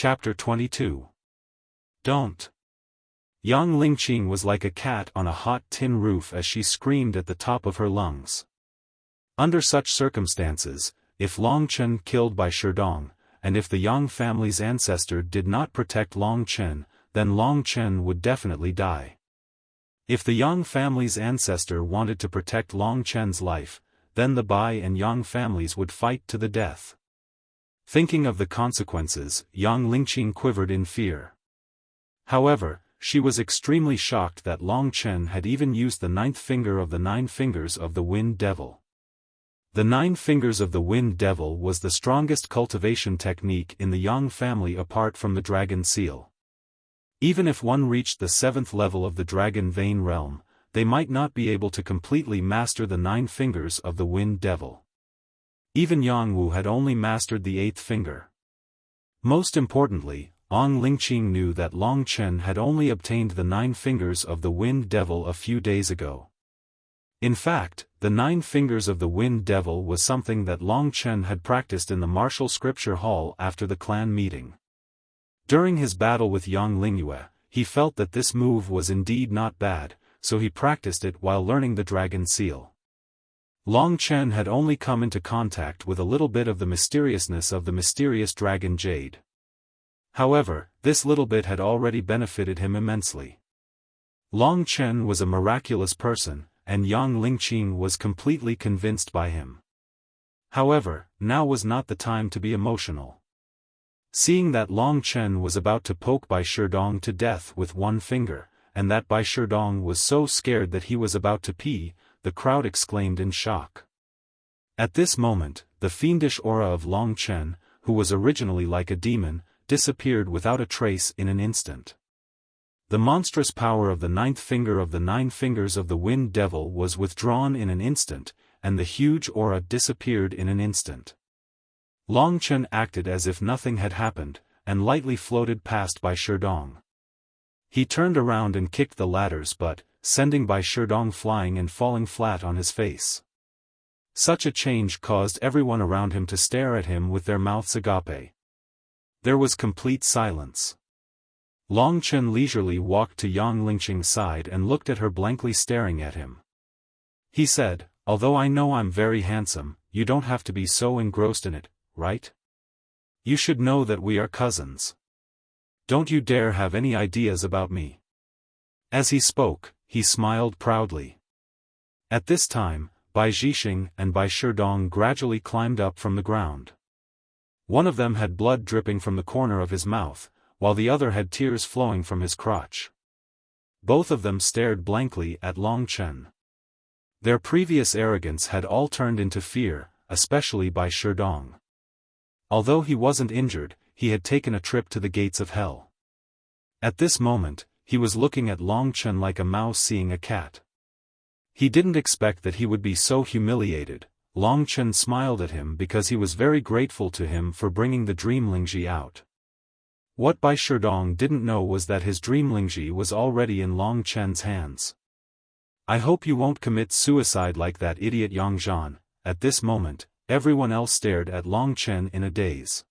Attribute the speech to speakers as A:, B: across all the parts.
A: Chapter 22. Don't. Young Lingqing was like a cat on a hot tin roof as she screamed at the top of her lungs. Under such circumstances, if Long Chen killed by Sherdong, and if the Yang family's ancestor did not protect Long Chen, then Long Chen would definitely die. If the Yang family's ancestor wanted to protect Long Chen's life, then the Bai and Yang families would fight to the death. Thinking of the consequences, young Lingqing quivered in fear. However, she was extremely shocked that Long Chen had even used the 9th finger of the 9 fingers of the Wind Devil. The 9 fingers of the Wind Devil was the strongest cultivation technique in the Yang family apart from the Dragon Seal. Even if one reached the 7th level of the Dragon Vein realm, they might not be able to completely master the 9 fingers of the Wind Devil. Even Yang Wu had only mastered the 8th finger. Most importantly, Ong Lingqing knew that Long Chen had only obtained the 9 fingers of the Wind Devil a few days ago. In fact, the 9 fingers of the Wind Devil was something that Long Chen had practiced in the martial scripture hall after the clan meeting. During his battle with Yang Lingyue, he felt that this move was indeed not bad, so he practiced it while learning the Dragon Seal. Long Chen had only come into contact with a little bit of the mysteriousness of the mysterious Dragon Jade. However, this little bit had already benefited him immensely. Long Chen was a miraculous person, and Yang Lingqing was completely convinced by him. However, now was not the time to be emotional. Seeing that Long Chen was about to poke Bai Sherdong to death with 1 finger, and that Bai Sherdong was so scared that he was about to pee, the crowd exclaimed in shock. At this moment, the fiendish aura of Long Chen, who was originally like a demon, disappeared without a trace in an instant. The monstrous power of the 9th finger of the 9 fingers of the Wind Devil was withdrawn in an instant, and the huge aura disappeared in an instant. Long Chen acted as if nothing had happened, and lightly floated past Bai Sherdong. He turned around and kicked the ladder's butt, sending Bai Sherdong flying and falling flat on his face. Such a change caused everyone around him to stare at him with their mouths agape. There was complete silence. Long Chen leisurely walked to Yang Lingqing's side and looked at her blankly staring at him. He said, "Although I know I'm very handsome, you don't have to be so engrossed in it, right? You should know that we are cousins. Don't you dare have any ideas about me." As he spoke, he smiled proudly. At this time, Bai Zhixing and Bai Sherdong gradually climbed up from the ground. One of them had blood dripping from the corner of his mouth, while the other had tears flowing from his crotch. Both of them stared blankly at Long Chen. Their previous arrogance had all turned into fear, especially Bai Sherdong. Although he wasn't injured, he had taken a trip to the gates of hell. At this moment, he was looking at Long Chen like a mouse seeing a cat. He didn't expect that he would be so humiliated. Long Chen smiled at him because he was very grateful to him for bringing the Dream Lingji out. What Bai Sherdong didn't know was that his Dream Lingji was already in Long Chen's hands. "I hope you won't commit suicide like that idiot Yang Zhan." At this moment, everyone else stared at Long Chen in a daze.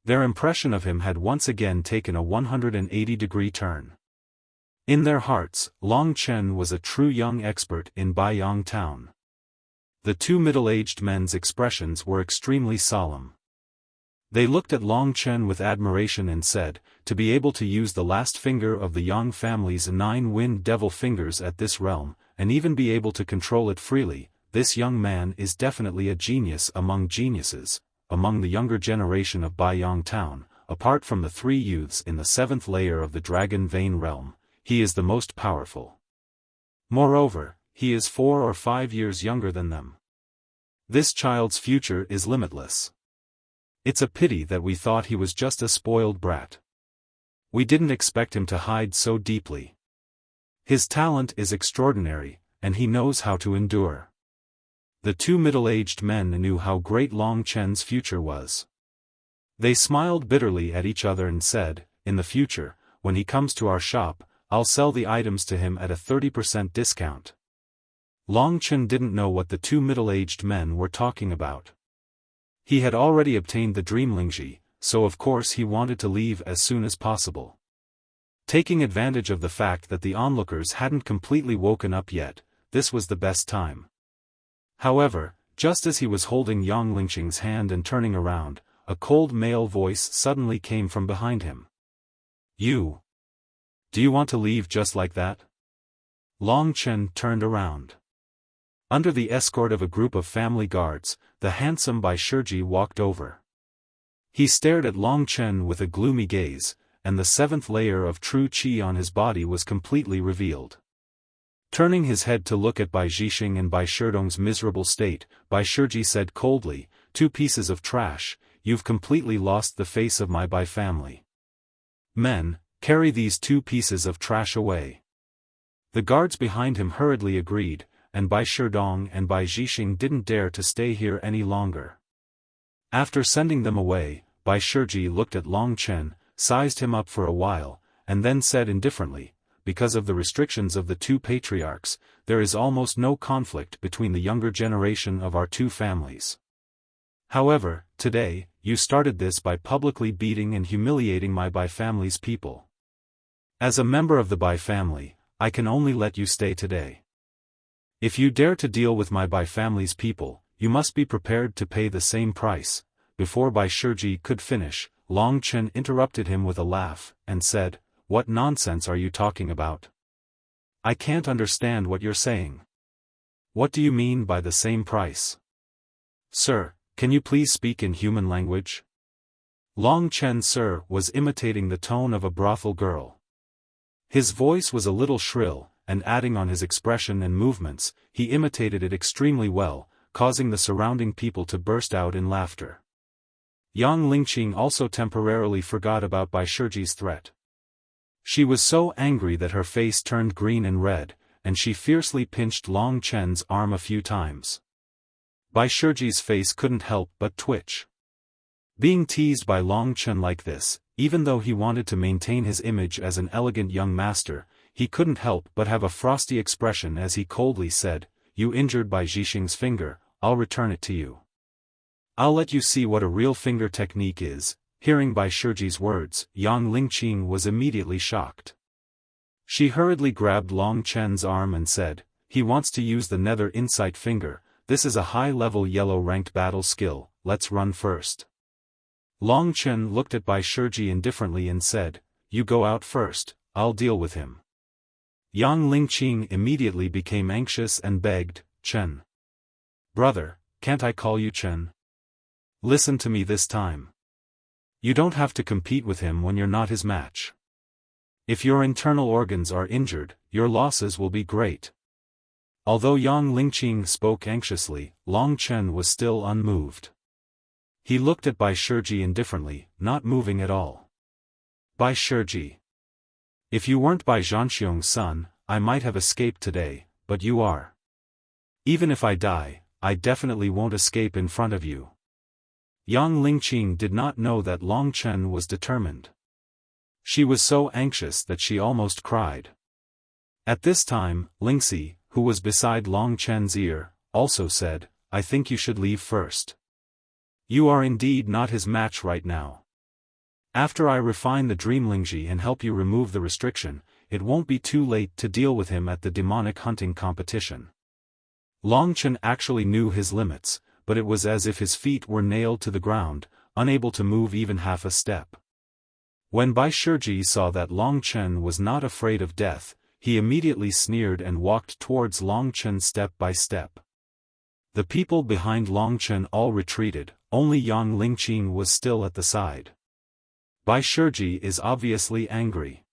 A: Their impression of him had once again taken a 180-degree turn. In their hearts, Long Chen was a true young expert in Baiyang town. The 2 middle-aged men's expressions were extremely solemn. They looked at Long Chen with admiration and said, "To be able to use the last finger of the Yang family's 9 Wind Devil fingers at this realm, and even be able to control it freely, this young man is definitely a genius among geniuses. Among the younger generation of Baiyang town, apart from the 3 youths in the 7th layer of the Dragon Vein realm, he is the most powerful. Moreover, he is 4 or 5 years younger than them. This child's future is limitless. It's a pity that we thought he was just a spoiled brat. We didn't expect him to hide so deeply. His talent is extraordinary, and he knows how to endure." The 2 middle-aged men knew how great Long Chen's future was. They smiled bitterly at each other and said, "In the future, when he comes to our shop, I'll sell the items to him at a 30% discount." Long Chen didn't know what the 2 middle-aged men were talking about. He had already obtained the Dream Lingji, so of course he wanted to leave as soon as possible. Taking advantage of the fact that the onlookers hadn't completely woken up yet, this was the best time. However, just as he was holding Yang Lingqing's hand and turning around, a cold male voice suddenly came from behind him. "You? Do you want to leave just like that?" Long Chen turned around. Under the escort of a group of family guards, the handsome Bai Shiji walked over. He stared at Long Chen with a gloomy gaze, and the seventh layer of true qi on his body was completely revealed. Turning his head to look at Bai Zhixing and Bai Shidong's miserable state, Bai Shiji said coldly, "Two pieces of trash, you've completely lost the face of my Bai family. Men, carry these two pieces of trash away." The guards behind him hurriedly agreed, and Bai Shidong and Bai Zhixing didn't dare to stay here any longer. After sending them away, Bai Shiji looked at Long Chen, sized him up for a while, and then said indifferently, "Because of the restrictions of the two patriarchs, there is almost no conflict between the younger generation of our two families. However, today, you started this by publicly beating and humiliating my Bai family's people. As a member of the Bai family, I can only let you stay today. If you dare to deal with my Bai family's people, you must be prepared to pay the same price." Before Bai Shiji could finish, Long Chen interrupted him with a laugh, and said, "What nonsense are you talking about? I can't understand what you're saying. What do you mean by the same price? Sir, can you please speak in human language?" Long Chen Sir was imitating the tone of a brothel girl. His voice was a little shrill, and adding on his expression and movements, he imitated it extremely well, causing the surrounding people to burst out in laughter. Yang Lingqing also temporarily forgot about Bai Shiji's threat. She was so angry that her face turned green and red, and she fiercely pinched Long Chen's arm a few times. Bai Shiji's face couldn't help but twitch. Being teased by Long Chen like this, even though he wanted to maintain his image as an elegant young master, he couldn't help but have a frosty expression as he coldly said, "You injured Bai Zhixing's finger, I'll return it to you. I'll let you see what a real finger technique is." Hearing Bai Shiji's words, Yang Lingqing was immediately shocked. She hurriedly grabbed Long Chen's arm and said, "He wants to use the nether insight finger. This is a high-level yellow-ranked battle skill, let's run first." Long Chen looked at Bai Shiji indifferently and said, "You go out first, I'll deal with him." Yang Lingqing immediately became anxious and begged, "Chen. Brother, can't I call you Chen? Listen to me this time. You don't have to compete with him when you're not his match. If your internal organs are injured, your losses will be great." Although Yang Lingqing spoke anxiously, Long Chen was still unmoved. He looked at Bai Shiji indifferently, not moving at all. "Bai Shiji. If you weren't Bai Zhanxiong's son, I might have escaped today, but you are. Even if I die, I definitely won't escape in front of you." Yang Lingqing did not know that Long Chen was determined. She was so anxious that she almost cried. At this time, Lingxi, who was beside Long Chen's ear, also said, "I think you should leave first. You are indeed not his match right now. After I refine the Dream Lingji and help you remove the restriction, it won't be too late to deal with him at the demonic hunting competition." Long Chen actually knew his limits, but it was as if his feet were nailed to the ground, unable to move even half a step. When Bai Shiji saw that Long Chen was not afraid of death, he immediately sneered and walked towards Long Chen step by step. The people behind Long Chen all retreated, only Yang Lingqing was still at the side. Bai Shiji is obviously angry.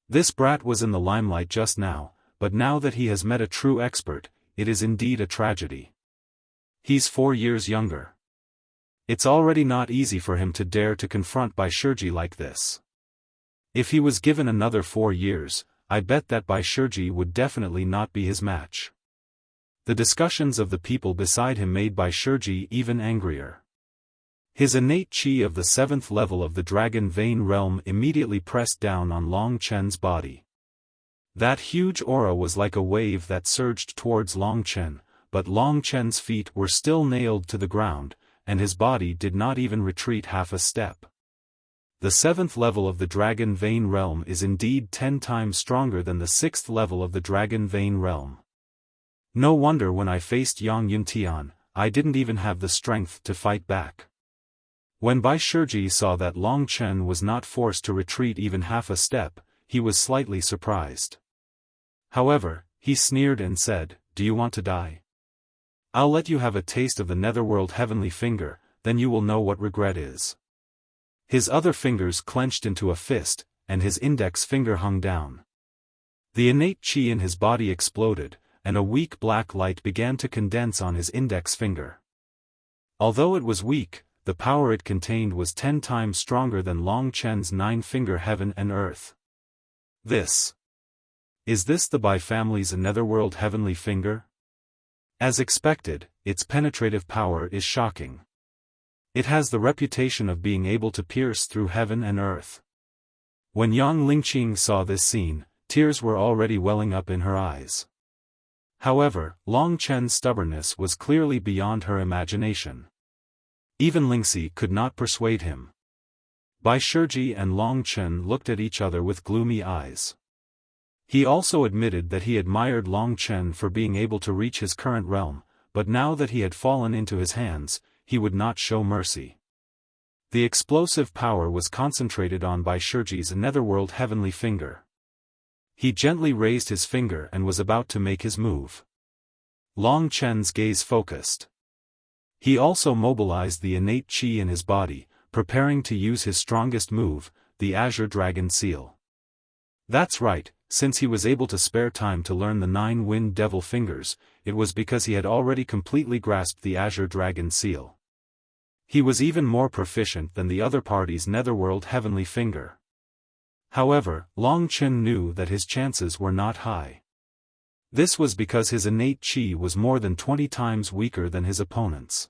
A: This brat was in the limelight just now, but now that he has met a true expert, it is indeed a tragedy. He's 4 years younger. It's already not easy for him to dare to confront Bai Shiji like this. If he was given another 4 years, I bet that Bai Shiji would definitely not be his match. The discussions of the people beside him made Bai Shiji even angrier. His innate qi of the 7th level of the Dragon Vein realm immediately pressed down on Long Chen's body. That huge aura was like a wave that surged towards Long Chen, but Long Chen's feet were still nailed to the ground, and his body did not even retreat half a step. The 7th level of the Dragon Vein Realm is indeed 10 times stronger than the 6th level of the Dragon Vein Realm. No wonder when I faced Yang Yuntian, I didn't even have the strength to fight back. When Bai Shiji saw that Long Chen was not forced to retreat even half a step, he was slightly surprised. However, he sneered and said, "Do you want to die? I'll let you have a taste of the Netherworld Heavenly Finger, then you will know what regret is." His other fingers clenched into a fist, and his index finger hung down. The innate chi in his body exploded, and a weak black light began to condense on his index finger. Although it was weak, the power it contained was 10 times stronger than Long Chen's 9-finger heaven and earth. Is this the Bai family's Netherworld Heavenly Finger? As expected, its penetrative power is shocking. It has the reputation of being able to pierce through heaven and earth. When Yang Lingqing saw this scene, tears were already welling up in her eyes. However, Long Chen's stubbornness was clearly beyond her imagination. Even Lingxi could not persuade him. Bai Shiji and Long Chen looked at each other with gloomy eyes. He also admitted that he admired Long Chen for being able to reach his current realm, but now that he had fallen into his hands, he would not show mercy. The explosive power was concentrated on Bai Shiji's Netherworld Heavenly Finger. He gently raised his finger and was about to make his move. Long Chen's gaze focused. He also mobilized the innate chi in his body, preparing to use his strongest move, the Azure Dragon Seal. That's right, since he was able to spare time to learn the 9 Wind Devil Fingers, it was because he had already completely grasped the Azure Dragon Seal. He was even more proficient than the other party's Netherworld Heavenly Finger. However, Long Chen knew that his chances were not high. This was because his innate chi was more than 20 times weaker than his opponent's.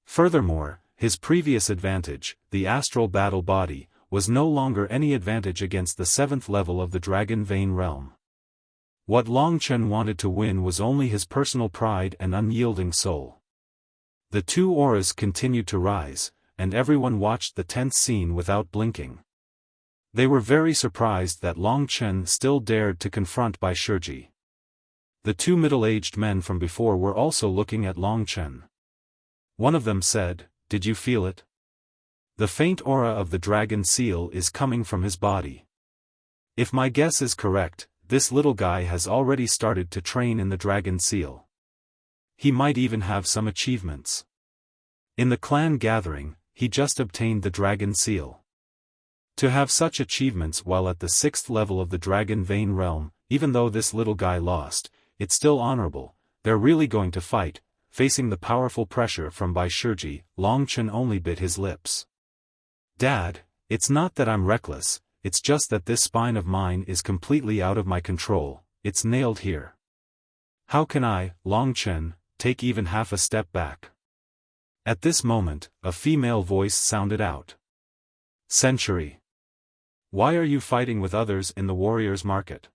A: Furthermore, his previous advantage, the astral battle body, was no longer any advantage against the 7th level of the Dragon Vein Realm. What Long Chen wanted to win was only his personal pride and unyielding soul. The two auras continued to rise, and everyone watched the tense scene without blinking. They were very surprised that Long Chen still dared to confront Bai Shiji. The two middle-aged men from before were also looking at Long Chen. One of them said, "Did you feel it? The faint aura of the dragon seal is coming from his body. If my guess is correct, this little guy has already started to train in the dragon seal. He might even have some achievements. In the clan gathering, he just obtained the dragon seal. To have such achievements while at the 6th level of the Dragon Vein Realm, even though this little guy lost, it's still honorable. They're really going to fight." Facing the powerful pressure from Bai Shiji, Long Chen only bit his lips. "Dad, it's not that I'm reckless, it's just that this spine of mine is completely out of my control, it's nailed here. How can I, Long Chen, take even half a step back?" At this moment, a female voice sounded out. "Century. Why are you fighting with others in the warrior's market?"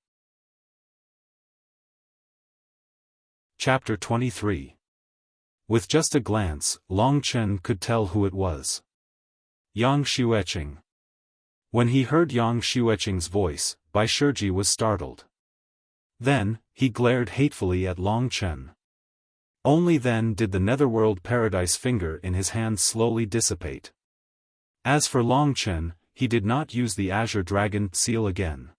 A: Chapter 23. With just a glance, Long Chen could tell who it was. Yang Xueqing. When he heard Yang Xueqing's voice, Bai Shiji was startled. Then, he glared hatefully at Long Chen. Only then did the Netherworld Paradise Finger in his hand slowly dissipate. As for Long Chen, he did not use the Azure Dragon Seal again.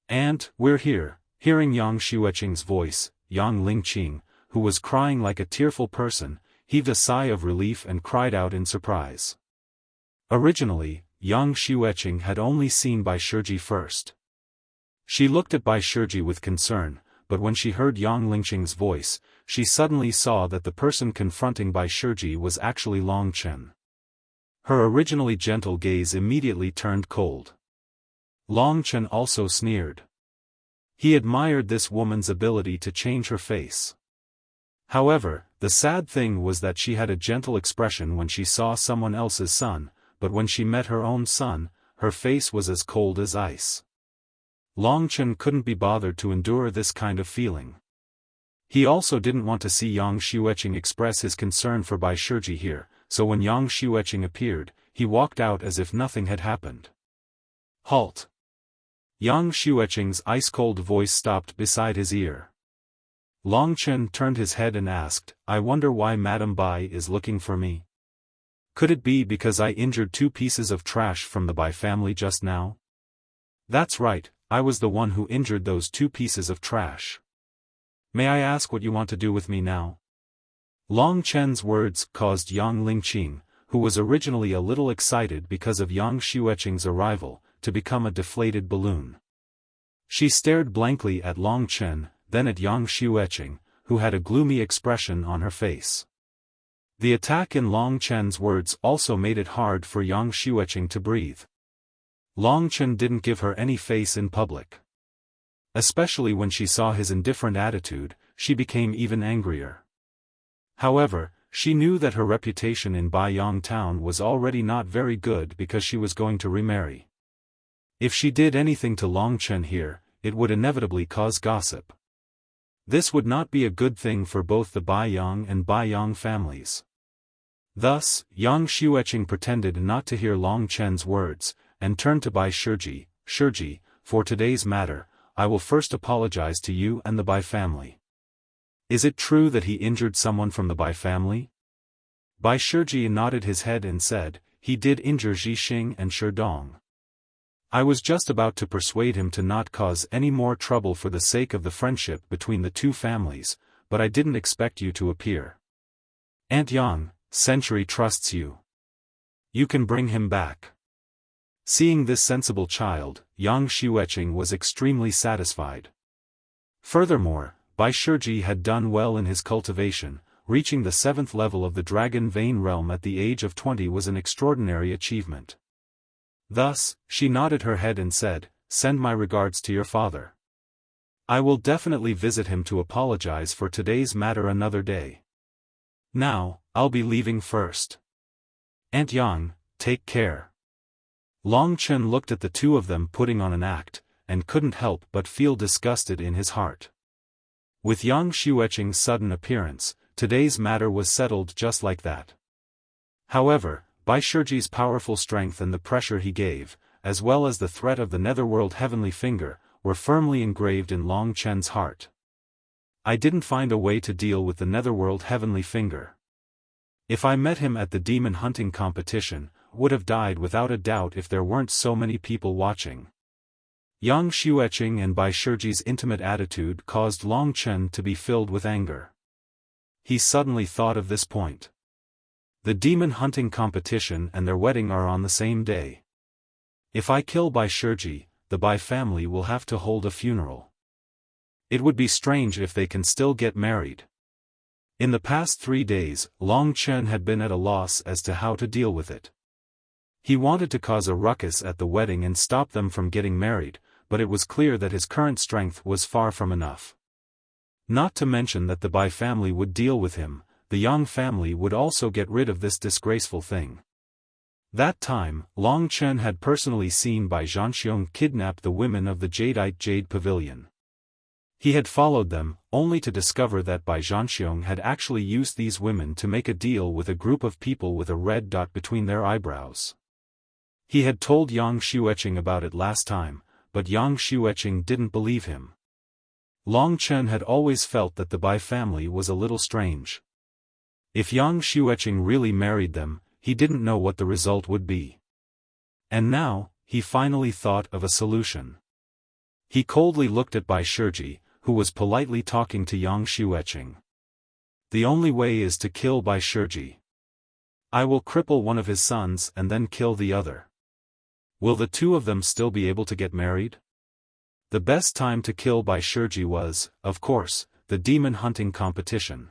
A: "And, we're here." Hearing Yang Xueqing's voice, Yang Lingqing, who was crying like a tearful person, heaved a sigh of relief and cried out in surprise. Originally, Yang Xueqing had only seen Bai Shiji first. She looked at Bai Shiji with concern, but when she heard Yang Lingqing's voice, she suddenly saw that the person confronting Bai Shiji was actually Long Chen. Her originally gentle gaze immediately turned cold. Long Chen also sneered. He admired this woman's ability to change her face. However, the sad thing was that she had a gentle expression when she saw someone else's son, but when she met her own son, her face was as cold as ice. Long Chen couldn't be bothered to endure this kind of feeling. He also didn't want to see Yang Xueqing express his concern for Bai Shiji here, so when Yang Xueqing appeared, he walked out as if nothing had happened. Halt! Yang Xueqing's ice-cold voice stopped beside his ear. Long Chen turned his head and asked, "I wonder why Madame Bai is looking for me? Could it be because I injured 2 pieces of trash from the Bai family just now?" "That's right, I was the one who injured those 2 pieces of trash. May I ask what you want to do with me now?" Long Chen's words caused Yang Lingqing, who was originally a little excited because of Yang Xueqing's arrival, to become a deflated balloon. She stared blankly at Long Chen, then at Yang Xueqing, who had a gloomy expression on her face. The attack in Long Chen's words also made it hard for Yang Xueqing to breathe. Long Chen didn't give her any face in public. Especially when she saw his indifferent attitude, she became even angrier. However, she knew that her reputation in Baiyang town was already not very good because she was going to remarry. If she did anything to Long Chen here, it would inevitably cause gossip. This would not be a good thing for both the Baiyang and Baiyang families. Thus, Yang Xueqing pretended not to hear Long Chen's words, and turned to Bai Shiji. "Shiji, for today's matter, I will first apologize to you and the Bai family. Is it true that he injured someone from the Bai family?" Bai Shiji nodded his head and said, "He did injure Zhixing and Sherdong. I was just about to persuade him to not cause any more trouble for the sake of the friendship between the 2 families, but I didn't expect you to appear. Aunt Yang, Century trusts you. You can bring him back." Seeing this sensible child, Yang Xueqing was extremely satisfied. Furthermore, Bai Shiji had done well in his cultivation. Reaching the 7th level of the Dragon Vein realm at the age of 20 was an extraordinary achievement. Thus, she nodded her head and said, "Send my regards to your father. I will definitely visit him to apologize for today's matter another day. Now, I'll be leaving first. Aunt Yang, take care." Long Chen looked at the 2 of them putting on an act, and couldn't help but feel disgusted in his heart. With Yang Xueqing's sudden appearance, today's matter was settled just like that. However, Bai Shiji's powerful strength and the pressure he gave, as well as the threat of the Netherworld Heavenly Finger, were firmly engraved in Long Chen's heart. "I didn't find a way to deal with the Netherworld Heavenly Finger. If I met him at the demon hunting competition, would have died without a doubt if there weren't so many people watching." Yang Xueqing and Bai Shiji's intimate attitude caused Long Chen to be filled with anger. He suddenly thought of this point. The demon hunting competition and their wedding are on the same day. If I kill Bai Shiji, the Bai family will have to hold a funeral. It would be strange if they can still get married. In the past 3 days, Long Chen had been at a loss as to how to deal with it. He wanted to cause a ruckus at the wedding and stop them from getting married, but it was clear that his current strength was far from enough. Not to mention that the Bai family would deal with him. The Yang family would also get rid of this disgraceful thing. That time, Long Chen had personally seen Bai Zhanxiong kidnap the women of the Jadeite Jade Pavilion. He had followed them, only to discover that Bai Zhanxiong had actually used these women to make a deal with a group of people with a red dot between their eyebrows. He had told Yang Xueqing about it last time, but Yang Xueqing didn't believe him. Long Chen had always felt that the Bai family was a little strange. If Yang Xueqing really married them, he didn't know what the result would be. And now, he finally thought of a solution. He coldly looked at Bai Shiji, who was politely talking to Yang Xueqing. "The only way is to kill Bai Shiji. I will cripple one of his sons and then kill the other. Will the 2 of them still be able to get married?" The best time to kill Bai Shiji was, of course, the demon hunting competition.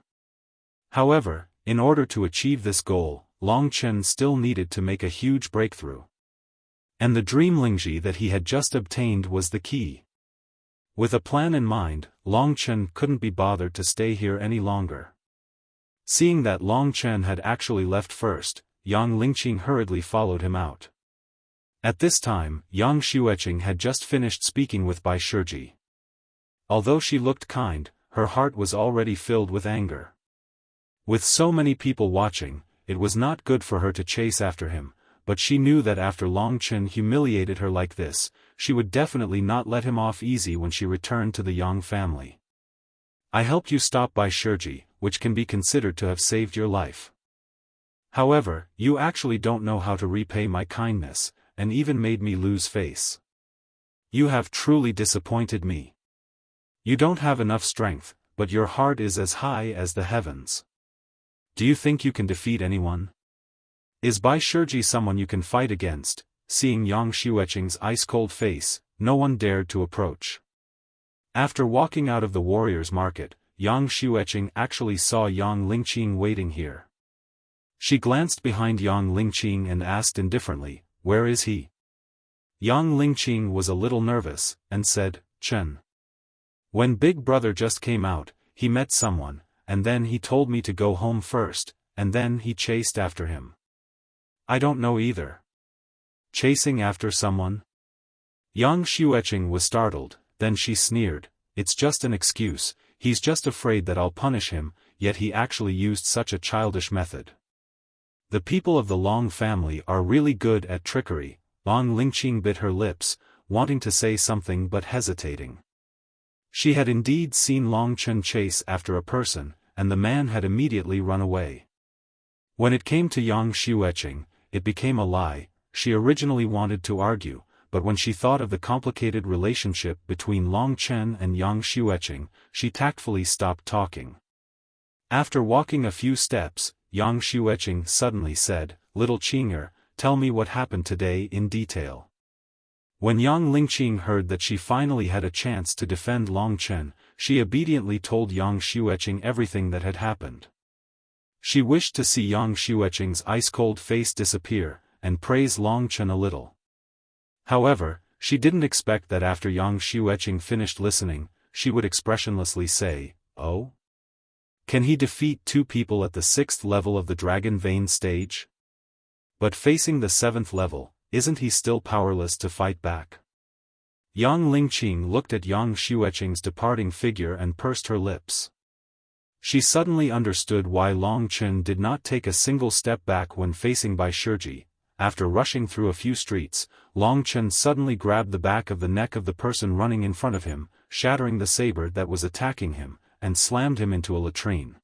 A: However, in order to achieve this goal, Long Chen still needed to make a huge breakthrough. And the dream Lingji that he had just obtained was the key. With a plan in mind, Long Chen couldn't be bothered to stay here any longer. Seeing that Long Chen had actually left first, Yang Lingqing hurriedly followed him out. At this time, Yang Xueqing had just finished speaking with Bai Shiji. Although she looked kind, her heart was already filled with anger. With so many people watching, it was not good for her to chase after him, but she knew that after Long Chen humiliated her like this, she would definitely not let him off easy when she returned to the Yang family. I helped you stop by Shirji, which can be considered to have saved your life. However, you actually don't know how to repay my kindness, and even made me lose face. You have truly disappointed me. You don't have enough strength, but your heart is as high as the heavens. Do you think you can defeat anyone? Is Bai Shirji someone you can fight against? Seeing Yang Xueqing's ice-cold face, no one dared to approach. After walking out of the warrior's market, Yang Xueqing actually saw Yang Lingqing waiting here. She glanced behind Yang Lingqing and asked indifferently, "Where is he?" Yang Lingqing was a little nervous, and said, "Chen. When Big Brother just came out, he met someone, and then he told me to go home first, and then he chased after him." "I don't know either." "Chasing after someone?" Yang Xueqing was startled, then she sneered, "It's just an excuse, he's just afraid that I'll punish him," yet he actually used such a childish method. The people of the Long family are really good at trickery. Yang Lingqing bit her lips, wanting to say something but hesitating. She had indeed seen Long Chen chase after a person, and the man had immediately run away. When it came to Yang Xueqing, it became a lie. She originally wanted to argue, but when she thought of the complicated relationship between Long Chen and Yang Xueqing, she tactfully stopped talking. After walking a few steps, Yang Xueqing suddenly said, "Little Qing'er, tell me what happened today in detail." When Yang Lingqing heard that she finally had a chance to defend Long Chen, she obediently told Yang Xueqing everything that had happened. She wished to see Yang Xueqing's ice-cold face disappear, and praise Long Chen a little. However, she didn't expect that after Yang Xueqing finished listening, she would expressionlessly say, "Oh? Can he defeat two people at the 6th level of the Dragon Vein stage? But facing the 7th level, isn't he still powerless to fight back?" Yang Lingqing looked at Yang Xueqing's departing figure and pursed her lips. She suddenly understood why Long Chen did not take a single step back when facing Bai Shirji. After rushing through a few streets, Long Chen suddenly grabbed the back of the neck of the person running in front of him, shattering the saber that was attacking him, and slammed him into a latrine.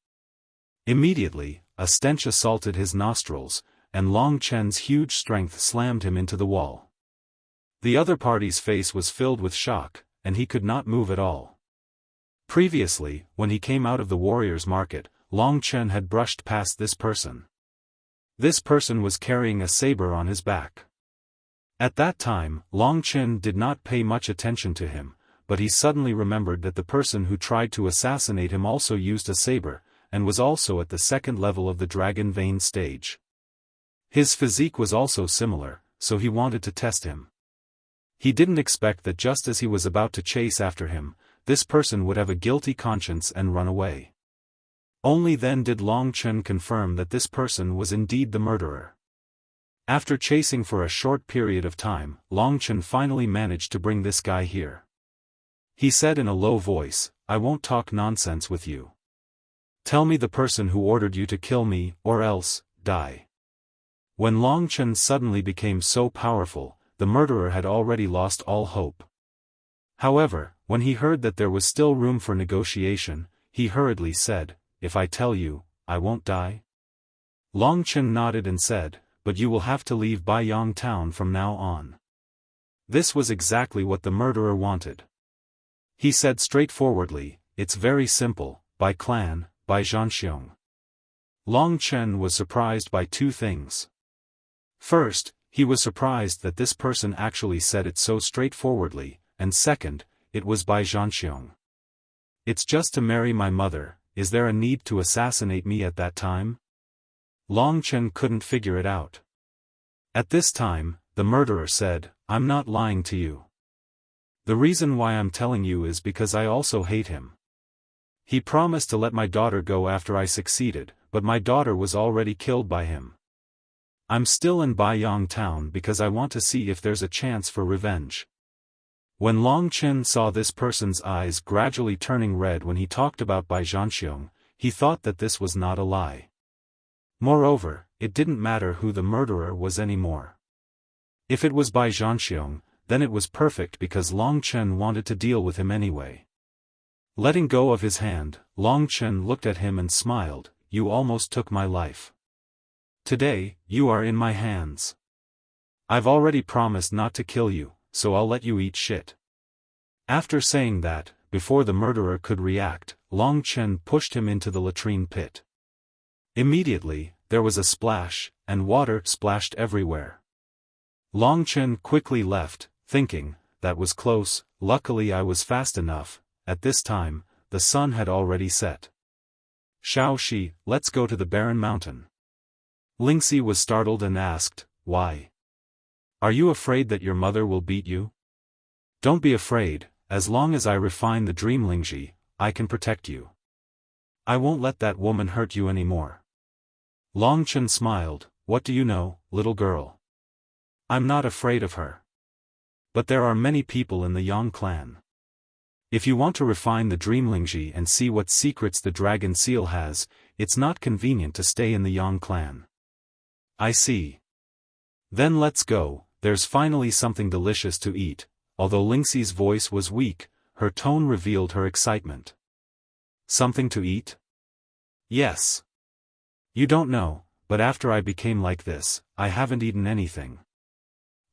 A: Immediately, a stench assaulted his nostrils, and Long Chen's huge strength slammed him into the wall. The other party's face was filled with shock, and he could not move at all. Previously, when he came out of the warrior's market, Long Chen had brushed past this person. This person was carrying a saber on his back. At that time, Long Chen did not pay much attention to him, but he suddenly remembered that the person who tried to assassinate him also used a saber, and was also at the 2nd level of the Dragon Vein stage. His physique was also similar, so he wanted to test him. He didn't expect that just as he was about to chase after him, this person would have a guilty conscience and run away. Only then did Long Chen confirm that this person was indeed the murderer. After chasing for a short period of time, Long Chen finally managed to bring this guy here. He said in a low voice, "I won't talk nonsense with you. Tell me the person who ordered you to kill me, or else, die." When Long Chen suddenly became so powerful, the murderer had already lost all hope. However, when he heard that there was still room for negotiation, he hurriedly said, "If I tell you, I won't die?" Long Chen nodded and said, "But you will have to leave Baiyang town from now on." This was exactly what the murderer wanted. He said straightforwardly, "It's very simple, by clan, by Zhanxiong." Long Chen was surprised by two things. First, he was surprised that this person actually said it so straightforwardly, and second, it was by Zhanxiong. "It's just to marry my mother, is there a need to assassinate me at that time?" Long Chen couldn't figure it out. At this time, the murderer said, "I'm not lying to you. The reason why I'm telling you is because I also hate him. He promised to let my daughter go after I succeeded, but my daughter was already killed by him. I'm still in Baiyang town because I want to see if there's a chance for revenge." When Long Chen saw this person's eyes gradually turning red when he talked about Bai Zhanxiong, he thought that this was not a lie. Moreover, it didn't matter who the murderer was anymore. If it was Bai Zhanxiong, then it was perfect because Long Chen wanted to deal with him anyway. Letting go of his hand, Long Chen looked at him and smiled, "You almost took my life. Today, you are in my hands. I've already promised not to kill you, so I'll let you eat shit." After saying that, before the murderer could react, Long Chen pushed him into the latrine pit. Immediately, there was a splash, and water splashed everywhere. Long Chen quickly left, thinking, "That was close, luckily I was fast enough." At this time, the sun had already set. "Xiaoshi, let's go to the barren mountain." Lingxi was startled and asked, "Why? Are you afraid that your mother will beat you?" "Don't be afraid, as long as I refine the dream Lingxi, I can protect you. I won't let that woman hurt you anymore." Long Chen smiled, "What do you know, little girl? I'm not afraid of her. But there are many people in the Yang clan. If you want to refine the dream Lingxi and see what secrets the dragon seal has, it's not convenient to stay in the Yang clan." "I see. Then let's go, there's finally something delicious to eat." Although Lingxi's voice was weak, her tone revealed her excitement. "Something to eat?" "Yes. You don't know, but after I became like this, I haven't eaten anything.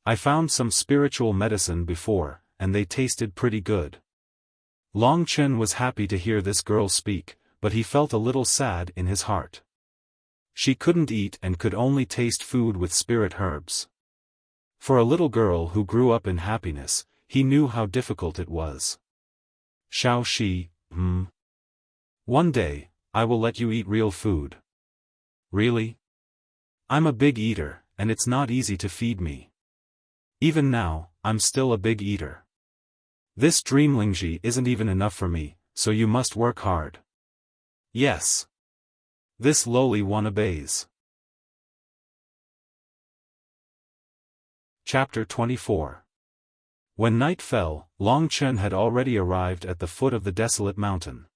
A: I found some spiritual medicine before, and they tasted pretty good." Long Chen was happy to hear this girl speak, but he felt a little sad in his heart. She couldn't eat and could only taste food with spirit herbs. For a little girl who grew up in happiness, he knew how difficult it was. "Xiaoshi, one day, I will let you eat real food." "Really? I'm a big eater, and it's not easy to feed me. Even now, I'm still a big eater. This dream Lingxi isn't even enough for me, so you must work hard." "Yes." This lowly one obeys. Chapter 24. When night fell, Long Chen had already arrived at the foot of the desolate mountain.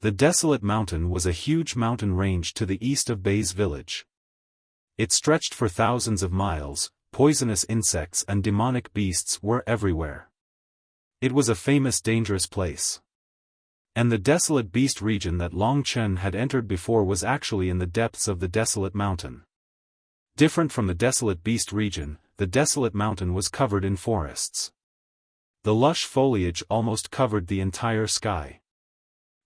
A: The desolate mountain was a huge mountain range to the east of Bei's village. It stretched for thousands of miles, poisonous insects and demonic beasts were everywhere. It was a famous dangerous place. And the desolate beast region that Long Chen had entered before was actually in the depths of the desolate mountain. Different from the desolate beast region, the desolate mountain was covered in forests. The lush foliage almost covered the entire sky.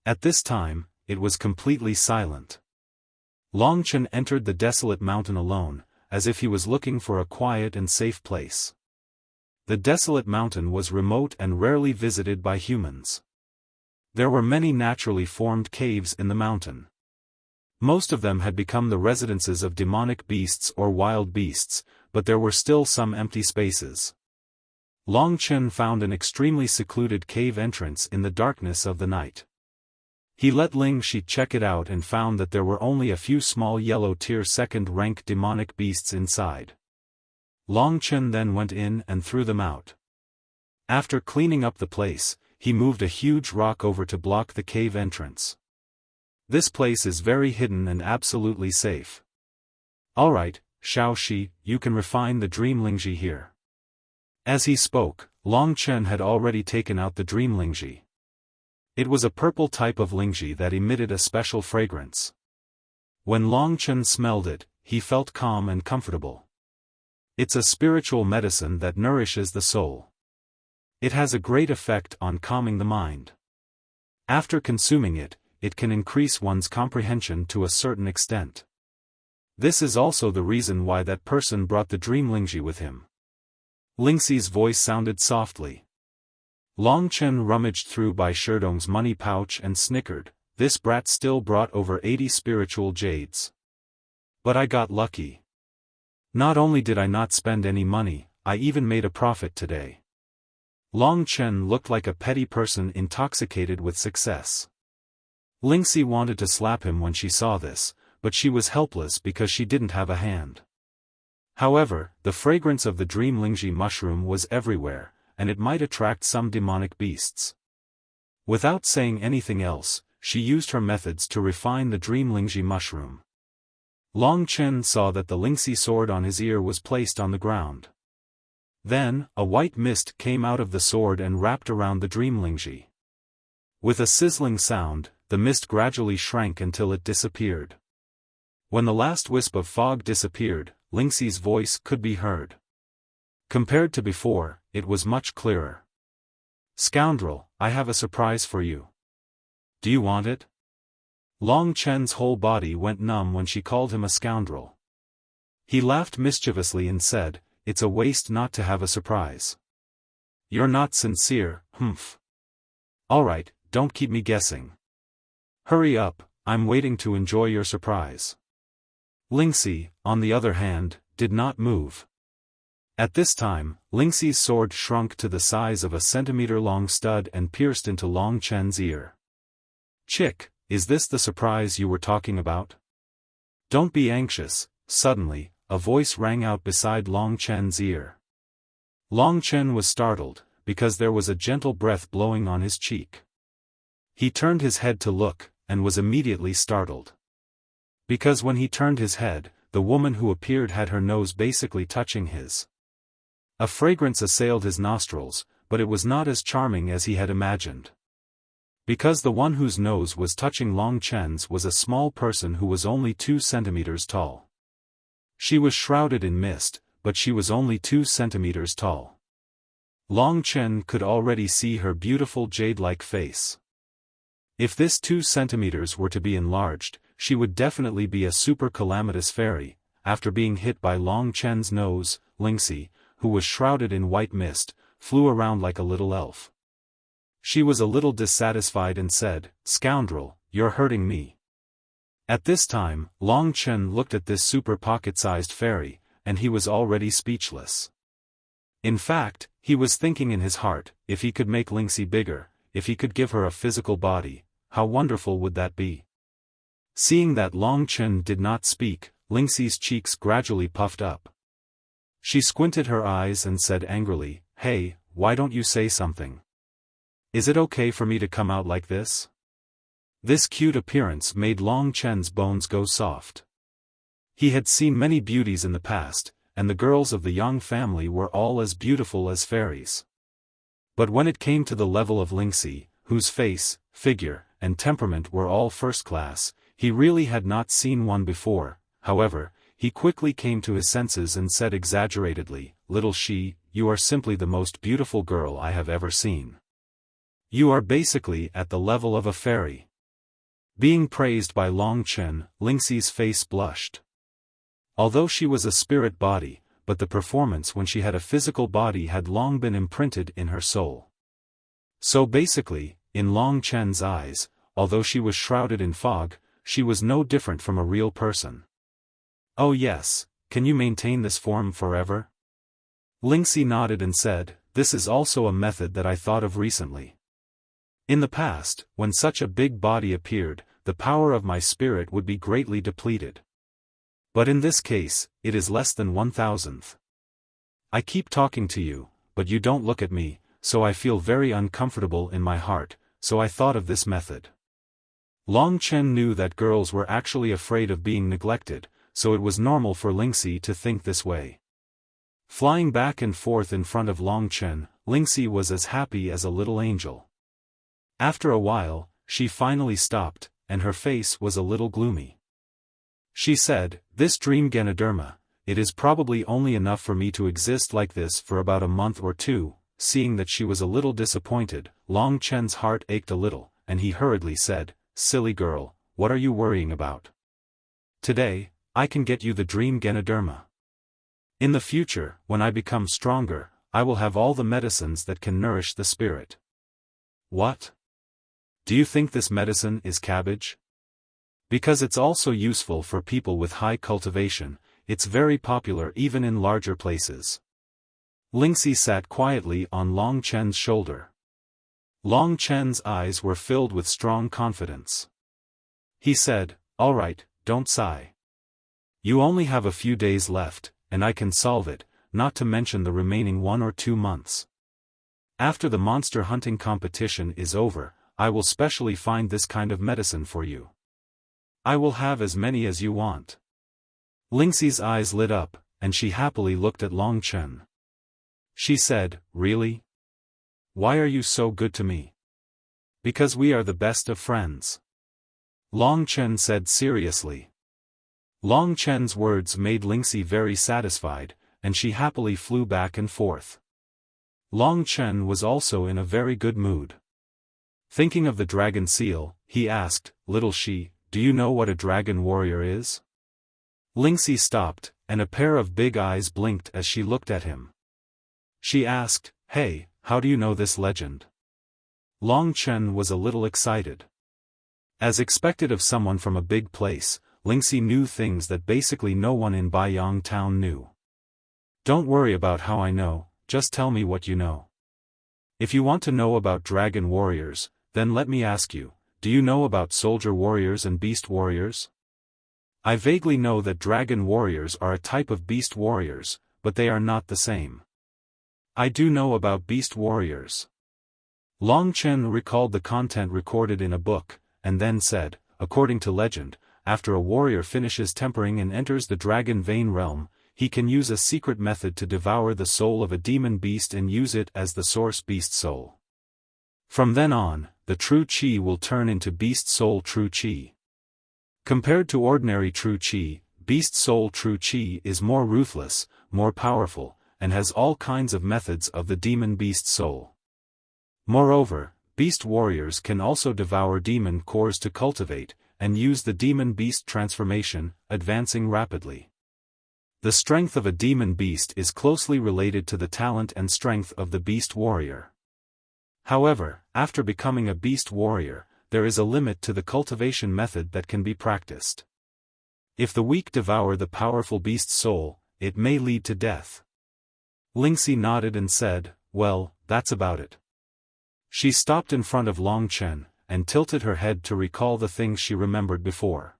A: At this time, it was completely silent. Long Chen entered the desolate mountain alone, as if he was looking for a quiet and safe place. The desolate mountain was remote and rarely visited by humans. There were many naturally formed caves in the mountain. Most of them had become the residences of demonic beasts or wild beasts, but there were still some empty spaces. Long Chen found an extremely secluded cave entrance in the darkness of the night. He let Lingxi check it out and found that there were only a few small yellow tier second-rank demonic beasts inside. Long Chen then went in and threw them out. After cleaning up the place, he moved a huge rock over to block the cave entrance. This place is very hidden and absolutely safe. "Alright, Xiaoshi, you can refine the dream Lingxi here." As he spoke, Long Chen had already taken out the dream Lingxi. It was a purple type of Lingxi that emitted a special fragrance. When Long Chen smelled it, he felt calm and comfortable. It's a spiritual medicine that nourishes the soul. It has a great effect on calming the mind. After consuming it, it can increase one's comprehension to a certain extent. This is also the reason why that person brought the dream Lingxi with him. Lingxi's voice sounded softly. Long Chen rummaged through Bai Sherdong's money pouch and snickered, "This brat still brought over 80 spiritual jades. But I got lucky. Not only did I not spend any money, I even made a profit today." Long Chen looked like a petty person intoxicated with success. Lingxi wanted to slap him when she saw this, but she was helpless because she didn't have a hand. However, the fragrance of the dream Lingxi mushroom was everywhere, and it might attract some demonic beasts. Without saying anything else, she used her methods to refine the dream Lingxi mushroom. Long Chen saw that the Lingxi sword on his ear was placed on the ground. Then, a white mist came out of the sword and wrapped around the dream Lingxi. With a sizzling sound, the mist gradually shrank until it disappeared. When the last wisp of fog disappeared, Lingxi's voice could be heard. Compared to before, it was much clearer. "Scoundrel, I have a surprise for you. Do you want it?" Long Chen's whole body went numb when she called him a scoundrel. He laughed mischievously and said, "It's a waste not to have a surprise. You're not sincere, humph. Alright, don't keep me guessing. Hurry up, I'm waiting to enjoy your surprise." Lingxi, on the other hand, did not move. At this time, Lingxi's sword shrunk to the size of a centimeter-long stud and pierced into Long Chen's ear. "Chick, is this the surprise you were talking about? Don't be anxious." Suddenly, a voice rang out beside Long Chen's ear. Long Chen was startled, because there was a gentle breath blowing on his cheek. He turned his head to look, and was immediately startled. Because when he turned his head, the woman who appeared had her nose basically touching his. A fragrance assailed his nostrils, but it was not as charming as he had imagined. Because the one whose nose was touching Long Chen's was a small person who was only 2 centimeters tall. She was shrouded in mist, but she was only 2 centimeters tall. Long Chen could already see her beautiful jade-like face. If this 2 centimeters were to be enlarged, she would definitely be a super calamitous fairy. After being hit by Long Chen's nose, Lingxi, who was shrouded in white mist, flew around like a little elf. She was a little dissatisfied and said, "Scoundrel, you're hurting me." At this time, Long Chen looked at this super pocket-sized fairy, and he was already speechless. In fact, he was thinking in his heart, if he could make Lingxi bigger, if he could give her a physical body, how wonderful would that be? Seeing that Long Chen did not speak, Lingxi's cheeks gradually puffed up. She squinted her eyes and said angrily, "Hey, why don't you say something? Is it okay for me to come out like this?" This cute appearance made Long Chen's bones go soft. He had seen many beauties in the past, and the girls of the Yang family were all as beautiful as fairies. But when it came to the level of Lingxi, whose face, figure, and temperament were all first class, he really had not seen one before. However, he quickly came to his senses and said exaggeratedly, "Little Shi, you are simply the most beautiful girl I have ever seen. You are basically at the level of a fairy." Being praised by Long Chen, Lingxi's face blushed. Although she was a spirit body, but the performance when she had a physical body had long been imprinted in her soul. So basically, in Long Chen's eyes, although she was shrouded in fog, she was no different from a real person. "Oh yes, can you maintain this form forever?" Lingxi nodded and said, "This is also a method that I thought of recently. In the past, when such a big body appeared, the power of my spirit would be greatly depleted. But in this case, it is less than 1,000th. I keep talking to you, but you don't look at me, so I feel very uncomfortable in my heart, so I thought of this method." Long Chen knew that girls were actually afraid of being neglected, so it was normal for Lingxi to think this way. Flying back and forth in front of Long Chen, Lingxi was as happy as a little angel. After a while, she finally stopped, and her face was a little gloomy. She said, "This dream Ganoderma, it is probably only enough for me to exist like this for about a month or two." Seeing that she was a little disappointed, Long Chen's heart ached a little, and he hurriedly said, "Silly girl, what are you worrying about? Today, I can get you the dream Ganoderma. In the future, when I become stronger, I will have all the medicines that can nourish the spirit." "What? Do you think this medicine is cabbage?" "Because it's also useful for people with high cultivation, it's very popular even in larger places." Lingxi sat quietly on Long Chen's shoulder. Long Chen's eyes were filled with strong confidence. He said, "All right, don't sigh. You only have a few days left, and I can solve it, not to mention the remaining 1 or 2 months. After the monster hunting competition is over, I will specially find this kind of medicine for you. I will have as many as you want. Lingxi's eyes lit up, and she happily looked at Long Chen. She said, "Really? Why are you so good to me?" "Because we are the best of friends," Long Chen said seriously. Long Chen's words made Lingxi very satisfied, and she happily flew back and forth. Long Chen was also in a very good mood. Thinking of the dragon seal, he asked, "Little Shi, do you know what a dragon warrior is?" Lingxi stopped, and a pair of big eyes blinked as she looked at him. She asked, "Hey, how do you know this legend?" Long Chen was a little excited. As expected of someone from a big place, Lingxi knew things that basically no one in Baiyang town knew. "Don't worry about how I know, just tell me what you know. If you want to know about dragon warriors, then let me ask you, do you know about soldier warriors and beast warriors?" "I vaguely know that dragon warriors are a type of beast warriors, but they are not the same." "I do know about beast warriors." Long Chen recalled the content recorded in a book, and then said, "According to legend, after a warrior finishes tempering and enters the dragon vein realm, he can use a secret method to devour the soul of a demon beast and use it as the source beast soul. From then on, the true qi will turn into beast soul true qi. Compared to ordinary true qi, beast soul true qi is more ruthless, more powerful, and has all kinds of methods of the demon beast soul. Moreover, beast warriors can also devour demon cores to cultivate, and use the demon beast transformation, advancing rapidly. The strength of a demon beast is closely related to the talent and strength of the beast warrior. However, after becoming a beast warrior, there is a limit to the cultivation method that can be practiced. If the weak devour the powerful beast soul, it may lead to death." Lingxi nodded and said, "Well, that's about it." She stopped in front of Long Chen, and tilted her head to recall the things she remembered before.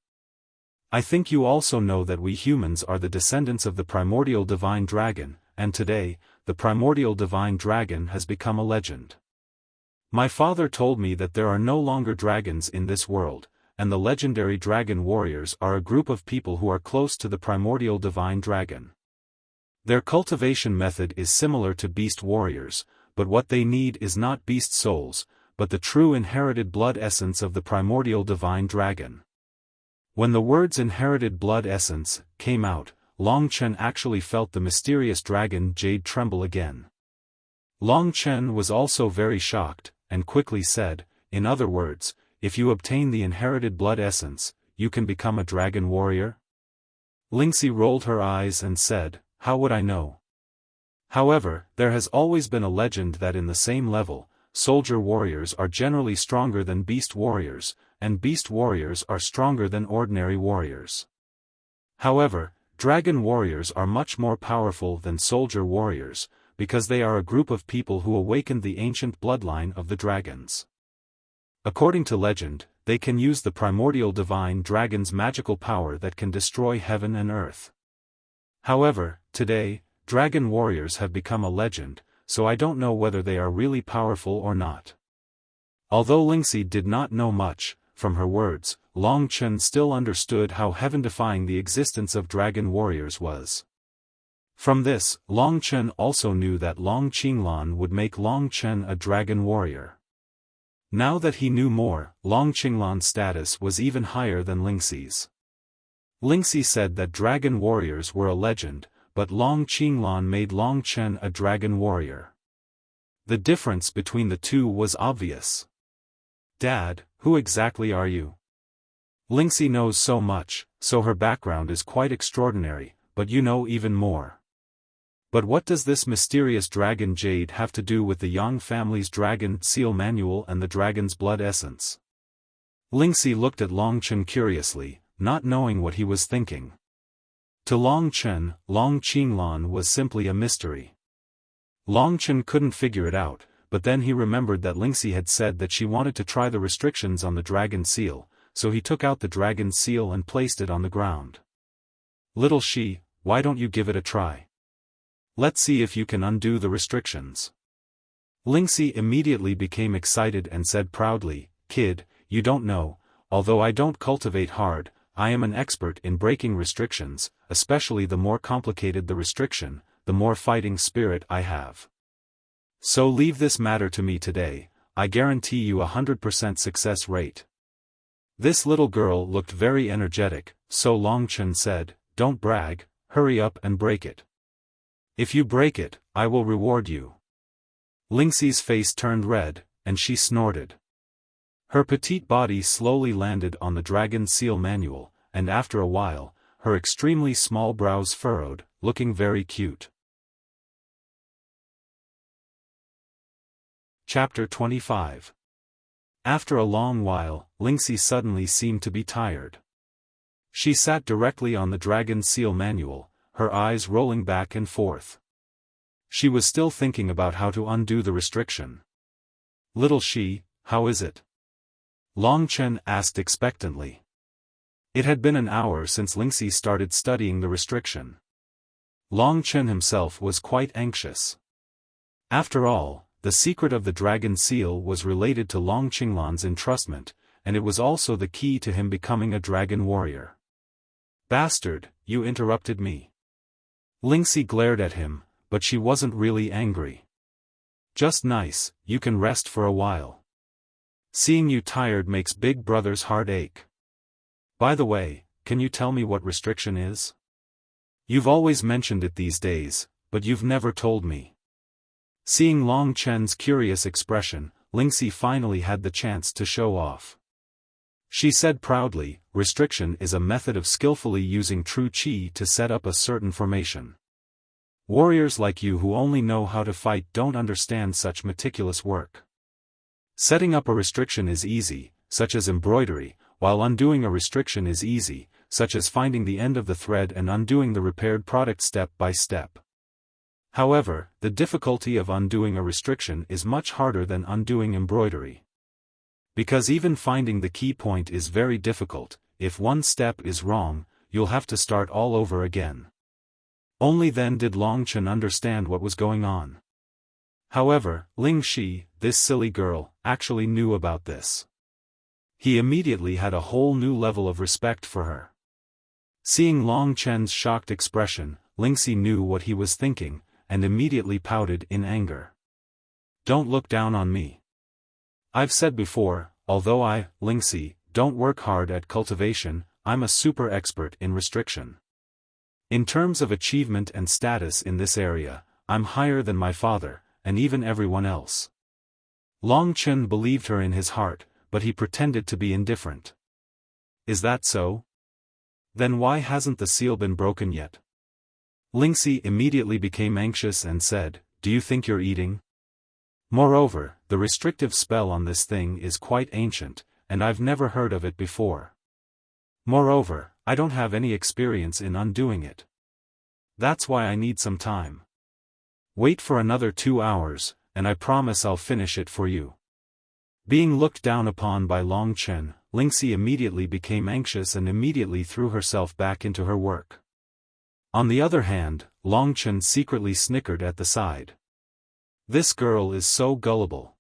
A: "I think you also know that we humans are the descendants of the primordial divine dragon, and today, the primordial divine dragon has become a legend. My father told me that there are no longer dragons in this world, and the legendary dragon warriors are a group of people who are close to the primordial divine dragon. Their cultivation method is similar to beast warriors, but what they need is not beast souls, but the true inherited blood essence of the primordial divine dragon." When the words inherited blood essence came out, Long Chen actually felt the mysterious dragon jade tremble again. Long Chen was also very shocked, and quickly said, "In other words, if you obtain the inherited blood essence, you can become a dragon warrior?" Lingxi rolled her eyes and said, "How would I know? However, there has always been a legend that in the same level, soldier warriors are generally stronger than beast warriors, and beast warriors are stronger than ordinary warriors. However, dragon warriors are much more powerful than soldier warriors, because they are a group of people who awakened the ancient bloodline of the dragons. According to legend, they can use the primordial divine dragon's magical power that can destroy heaven and earth. However, today, dragon warriors have become a legend, so I don't know whether they are really powerful or not." Although Lingxi did not know much, from her words, Long Chen still understood how heaven-defying the existence of dragon warriors was. From this, Long Chen also knew that Long Qinglan would make Long Chen a dragon warrior. Now that he knew more, Long Qinglan's status was even higher than Lingxi's. Lingxi said that dragon warriors were a legend, but Long Qinglan made Long Chen a dragon warrior. The difference between the two was obvious. "Dad, who exactly are you?" Lingxi knows so much, so her background is quite extraordinary, but you know even more. "But what does this mysterious dragon jade have to do with the Yang family's dragon seal manual and the dragon's blood essence?" Lingxi looked at Long Chen curiously, not knowing what he was thinking. To Long Chen, Long Qinglan was simply a mystery. Long Chen couldn't figure it out, but then he remembered that Lingxi had said that she wanted to try the restrictions on the dragon seal, so he took out the dragon seal and placed it on the ground. "Little Shi, why don't you give it a try? Let's see if you can undo the restrictions." Lingxi immediately became excited and said proudly, "Kid, you don't know, although I don't cultivate hard, I am an expert in breaking restrictions, especially the more complicated the restriction, the more fighting spirit I have. So leave this matter to me today, I guarantee you 100% success rate." This little girl looked very energetic, so Longchen said, "Don't brag, hurry up and break it. If you break it, I will reward you." Lingxi's face turned red, and she snorted. Her petite body slowly landed on the dragon seal manual, and after a while, her extremely small brows furrowed, looking very cute. Chapter 25. After a long while, Lingxi suddenly seemed to be tired. She sat directly on the dragon seal manual, her eyes rolling back and forth. She was still thinking about how to undo the restriction. "Little Shi, how is it?" Longchen asked expectantly. It had been an hour since Lingxi started studying the restriction. Longchen himself was quite anxious. After all, the secret of the dragon seal was related to Long Qinglan's entrustment, and it was also the key to him becoming a dragon warrior. "Bastard, you interrupted me." Lingxi glared at him, but she wasn't really angry. "Just nice, you can rest for a while. Seeing you tired makes big brother's heart ache. By the way, can you tell me what restriction is? You've always mentioned it these days, but you've never told me." Seeing Long Chen's curious expression, Lingxi finally had the chance to show off. She said proudly, "Restriction is a method of skillfully using true qi to set up a certain formation. Warriors like you who only know how to fight don't understand such meticulous work. Setting up a restriction is easy, such as embroidery, while undoing a restriction is easy, such as finding the end of the thread and undoing the repaired product step by step. However, the difficulty of undoing a restriction is much harder than undoing embroidery. Because even finding the key point is very difficult, if one step is wrong, you'll have to start all over again." Only then did Longchen understand what was going on. However, Ling Shi, this silly girl, actually knew about this. He immediately had a whole new level of respect for her. Seeing Long Chen's shocked expression, Lingxi knew what he was thinking, and immediately pouted in anger. "Don't look down on me. I've said before, although I, Lingxi, don't work hard at cultivation, I'm a super expert in restriction. In terms of achievement and status in this area, I'm higher than my father, and even everyone else." Long Chen believed her in his heart, but he pretended to be indifferent. "Is that so? Then why hasn't the seal been broken yet?" Lingxi immediately became anxious and said, "Do you think you're eating? Moreover, the restrictive spell on this thing is quite ancient, and I've never heard of it before. Moreover, I don't have any experience in undoing it. That's why I need some time. Wait for another 2 hours, and I promise I'll finish it for you." Being looked down upon by Long Chen, Lingxi immediately became anxious and immediately threw herself back into her work. On the other hand, Long Chen secretly snickered at the side. "This girl is so gullible.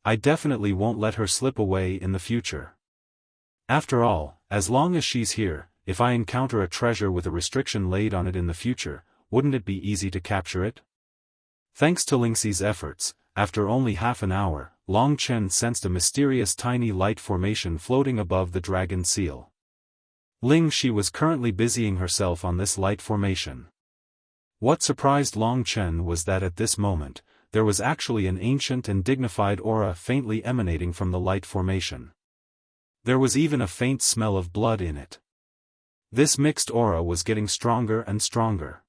A: I definitely won't let her slip away in the future. After all, as long as she's here, if I encounter a treasure with a restriction laid on it in the future, wouldn't it be easy to capture it?" Thanks to Lingxi's efforts, after only half an hour, Long Chen sensed a mysterious tiny light formation floating above the dragon seal. Ling Shi was currently busying herself on this light formation. What surprised Long Chen was that at this moment, there was actually an ancient and dignified aura faintly emanating from the light formation. There was even a faint smell of blood in it. This mixed aura was getting stronger and stronger.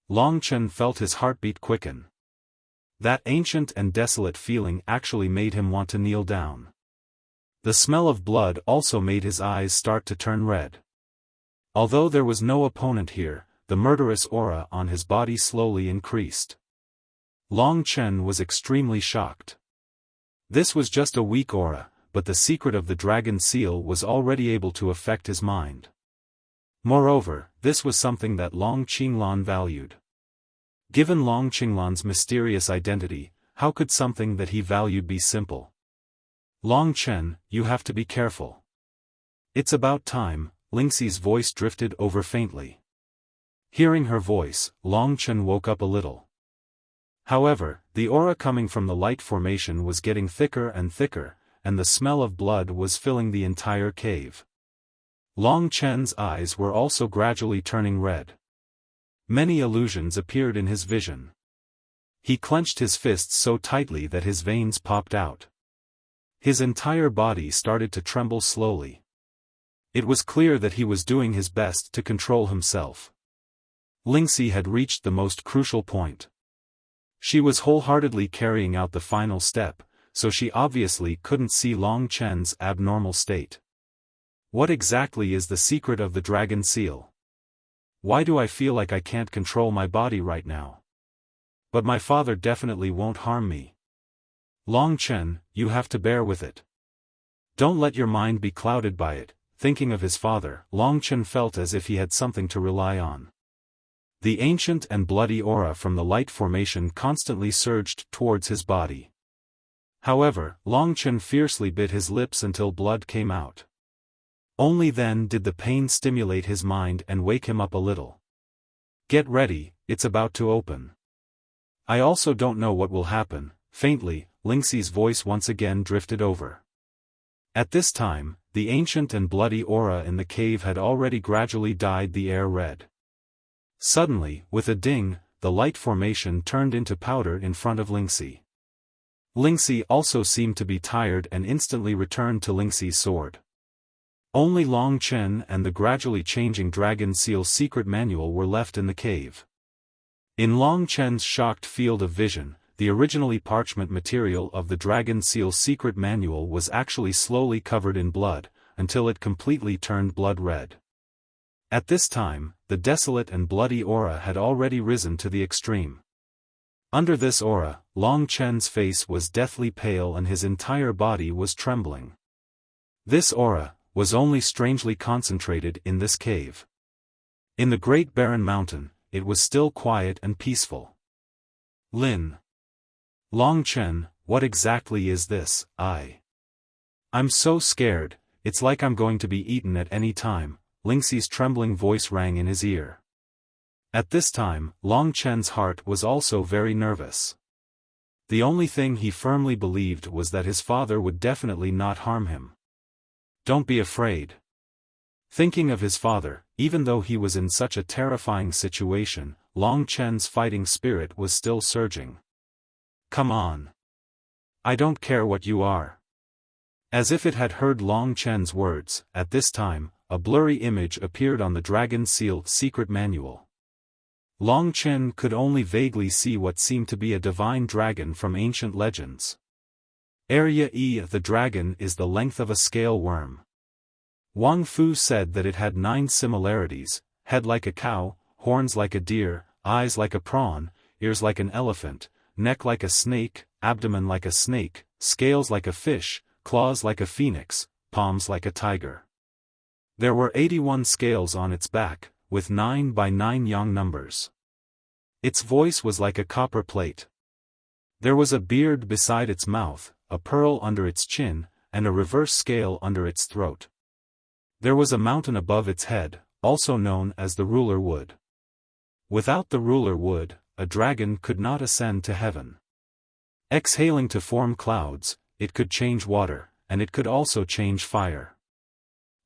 A: Long Chen felt his heartbeat quicken. That ancient and desolate feeling actually made him want to kneel down. The smell of blood also made his eyes start to turn red. Although there was no opponent here, the murderous aura on his body slowly increased. Long Chen was extremely shocked. This was just a weak aura, but the secret of the dragon seal was already able to affect his mind. Moreover, this was something that Long Qinglan valued. Given Long Qinglan's mysterious identity, how could something that he valued be simple? Long Chen, you have to be careful. It's about time, Lingxi's voice drifted over faintly. Hearing her voice, Long Chen woke up a little. However, the aura coming from the light formation was getting thicker and thicker, and the smell of blood was filling the entire cave. Long Chen's eyes were also gradually turning red. Many illusions appeared in his vision. He clenched his fists so tightly that his veins popped out. His entire body started to tremble slowly. It was clear that he was doing his best to control himself. Lingxi had reached the most crucial point. She was wholeheartedly carrying out the final step, so she obviously couldn't see Long Chen's abnormal state. What exactly is the secret of the dragon seal? Why do I feel like I can't control my body right now? But my father definitely won't harm me. Long Chen, you have to bear with it. Don't let your mind be clouded by it. Thinking of his father, Long Chen felt as if he had something to rely on. The ancient and bloody aura from the light formation constantly surged towards his body. However, Long Chen fiercely bit his lips until blood came out. Only then did the pain stimulate his mind and wake him up a little. Get ready, it's about to open. I also don't know what will happen. Faintly, Lingxi's voice once again drifted over. At this time, the ancient and bloody aura in the cave had already gradually dyed the air red. Suddenly, with a ding, the light formation turned into powder in front of Lingxi. Lingxi also seemed to be tired and instantly returned to Lingxi's sword. Only Long Chen and the gradually changing Dragon Seal's secret manual were left in the cave. In Long Chen's shocked field of vision, the originally parchment material of the Dragon Seal's secret manual was actually slowly covered in blood, until it completely turned blood red. At this time, the desolate and bloody aura had already risen to the extreme. Under this aura, Long Chen's face was deathly pale and his entire body was trembling. This aura was only strangely concentrated in this cave. In the Great Barren Mountain, it was still quiet and peaceful. Lin. Long Chen, what exactly is this? I'm so scared, it's like I'm going to be eaten at any time. Lingxi's trembling voice rang in his ear. At this time, Long Chen's heart was also very nervous. The only thing he firmly believed was that his father would definitely not harm him. Don't be afraid. Thinking of his father, even though he was in such a terrifying situation, Long Chen's fighting spirit was still surging. Come on. I don't care what you are. As if it had heard Long Chen's words, at this time, a blurry image appeared on the Dragon Seal's secret manual. Long Chen could only vaguely see what seemed to be a divine dragon from ancient legends. Area E of the dragon is the length of a scale worm. Wang Fu said that it had 9 similarities: head like a cow, horns like a deer, eyes like a prawn, ears like an elephant, neck like a snake, abdomen like a snake, scales like a fish, claws like a phoenix, palms like a tiger. There were 81 scales on its back, with 9 by 9 yang numbers. Its voice was like a copper plate. There was a beard beside its mouth, a pearl under its chin, and a reverse scale under its throat. There was a mountain above its head, also known as the ruler wood. Without the ruler wood, a dragon could not ascend to heaven. Exhaling to form clouds, it could change water, and it could also change fire.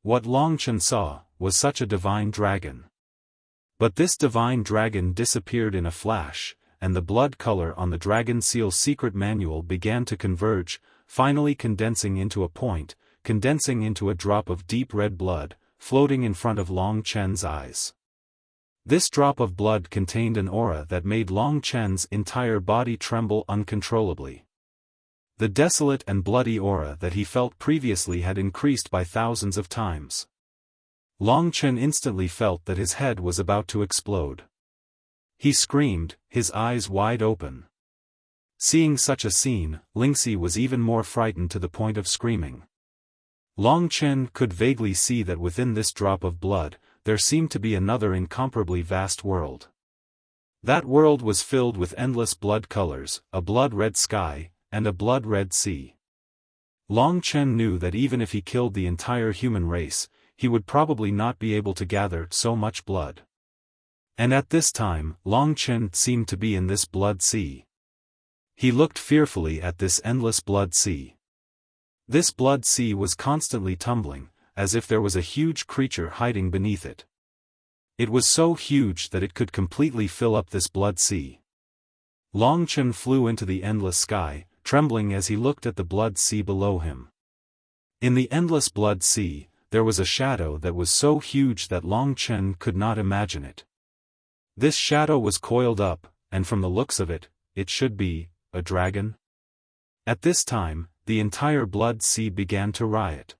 A: What Long Chen saw was such a divine dragon. But this divine dragon disappeared in a flash, and the blood color on the Dragon Seal's secret manual began to converge, finally condensing into a point, condensing into a drop of deep red blood, floating in front of Long Chen's eyes. This drop of blood contained an aura that made Long Chen's entire body tremble uncontrollably. The desolate and bloody aura that he felt previously had increased by thousands of times. Long Chen instantly felt that his head was about to explode. He screamed, his eyes wide open. Seeing such a scene, Lingxi was even more frightened to the point of screaming. Long Chen could vaguely see that within this drop of blood, there seemed to be another incomparably vast world. That world was filled with endless blood colors, a blood-red sky, and a blood-red sea. Long Chen knew that even if he killed the entire human race, he would probably not be able to gather so much blood. And at this time, Long Chen seemed to be in this blood sea. He looked fearfully at this endless blood sea. This blood sea was constantly tumbling, as if there was a huge creature hiding beneath it. It was so huge that it could completely fill up this blood sea. Long Chen flew into the endless sky, trembling as he looked at the blood sea below him. In the endless blood sea, there was a shadow that was so huge that Long Chen could not imagine it. This shadow was coiled up, and from the looks of it, it should be a dragon. At this time, the entire blood sea began to riot.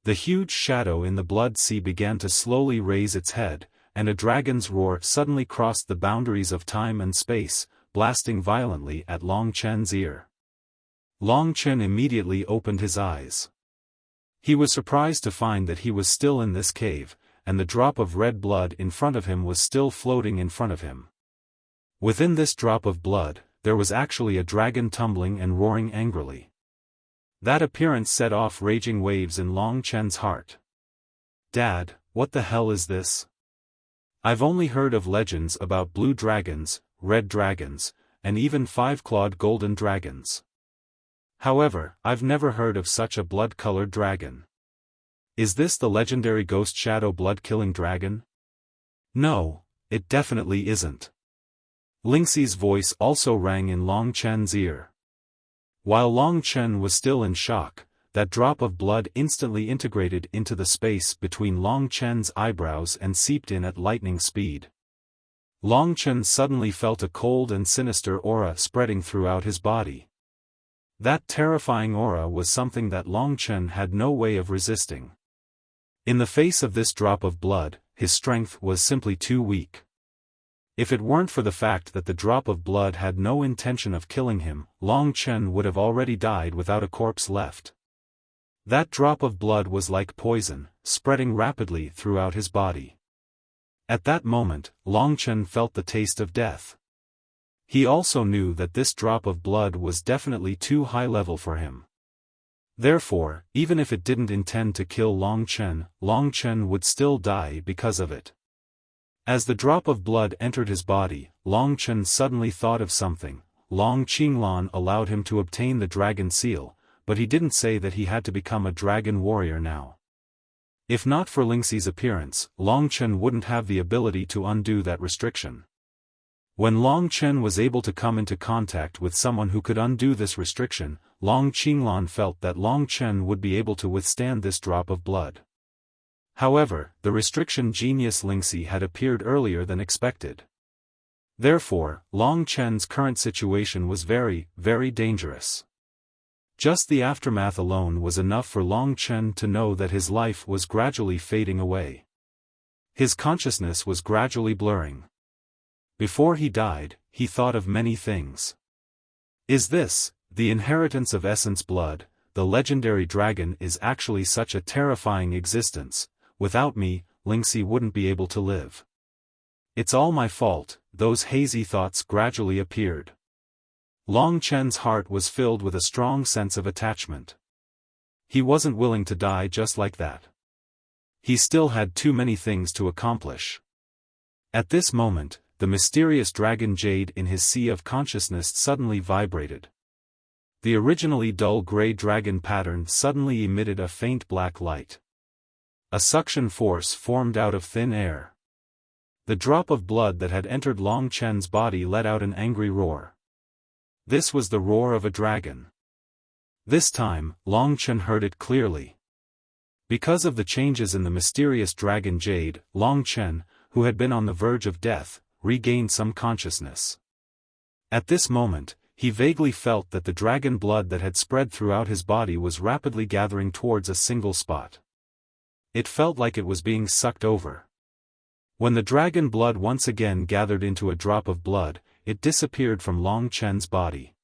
A: The huge shadow in the blood sea began to slowly raise its head, and a dragon's roar suddenly crossed the boundaries of time and space, blasting violently at Long Chen's ear. Long Chen immediately opened his eyes. He was surprised to find that he was still in this cave, and the drop of red blood in front of him was still floating in front of him. Within this drop of blood, there was actually a dragon tumbling and roaring angrily. That appearance set off raging waves in Long Chen's heart. "Dad, what the hell is this? I've only heard of legends about blue dragons, red dragons, and even five-clawed golden dragons. However, I've never heard of such a blood-colored dragon. Is this the legendary ghost shadow blood-killing dragon? No, it definitely isn't." Lingxi's voice also rang in Long Chen's ear. While Long Chen was still in shock, that drop of blood instantly integrated into the space between Long Chen's eyebrows and seeped in at lightning speed. Long Chen suddenly felt a cold and sinister aura spreading throughout his body. That terrifying aura was something that Long Chen had no way of resisting. In the face of this drop of blood, his strength was simply too weak. If it weren't for the fact that the drop of blood had no intention of killing him, Long Chen would have already died without a corpse left. That drop of blood was like poison, spreading rapidly throughout his body. At that moment, Long Chen felt the taste of death. He also knew that this drop of blood was definitely too high level for him. Therefore, even if it didn't intend to kill Long Chen would still die because of it. As the drop of blood entered his body, Long Chen suddenly thought of something. Long Qinglan allowed him to obtain the dragon seal, but he didn't say that he had to become a dragon warrior now. If not for Lingxi's appearance, Long Chen wouldn't have the ability to undo that restriction. When Long Chen was able to come into contact with someone who could undo this restriction, Long Qinglan felt that Long Chen would be able to withstand this drop of blood. However, the restriction genius Lingxi had appeared earlier than expected. Therefore, Long Chen's current situation was very, very dangerous. Just the aftermath alone was enough for Long Chen to know that his life was gradually fading away. His consciousness was gradually blurring. Before he died, he thought of many things. Is this, the inheritance of essence blood? The legendary dragon is actually such a terrifying existence. Without me, Lingxi wouldn't be able to live. It's all my fault. Those hazy thoughts gradually appeared. Long Chen's heart was filled with a strong sense of attachment. He wasn't willing to die just like that. He still had too many things to accomplish. At this moment, the mysterious dragon jade in his sea of consciousness suddenly vibrated. The originally dull gray dragon pattern suddenly emitted a faint black light. A suction force formed out of thin air. The drop of blood that had entered Long Chen's body let out an angry roar. This was the roar of a dragon. This time, Long Chen heard it clearly. Because of the changes in the mysterious dragon jade, Long Chen, who had been on the verge of death, regained some consciousness. At this moment, he vaguely felt that the dragon blood that had spread throughout his body was rapidly gathering towards a single spot. It felt like it was being sucked over. When the dragon blood once again gathered into a drop of blood, it disappeared from Long Chen's body.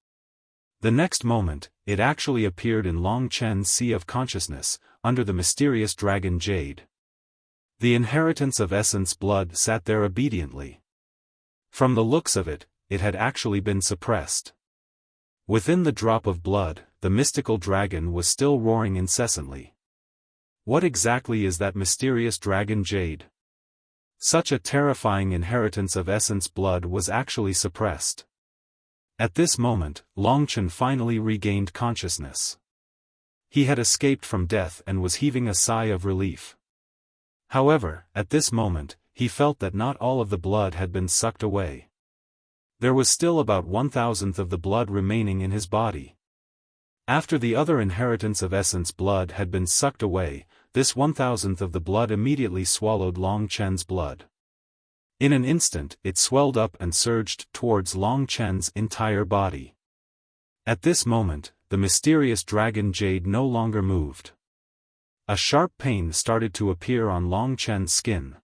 A: The next moment, it actually appeared in Long Chen's sea of consciousness, under the mysterious dragon jade. The inheritance of essence blood sat there obediently. From the looks of it, it had actually been suppressed. Within the drop of blood, the mystical dragon was still roaring incessantly. What exactly is that mysterious dragon jade? Such a terrifying inheritance of essence blood was actually suppressed. At this moment, Longchen finally regained consciousness. He had escaped from death and was heaving a sigh of relief. However, at this moment, he felt that not all of the blood had been sucked away. There was still about 1,000th of the blood remaining in his body. After the other inheritance of essence blood had been sucked away, this 1,000th of the blood immediately swallowed Long Chen's blood. In an instant it swelled up and surged towards Long Chen's entire body. At this moment, the mysterious dragon jade no longer moved. A sharp pain started to appear on Long Chen's skin.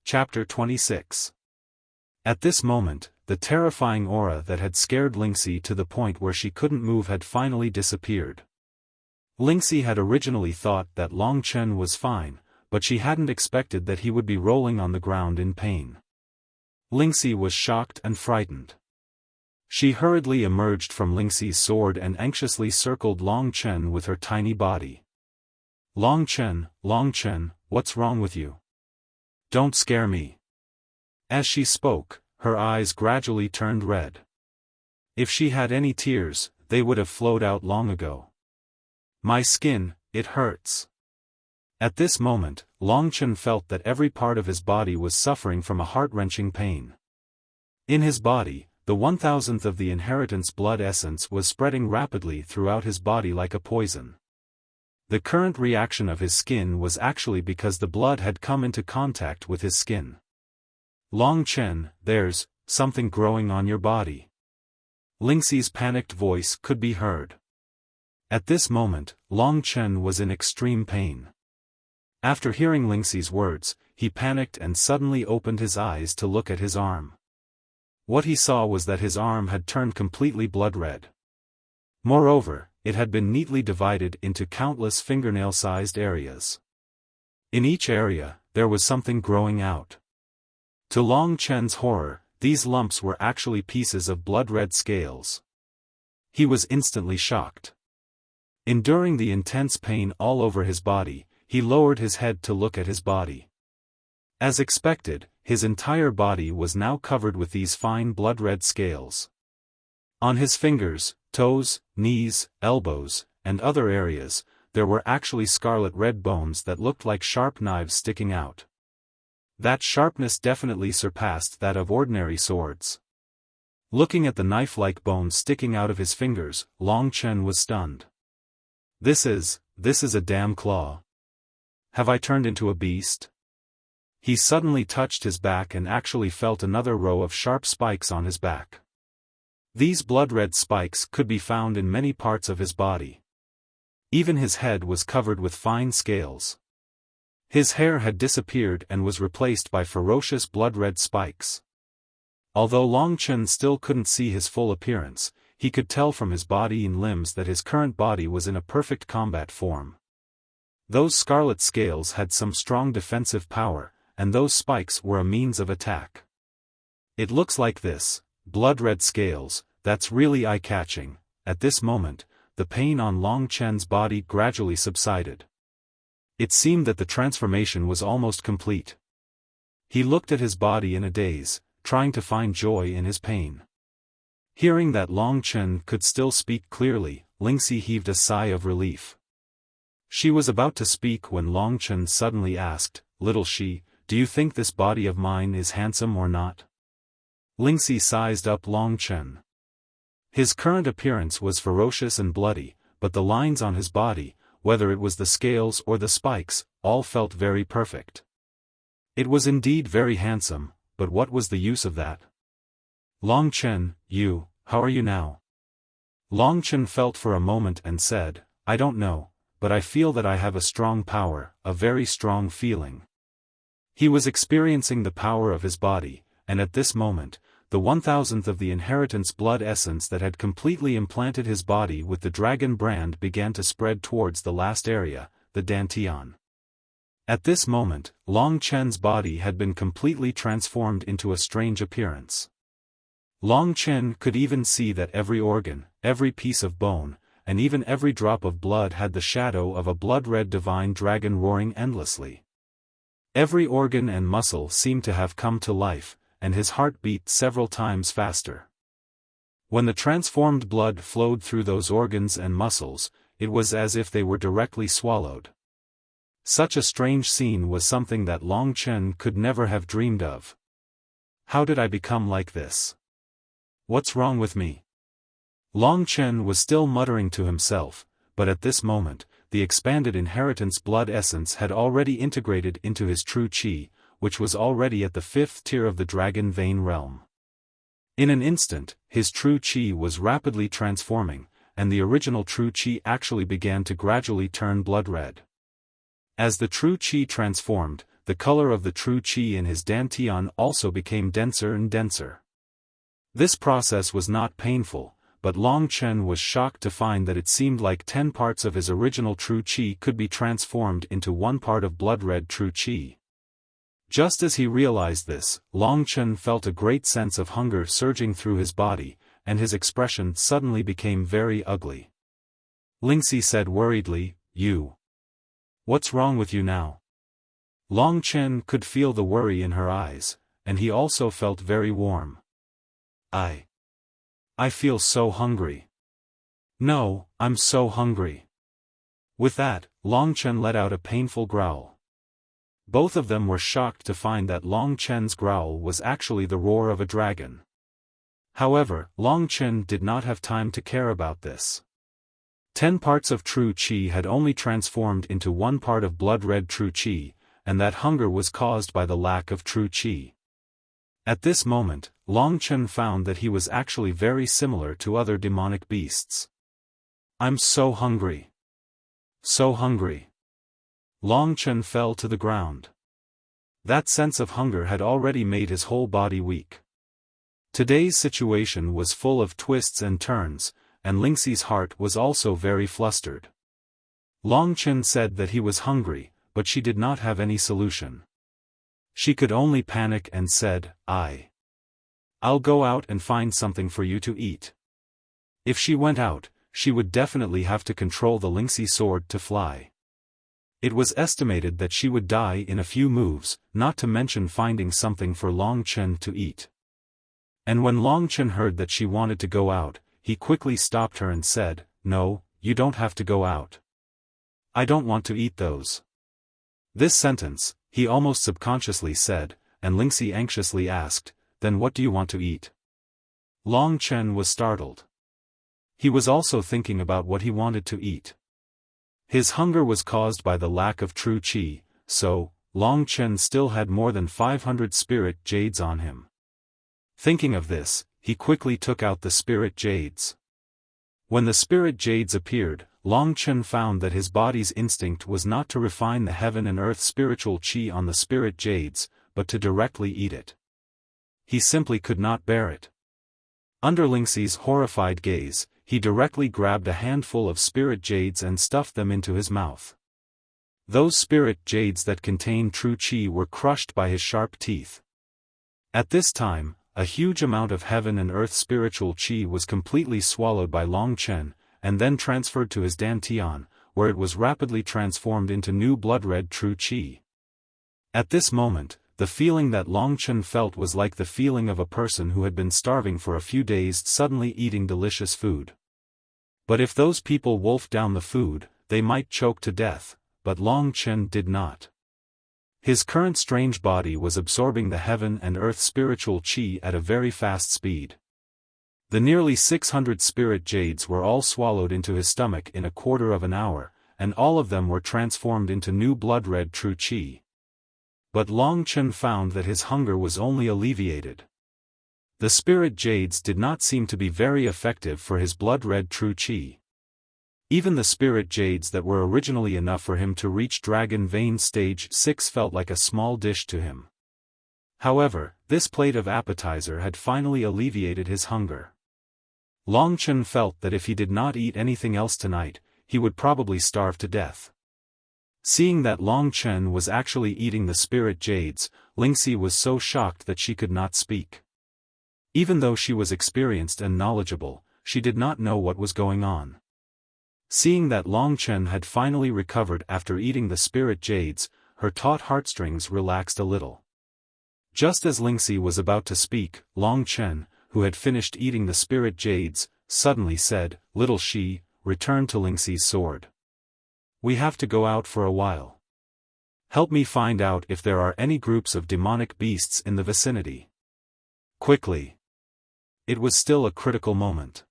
A: Chapter 26. At this moment, the terrifying aura that had scared Lingxi to the point where she couldn't move had finally disappeared. Lingxi had originally thought that Long Chen was fine, but she hadn't expected that he would be rolling on the ground in pain. Lingxi was shocked and frightened. She hurriedly emerged from Lingxi's sword and anxiously circled Long Chen with her tiny body. Long Chen, what's wrong with you? Don't scare me. As she spoke, her eyes gradually turned red. If she had any tears, they would have flowed out long ago. My skin, it hurts. At this moment, Long Chen felt that every part of his body was suffering from a heart-wrenching pain. In his body, the 1,000th of the inheritance blood essence was spreading rapidly throughout his body like a poison. The current reaction of his skin was actually because the blood had come into contact with his skin. Long Chen, there's something growing on your body. Lingxi's panicked voice could be heard. At this moment, Long Chen was in extreme pain. After hearing Lingxi's words, he panicked and suddenly opened his eyes to look at his arm. What he saw was that his arm had turned completely blood-red. Moreover, it had been neatly divided into countless fingernail-sized areas. In each area, there was something growing out. To Long Chen's horror, these lumps were actually pieces of blood-red scales. He was instantly shocked. Enduring the intense pain all over his body, he lowered his head to look at his body. As expected, his entire body was now covered with these fine blood-red scales. On his fingers, toes, knees, elbows, and other areas, there were actually scarlet red bones that looked like sharp knives sticking out. That sharpness definitely surpassed that of ordinary swords. Looking at the knife-like bones sticking out of his fingers, Long Chen was stunned. This is a damn claw. Have I turned into a beast? He suddenly touched his back and actually felt another row of sharp spikes on his back. These blood-red spikes could be found in many parts of his body. Even his head was covered with fine scales. His hair had disappeared and was replaced by ferocious blood-red spikes. Although Long Chen still couldn't see his full appearance, he could tell from his body and limbs that his current body was in a perfect combat form. Those scarlet scales had some strong defensive power, and those spikes were a means of attack. It looks like this, blood-red scales, that's really eye-catching. At this moment, the pain on Long Chen's body gradually subsided. It seemed that the transformation was almost complete. He looked at his body in a daze, trying to find joy in his pain. Hearing that Long Chen could still speak clearly, Lingxi heaved a sigh of relief. She was about to speak when Long Chen suddenly asked, "Little Shi, do you think this body of mine is handsome or not?" Lingxi sized up Long Chen. His current appearance was ferocious and bloody, but the lines on his body, whether it was the scales or the spikes, all felt very perfect. It was indeed very handsome, but what was the use of that? Long Chen, how are you now? Long Chen felt for a moment and said, I don't know, but I feel that I have a strong power, a very strong feeling. He was experiencing the power of his body, and at this moment, the 1,000th of the inheritance blood essence that had completely implanted his body with the dragon brand began to spread towards the last area, the dantian. At this moment, Long Chen's body had been completely transformed into a strange appearance. Long Chen could even see that every organ, every piece of bone, and even every drop of blood had the shadow of a blood-red divine dragon roaring endlessly. Every organ and muscle seemed to have come to life, and his heart beat several times faster. When the transformed blood flowed through those organs and muscles, it was as if they were directly swallowed. Such a strange scene was something that Long Chen could never have dreamed of. How did I become like this? What's wrong with me? Long Chen was still muttering to himself, but at this moment, the expanded inheritance blood essence had already integrated into his true qi, which was already at the 5th tier of the dragon vein realm. In an instant, his true qi was rapidly transforming, and the original true qi actually began to gradually turn blood red. As the true qi transformed, the color of the true qi in his dantian also became denser and denser. This process was not painful, but Long Chen was shocked to find that it seemed like 10 parts of his original true qi could be transformed into 1 part of blood-red true qi. Just as he realized this, Long Chen felt a great sense of hunger surging through his body, and his expression suddenly became very ugly. Lingxi said worriedly, "You. What's wrong with you now?" Long Chen could feel the worry in her eyes, and he also felt very warm. I feel so hungry. No, I'm so hungry." With that, Long Chen let out a painful growl. Both of them were shocked to find that Long Chen's growl was actually the roar of a dragon. However, Long Chen did not have time to care about this. 10 parts of true qi had only transformed into 1 part of blood-red true qi, and that hunger was caused by the lack of true qi. At this moment, Long Chen found that he was actually very similar to other demonic beasts. "I'm so hungry. So hungry." Long Chen fell to the ground. That sense of hunger had already made his whole body weak. Today's situation was full of twists and turns, and Lingxi's heart was also very flustered. Long Chen said that he was hungry, but she did not have any solution. She could only panic and said, I'll go out and find something for you to eat." If she went out, she would definitely have to control the Lingxi sword to fly. It was estimated that she would die in a few moves, not to mention finding something for Long Chen to eat. And when Long Chen heard that she wanted to go out, he quickly stopped her and said, "No, you don't have to go out. I don't want to eat those." This sentence, he almost subconsciously said, and Lingxi anxiously asked, "Then what do you want to eat?" Long Chen was startled. He was also thinking about what he wanted to eat. His hunger was caused by the lack of true qi, so, Long Chen still had more than 500 spirit jades on him. Thinking of this, he quickly took out the spirit jades. When the spirit jades appeared, Long Chen found that his body's instinct was not to refine the heaven and earth spiritual qi on the spirit jades, but to directly eat it. He simply could not bear it. Under Lingxi's horrified gaze, he directly grabbed a handful of spirit jades and stuffed them into his mouth. Those spirit jades that contained true qi were crushed by his sharp teeth. At this time, a huge amount of heaven and earth spiritual qi was completely swallowed by Long Chen, and then transferred to his dantian, where it was rapidly transformed into new blood-red true qi. At this moment, the feeling that Long Chen felt was like the feeling of a person who had been starving for a few days suddenly eating delicious food. But if those people wolfed down the food, they might choke to death, but Long Chen did not. His current strange body was absorbing the heaven and earth spiritual qi at a very fast speed. The nearly 600 spirit jades were all swallowed into his stomach in a quarter of an hour, and all of them were transformed into new blood-red true qi. But Long Chen found that his hunger was only alleviated. The spirit jades did not seem to be very effective for his blood-red true qi. Even the spirit jades that were originally enough for him to reach Dragon Vein Stage 6 felt like a small dish to him. However, this plate of appetizer had finally alleviated his hunger. Long Chen felt that if he did not eat anything else tonight, he would probably starve to death. Seeing that Long Chen was actually eating the spirit jades, Lingxi was so shocked that she could not speak. Even though she was experienced and knowledgeable, she did not know what was going on. Seeing that Long Chen had finally recovered after eating the spirit jades, her taut heartstrings relaxed a little. Just as Lingxi was about to speak, Long Chen, who had finished eating the spirit jades, suddenly said, "Little Shi, return to Lingxi's sword. We have to go out for a while. Help me find out if there are any groups of demonic beasts in the vicinity. Quickly." It was still a critical moment.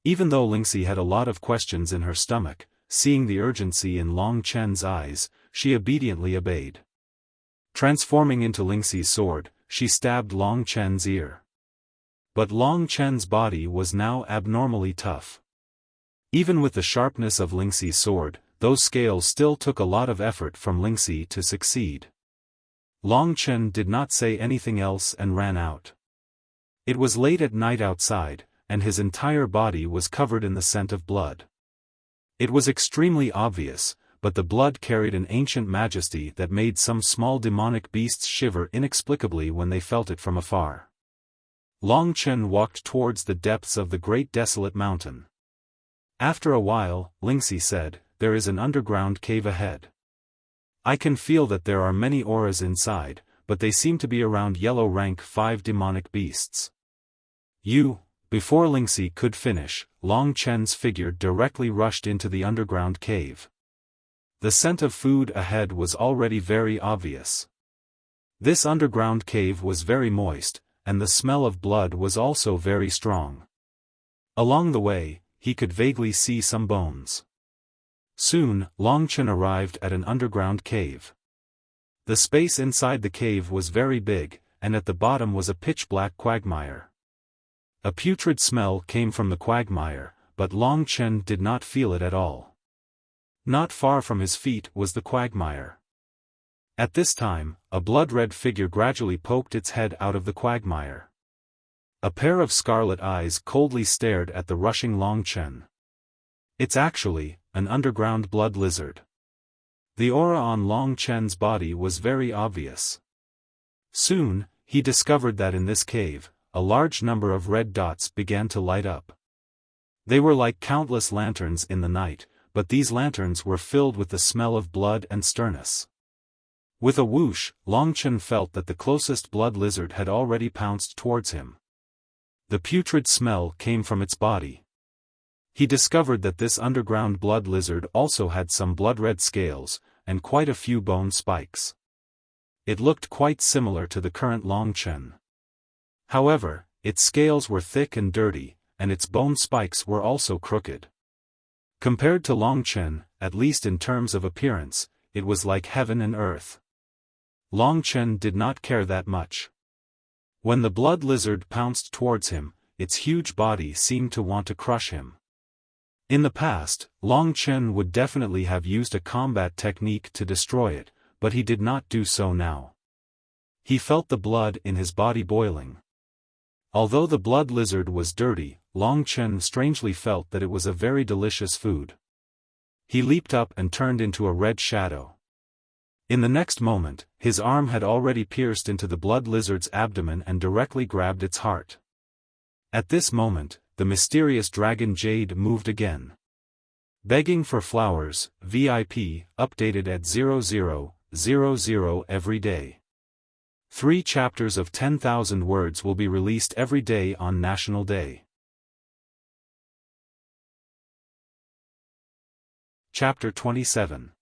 A: Even though Lingxi had a lot of questions in her stomach, seeing the urgency in Long Chen's eyes, she obediently obeyed. Transforming into Lingxi's sword, she stabbed Long Chen's ear. But Long Chen's body was now abnormally tough. Even with the sharpness of Lingxi's sword, those scales still took a lot of effort from Lingxi to succeed. Long Chen did not say anything else and ran out. It was late at night outside, and his entire body was covered in the scent of blood. It was extremely obvious, but the blood carried an ancient majesty that made some small demonic beasts shiver inexplicably when they felt it from afar. Long Chen walked towards the depths of the great desolate mountain. After a while, Lingxi said, "There is an underground cave ahead. I can feel that there are many auras inside, but they seem to be around yellow rank 5 demonic beasts." Before Lingxi could finish, Long Chen's figure directly rushed into the underground cave. The scent of food ahead was already very obvious. This underground cave was very moist, and the smell of blood was also very strong. Along the way, he could vaguely see some bones. Soon, Long Chen arrived at an underground cave. The space inside the cave was very big, and at the bottom was a pitch-black quagmire. A putrid smell came from the quagmire, but Long Chen did not feel it at all. Not far from his feet was the quagmire. At this time, a blood-red figure gradually poked its head out of the quagmire. A pair of scarlet eyes coldly stared at the rushing Long Chen. It's actually an underground blood lizard. The aura on Long Chen's body was very obvious. Soon, he discovered that in this cave, a large number of red dots began to light up. They were like countless lanterns in the night, but these lanterns were filled with the smell of blood and sternness. With a whoosh, Long Chen felt that the closest blood lizard had already pounced towards him. The putrid smell came from its body. He discovered that this underground blood lizard also had some blood-red scales, and quite a few bone spikes. It looked quite similar to the current Long Chen. However, its scales were thick and dirty, and its bone spikes were also crooked. Compared to Long Chen, at least in terms of appearance, it was like heaven and earth. Long Chen did not care that much. When the blood lizard pounced towards him, its huge body seemed to want to crush him. In the past, Long Chen would definitely have used a combat technique to destroy it, but he did not do so now. He felt the blood in his body boiling. Although the blood lizard was dirty, Long Chen strangely felt that it was a very delicious food. He leaped up and turned into a red shadow. In the next moment, his arm had already pierced into the blood lizard's abdomen and directly grabbed its heart. At this moment, the mysterious dragon jade moved again. Begging for flowers, VIP, updated at 0000 every day. 3 chapters of 10,000 words will be released every day on National Day. Chapter 27.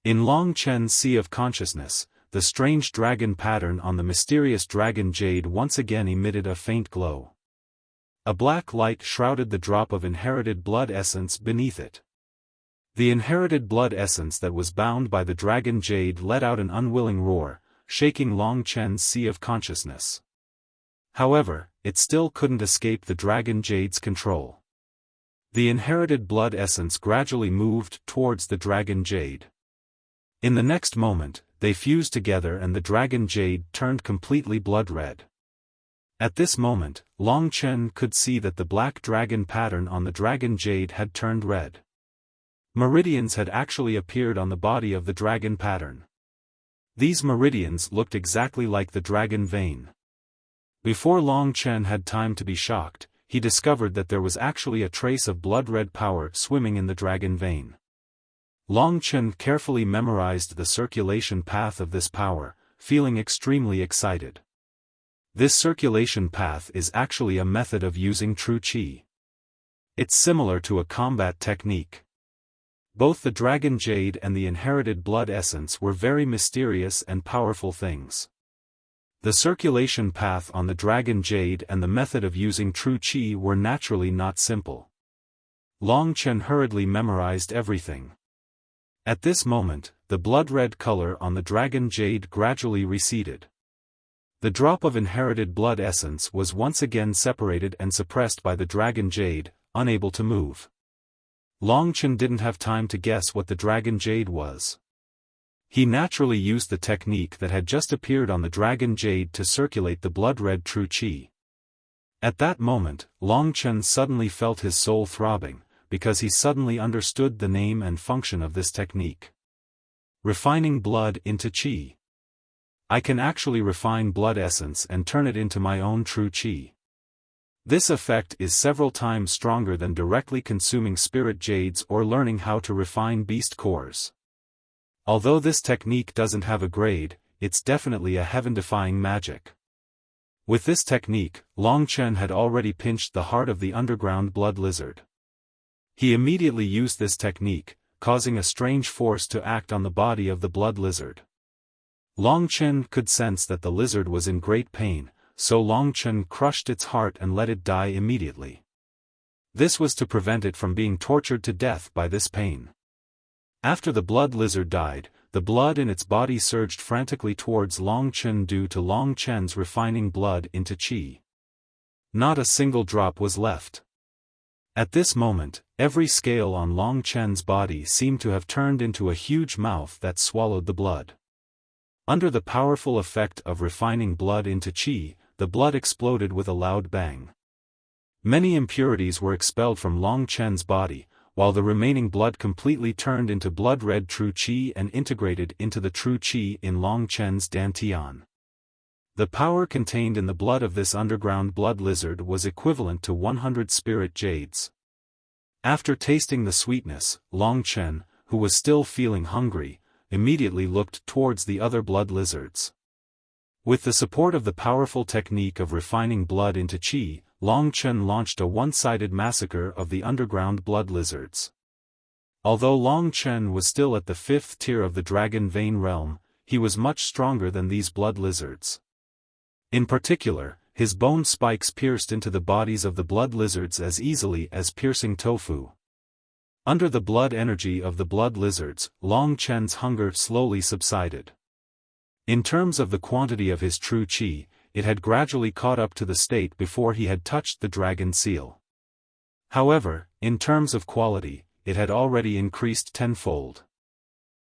A: In Long Chen's Sea of Consciousness, the strange dragon pattern on the mysterious dragon jade once again emitted a faint glow. A black light shrouded the drop of inherited blood essence beneath it. The inherited blood essence that was bound by the dragon jade let out an unwilling roar, shaking Long Chen's Sea of Consciousness. However, it still couldn't escape the dragon jade's control. The inherited blood essence gradually moved towards the dragon jade. In the next moment, they fused together and the dragon jade turned completely blood-red. At this moment, Long Chen could see that the black dragon pattern on the dragon jade had turned red. Meridians had actually appeared on the body of the dragon pattern. These meridians looked exactly like the dragon vein. Before Long Chen had time to be shocked, he discovered that there was actually a trace of blood-red power swimming in the dragon vein. Long Chen carefully memorized the circulation path of this power, feeling extremely excited. This circulation path is actually a method of using true qi. It's similar to a combat technique. Both the dragon jade and the inherited blood essence were very mysterious and powerful things. The circulation path on the dragon jade and the method of using true qi were naturally not simple. Long Chen hurriedly memorized everything. At this moment, the blood-red color on the dragon jade gradually receded. The drop of inherited blood essence was once again separated and suppressed by the dragon jade, unable to move. Long Chen didn't have time to guess what the dragon jade was. He naturally used the technique that had just appeared on the dragon jade to circulate the blood-red true qi. At that moment, Long Chen suddenly felt his soul throbbing, because he suddenly understood the name and function of this technique. Refining blood into qi. I can actually refine blood essence and turn it into my own true qi. This effect is several times stronger than directly consuming spirit jades or learning how to refine beast cores. Although this technique doesn't have a grade, it's definitely a heaven-defying magic. With this technique, Long Chen had already pinched the heart of the underground blood lizard. He immediately used this technique, causing a strange force to act on the body of the blood lizard. Long Chen could sense that the lizard was in great pain, so Long Chen crushed its heart and let it die immediately. This was to prevent it from being tortured to death by this pain. After the blood lizard died, the blood in its body surged frantically towards Long Chen due to Long Chen's refining blood into qi. Not a single drop was left. At this moment, every scale on Long Chen's body seemed to have turned into a huge mouth that swallowed the blood. Under the powerful effect of refining blood into qi, the blood exploded with a loud bang. Many impurities were expelled from Long Chen's body, while the remaining blood completely turned into blood-red true qi and integrated into the true qi in Long Chen's dantian. The power contained in the blood of this underground blood lizard was equivalent to 100 spirit jades. After tasting the sweetness, Long Chen, who was still feeling hungry, immediately looked towards the other blood lizards. With the support of the powerful technique of refining blood into qi, Long Chen launched a one-sided massacre of the underground blood lizards. Although Long Chen was still at the 5th tier of the dragon vein realm, he was much stronger than these blood lizards. In particular, his bone spikes pierced into the bodies of the blood lizards as easily as piercing tofu. Under the blood energy of the blood lizards, Long Chen's hunger slowly subsided. In terms of the quantity of his true qi, it had gradually caught up to the state before he had touched the dragon seal. However, in terms of quality, it had already increased tenfold.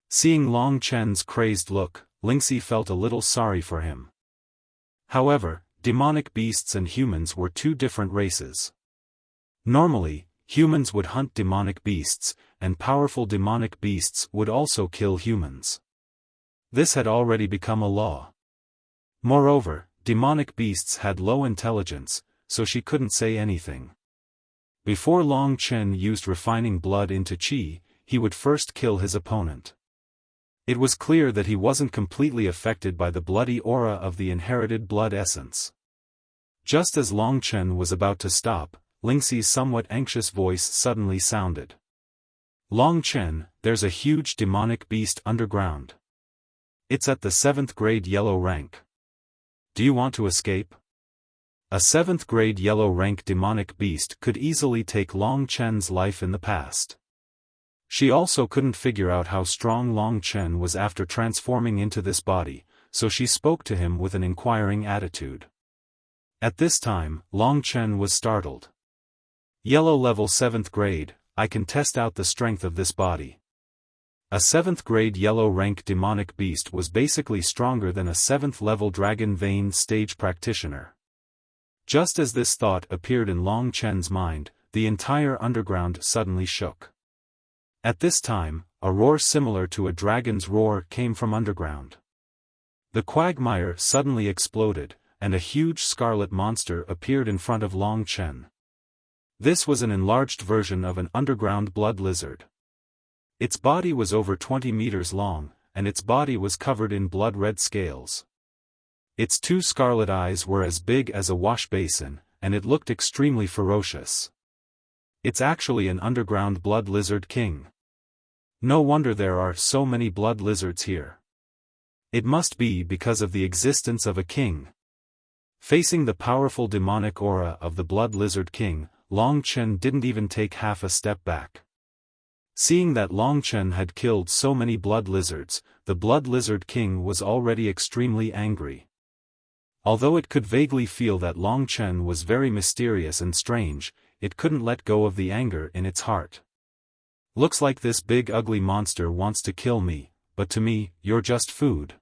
A: Seeing Long Chen's crazed look, Lingxi felt a little sorry for him. However, demonic beasts and humans were two different races. Normally, humans would hunt demonic beasts, and powerful demonic beasts would also kill humans. This had already become a law. Moreover, demonic beasts had low intelligence, so she couldn't say anything. Before Long Chen used refining blood into qi, he would first kill his opponent. It was clear that he wasn't completely affected by the bloody aura of the inherited blood essence. Just as Long Chen was about to stop, Lingxi's somewhat anxious voice suddenly sounded. Long Chen, there's a huge demonic beast underground. It's at the 7th grade yellow rank. Do you want to escape? A 7th grade yellow rank demonic beast could easily take Long Chen's life in the past. She also couldn't figure out how strong Long Chen was after transforming into this body, so she spoke to him with an inquiring attitude. At this time, Long Chen was startled. Yellow level 7th grade, I can test out the strength of this body. A 7th grade yellow rank demonic beast was basically stronger than a 7th level dragon vein stage practitioner. Just as this thought appeared in Long Chen's mind, the entire underground suddenly shook. At this time, a roar similar to a dragon's roar came from underground. The quagmire suddenly exploded, and a huge scarlet monster appeared in front of Long Chen. This was an enlarged version of an underground blood lizard. Its body was over 20 meters long, and its body was covered in blood-red scales. Its 2 scarlet eyes were as big as a wash basin, and it looked extremely ferocious. It's actually an underground blood lizard king. No wonder there are so many blood lizards here. It must be because of the existence of a king. Facing the powerful demonic aura of the blood lizard king, Long Chen didn't even take half a step back. Seeing that Long Chen had killed so many blood lizards, the blood lizard king was already extremely angry. Although it could vaguely feel that Long Chen was very mysterious and strange, it couldn't let go of the anger in its heart. Looks like this big ugly monster wants to kill me, but to me, you're just food.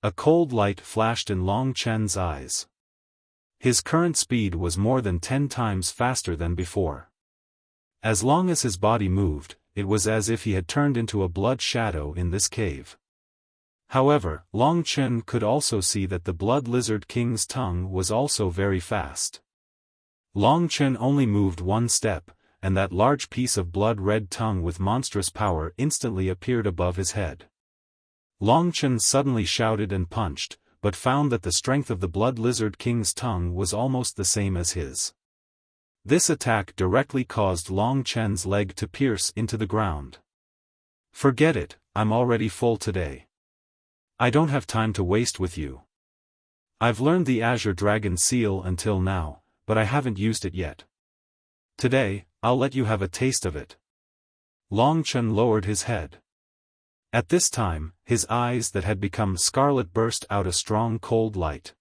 A: A cold light flashed in Long Chen's eyes. His current speed was more than 10 times faster than before. As long as his body moved, it was as if he had turned into a blood shadow in this cave. However, Long Chen could also see that the blood lizard king's tongue was also very fast. Long Chen only moved 1 step, and that large piece of blood-red tongue with monstrous power instantly appeared above his head. Long Chen suddenly shouted and punched, but found that the strength of the blood lizard king's tongue was almost the same as his. This attack directly caused Long Chen's leg to pierce into the ground. Forget it, I'm already full today. I don't have time to waste with you. I've learned the Azure Dragon Seal until now, but I haven't used it yet. Today, I'll let you have a taste of it. Long Chen lowered his head. At this time, his eyes that had become scarlet burst out a strong cold light.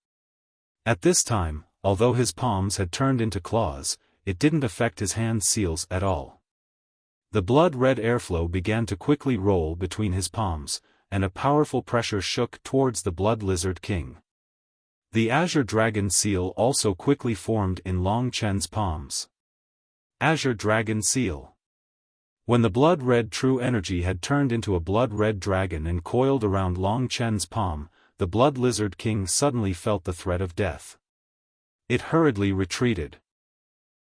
A: At this time, although his palms had turned into claws, it didn't affect his hand seals at all. The blood-red airflow began to quickly roll between his palms, and a powerful pressure shook towards the blood lizard king. The Azure Dragon Seal also quickly formed in Long Chen's palms. Azure Dragon Seal. When the blood-red true energy had turned into a blood-red dragon and coiled around Long Chen's palm, the blood lizard king suddenly felt the threat of death. It hurriedly retreated.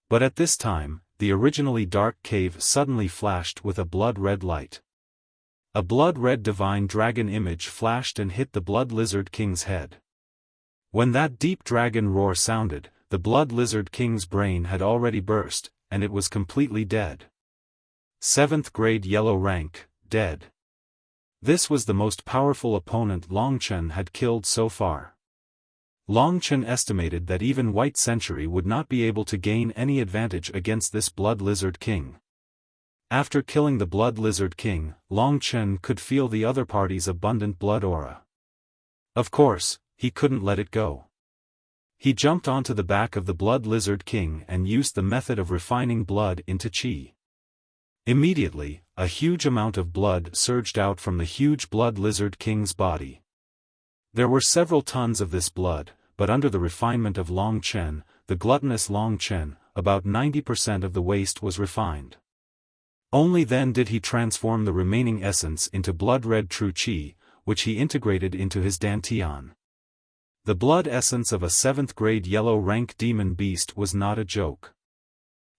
A: But at this time, the originally dark cave suddenly flashed with a blood-red light. A blood-red divine dragon image flashed and hit the blood lizard king's head. When that deep dragon roar sounded, the blood lizard king's brain had already burst, and it was completely dead. 7th grade yellow rank, dead. This was the most powerful opponent Long Chen had killed so far. Long Chen estimated that even White Century would not be able to gain any advantage against this blood lizard king. After killing the blood lizard king, Long Chen could feel the other party's abundant blood aura. Of course, he couldn't let it go. He jumped onto the back of the blood lizard king and used the method of refining blood into qi. Immediately, a huge amount of blood surged out from the huge blood lizard king's body. There were several tons of this blood, but under the refinement of Long Chen, the gluttonous Long Chen, about 90% of the waste was refined. Only then did he transform the remaining essence into blood-red true qi, which he integrated into his dantian. The blood essence of a 7th grade yellow rank demon beast was not a joke.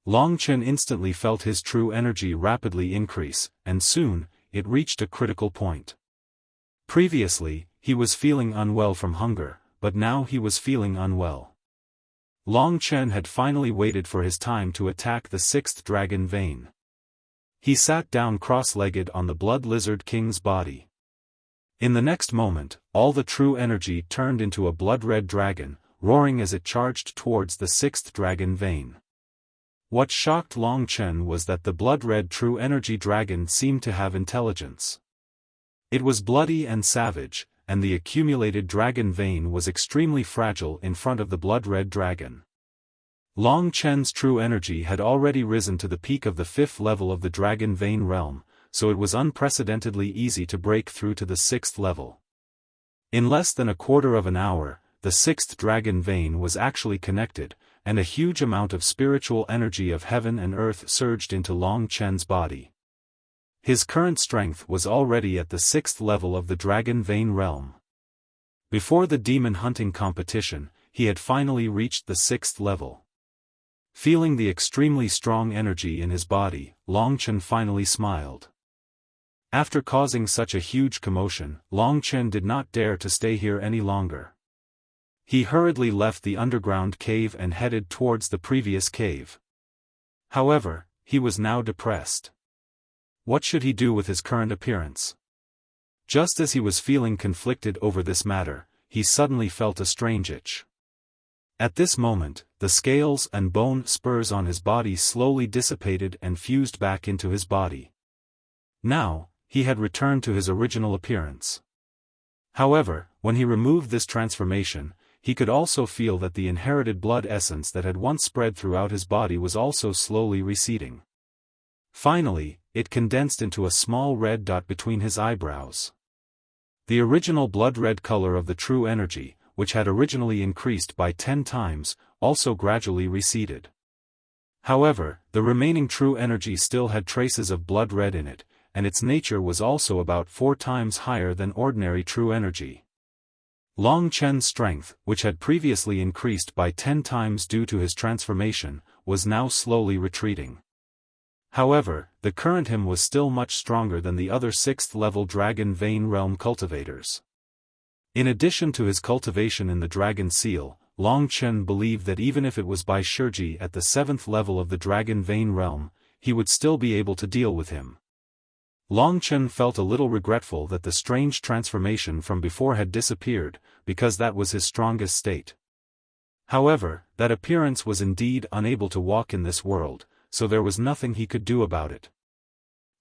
A: Long Chen instantly felt his true energy rapidly increase, and soon, it reached a critical point. Previously, he was feeling unwell from hunger, but now he was feeling unwell. Long Chen had finally waited for his time to attack the 6th dragon vein. He sat down cross-legged on the blood lizard king's body. In the next moment, all the true energy turned into a blood-red dragon, roaring as it charged towards the 6th dragon vein. What shocked Long Chen was that the blood-red true energy dragon seemed to have intelligence. It was bloody and savage, and the accumulated dragon vein was extremely fragile in front of the blood-red dragon. Long Chen's true energy had already risen to the peak of the 5th level of the dragon vein realm, so it was unprecedentedly easy to break through to the 6th level. In less than a quarter of an hour, the 6th dragon vein was actually connected, and a huge amount of spiritual energy of heaven and earth surged into Long Chen's body. His current strength was already at the 6th level of the Dragon Vein realm. Before the demon hunting competition, he had finally reached the 6th level. Feeling the extremely strong energy in his body, Long Chen finally smiled. After causing such a huge commotion, Long Chen did not dare to stay here any longer. He hurriedly left the underground cave and headed towards the previous cave. However, he was now depressed. What should he do with his current appearance? Just as he was feeling conflicted over this matter, he suddenly felt a strange itch. At this moment, the scales and bone spurs on his body slowly dissipated and fused back into his body. Now, he had returned to his original appearance. However, when he removed this transformation, he could also feel that the inherited blood essence that had once spread throughout his body was also slowly receding. Finally, it condensed into a small red dot between his eyebrows. The original blood-red color of the true energy, which had originally increased by 10 times, also gradually receded. However, the remaining true energy still had traces of blood red in it, and its nature was also about 4 times higher than ordinary true energy. Long Chen's strength, which had previously increased by 10 times due to his transformation, was now slowly retreating. However, the current him was still much stronger than the other 6th-level Dragon Vein realm cultivators. In addition to his cultivation in the Dragon Seal, Long Chen believed that even if it was by Shiji at the 7th level of the Dragon Vein realm, he would still be able to deal with him. Long Chen felt a little regretful that the strange transformation from before had disappeared, because that was his strongest state. However, that appearance was indeed unable to walk in this world, so there was nothing he could do about it.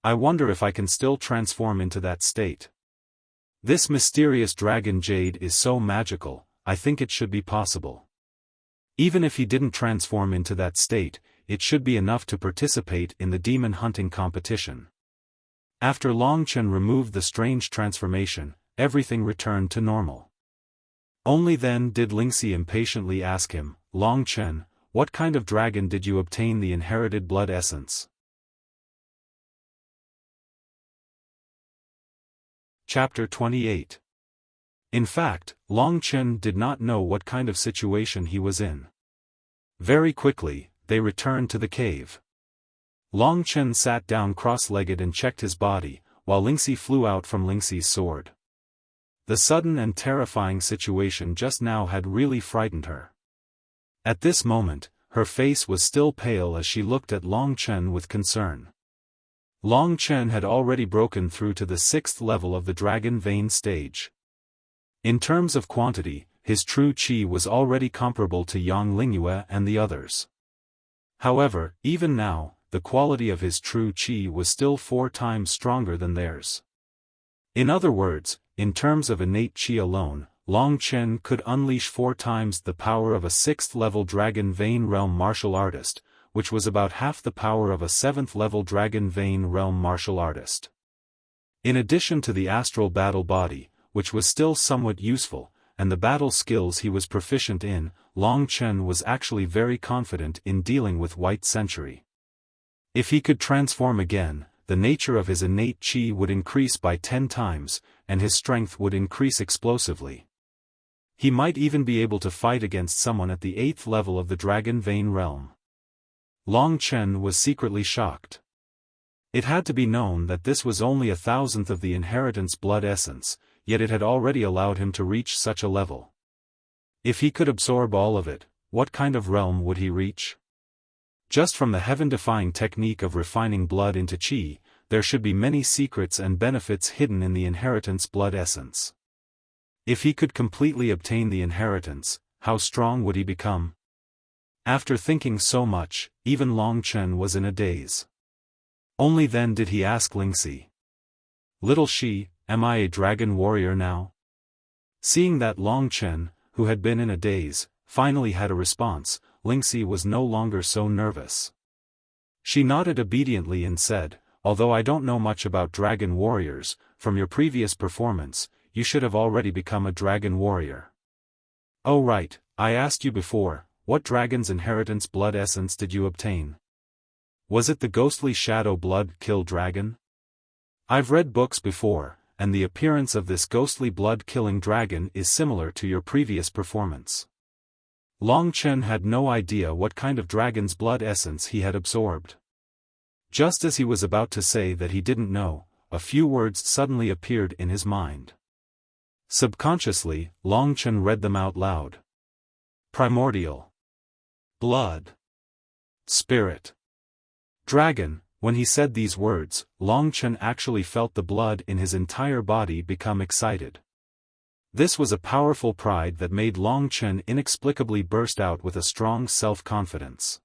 A: I wonder if I can still transform into that state. This mysterious dragon jade is so magical, I think it should be possible. Even if he didn't transform into that state, it should be enough to participate in the demon hunting competition. After Long Chen removed the strange transformation, everything returned to normal. Only then did Lingxi impatiently ask him, Long Chen, what kind of dragon did you obtain the inherited blood essence? Chapter 28. In fact, Long Chen did not know what kind of situation he was in. Very quickly, they returned to the cave. Long Chen sat down cross-legged and checked his body, while Lingxi flew out from Lingxi's sword. The sudden and terrifying situation just now had really frightened her. At this moment, her face was still pale as she looked at Long Chen with concern. Long Chen had already broken through to the 6th level of the Dragon Vein stage. In terms of quantity, his true qi was already comparable to Yang Lingyue and the others. However, even now, the quality of his true qi was still 4 times stronger than theirs. In other words, in terms of innate qi alone, Long Chen could unleash 4 times the power of a 6th-level Dragon Vein realm martial artist, which was about half the power of a 7th-level Dragon Vein realm martial artist. In addition to the astral battle body, which was still somewhat useful, and the battle skills he was proficient in, Long Chen was actually very confident in dealing with White Century. If he could transform again, the nature of his innate qi would increase by 10 times, and his strength would increase explosively. He might even be able to fight against someone at the 8th level of the Dragon Vein realm. Long Chen was secretly shocked. It had to be known that this was only 1,000th of the inheritance blood essence, yet it had already allowed him to reach such a level. If he could absorb all of it, what kind of realm would he reach? Just from the heaven-defying technique of refining blood into qi, there should be many secrets and benefits hidden in the inheritance blood essence. If he could completely obtain the inheritance, how strong would he become? After thinking so much, even Long Chen was in a daze. Only then did he ask Lingxi. Little she, am I a dragon warrior now? Seeing that Long Chen, who had been in a daze, finally had a response, Lingxi was no longer so nervous. She nodded obediently and said, although I don't know much about dragon warriors, from your previous performance, you should have already become a dragon warrior. Oh right, I asked you before, what dragon's inheritance blood essence did you obtain? Was it the ghostly shadow blood kill dragon? I've read books before, and the appearance of this ghostly blood-killing dragon is similar to your previous performance. Long Chen had no idea what kind of dragon's blood essence he had absorbed. Just as he was about to say that he didn't know, a few words suddenly appeared in his mind. Subconsciously, Long Chen read them out loud. Primordial. Blood. Spirit. Dragon. When he said these words, Long Chen actually felt the blood in his entire body become excited. This was a powerful pride that made Long Chen inexplicably burst out with a strong self-confidence.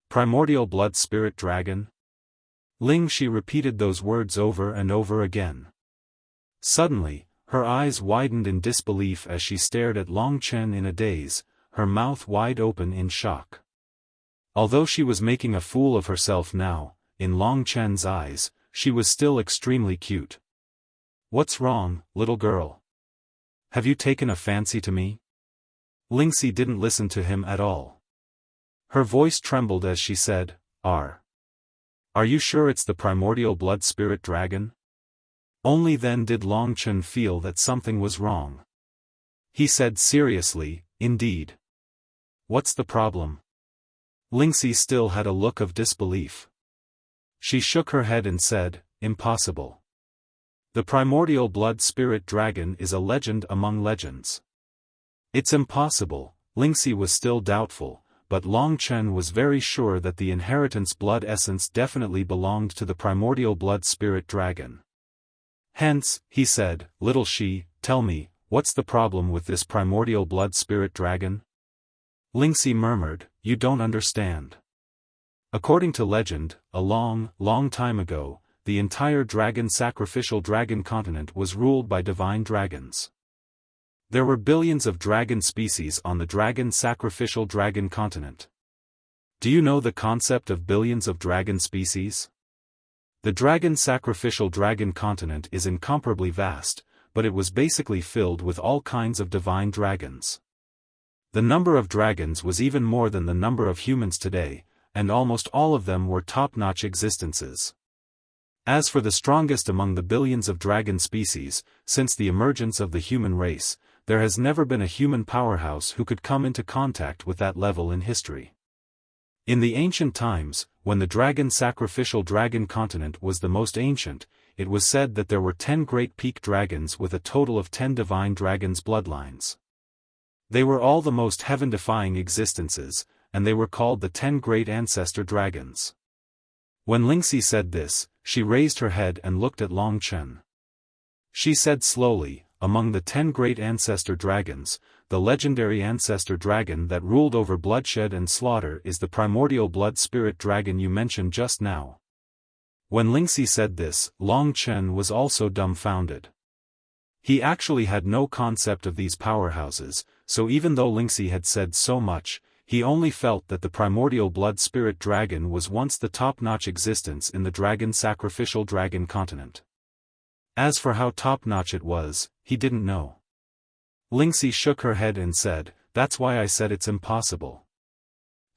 A: Primordial blood spirit dragon? Ling Shi repeated those words over and over again. Suddenly, her eyes widened in disbelief as she stared at Long Chen in a daze, her mouth wide open in shock. Although she was making a fool of herself now, in Long Chen's eyes, she was still extremely cute. What's wrong, little girl? Have you taken a fancy to me? Lingxi didn't listen to him at all. Her voice trembled as she said, Are you sure it's the primordial blood spirit dragon? Only then did Long Chen feel that something was wrong. He said seriously, indeed. What's the problem? Lingxi still had a look of disbelief. She shook her head and said, Impossible. The primordial blood spirit dragon is a legend among legends. It's impossible. Lingxi was still doubtful, but Long Chen was very sure that the inheritance blood essence definitely belonged to the primordial blood spirit dragon. Hence, he said, Little Shi, tell me, what's the problem with this primordial blood spirit dragon? Lingxi murmured, You don't understand. According to legend, a long, long time ago, the entire sacrificial dragon continent was ruled by divine dragons. There were billions of dragon species on the sacrificial dragon continent. Do you know the concept of billions of dragon species? The sacrificial dragon continent is incomparably vast, but it was basically filled with all kinds of divine dragons. The number of dragons was even more than the number of humans today, and almost all of them were top-notch existences. As for the strongest among the billions of dragon species, since the emergence of the human race, there has never been a human powerhouse who could come into contact with that level in history. In the ancient times, when the sacrificial dragon continent was the most ancient, it was said that there were 10 great peak dragons with a total of 10 divine dragons' bloodlines. They were all the most heaven-defying existences, and they were called the 10 great ancestor dragons. When Lingxi said this, she raised her head and looked at Long Chen. She said slowly, Among the 10 great ancestor dragons, the legendary ancestor dragon that ruled over bloodshed and slaughter is the primordial blood spirit dragon you mentioned just now. When Lingxi said this, Long Chen was also dumbfounded. He actually had no concept of these powerhouses, so even though Lingxi had said so much, he only felt that the primordial blood spirit dragon was once the top-notch existence in the sacrificial dragon continent. As for how top-notch it was, he didn't know. Lingxi shook her head and said, That's why I said it's impossible.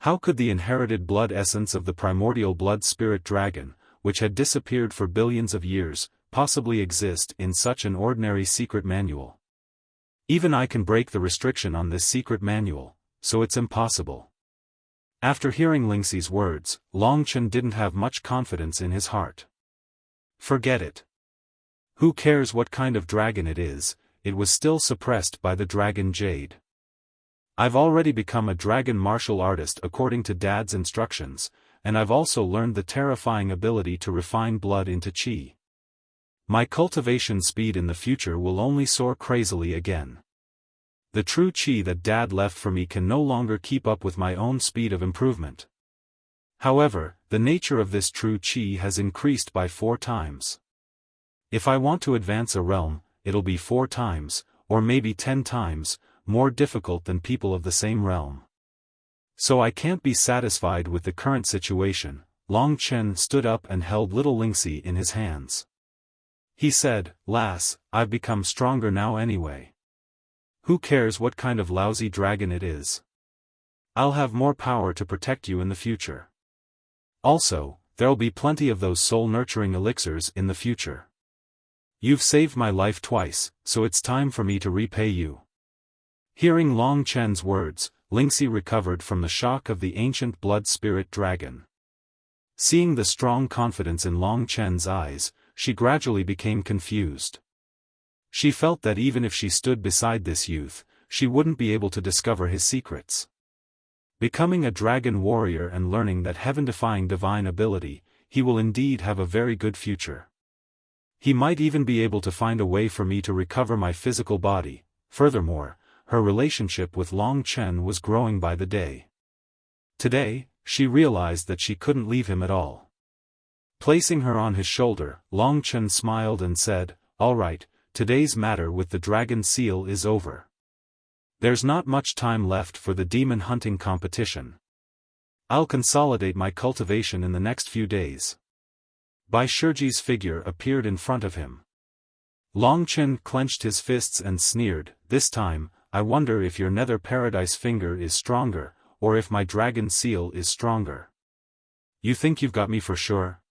A: How could the inherited blood essence of the primordial blood spirit dragon, which had disappeared for billions of years, possibly exist in such an ordinary secret manual? Even I can break the restriction on this secret manual, so it's impossible. After hearing Lingxi's words, Long Chen didn't have much confidence in his heart. Forget it. Who cares what kind of dragon it is, it was still suppressed by the dragon jade. I've already become a dragon martial artist according to Dad's instructions, and I've also learned the terrifying ability to refine blood into qi. My cultivation speed in the future will only soar crazily again. The true qi that Dad left for me can no longer keep up with my own speed of improvement. However, the nature of this true qi has increased by 4 times. If I want to advance a realm, it'll be 4 times, or maybe 10 times, more difficult than people of the same realm. So I can't be satisfied with the current situation. Long Chen stood up and held little Lingxi in his hands. He said, Lass, I've become stronger now anyway. Who cares what kind of lousy dragon it is? I'll have more power to protect you in the future. Also, there'll be plenty of those soul-nurturing elixirs in the future. You've saved my life twice, so it's time for me to repay you." Hearing Long Chen's words, Lingxi recovered from the shock of the ancient blood spirit dragon. Seeing the strong confidence in Long Chen's eyes, she gradually became confused. She felt that even if she stood beside this youth, she wouldn't be able to discover his secrets. Becoming a dragon warrior and learning that heaven-defying divine ability, he will indeed have a very good future. He might even be able to find a way for me to recover my physical body. Furthermore, her relationship with Long Chen was growing by the day. Today, she realized that she couldn't leave him at all. Placing her on his shoulder, Long Chen smiled and said, "All right, today's matter with the dragon seal is over. There's not much time left for the demon hunting competition. I'll consolidate my cultivation in the next few days." Bai Shiji's figure appeared in front of him. Long Chen clenched his fists and sneered, "This time, I wonder if your nether paradise finger is stronger, or if my dragon seal is stronger. You think you've got me for sure?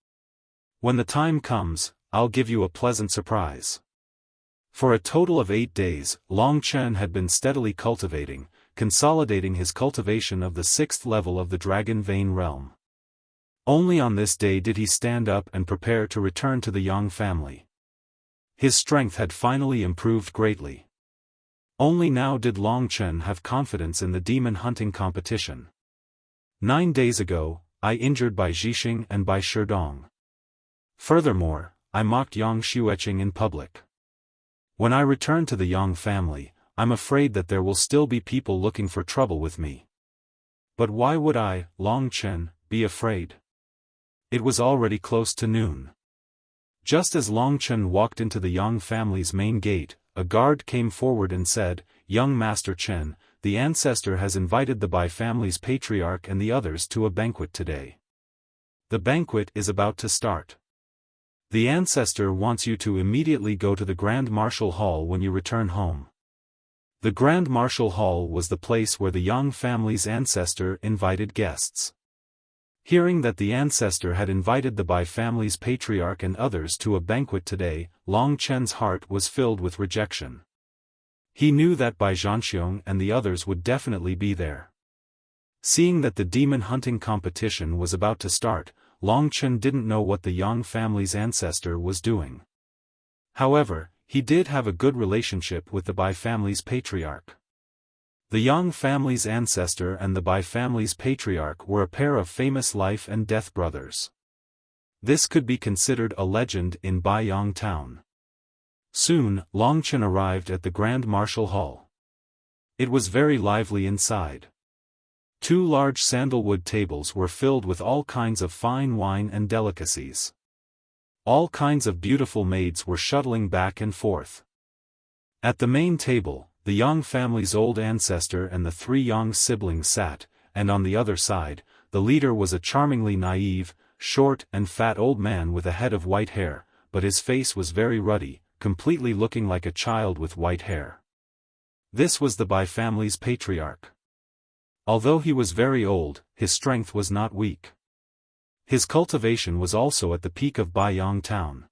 A: When the time comes, I'll give you a pleasant surprise." For a total of 8 days, Long Chen had been steadily cultivating, consolidating his cultivation of the 6th level of the Dragon Vein realm. Only on this day did he stand up and prepare to return to the Yang family. His strength had finally improved greatly. Only now did Long Chen have confidence in the demon hunting competition. 9 days ago, I injured Bai Zhixing and Bai Shidong. Furthermore, I mocked Yang Xueqing in public. When I return to the Yang family, I'm afraid that there will still be people looking for trouble with me. But why would I, Long Chen, be afraid? It was already close to noon. Just as Long Chen walked into the Yang family's main gate, a guard came forward and said, "Young Master Chen, the ancestor has invited the Bai family's patriarch and the others to a banquet today. The banquet is about to start. The ancestor wants you to immediately go to the Grand Martial Hall when you return home." The Grand Martial Hall was the place where the Yang family's ancestor invited guests. Hearing that the ancestor had invited the Bai family's patriarch and others to a banquet today, Long Chen's heart was filled with rejection. He knew that Bai Zhanxiong and the others would definitely be there. Seeing that the demon hunting competition was about to start, Long Chen didn't know what the Yang family's ancestor was doing. However, he did have a good relationship with the Bai family's patriarch. The Yang family's ancestor and the Bai family's patriarch were a pair of famous life and death brothers. This could be considered a legend in Baiyang town. Soon, Long Chen arrived at the Grand Martial Hall. It was very lively inside. 2 large sandalwood tables were filled with all kinds of fine wine and delicacies. All kinds of beautiful maids were shuttling back and forth. At the main table, the Yang family's old ancestor and the 3 Yang siblings sat, and on the other side, the leader was a charmingly naive, short and fat old man with a head of white hair, but his face was very ruddy, completely looking like a child with white hair. This was the Bai family's patriarch. Although he was very old, his strength was not weak. His cultivation was also at the peak of Baiyang town.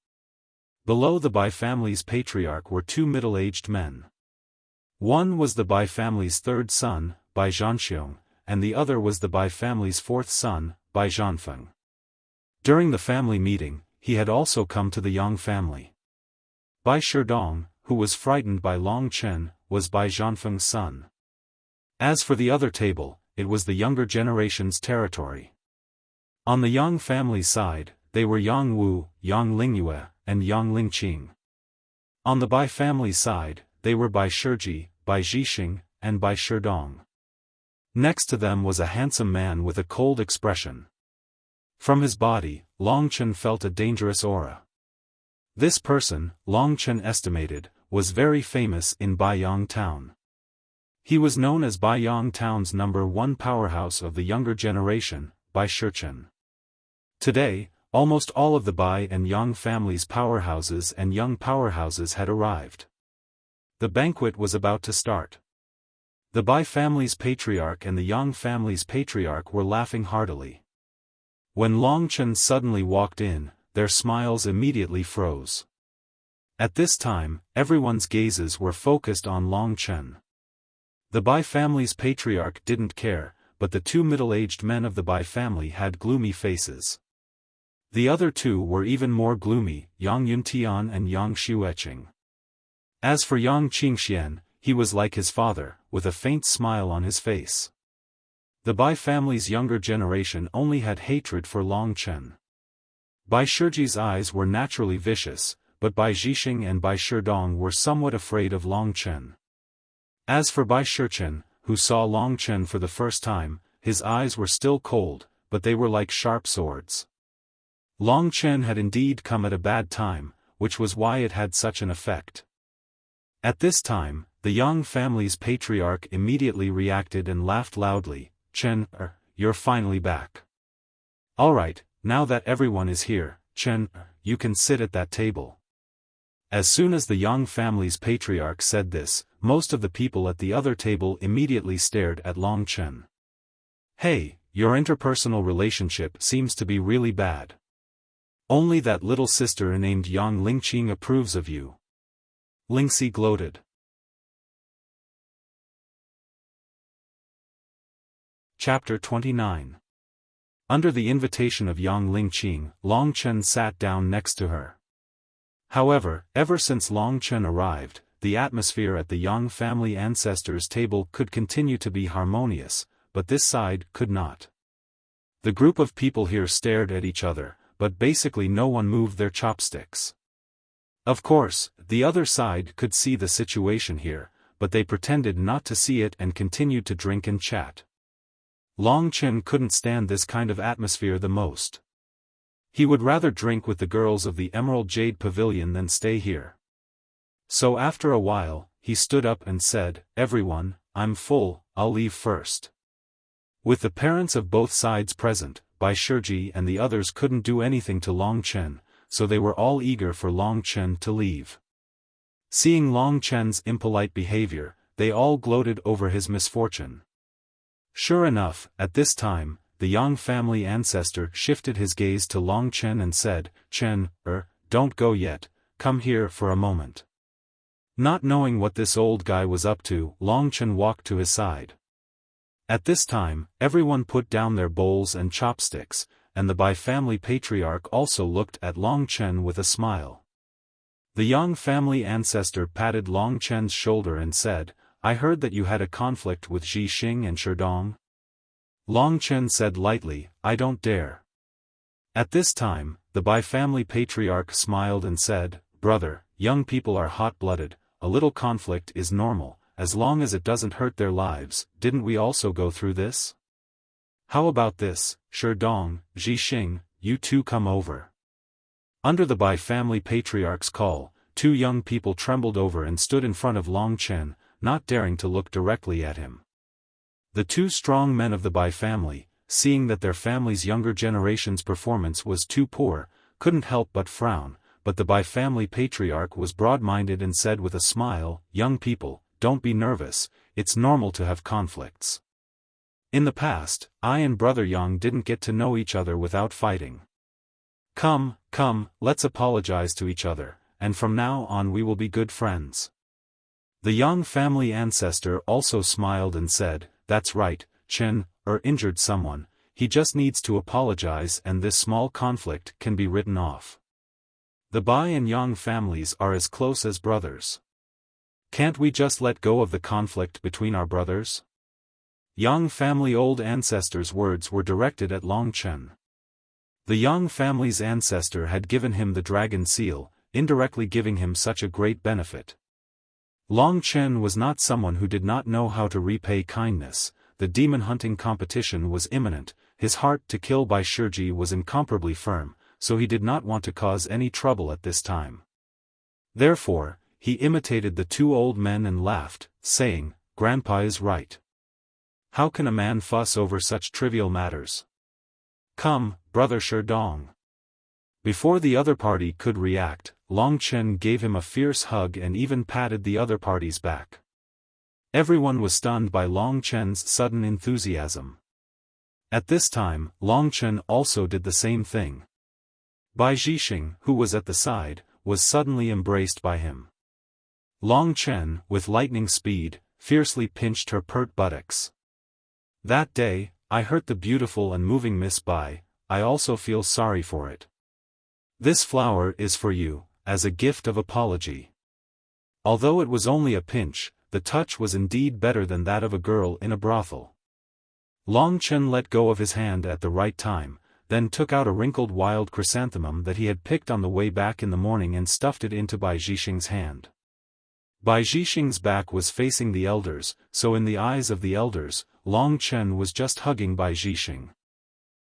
A: Below the Bai family's patriarch were 2 middle-aged men. One was the Bai family's 3rd son, Bai Zhanxiong, and the other was the Bai family's 4th son, Bai Zhanfeng. During the family meeting, he had also come to the Yang family. Bai Shidong, who was frightened by Long Chen, was Bai Zhanfeng's son. As for the other table, it was the younger generation's territory. On the Yang family side, they were Yang Wu, Yang Lingyue, and Yang Lingqing. On the Bai family side, they were Bai Shiji, Bai Zhixing, and Bai Shidong. Next to them was a handsome man with a cold expression. From his body, Long Chen felt a dangerous aura. This person, Long Chen estimated, was very famous in Baiyang town. He was known as Baiyang town's #1 powerhouse of the younger generation, Bai Shichen. Today, almost all of the Bai and Yang families' powerhouses and young powerhouses had arrived. The banquet was about to start. The Bai family's patriarch and the Yang family's patriarch were laughing heartily. When Long Chen suddenly walked in, their smiles immediately froze. At this time, everyone's gazes were focused on Long Chen. The Bai family's patriarch didn't care, but the two middle-aged men of the Bai family had gloomy faces. The other two were even more gloomy, Yang Yuntian and Yang Xueqing. As for Yang Qingxian, he was like his father, with a faint smile on his face. The Bai family's younger generation only had hatred for Long Chen. Bai Shiji's eyes were naturally vicious, but Bai Zhixing and Bai Shidong were somewhat afraid of Long Chen. As for Bai Shichen, who saw Long Chen for the first time, his eyes were still cold, but they were like sharp swords. Long Chen had indeed come at a bad time, which was why it had such an effect. At this time, the Yang family's patriarch immediately reacted and laughed loudly. Chen, you're finally back. Alright, now that everyone is here, Chen, you can sit at that table. As soon as the Yang family's patriarch said this, most of the people at the other table immediately stared at Long Chen. Hey, your interpersonal relationship seems to be really bad. Only that little sister named Yang Lingqing approves of you. Lingxi gloated. Chapter 29. Under the invitation of Yang Lingqing, Long Chen sat down next to her. However, ever since Long Chen arrived, the atmosphere at the Yang family ancestors' table could continue to be harmonious, but this side could not. The group of people here stared at each other, but basically no one moved their chopsticks. Of course, the other side could see the situation here, but they pretended not to see it and continued to drink and chat. Long Chen couldn't stand this kind of atmosphere the most. He would rather drink with the girls of the Emerald Jade Pavilion than stay here. So after a while, he stood up and said, "Everyone, I'm full, I'll leave first." With the parents of both sides present, Bai Shiji and the others couldn't do anything to Long Chen, so they were all eager for Long Chen to leave. Seeing Long Chen's impolite behavior, they all gloated over his misfortune. Sure enough, at this time, the Yang family ancestor shifted his gaze to Long Chen and said, "Chen, don't go yet, come here for a moment." Not knowing what this old guy was up to, Long Chen walked to his side. At this time, everyone put down their bowls and chopsticks, and the Bai family patriarch also looked at Long Chen with a smile. The Yang family ancestor patted Long Chen's shoulder and said, "I heard that you had a conflict with Zhixing and Shidong." Long Chen said lightly, "I don't dare." At this time, the Bai family patriarch smiled and said, "Brother, young people are hot-blooded, a little conflict is normal, as long as it doesn't hurt their lives. Didn't we also go through this? How about this, Shidong, Zhixing, you two come over." Under the Bai family patriarch's call, two young people trembled over and stood in front of Long Chen, not daring to look directly at him. The two strong men of the Bai family, seeing that their family's younger generation's performance was too poor, couldn't help but frown, but the Bai family patriarch was broad-minded and said with a smile, "Young people, don't be nervous, it's normal to have conflicts. In the past, I and Brother Yang didn't get to know each other without fighting. Come, let's apologize to each other, and from now on we will be good friends." The Yang family ancestor also smiled and said, "That's right, Chen, injured someone, he just needs to apologize and this small conflict can be written off. The Bai and Yang families are as close as brothers. Can't we just let go of the conflict between our brothers?" Yang family old ancestor's words were directed at Long Chen. The Yang family's ancestor had given him the dragon seal, indirectly giving him such a great benefit. Long Chen was not someone who did not know how to repay kindness. The demon hunting competition was imminent, his heart to kill Bai Shiji was incomparably firm, so he did not want to cause any trouble at this time. Therefore, he imitated the two old men and laughed, saying, "Grandpa is right. How can a man fuss over such trivial matters? Come, Brother Shidong." Before the other party could react, Long Chen gave him a fierce hug and even patted the other party's back. Everyone was stunned by Long Chen's sudden enthusiasm. At this time, Long Chen also did the same thing. Bai Zhixing, who was at the side, was suddenly embraced by him. Long Chen, with lightning speed, fiercely pinched her pert buttocks. That day, I hurt the beautiful and moving Miss Bai. I also feel sorry for it. This flower is for you, as a gift of apology. Although it was only a pinch, the touch was indeed better than that of a girl in a brothel. Long Chen let go of his hand at the right time, then took out a wrinkled wild chrysanthemum that he had picked on the way back in the morning and stuffed it into Bai Zhixing's hand. Bai Zhixing's back was facing the elders, so in the eyes of the elders, Long Chen was just hugging Bai Zhixing.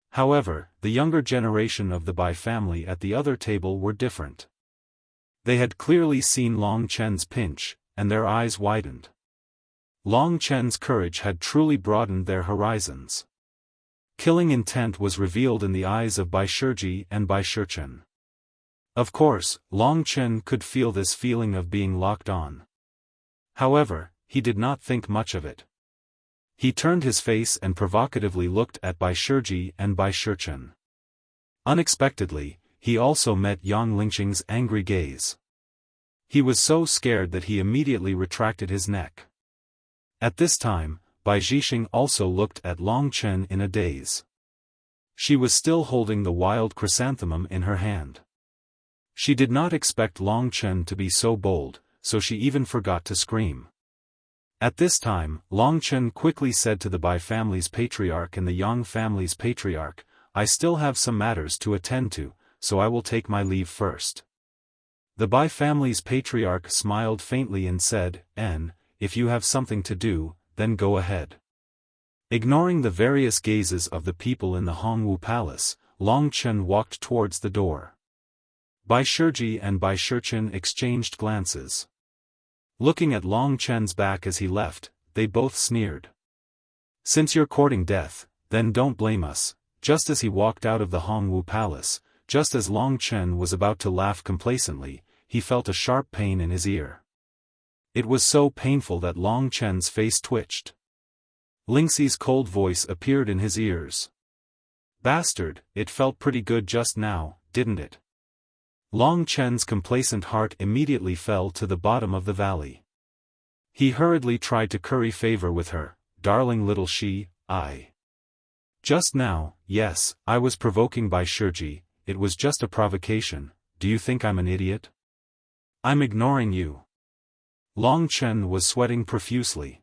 A: However, the younger generation of the Bai family at the other table were different. They had clearly seen Long Chen's pinch, and their eyes widened. Long Chen's courage had truly broadened their horizons. Killing intent was revealed in the eyes of Bai Shiji and Bai Shichen. Of course, Long Chen could feel this feeling of being locked on. However, he did not think much of it. He turned his face and provocatively looked at Bai Shiji and Bai Shichen. Unexpectedly, he also met Yang Lingqing's angry gaze. He was so scared that he immediately retracted his neck. At this time, Bai Zhixing also looked at Long Chen in a daze. She was still holding the wild chrysanthemum in her hand. She did not expect Long Chen to be so bold, so she even forgot to scream. At this time, Long Chen quickly said to the Bai family's patriarch and the Yang family's patriarch, "I still have some matters to attend to, so I will take my leave first." The Bai family's patriarch smiled faintly and said, "If you have something to do, then go ahead." Ignoring the various gazes of the people in the Hongwu Palace, Long Chen walked towards the door. Bai Shiji and Bai Shichen exchanged glances. Looking at Long Chen's back as he left, they both sneered. "Since you're courting death, then don't blame us." Just as he walked out of the Hongwu Palace, just as Long Chen was about to laugh complacently, he felt a sharp pain in his ear. It was so painful that Long Chen's face twitched. Lingxi's cold voice appeared in his ears. "Bastard, it felt pretty good just now, didn't it?" Long Chen's complacent heart immediately fell to the bottom of the valley. He hurriedly tried to curry favor with her. "Darling little she, just now, yes, I was provoking Bai Shiji, it was just a provocation. Do you think I'm an idiot? I'm ignoring you." Long Chen was sweating profusely.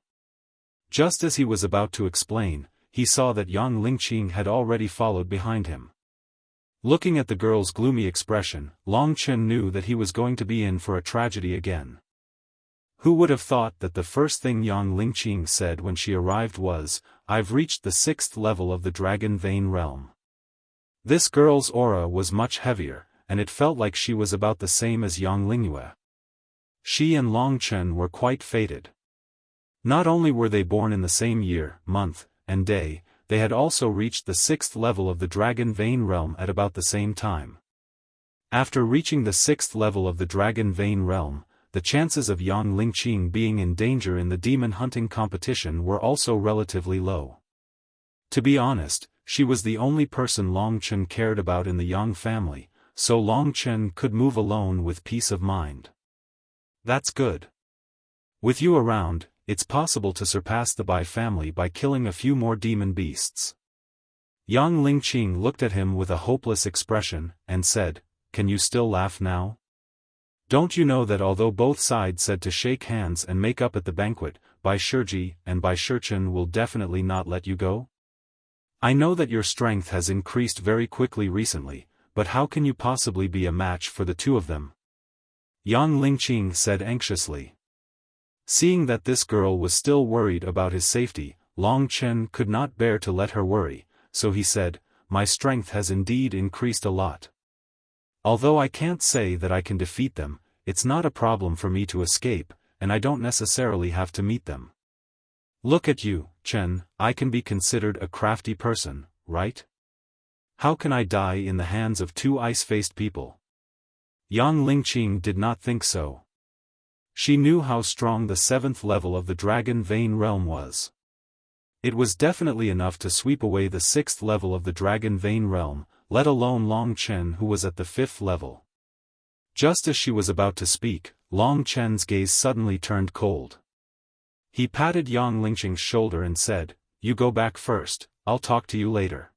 A: Just as he was about to explain, he saw that Yang Lingqing had already followed behind him. Looking at the girl's gloomy expression, Long Chen knew that he was going to be in for a tragedy again. Who would have thought that the first thing Yang Lingqing said when she arrived was, "I've reached the 6th level of the Dragon Vein realm." This girl's aura was much heavier, and it felt like she was about the same as Yang Lingyue. She and Long Chen were quite fated. Not only were they born in the same year, month, and day, they had also reached the 6th level of the Dragon Vein realm at about the same time. After reaching the 6th level of the Dragon Vein realm, the chances of Yang Lingqing being in danger in the demon hunting competition were also relatively low. To be honest, she was the only person Long Chen cared about in the Yang family, so Long Chen could move alone with peace of mind. That's good. With you around, it's possible to surpass the Bai family by killing a few more demon beasts. Yang Lingqing looked at him with a hopeless expression, and said, "Can you still laugh now? Don't you know that although both sides said to shake hands and make up at the banquet, Bai Shiji and Bai Shichen will definitely not let you go? I know that your strength has increased very quickly recently, but how can you possibly be a match for the two of them?" Yang Lingqing said anxiously. Seeing that this girl was still worried about his safety, Long Chen could not bear to let her worry, so he said, "My strength has indeed increased a lot. Although I can't say that I can defeat them, it's not a problem for me to escape, and I don't necessarily have to meet them. Look at you, Chen, I can be considered a crafty person, right? How can I die in the hands of two ice-faced people?" Yang Lingqing did not think so. She knew how strong the 7th level of the Dragon Vein realm was. It was definitely enough to sweep away the 6th level of the Dragon Vein realm, let alone Long Chen who was at the 5th level. Just as she was about to speak, Long Chen's gaze suddenly turned cold. He patted Yang Lingqing's shoulder and said, "You go back first, I'll talk to you later."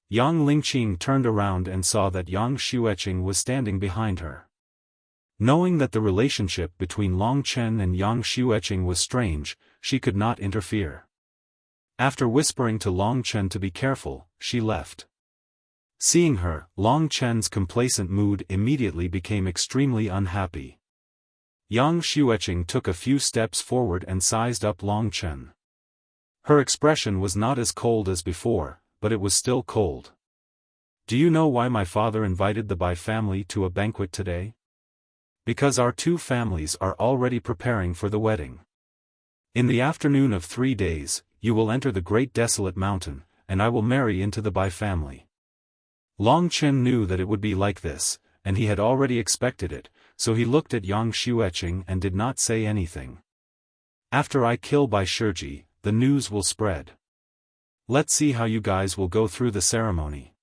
A: Yang Lingqing turned around and saw that Yang Xueqing was standing behind her. Knowing that the relationship between Long Chen and Yang Xueqing was strange, she could not interfere. After whispering to Long Chen to be careful, she left. Seeing her, Long Chen's complacent mood immediately became extremely unhappy. Yang Xueqing took a few steps forward and sized up Long Chen. Her expression was not as cold as before, but it was still cold. "Do you know why my father invited the Bai family to a banquet today? Because our two families are already preparing for the wedding. In the afternoon of 3 days, you will enter the Great Desolate Mountain, and I will marry into the Bai family." Long Chen knew that it would be like this, and he had already expected it, so he looked at Yang Xueqing and did not say anything. "After I kill Bai Shiji, the news will spread. Let's see how you guys will go through the ceremony."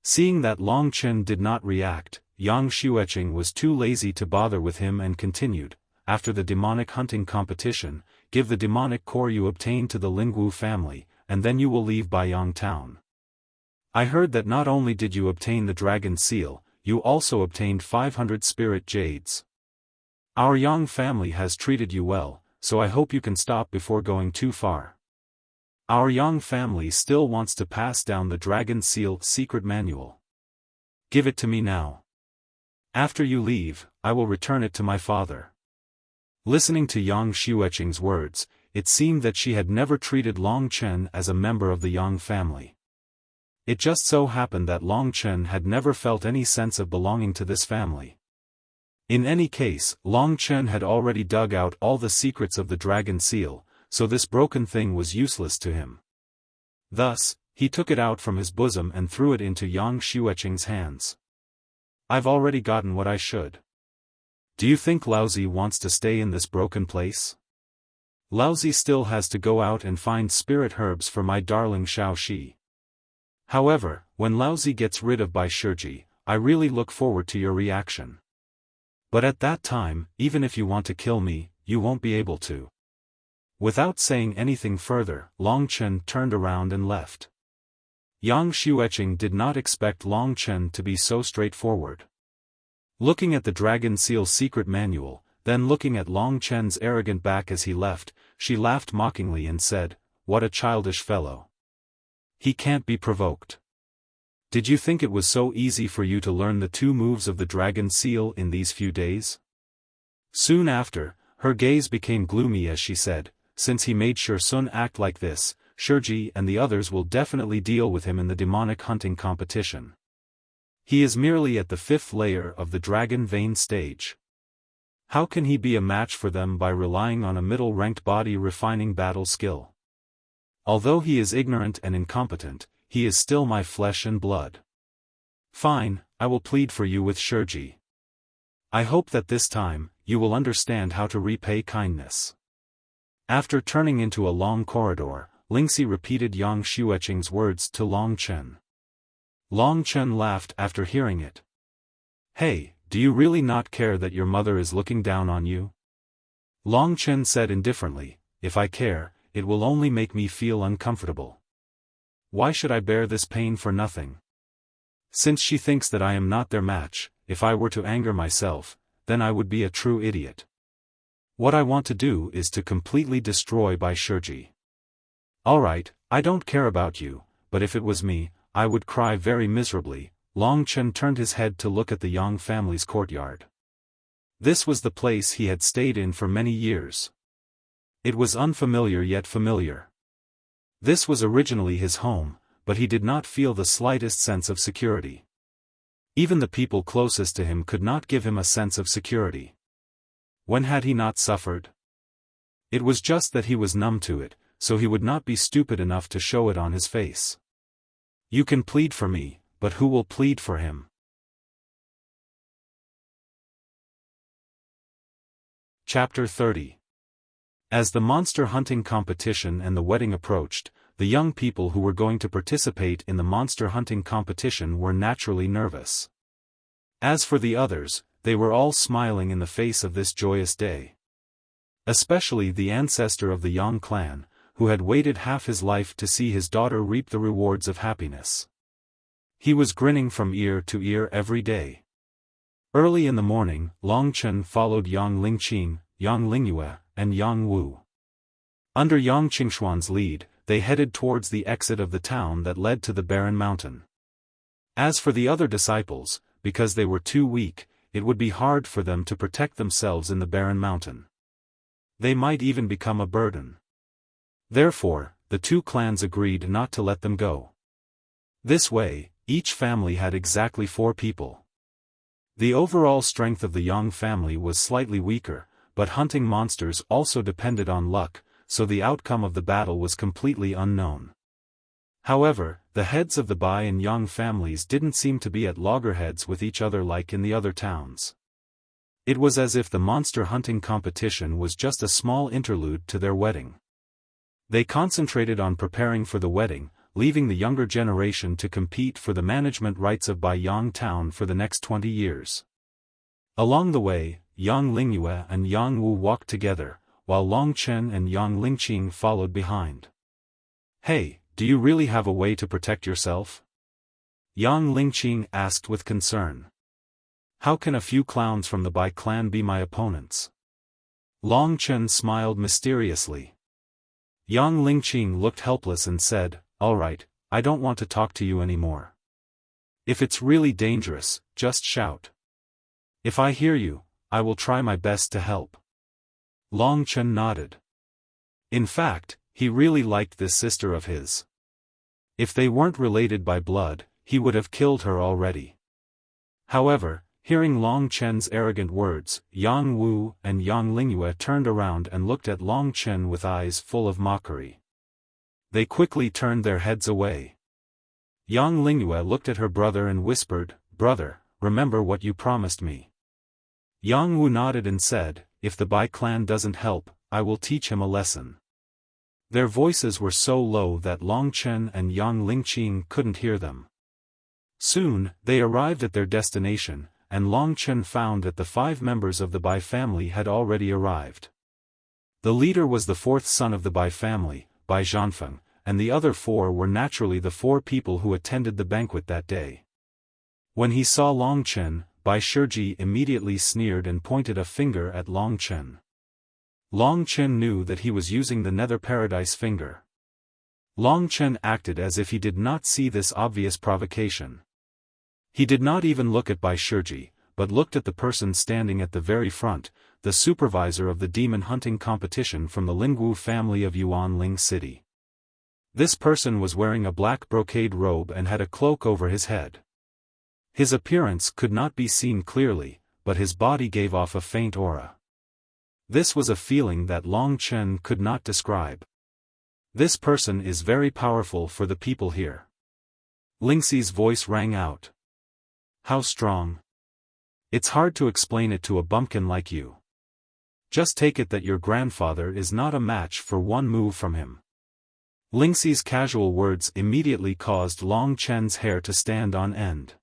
A: Seeing that Long Chen did not react, Yang Xueqing was too lazy to bother with him and continued, "After the demonic hunting competition, give the demonic core you obtained to the Lingwu family, and then you will leave Baiyang town. I heard that not only did you obtain the dragon seal, you also obtained 500 spirit jades. Our Yang family has treated you well, so I hope you can stop before going too far. Our Yang family still wants to pass down the dragon seal secret manual. Give it to me now. After you leave, I will return it to my father." Listening to Yang Xueqing's words, it seemed that she had never treated Long Chen as a member of the Yang family. It just so happened that Long Chen had never felt any sense of belonging to this family. In any case, Long Chen had already dug out all the secrets of the dragon seal, so this broken thing was useless to him. Thus, he took it out from his bosom and threw it into Yang Xueqing's hands. "I've already gotten what I should. Do you think Laozi wants to stay in this broken place? Laozi still has to go out and find spirit herbs for my darling Xiaoxi. However, when Laozi gets rid of Bai Shiji, I really look forward to your reaction. But at that time, even if you want to kill me, you won't be able to." Without saying anything further, Long Chen turned around and left. Yang Xueqing did not expect Long Chen to be so straightforward. Looking at the Dragon Seal secret manual, then looking at Long Chen's arrogant back as he left, she laughed mockingly and said, "What a childish fellow. He can't be provoked. Did you think it was so easy for you to learn the 2 moves of the Dragon Seal in these few days?" Soon after, her gaze became gloomy as she said, "Since he made Sure Sun act like this, Shiji and the others will definitely deal with him in the demonic hunting competition. He is merely at the 5th layer of the Dragon Vein stage. How can he be a match for them by relying on a middle-ranked body refining battle skill? Although he is ignorant and incompetent, he is still my flesh and blood. Fine, I will plead for you with Shiji. I hope that this time, you will understand how to repay kindness." After turning into a long corridor, Lingxi repeated Yang Xueqing's words to Long Chen. Long Chen laughed after hearing it. "Hey, do you really not care that your mother is looking down on you?" Long Chen said indifferently, "If I care, it will only make me feel uncomfortable. Why should I bear this pain for nothing? Since she thinks that I am not their match, if I were to anger myself, then I would be a true idiot. What I want to do is to completely destroy Bai Shiji. Alright, I don't care about you, but if it was me, I would cry very miserably." Long Chen turned his head to look at the Yang family's courtyard. This was the place he had stayed in for many years. It was unfamiliar yet familiar. This was originally his home, but he did not feel the slightest sense of security. Even the people closest to him could not give him a sense of security. When had he not suffered? It was just that he was numb to it, so he would not be stupid enough to show it on his face. "You can plead for me, but who will plead for him?" Chapter 30. As the monster hunting competition and the wedding approached, the young people who were going to participate in the monster hunting competition were naturally nervous. As for the others, they were all smiling in the face of this joyous day. Especially the ancestor of the Yang clan, who had waited half his life to see his daughter reap the rewards of happiness. He was grinning from ear to ear every day. Early in the morning, Long Chen followed Yang Lingqing, Yang Lingyue, and Yang Wu. Under Yang Qingshuan's lead, they headed towards the exit of the town that led to the barren mountain. As for the other disciples, because they were too weak, it would be hard for them to protect themselves in the barren mountain. They might even become a burden. Therefore, the two clans agreed not to let them go. This way, each family had exactly 4 people. The overall strength of the Yang family was slightly weaker, but hunting monsters also depended on luck, so the outcome of the battle was completely unknown. However, the heads of the Bai and Yang families didn't seem to be at loggerheads with each other like in the other towns. It was as if the monster hunting competition was just a small interlude to their wedding. They concentrated on preparing for the wedding, leaving the younger generation to compete for the management rights of Bai Yang town for the next 20 years. Along the way, Yang Lingyue and Yang Wu walked together, while Long Chen and Yang Lingqing followed behind. "Hey, do you really have a way to protect yourself?" Yang Lingqing asked with concern. "How can a few clowns from the Bai clan be my opponents?" Long Chen smiled mysteriously. Yang Lingqing looked helpless and said, "Alright, I don't want to talk to you anymore. If it's really dangerous, just shout. If I hear you, I will try my best to help." Long Chen nodded. In fact, he really liked this sister of his. If they weren't related by blood, he would have killed her already. However, hearing Long Chen's arrogant words, Yang Wu and Yang Lingyue turned around and looked at Long Chen with eyes full of mockery. They quickly turned their heads away. Yang Lingyue looked at her brother and whispered, "Brother, remember what you promised me." Yang Wu nodded and said, "If the Bai clan doesn't help, I will teach him a lesson." Their voices were so low that Long Chen and Yang Lingqing couldn't hear them. Soon, they arrived at their destination, and Long Chen found that the 5 members of the Bai family had already arrived. The leader was the 4th son of the Bai family, Bai Zhanfeng, and the other 4 were naturally the 4 people who attended the banquet that day. When he saw Long Chen, Bai Shiji immediately sneered and pointed a finger at Long Chen. Long Chen knew that he was using the Nether Paradise finger. Long Chen acted as if he did not see this obvious provocation. He did not even look at Bai Shiji, but looked at the person standing at the very front, the supervisor of the demon hunting competition from the Lingwu family of Yuanling City. This person was wearing a black brocade robe and had a cloak over his head. His appearance could not be seen clearly, but his body gave off a faint aura. This was a feeling that Long Chen could not describe. This person is very powerful for the people here. Lingxi's voice rang out. "How strong? It's hard to explain it to a bumpkin like you. Just take it that your grandfather is not a match for one move from him." Lingxi's casual words immediately caused Long Chen's hair to stand on end.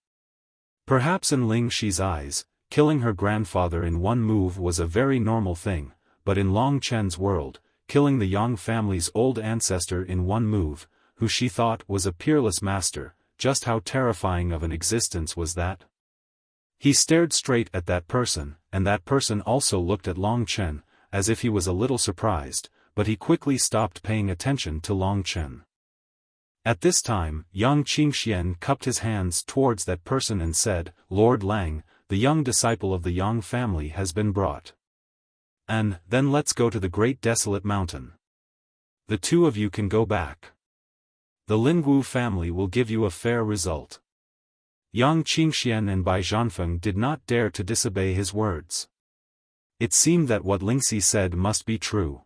A: Perhaps in Ling Xi's eyes, killing her grandfather in one move was a very normal thing, but in Long Chen's world, killing the Yang family's old ancestor in one move, who she thought was a peerless master, just how terrifying of an existence was that? He stared straight at that person, and that person also looked at Long Chen, as if he was a little surprised, but he quickly stopped paying attention to Long Chen. At this time, Yang Qingxian cupped his hands towards that person and said, "Lord Lang, the young disciple of the Yang family has been brought. And then let's go to the great desolate mountain. The 2 of you can go back. The Lingwu family will give you a fair result." Yang Qingxian and Bai Zhanfeng did not dare to disobey his words. It seemed that what Lingxi said must be true.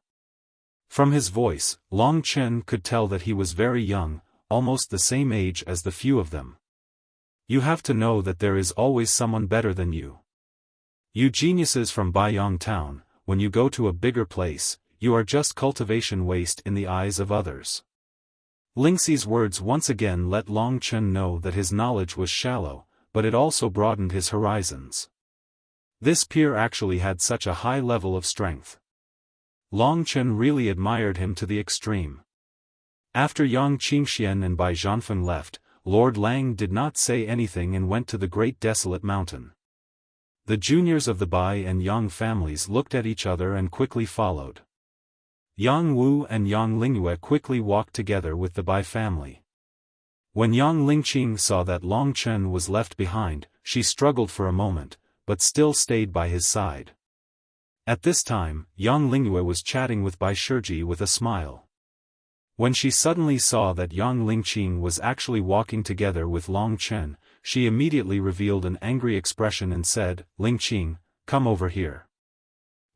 A: From his voice, Long Chen could tell that he was very young, almost the same age as the few of them. You have to know that there is always someone better than you. You geniuses from Baiyang town, when you go to a bigger place, you are just cultivation waste in the eyes of others. Lingxi's words once again let Long Chen know that his knowledge was shallow, but it also broadened his horizons. This peer actually had such a high level of strength. Long Chen really admired him to the extreme. After Yang Qingxian and Bai Zhanfen left, Lord Lang did not say anything and went to the Great Desolate Mountain. The juniors of the Bai and Yang families looked at each other and quickly followed. Yang Wu and Yang Lingyue quickly walked together with the Bai family. When Yang Lingqing saw that Long Chen was left behind, she struggled for a moment, but still stayed by his side. At this time, Yang Lingyue was chatting with Bai Shiji with a smile. When she suddenly saw that Yang Lingqing was actually walking together with Long Chen, she immediately revealed an angry expression and said, "Lingqing, come over here.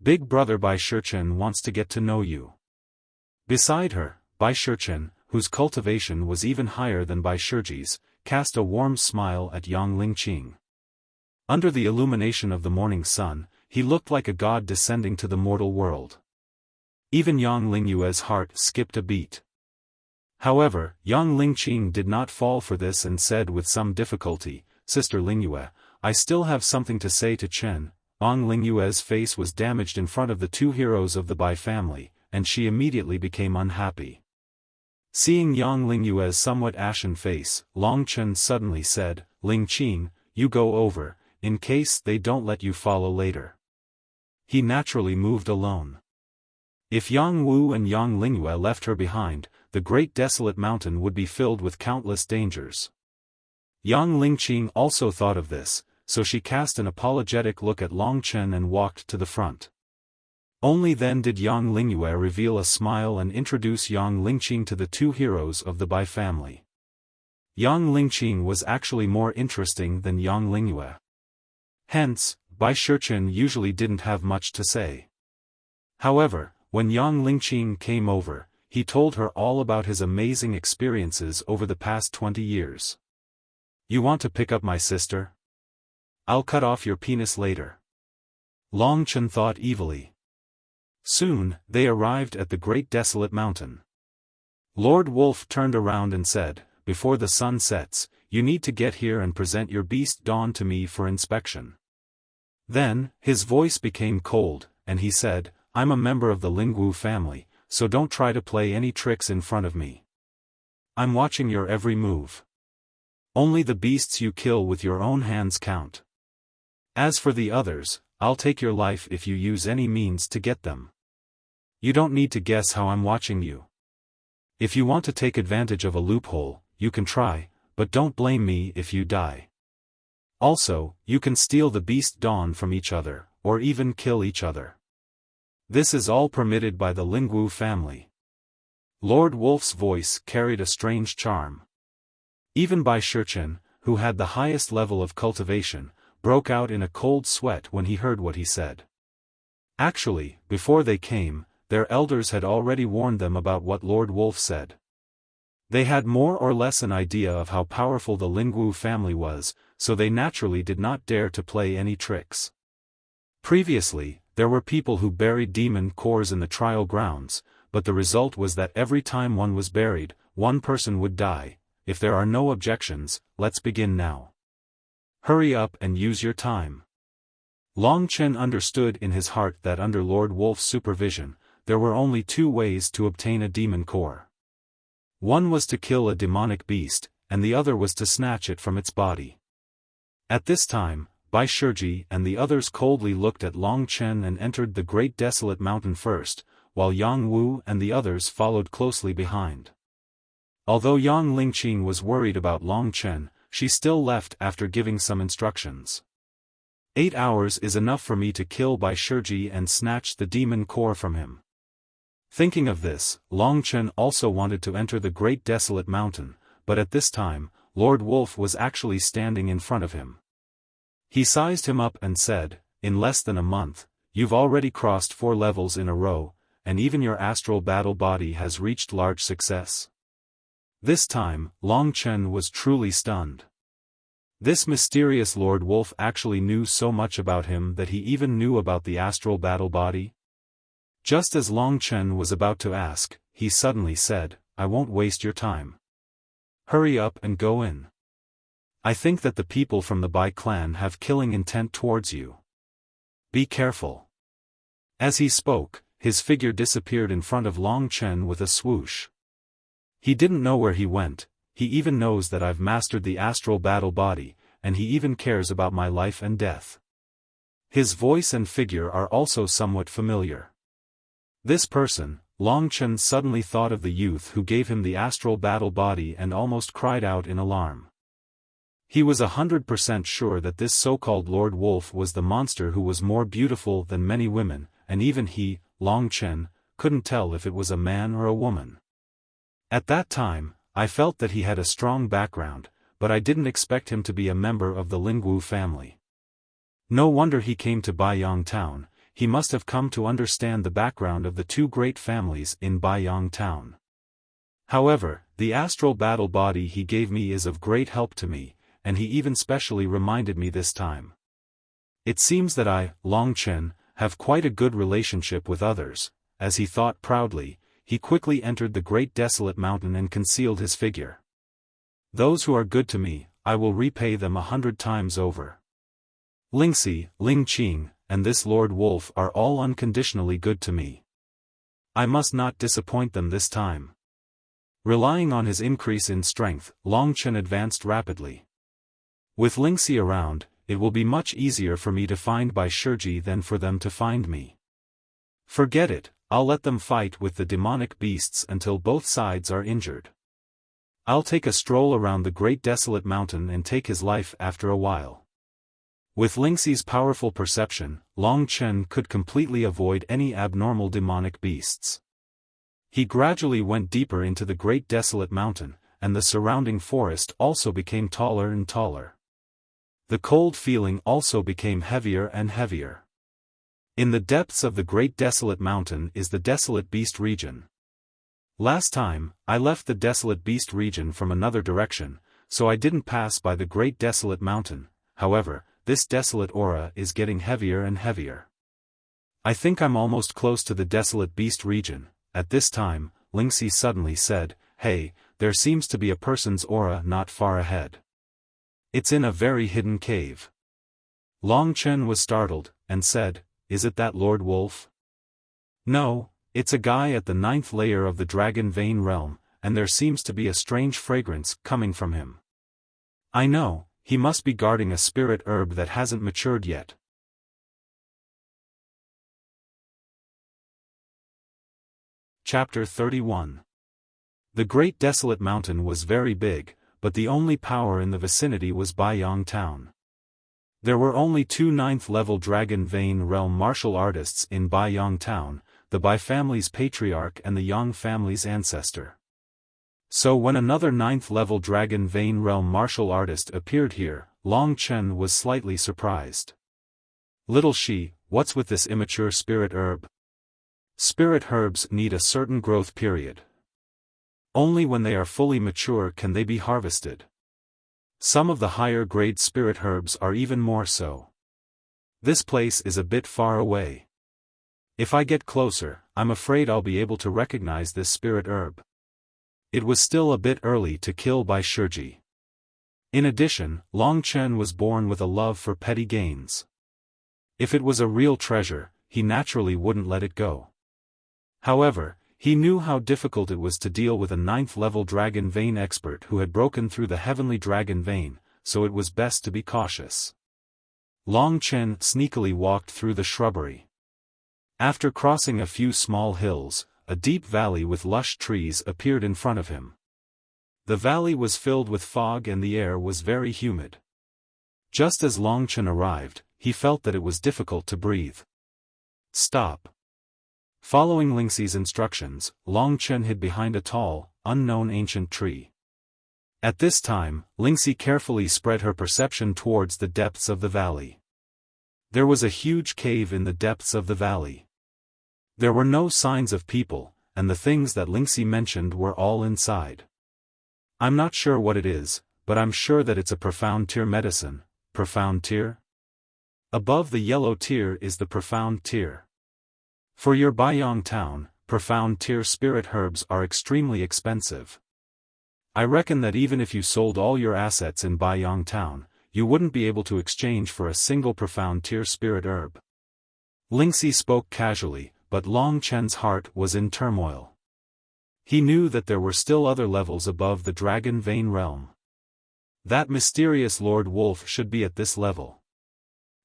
A: Big brother Bai Shichen wants to get to know you." Beside her, Bai Shichen, whose cultivation was even higher than Bai Shiji's, cast a warm smile at Yang Lingqing. Under the illumination of the morning sun, he looked like a god descending to the mortal world. Even Yang Lingyue's heart skipped a beat. However, Yang Lingqing did not fall for this and said with some difficulty, "Sister Lingyue, I still have something to say to Chen." Yang Lingyue's face was damaged in front of the two heroes of the Bai family, and she immediately became unhappy. Seeing Yang Lingyue's somewhat ashen face, Long Chen suddenly said, "Lingqing, you go over, in case they don't let you follow later." He naturally moved alone. If Yang Wu and Yang Lingyue left her behind, the Great Desolate Mountain would be filled with countless dangers. Yang Lingqing also thought of this, so she cast an apologetic look at Long Chen and walked to the front. Only then did Yang Lingyue reveal a smile and introduce Yang Lingqing to the two heroes of the Bai family. Yang Lingqing was actually more interesting than Yang Lingyue. Hence, Bai Shichen usually didn't have much to say. However, when Yang Lingqing came over, he told her all about his amazing experiences over the past 20 years. "You want to pick up my sister? I'll cut off your penis later." Long Chen thought evilly. Soon, they arrived at the Great Desolate Mountain. Lord Wolf turned around and said, "Before the sun sets, you need to get here and present your beast Dawn to me for inspection." Then, his voice became cold, and he said, "I'm a member of the Lingwu family, so don't try to play any tricks in front of me. I'm watching your every move. Only the beasts you kill with your own hands count. As for the others, I'll take your life if you use any means to get them. You don't need to guess how I'm watching you. If you want to take advantage of a loophole, you can try, but don't blame me if you die. Also, you can steal the beast Dawn from each other, or even kill each other. This is all permitted by the Lingwu family." Lord Wolf's voice carried a strange charm. Even Bai Shichen, who had the highest level of cultivation, broke out in a cold sweat when he heard what he said. Actually, before they came, their elders had already warned them about what Lord Wolf said. They had more or less an idea of how powerful the Lingwu family was, so they naturally did not dare to play any tricks. Previously, there were people who buried demon cores in the trial grounds, but the result was that every time one was buried, one person would die. If there are no objections, let's begin now. Hurry up and use your time. Long Chen understood in his heart that under Lord Wolf's supervision, there were only two ways to obtain a demon core. One was to kill a demonic beast, and the other was to snatch it from its body. At this time, Bai Shiji and the others coldly looked at Long Chen and entered the Great Desolate Mountain first, while Yang Wu and the others followed closely behind. Although Yang Lingqing was worried about Long Chen, she still left after giving some instructions. 8 hours is enough for me to kill Bai Shiji and snatch the demon core from him. Thinking of this, Long Chen also wanted to enter the Great Desolate Mountain, but at this time, Lord Wolf was actually standing in front of him. He sized him up and said, "In less than a month, you've already crossed 4 levels in a row, and even your astral battle body has reached large success." This time, Long Chen was truly stunned. This mysterious Lord Wolf actually knew so much about him that he even knew about the astral battle body? Just as Long Chen was about to ask, he suddenly said, "I won't waste your time. Hurry up and go in. I think that the people from the Bai clan have killing intent towards you. Be careful." As he spoke, his figure disappeared in front of Long Chen with a swoosh. He didn't know where he went. He even knows that I've mastered the astral battle body, and he even cares about my life and death. His voice and figure are also somewhat familiar. This person, Long Chen suddenly thought of the youth who gave him the astral battle body and almost cried out in alarm. He was 100% sure that this so-called Lord Wolf was the monster who was more beautiful than many women, and even he, Long Chen, couldn't tell if it was a man or a woman. At that time, I felt that he had a strong background, but I didn't expect him to be a member of the Lingwu family. No wonder he came to Baiyang Town. He must have come to understand the background of the two great families in Baiyang Town. However, the astral battle body he gave me is of great help to me, and he even specially reminded me this time. It seems that I, Long Chen, have quite a good relationship with others. As he thought proudly, he quickly entered the great desolate mountain and concealed his figure. Those who are good to me, I will repay them 100 times over. Lingxi, Ling Qing, and this Lord Wolf are all unconditionally good to me. I must not disappoint them this time. Relying on his increase in strength, Long Chen advanced rapidly. With Lingxi around, it will be much easier for me to find Bai Shiji than for them to find me. Forget it, I'll let them fight with the demonic beasts until both sides are injured. I'll take a stroll around the great desolate mountain and take his life after a while. With Lingxi's powerful perception, Long Chen could completely avoid any abnormal demonic beasts. He gradually went deeper into the great desolate mountain, and the surrounding forest also became taller and taller. The cold feeling also became heavier and heavier. In the depths of the great desolate mountain is the desolate beast region. Last time, I left the desolate beast region from another direction, so I didn't pass by the great desolate mountain. However, this desolate aura is getting heavier and heavier. I think I'm almost close to the desolate beast region. At this time, Lingxi suddenly said, "Hey, there seems to be a person's aura not far ahead. It's in a very hidden cave." Long Chen was startled, and said, "Is it that Lord Wolf?" "No, it's a guy at the 9th layer of the Dragon Vein realm, and there seems to be a strange fragrance coming from him. I know. He must be guarding a spirit herb that hasn't matured yet." Chapter 31. The great desolate mountain was very big, but the only power in the vicinity was Baiyang Town. There were only 2 9th-level Dragon Vein realm martial artists in Baiyang Town, the Bai family's patriarch and the Yang family's ancestor. So when another 9th-level Dragon Vein realm martial artist appeared here, Long Chen was slightly surprised. "Little Shi, what's with this immature spirit herb?" Spirit herbs need a certain growth period. Only when they are fully mature can they be harvested. Some of the higher-grade spirit herbs are even more so. This place is a bit far away. If I get closer, I'm afraid I'll be able to recognize this spirit herb. It was still a bit early to kill Bai Shiji. In addition, Long Chen was born with a love for petty gains. If it was a real treasure, he naturally wouldn't let it go. However, he knew how difficult it was to deal with a 9th-level Dragon Vein expert who had broken through the heavenly Dragon Vein, so it was best to be cautious. Long Chen sneakily walked through the shrubbery. After crossing a few small hills, a deep valley with lush trees appeared in front of him. The valley was filled with fog and the air was very humid. Just as Long Chen arrived, he felt that it was difficult to breathe. "Stop." Following Lingxi's instructions, Long Chen hid behind a tall, unknown ancient tree. At this time, Lingxi carefully spread her perception towards the depths of the valley. There was a huge cave in the depths of the valley. There were no signs of people, and the things that Lingxi mentioned were all inside. "I'm not sure what it is, but I'm sure that it's a profound tear medicine." Profound tear? Above the yellow tear is the profound tear. For your Baiyang town, profound tier spirit herbs are extremely expensive. I reckon that even if you sold all your assets in Baiyang town, you wouldn't be able to exchange for a single profound tier spirit herb. Lingxi spoke casually, but Long Chen's heart was in turmoil. He knew that there were still other levels above the Dragon Vein realm. That mysterious Lord Wolf should be at this level.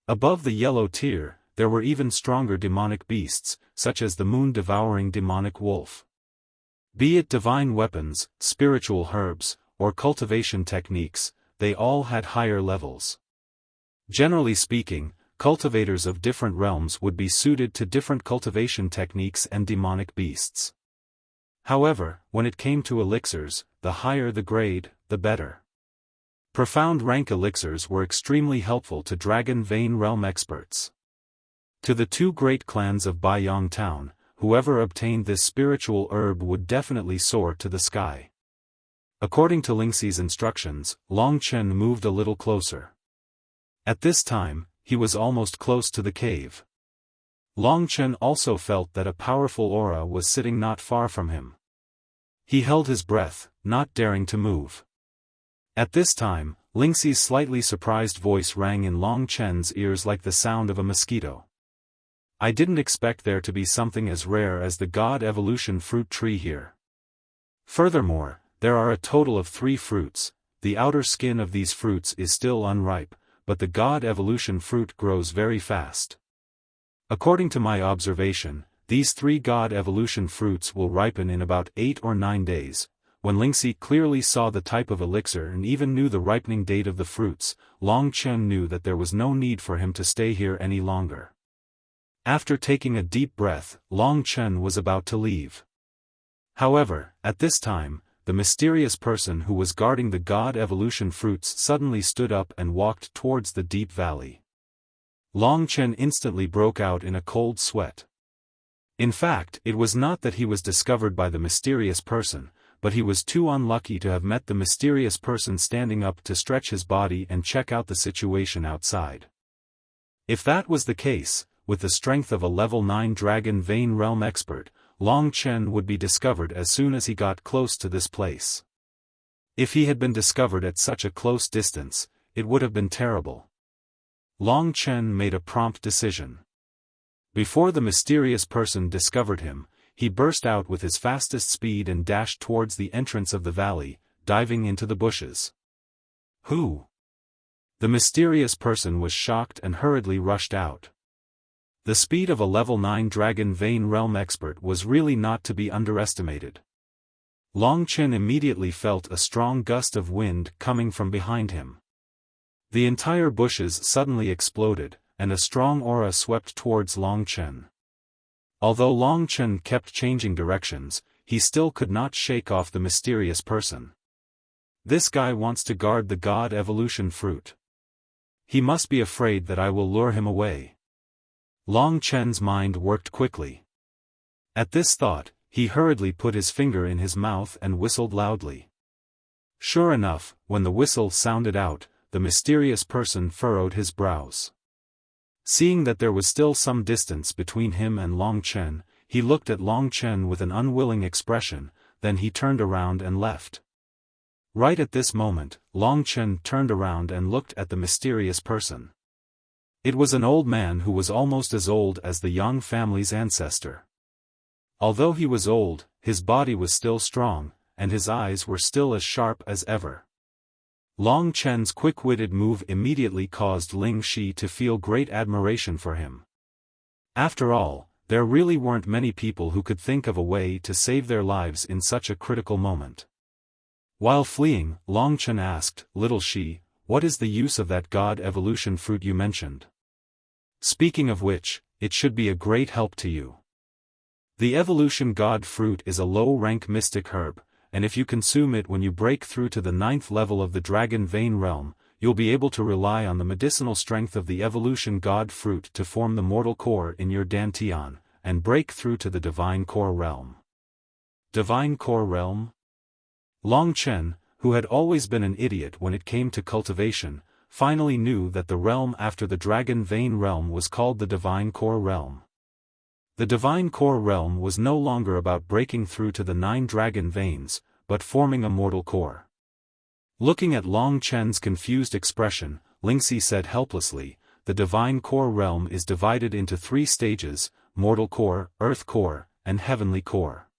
A: Above the yellow tier, there were even stronger demonic beasts, such as the moon-devouring demonic wolf. Be it divine weapons, spiritual herbs, or cultivation techniques, they all had higher levels. Generally speaking, cultivators of different realms would be suited to different cultivation techniques and demonic beasts. However, when it came to elixirs, the higher the grade, the better. Profound rank elixirs were extremely helpful to Dragon Vein realm experts. To the two great clans of Baiyang town, whoever obtained this spiritual herb would definitely soar to the sky. According to Lingxi's instructions, Long Chen moved a little closer. At this time, he was almost close to the cave. Long Chen also felt that a powerful aura was sitting not far from him. He held his breath, not daring to move. At this time, Lingxi's slightly surprised voice rang in Long Chen's ears like the sound of a mosquito. I didn't expect there to be something as rare as the God Evolution fruit tree here. Furthermore, there are a total of 3 fruits. The outer skin of these fruits is still unripe, but the God Evolution fruit grows very fast. According to my observation, these 3 God Evolution fruits will ripen in about 8 or 9 days. When Lingxi clearly saw the type of elixir and even knew the ripening date of the fruits, Long Chen knew that there was no need for him to stay here any longer. After taking a deep breath, Long Chen was about to leave. However, at this time, the mysterious person who was guarding the God Evolution fruits suddenly stood up and walked towards the deep valley. Long Chen instantly broke out in a cold sweat. In fact, it was not that he was discovered by the mysterious person, but he was too unlucky to have met the mysterious person standing up to stretch his body and check out the situation outside. If that was the case, with the strength of a level 9 Dragon Vein realm expert, Long Chen would be discovered as soon as he got close to this place. If he had been discovered at such a close distance, it would have been terrible. Long Chen made a prompt decision. Before the mysterious person discovered him, he burst out with his fastest speed and dashed towards the entrance of the valley, diving into the bushes. Who? The mysterious person was shocked and hurriedly rushed out. The speed of a level 9 Dragon Vein realm expert was really not to be underestimated. Long Chen immediately felt a strong gust of wind coming from behind him. The entire bushes suddenly exploded, and a strong aura swept towards Long Chen. Although Long Chen kept changing directions, he still could not shake off the mysterious person. This guy wants to guard the God Evolution fruit. He must be afraid that I will lure him away. Long Chen's mind worked quickly. At this thought, he hurriedly put his finger in his mouth and whistled loudly. Sure enough, when the whistle sounded out, the mysterious person furrowed his brows. Seeing that there was still some distance between him and Long Chen, he looked at Long Chen with an unwilling expression, then he turned around and left. Right at this moment, Long Chen turned around and looked at the mysterious person. It was an old man who was almost as old as the Yang family's ancestor. Although he was old, his body was still strong, and his eyes were still as sharp as ever. Long Chen's quick-witted move immediately caused Ling Shi to feel great admiration for him. After all, there really weren't many people who could think of a way to save their lives in such a critical moment. While fleeing, Long Chen asked, "Little Shi, what is the use of that God Evolution fruit you mentioned? Speaking of which, it should be a great help to you. The Evolution God fruit is a low-rank mystic herb, and if you consume it when you break through to the 9th level of the Dragon Vein realm, you'll be able to rely on the medicinal strength of the Evolution God fruit to form the mortal core in your Dantian, and break through to the Divine Core realm." Divine Core realm? Long Chen, who had always been an idiot when it came to cultivation, finally knew that the realm after the Dragon Vein realm was called the Divine Core realm. The divine core realm was no longer about breaking through to the 9 dragon veins, but forming a mortal core. Looking at Long Chen's confused expression, Lingxi said helplessly, "The divine core realm is divided into 3 stages: mortal core, earth core, and heavenly core.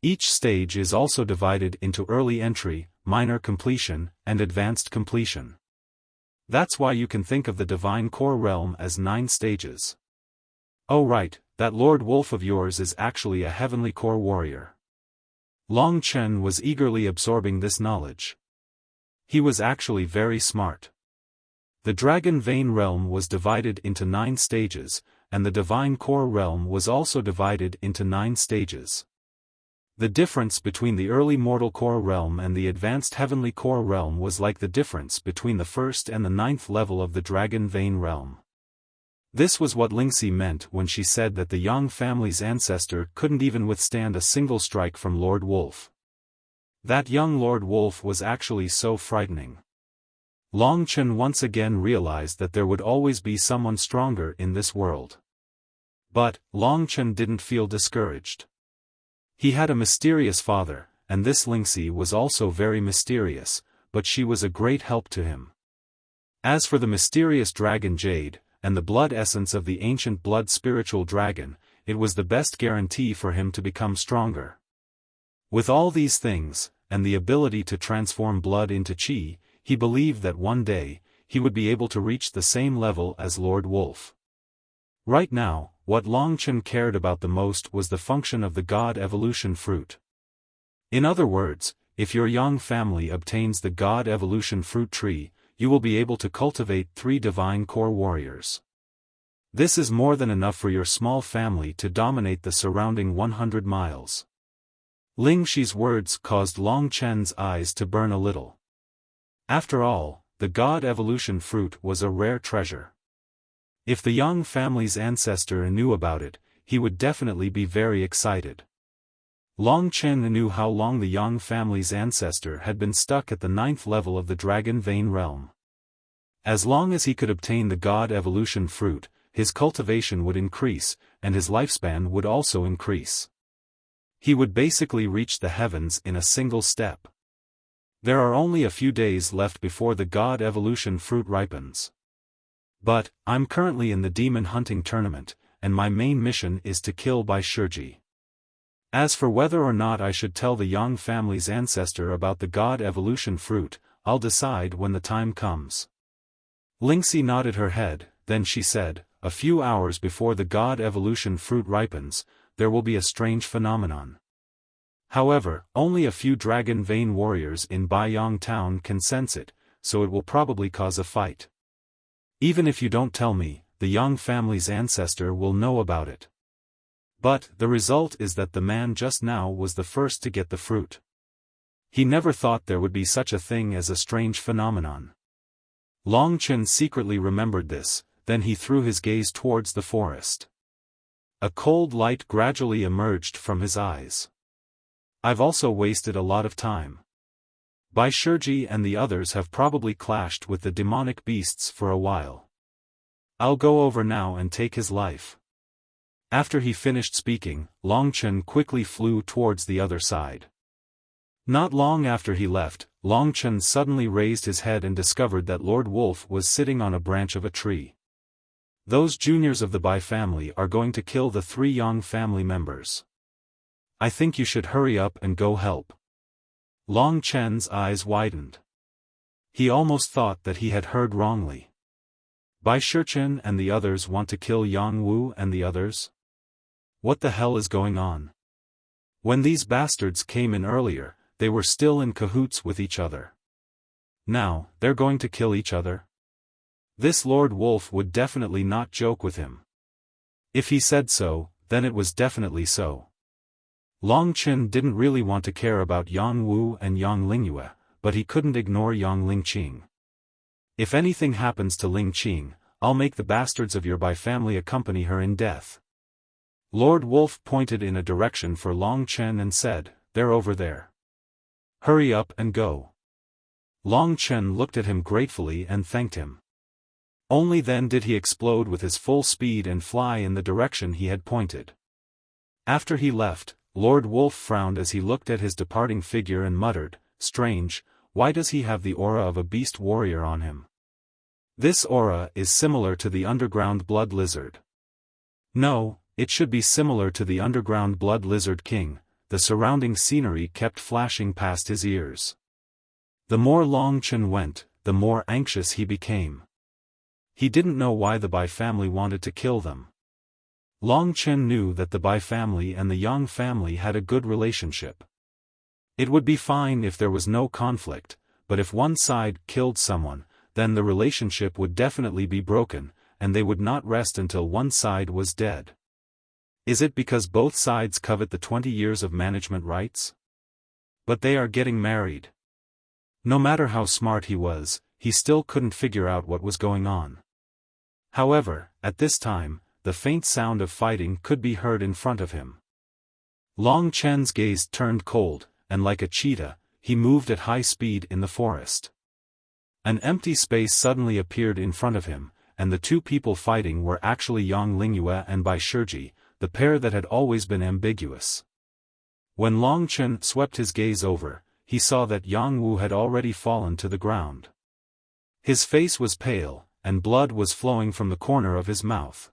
A: Each stage is also divided into early entry, minor completion, and advanced completion. That's why you can think of the divine core realm as 9 stages." "Oh right, that Lord Wolf of yours is actually a heavenly core warrior." Long Chen was eagerly absorbing this knowledge. He was actually very smart. The Dragon Vein realm was divided into 9 stages, and the Divine Core realm was also divided into 9 stages. The difference between the early Mortal Core realm and the advanced Heavenly Core realm was like the difference between the 1st and the 9th level of the Dragon Vein realm. This was what Lingxi meant when she said that the Yang family's ancestor couldn't even withstand a single strike from Lord Wolf. That young Lord Wolf was actually so frightening. Long Chen once again realized that there would always be someone stronger in this world. But, Long Chen didn't feel discouraged. He had a mysterious father, and this Lingxi was also very mysterious, but she was a great help to him. As for the mysterious dragon Jade, and the blood essence of the ancient blood spiritual dragon, it was the best guarantee for him to become stronger. With all these things, and the ability to transform blood into qi, he believed that one day, he would be able to reach the same level as Lord Wolf. Right now, what Long Chen cared about the most was the function of the God Evolution Fruit. In other words, if your Yang family obtains the God Evolution Fruit tree, you will be able to cultivate 3 divine core warriors. This is more than enough for your small family to dominate the surrounding 100 miles. Ling Xi's words caused Long Chen's eyes to burn a little. After all, the God Evolution Fruit was a rare treasure. If the Yang family's ancestor knew about it, he would definitely be very excited. Long Chen knew how long the Yang family's ancestor had been stuck at the 9th level of the Dragon Vein realm. As long as he could obtain the God Evolution Fruit, his cultivation would increase, and his lifespan would also increase. He would basically reach the heavens in a single step. There are only a few days left before the God Evolution Fruit ripens. But, I'm currently in the demon hunting tournament, and my main mission is to kill Bai Shiji. As for whether or not I should tell the Yang family's ancestor about the God Evolution Fruit, I'll decide when the time comes. Lingxi nodded her head, then she said, "A few hours before the God Evolution Fruit ripens, there will be a strange phenomenon. However, only a few Dragon Vein warriors in Baiyang town can sense it, so it will probably cause a fight. Even if you don't tell me, the Yang family's ancestor will know about it. But, the result is that the man just now was the first to get the fruit. He never thought there would be such a thing as a strange phenomenon." Long Chen secretly remembered this, then he threw his gaze towards the forest. A cold light gradually emerged from his eyes. "I've also wasted a lot of time. Bai Shiji and the others have probably clashed with the demonic beasts for a while. I'll go over now and take his life." After he finished speaking, Long Chen quickly flew towards the other side. Not long after he left, Long Chen suddenly raised his head and discovered that Lord Wolf was sitting on a branch of a tree. "Those juniors of the Bai family are going to kill the 3 Yang family members. I think you should hurry up and go help." Long Chen's eyes widened. He almost thought that he had heard wrongly. Bai Shichen and the others want to kill Yang Wu and the others? What the hell is going on? When these bastards came in earlier, they were still in cahoots with each other. Now, they're going to kill each other? This Lord Wolf would definitely not joke with him. If he said so, then it was definitely so. Long Chen didn't really want to care about Yang Wu and Yang Lingyue, but he couldn't ignore Yang Lingqing. "If anything happens to Lingqing, I'll make the bastards of your Bai family accompany her in death." Lord Wolf pointed in a direction for Long Chen and said, "They're over there. Hurry up and go." Long Chen looked at him gratefully and thanked him. Only then did he explode with his full speed and fly in the direction he had pointed. After he left, Lord Wolf frowned as he looked at his departing figure and muttered, "Strange, why does he have the aura of a beast warrior on him? This aura is similar to the underground blood lizard. No, it should be similar to the underground blood lizard king." The surrounding scenery kept flashing past his ears. The more Long Chen went, the more anxious he became. He didn't know why the Bai family wanted to kill them. Long Chen knew that the Bai family and the Yang family had a good relationship. It would be fine if there was no conflict, but if one side killed someone, then the relationship would definitely be broken, and they would not rest until one side was dead. Is it because both sides covet the 20 years of management rights? But they are getting married. No matter how smart he was, he still couldn't figure out what was going on. However, at this time, the faint sound of fighting could be heard in front of him. Long Chen's gaze turned cold, and like a cheetah, he moved at high speed in the forest. An empty space suddenly appeared in front of him, and the two people fighting were actually Yang Lingyue and Bai Shiji, the pair that had always been ambiguous. When Long Chen swept his gaze over, he saw that Yang Wu had already fallen to the ground. His face was pale, and blood was flowing from the corner of his mouth.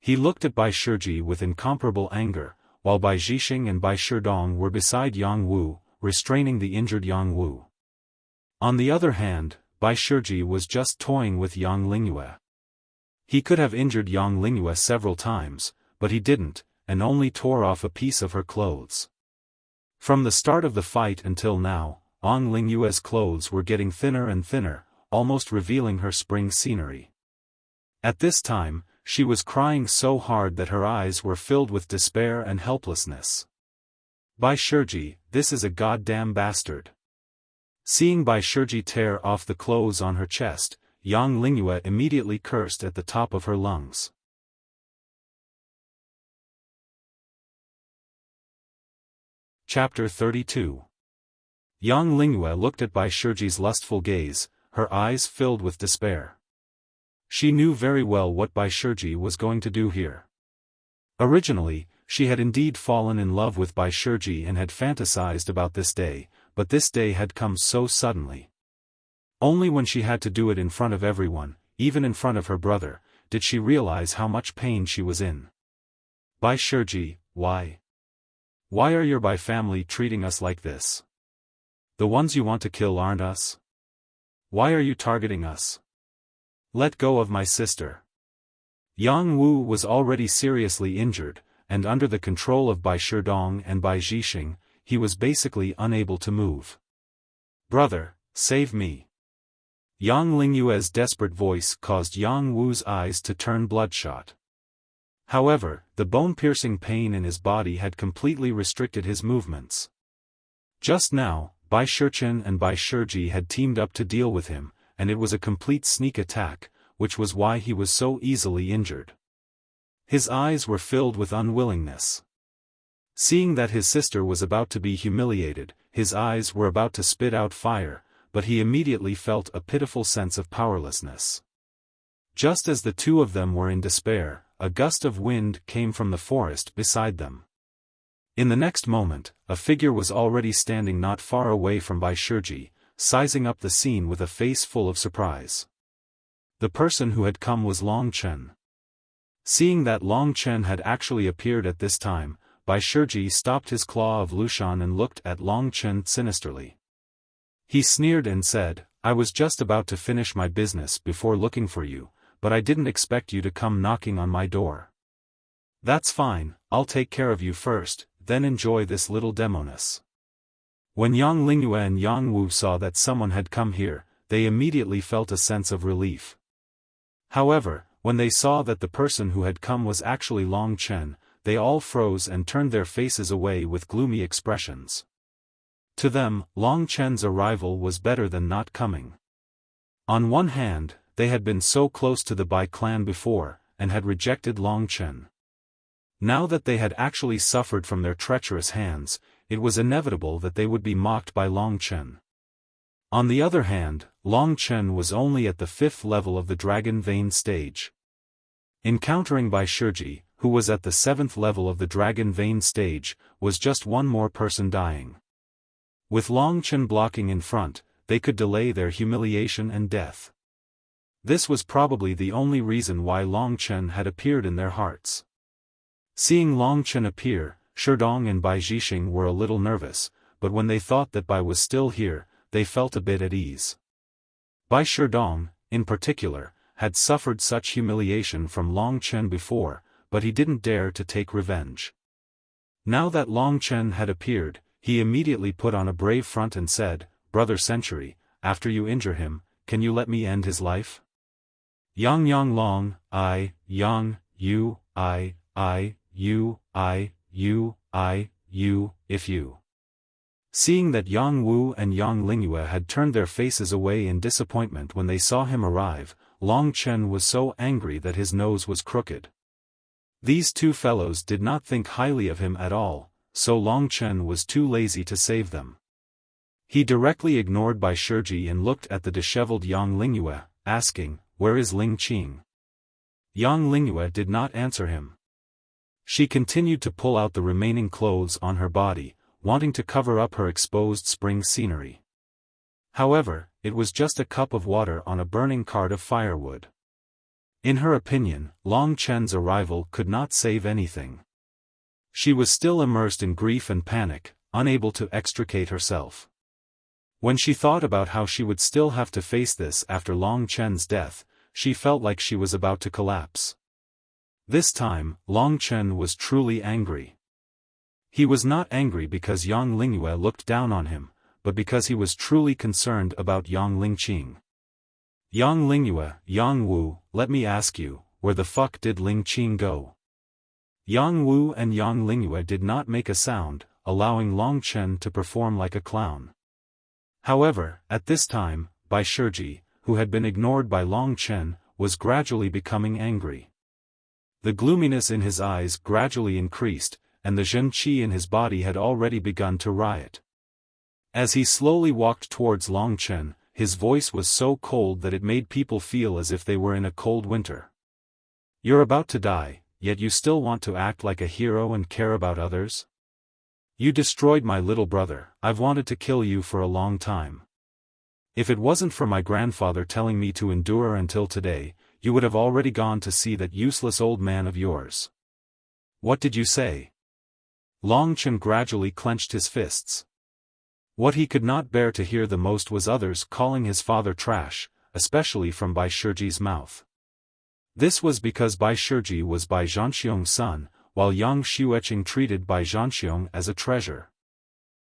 A: He looked at Bai Shiji with incomparable anger, while Bai Zhixing and Bai Shidong were beside Yang Wu, restraining the injured Yang Wu. On the other hand, Bai Shiji was just toying with Yang Lingyue. He could have injured Yang Lingyue several times, but he didn't, and only tore off a piece of her clothes. From the start of the fight until now, Yang Lingyue's clothes were getting thinner and thinner, almost revealing her spring scenery. At this time, she was crying so hard that her eyes were filled with despair and helplessness. Bai Shiji, this is a goddamn bastard. Seeing Bai Shiji tear off the clothes on her chest, Yang Lingyue immediately cursed at the top of her lungs. Chapter 32. Yang Lingyue looked at Bai Shiji's lustful gaze, her eyes filled with despair. She knew very well what Bai Shiji was going to do here. Originally, she had indeed fallen in love with Bai Shiji and had fantasized about this day, but this day had come so suddenly. Only when she had to do it in front of everyone, even in front of her brother, did she realize how much pain she was in. Bai Shiji, why? Why are your Bai family treating us like this? The ones you want to kill aren't us? Why are you targeting us? Let go of my sister. Yang Wu was already seriously injured, and under the control of Bai Shidong and Bai Zhixing, he was basically unable to move. Brother, save me. Yang Lingyue's desperate voice caused Yang Wu's eyes to turn bloodshot. However, the bone-piercing pain in his body had completely restricted his movements. Just now, Bai Shichen and Bai Shiji had teamed up to deal with him, and it was a complete sneak attack, which was why he was so easily injured. His eyes were filled with unwillingness. Seeing that his sister was about to be humiliated, his eyes were about to spit out fire, but he immediately felt a pitiful sense of powerlessness. Just as the two of them were in despair, a gust of wind came from the forest beside them. In the next moment, a figure was already standing not far away from Bai Shiji, sizing up the scene with a face full of surprise. The person who had come was Long Chen. Seeing that Long Chen had actually appeared at this time, Bai Shiji stopped his claw of Lushan and looked at Long Chen sinisterly. He sneered and said, I was just about to finish my business before looking for you, but I didn't expect you to come knocking on my door. That's fine, I'll take care of you first, then enjoy this little demoness. When Yang Lingyue and Yang Wu saw that someone had come here, they immediately felt a sense of relief. However, when they saw that the person who had come was actually Long Chen, they all froze and turned their faces away with gloomy expressions. To them, Long Chen's arrival was better than not coming. On one hand, they had been so close to the Bai clan before, and had rejected Long Chen. Now that they had actually suffered from their treacherous hands, it was inevitable that they would be mocked by Long Chen. On the other hand, Long Chen was only at the 5th level of the Dragon Vein stage. Encountering Bai Shiji, who was at the 7th level of the Dragon Vein stage, was just one more person dying. With Long Chen blocking in front, they could delay their humiliation and death. This was probably the only reason why Long Chen had appeared in their hearts. Seeing Long Chen appear, Sherdong and Bai Zhixing were a little nervous, but when they thought that Bai was still here, they felt a bit at ease. Bai Sherdong, in particular, had suffered such humiliation from Long Chen before, but he didn't dare to take revenge. Now that Long Chen had appeared, he immediately put on a brave front and said, "Brother Century, after you injure him, can you let me end his life?" Yang Long, I, Yang, you, I, you, if you. Seeing that Yang Wu and Yang Lingyue had turned their faces away in disappointment when they saw him arrive, Long Chen was so angry that his nose was crooked. These two fellows did not think highly of him at all, so Long Chen was too lazy to save them. He directly ignored Bai Shiji and looked at the disheveled Yang Lingyue, asking, "Where is Ling Qing?" Yang Lingyue did not answer him. She continued to pull out the remaining clothes on her body, wanting to cover up her exposed spring scenery. However, it was just a cup of water on a burning cart of firewood. In her opinion, Long Chen's arrival could not save anything. She was still immersed in grief and panic, unable to extricate herself. When she thought about how she would still have to face this after Long Chen's death, she felt like she was about to collapse. This time, Long Chen was truly angry. He was not angry because Yang Lingyue looked down on him, but because he was truly concerned about Yang Lingqing. Yang Lingyue, Yang Wu, let me ask you, where the fuck did Ling Qing go? Yang Wu and Yang Lingyue did not make a sound, allowing Long Chen to perform like a clown. However, at this time, Bai Shiji, who had been ignored by Long Chen, was gradually becoming angry. The gloominess in his eyes gradually increased, and the Zhen Qi in his body had already begun to riot. As he slowly walked towards Long Chen, his voice was so cold that it made people feel as if they were in a cold winter. "You're about to die, yet you still want to act like a hero and care about others? You destroyed my little brother. I've wanted to kill you for a long time. If it wasn't for my grandfather telling me to endure until today, you would have already gone to see that useless old man of yours." "What did you say?" Long Chen gradually clenched his fists. What he could not bear to hear the most was others calling his father trash, especially from Bai Shiji's mouth. This was because Bai Shiji was Bai Zhanxiong's son, while Yang Xueqing treated Bai Zhanxiong as a treasure.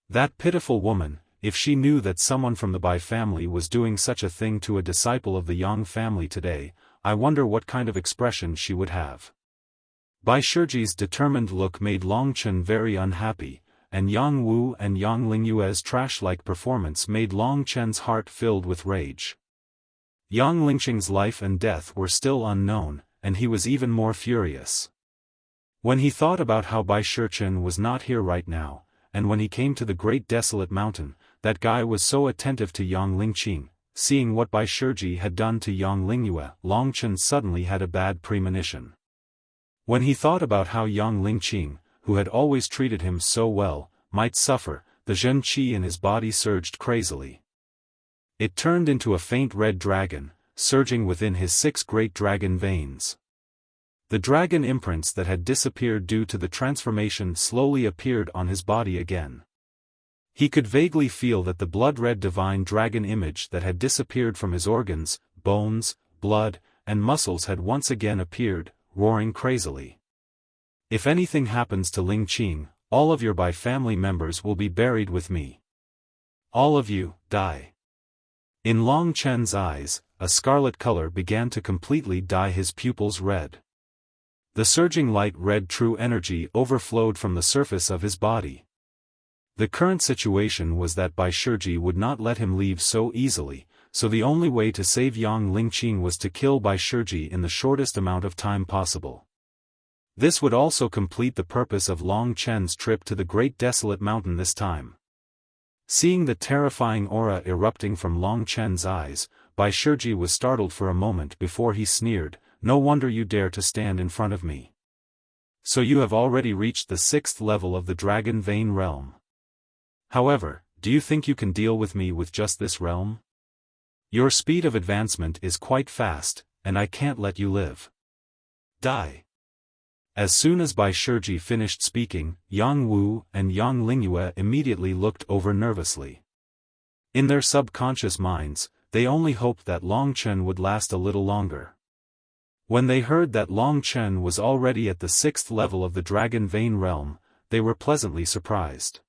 A: That pitiful woman, if she knew that someone from the Bai family was doing such a thing to a disciple of the Yang family today, I wonder what kind of expression she would have. Bai Shiji's determined look made Long Chen very unhappy, and Yang Wu and Yang Lingyue's trash-like performance made Long Chen's heart filled with rage. Yang Lingqing's life and death were still unknown, and he was even more furious. When he thought about how Bai Shichen was not here right now, and when he came to the great desolate mountain, that guy was so attentive to Yang Lingqing, seeing what Bai Shiji had done to Yang Lingyue, Long Chen suddenly had a bad premonition. When he thought about how Yang Lingqing, who had always treated him so well, might suffer, the Zhen Qi in his body surged crazily. It turned into a faint red dragon, surging within his 6 great dragon veins. The dragon imprints that had disappeared due to the transformation slowly appeared on his body again. He could vaguely feel that the blood-red divine dragon image that had disappeared from his organs, bones, blood, and muscles had once again appeared, roaring crazily. "If anything happens to Ling Qing, all of your Bai family members will be buried with me. All of you, die." In Long Chen's eyes, a scarlet color began to completely dye his pupils red. The surging light red true energy overflowed from the surface of his body. The current situation was that Bai Shiji would not let him leave so easily, so the only way to save Yang Lingqing was to kill Bai Shiji in the shortest amount of time possible. This would also complete the purpose of Long Chen's trip to the Great Desolate Mountain this time. Seeing the terrifying aura erupting from Long Chen's eyes, Bai Shiji was startled for a moment before he sneered, "No wonder you dare to stand in front of me. So you have already reached the 6th level of the Dragon Vein realm. However, do you think you can deal with me with just this realm? Your speed of advancement is quite fast, and I can't let you live. Die." As soon as Bai Shiji finished speaking, Yang Wu and Yang Lingyue immediately looked over nervously. In their subconscious minds, they only hoped that Long Chen would last a little longer. When they heard that Long Chen was already at the 6th level of the Dragon Vein realm, they were pleasantly surprised.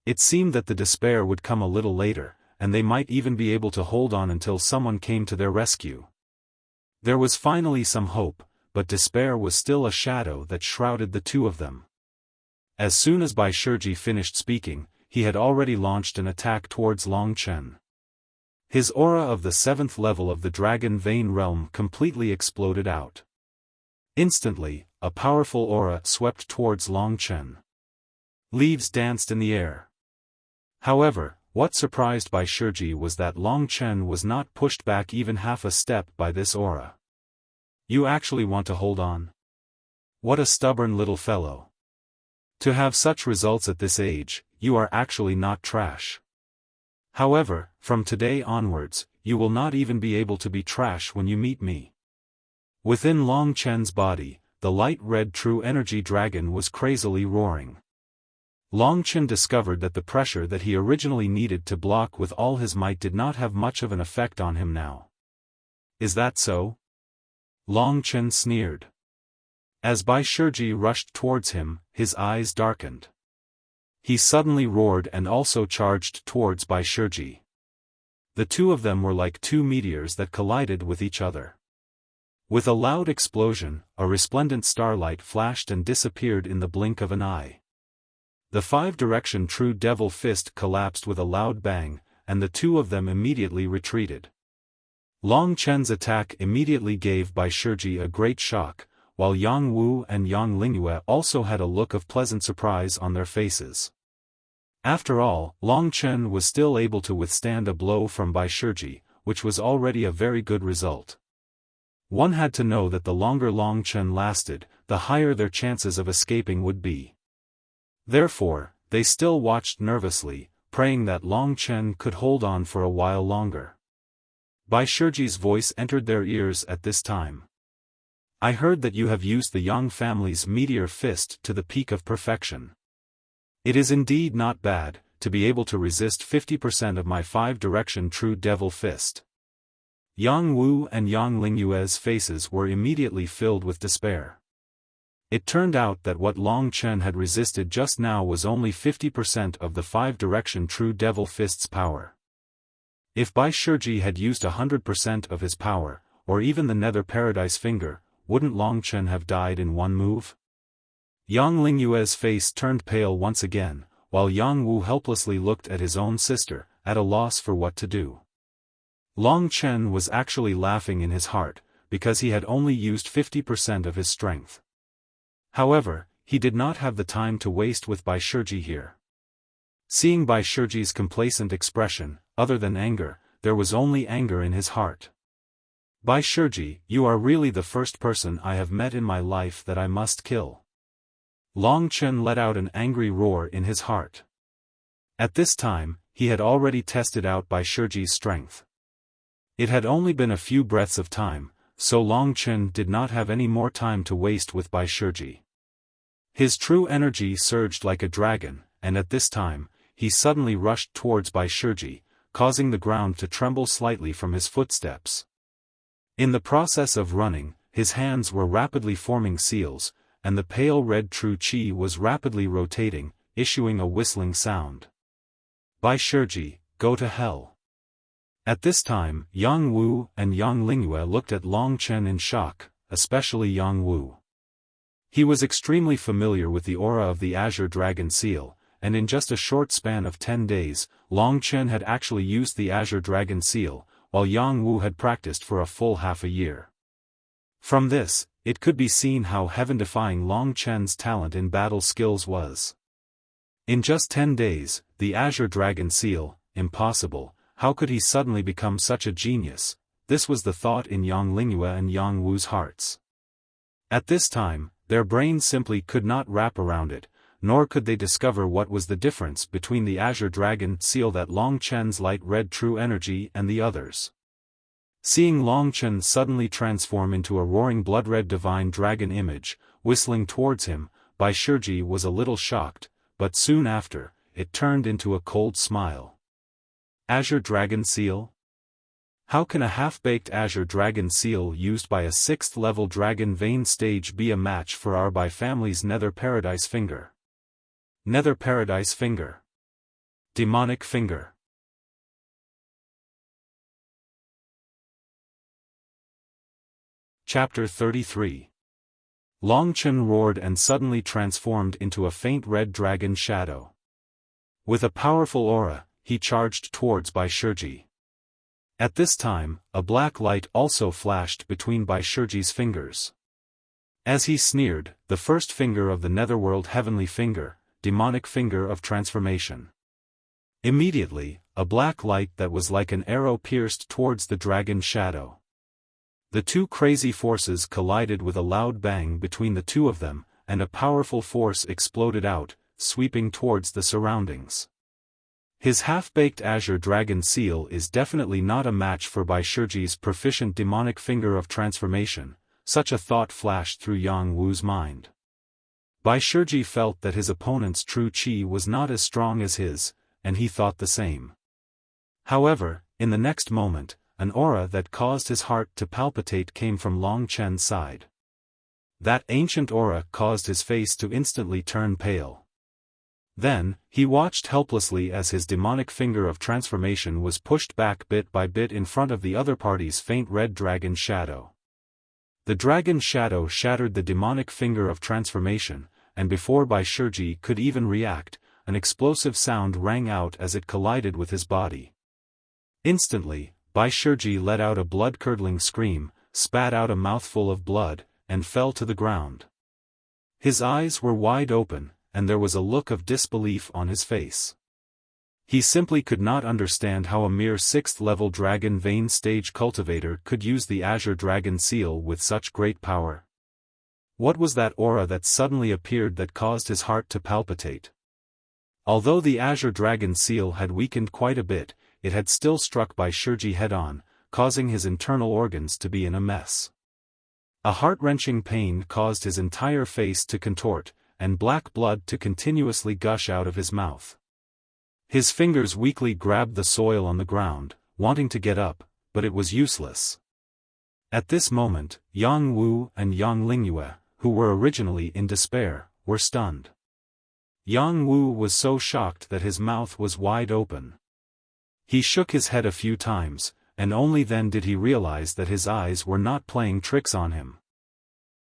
A: It seemed that the despair would come a little later, and they might even be able to hold on until someone came to their rescue. There was finally some hope, but despair was still a shadow that shrouded the two of them. As soon as Bai Shiji finished speaking, he had already launched an attack towards Long Chen. His aura of the 7th level of the Dragon Vein realm completely exploded out. Instantly, a powerful aura swept towards Long Chen. Leaves danced in the air. However, what surprised Bai Shiji was that Long Chen was not pushed back even half a step by this aura. "You actually want to hold on? What a stubborn little fellow. To have such results at this age, you are actually not trash. However, from today onwards, you will not even be able to be trash when you meet me." Within Long Chen's body, the light red true energy dragon was crazily roaring. Long Chen discovered that the pressure that he originally needed to block with all his might did not have much of an effect on him now. "Is that so?" Long Chen sneered. As Bai Shiji rushed towards him, his eyes darkened. He suddenly roared and also charged towards Bai Shiji. The two of them were like two meteors that collided with each other. With a loud explosion, a resplendent starlight flashed and disappeared in the blink of an eye. The 5-direction True Devil Fist collapsed with a loud bang, and the two of them immediately retreated. Long Chen's attack immediately gave Bai Shiji a great shock, while Yang Wu and Yang Lingyue also had a look of pleasant surprise on their faces. After all, Long Chen was still able to withstand a blow from Bai Shiji, which was already a very good result. One had to know that the longer Long Chen lasted, the higher their chances of escaping would be. Therefore, they still watched nervously, praying that Long Chen could hold on for a while longer. Bai Shiji's voice entered their ears at this time. "I heard that you have used the Yang family's meteor fist to the peak of perfection. It is indeed not bad, to be able to resist 50% of my 5-direction True Devil Fist." Yang Wu and Yang Lingyue's faces were immediately filled with despair. It turned out that what Long Chen had resisted just now was only 50% of the 5-direction True Devil Fist's power. If Bai Shiji had used 100% of his power, or even the Nether Paradise Finger, wouldn't Long Chen have died in one move? Yang Lingyue's face turned pale once again, while Yang Wu helplessly looked at his own sister, at a loss for what to do. Long Chen was actually laughing in his heart, because he had only used 50% of his strength. However, he did not have the time to waste with Bai Shiji here. Seeing Bai Shiji's complacent expression, other than anger, there was only anger in his heart. "Bai Shiji, you are really the first person I have met in my life that I must kill." Long Chen let out an angry roar in his heart. At this time, he had already tested out Bai Shiji's strength. It had only been a few breaths of time, so Long Chen did not have any more time to waste with Bai Shiji. His true energy surged like a dragon, and at this time, he suddenly rushed towards Bai Shiji, causing the ground to tremble slightly from his footsteps. In the process of running, his hands were rapidly forming seals, and the pale red true chi was rapidly rotating, issuing a whistling sound. "Bai Shiji, go to hell." At this time, Yang Wu and Yang Lingyue looked at Long Chen in shock, especially Yang Wu. He was extremely familiar with the aura of the Azure Dragon Seal, and in just a short span of 10 days, Long Chen had actually used the Azure Dragon Seal, while Yang Wu had practiced for a full half a year. From this, it could be seen how heaven-defying Long Chen's talent in battle skills was. In just 10 days, the Azure Dragon Seal, impossible, how could he suddenly become such a genius? This was the thought in Yang Lingyue and Yang Wu's hearts. At this time, their brains simply could not wrap around it, nor could they discover what was the difference between the Azure Dragon Seal that Long Chen's light red true energy and the others. Seeing Long Chen suddenly transform into a roaring blood-red divine dragon image, whistling towards him, Bai Shiji was a little shocked, but soon after, it turned into a cold smile. Azure Dragon Seal? How can a half-baked Azure Dragon Seal used by a 6th-level Dragon Vein stage be a match for our Bai family's Nether Paradise Finger? Nether Paradise Finger. Demonic Finger. Chapter 33. Long Chen roared and suddenly transformed into a faint red dragon shadow. With a powerful aura, he charged towards Bai Shiji. At this time, a black light also flashed between Bai Shiji's fingers. As he sneered, the first finger of the Netherworld Heavenly Finger, Demonic Finger of Transformation. Immediately, a black light that was like an arrow pierced towards the dragon shadow. The two crazy forces collided with a loud bang between the two of them, and a powerful force exploded out, sweeping towards the surroundings. His half-baked Azure Dragon Seal is definitely not a match for Bai Shiji's proficient Demonic Finger of Transformation, such a thought flashed through Yang Wu's mind. Bai Shiji felt that his opponent's true chi was not as strong as his, and he thought the same. However, in the next moment, an aura that caused his heart to palpitate came from Long Chen's side. That ancient aura caused his face to instantly turn pale. Then, he watched helplessly as his Demonic Finger of Transformation was pushed back bit by bit in front of the other party's faint red dragon shadow. The dragon shadow shattered the Demonic Finger of Transformation, and before Bai Shiji could even react, an explosive sound rang out as it collided with his body. Instantly, Bai Shiji let out a blood-curdling scream, spat out a mouthful of blood, and fell to the ground. His eyes were wide open, and there was a look of disbelief on his face. He simply could not understand how a mere 6th-level Dragon Vein stage cultivator could use the Azure Dragon Seal with such great power. What was that aura that suddenly appeared that caused his heart to palpitate? Although the Azure Dragon Seal had weakened quite a bit, it had still struck Bai Shiji head-on, causing his internal organs to be in a mess. A heart-wrenching pain caused his entire face to contort, and black blood to continuously gush out of his mouth. His fingers weakly grabbed the soil on the ground, wanting to get up, but it was useless. At this moment, Yang Wu and Yang Lingyue, who were originally in despair, were stunned. Yang Wu was so shocked that his mouth was wide open. He shook his head a few times, and only then did he realize that his eyes were not playing tricks on him.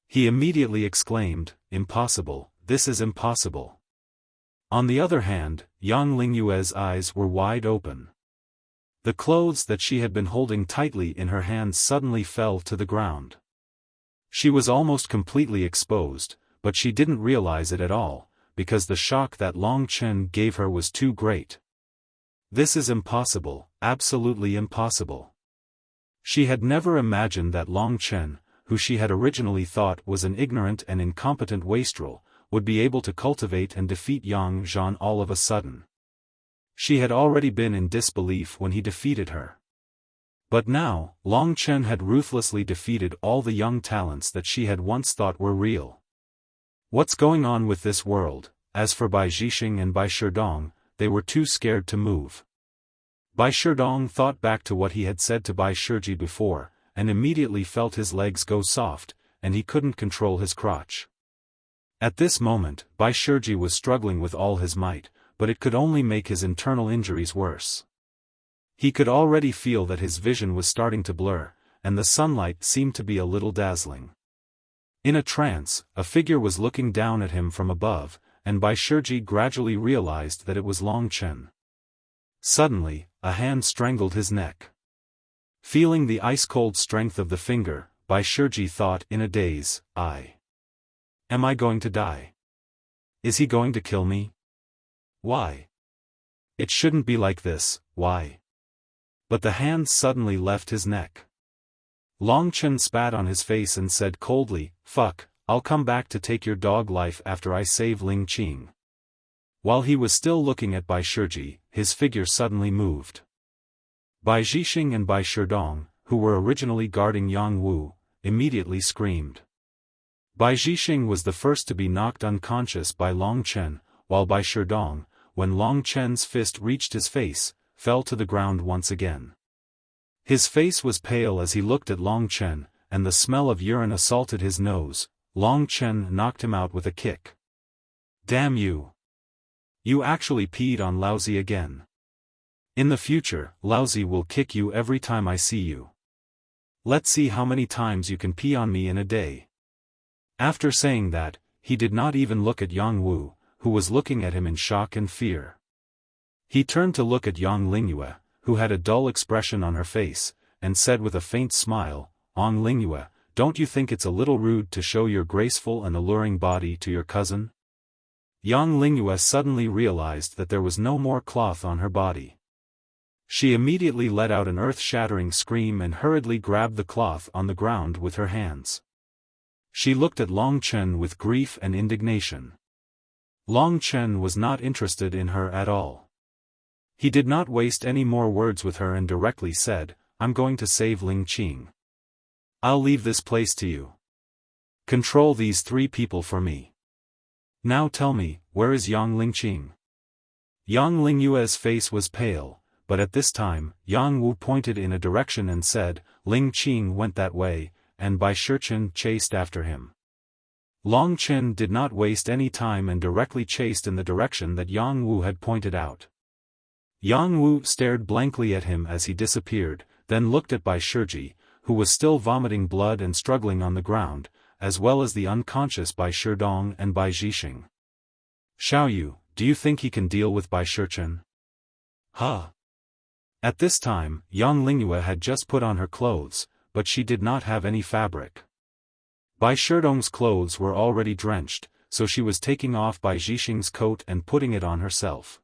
A: He immediately exclaimed, "Impossible, this is impossible." On the other hand, Yang Lingyue's eyes were wide open. The clothes that she had been holding tightly in her hands suddenly fell to the ground. She was almost completely exposed, but she didn't realize it at all, because the shock that Long Chen gave her was too great. This is impossible, absolutely impossible. She had never imagined that Long Chen, who she had originally thought was an ignorant and incompetent wastrel, would be able to cultivate and defeat Yang Zhan all of a sudden. She had already been in disbelief when he defeated her. But now, Long Chen had ruthlessly defeated all the young talents that she had once thought were real. What's going on with this world? As for Bai Zhixing and Bai Shidong, they were too scared to move. Bai Shidong thought back to what he had said to Bai Shiji before, and immediately felt his legs go soft, and he couldn't control his crotch. At this moment, Bai Shiji was struggling with all his might, but it could only make his internal injuries worse. He could already feel that his vision was starting to blur, and the sunlight seemed to be a little dazzling. In a trance, a figure was looking down at him from above, and Bai Shiji gradually realized that it was Long Chen. Suddenly, a hand strangled his neck. Feeling the ice-cold strength of the finger, Bai Shiji thought in a daze, Am I going to die? Is he going to kill me? Why? It shouldn't be like this, why? But the hands suddenly left his neck. Long Chen spat on his face and said coldly, "Fuck, I'll come back to take your dog life after I save Ling Qing." While he was still looking at Bai Shiji, his figure suddenly moved. Bai Zhixing and Bai Sherdong, who were originally guarding Yang Wu, immediately screamed. Bai Zhixing was the first to be knocked unconscious by Long Chen, while Bai Sherdong, when Long Chen's fist reached his face, fell to the ground once again. His face was pale as he looked at Long Chen, and the smell of urine assaulted his nose. Long Chen knocked him out with a kick. "Damn you! You actually peed on Laozi again. In the future, Laozi will kick you every time I see you. Let's see how many times you can pee on me in a day." After saying that, he did not even look at Yang Wu, who was looking at him in shock and fear. He turned to look at Yang Lingyue, who had a dull expression on her face, and said with a faint smile, "Yang Lingyue, don't you think it's a little rude to show your graceful and alluring body to your cousin?" Yang Lingyue suddenly realized that there was no more cloth on her body. She immediately let out an earth-shattering scream and hurriedly grabbed the cloth on the ground with her hands. She looked at Long Chen with grief and indignation. Long Chen was not interested in her at all. He did not waste any more words with her and directly said, "I'm going to save Ling Qing. I'll leave this place to you. Control these 3 people for me. Now tell me, where is Yang Lingqing?" Yang Lingyue's face was pale, but at this time, Yang Wu pointed in a direction and said, "Ling Qing went that way," and Bai Shichen chased after him. Long Chen did not waste any time and directly chased in the direction that Yang Wu had pointed out. Yang Wu stared blankly at him as he disappeared, then looked at Bai Shiji, who was still vomiting blood and struggling on the ground, as well as the unconscious Bai Sherdong and Bai Zhixing. "Xiaoyu, do you think he can deal with Bai Shichen?" "Huh?" At this time, Yang Lingyue had just put on her clothes, but she did not have any fabric. Bai Sherdong's clothes were already drenched, so she was taking off Bai Zhixing's coat and putting it on herself.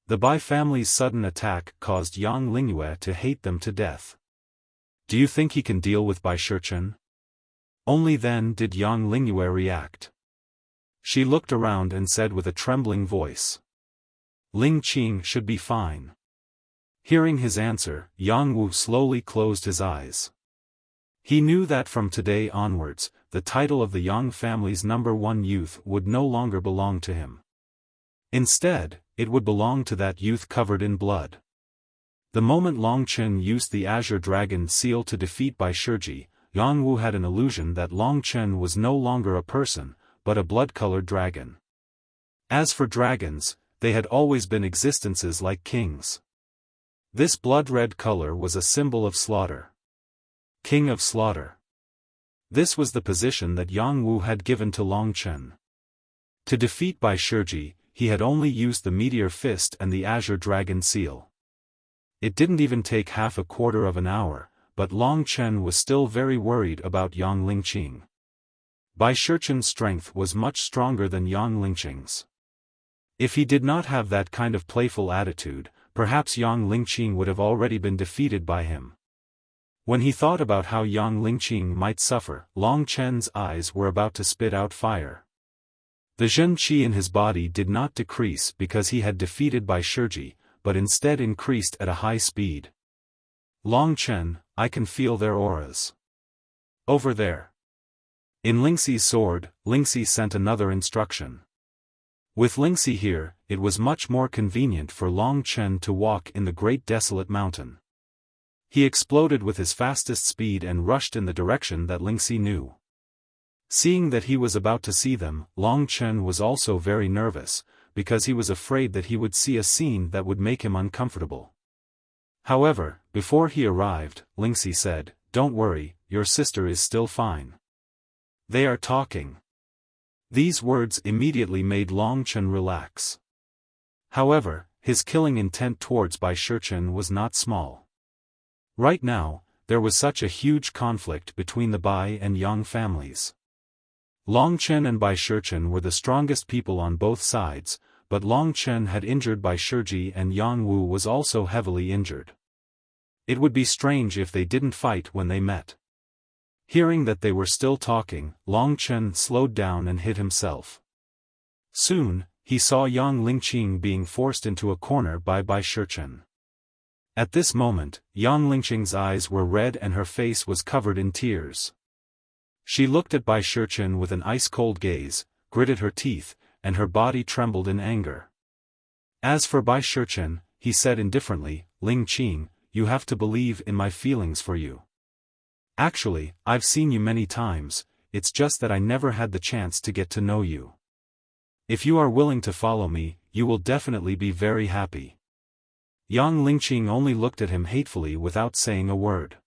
A: The Bai family's sudden attack caused Yang Lingyue to hate them to death. "Do you think he can deal with Bai Shichen?" Only then did Yang Lingyue react. She looked around and said with a trembling voice, "Ling Qing should be fine." Hearing his answer, Yang Wu slowly closed his eyes. He knew that from today onwards, the title of the Yang family's #1 youth would no longer belong to him. Instead, it would belong to that youth covered in blood. The moment Long Chen used the Azure Dragon seal to defeat Bai Shiji, Yang Wu had an illusion that Long Chen was no longer a person, but a blood-colored dragon. As for dragons, they had always been existences like kings. This blood-red color was a symbol of slaughter. King of Slaughter. This was the position that Yang Wu had given to Long Chen. To defeat Bai Shiji, he had only used the Meteor Fist and the Azure Dragon Seal. It didn't even take half a quarter of an hour, but Long Chen was still very worried about Yang Lingqing. Bai Shichen's strength was much stronger than Yang Lingqing's. If he did not have that kind of playful attitude, perhaps Yang Lingqing would have already been defeated by him. When he thought about how Yang Lingqing might suffer, Long Chen's eyes were about to spit out fire. The Zhen Qi in his body did not decrease because he had defeated Bai Shiji, but instead increased at a high speed. "Long Chen, I can feel their auras. Over there." In Lingxi's sword, Lingxi sent another instruction. With Lingxi here, it was much more convenient for Long Chen to walk in the great desolate mountain. He exploded with his fastest speed and rushed in the direction that Lingxi knew. Seeing that he was about to see them, Long Chen was also very nervous, because he was afraid that he would see a scene that would make him uncomfortable. However, before he arrived, Lingxi said, "Don't worry, your sister is still fine. They are talking." These words immediately made Long Chen relax. However, his killing intent towards Bai Shichen was not small. Right now, there was such a huge conflict between the Bai and Yang families. Long Chen and Bai Shichen were the strongest people on both sides, but Long Chen had injured Bai Shiji and Yang Wu was also heavily injured. It would be strange if they didn't fight when they met. Hearing that they were still talking, Long Chen slowed down and hid himself. Soon, he saw Yang Lingqing being forced into a corner by Bai Shichen. At this moment, Yang Lingqing's eyes were red and her face was covered in tears. She looked at Bai Shichen with an ice-cold gaze, gritted her teeth, and her body trembled in anger. As for Bai Shichen, he said indifferently, "Lingqing, you have to believe in my feelings for you. Actually, I've seen you many times, it's just that I never had the chance to get to know you. If you are willing to follow me, you will definitely be very happy." Yang Lingqing only looked at him hatefully without saying a word.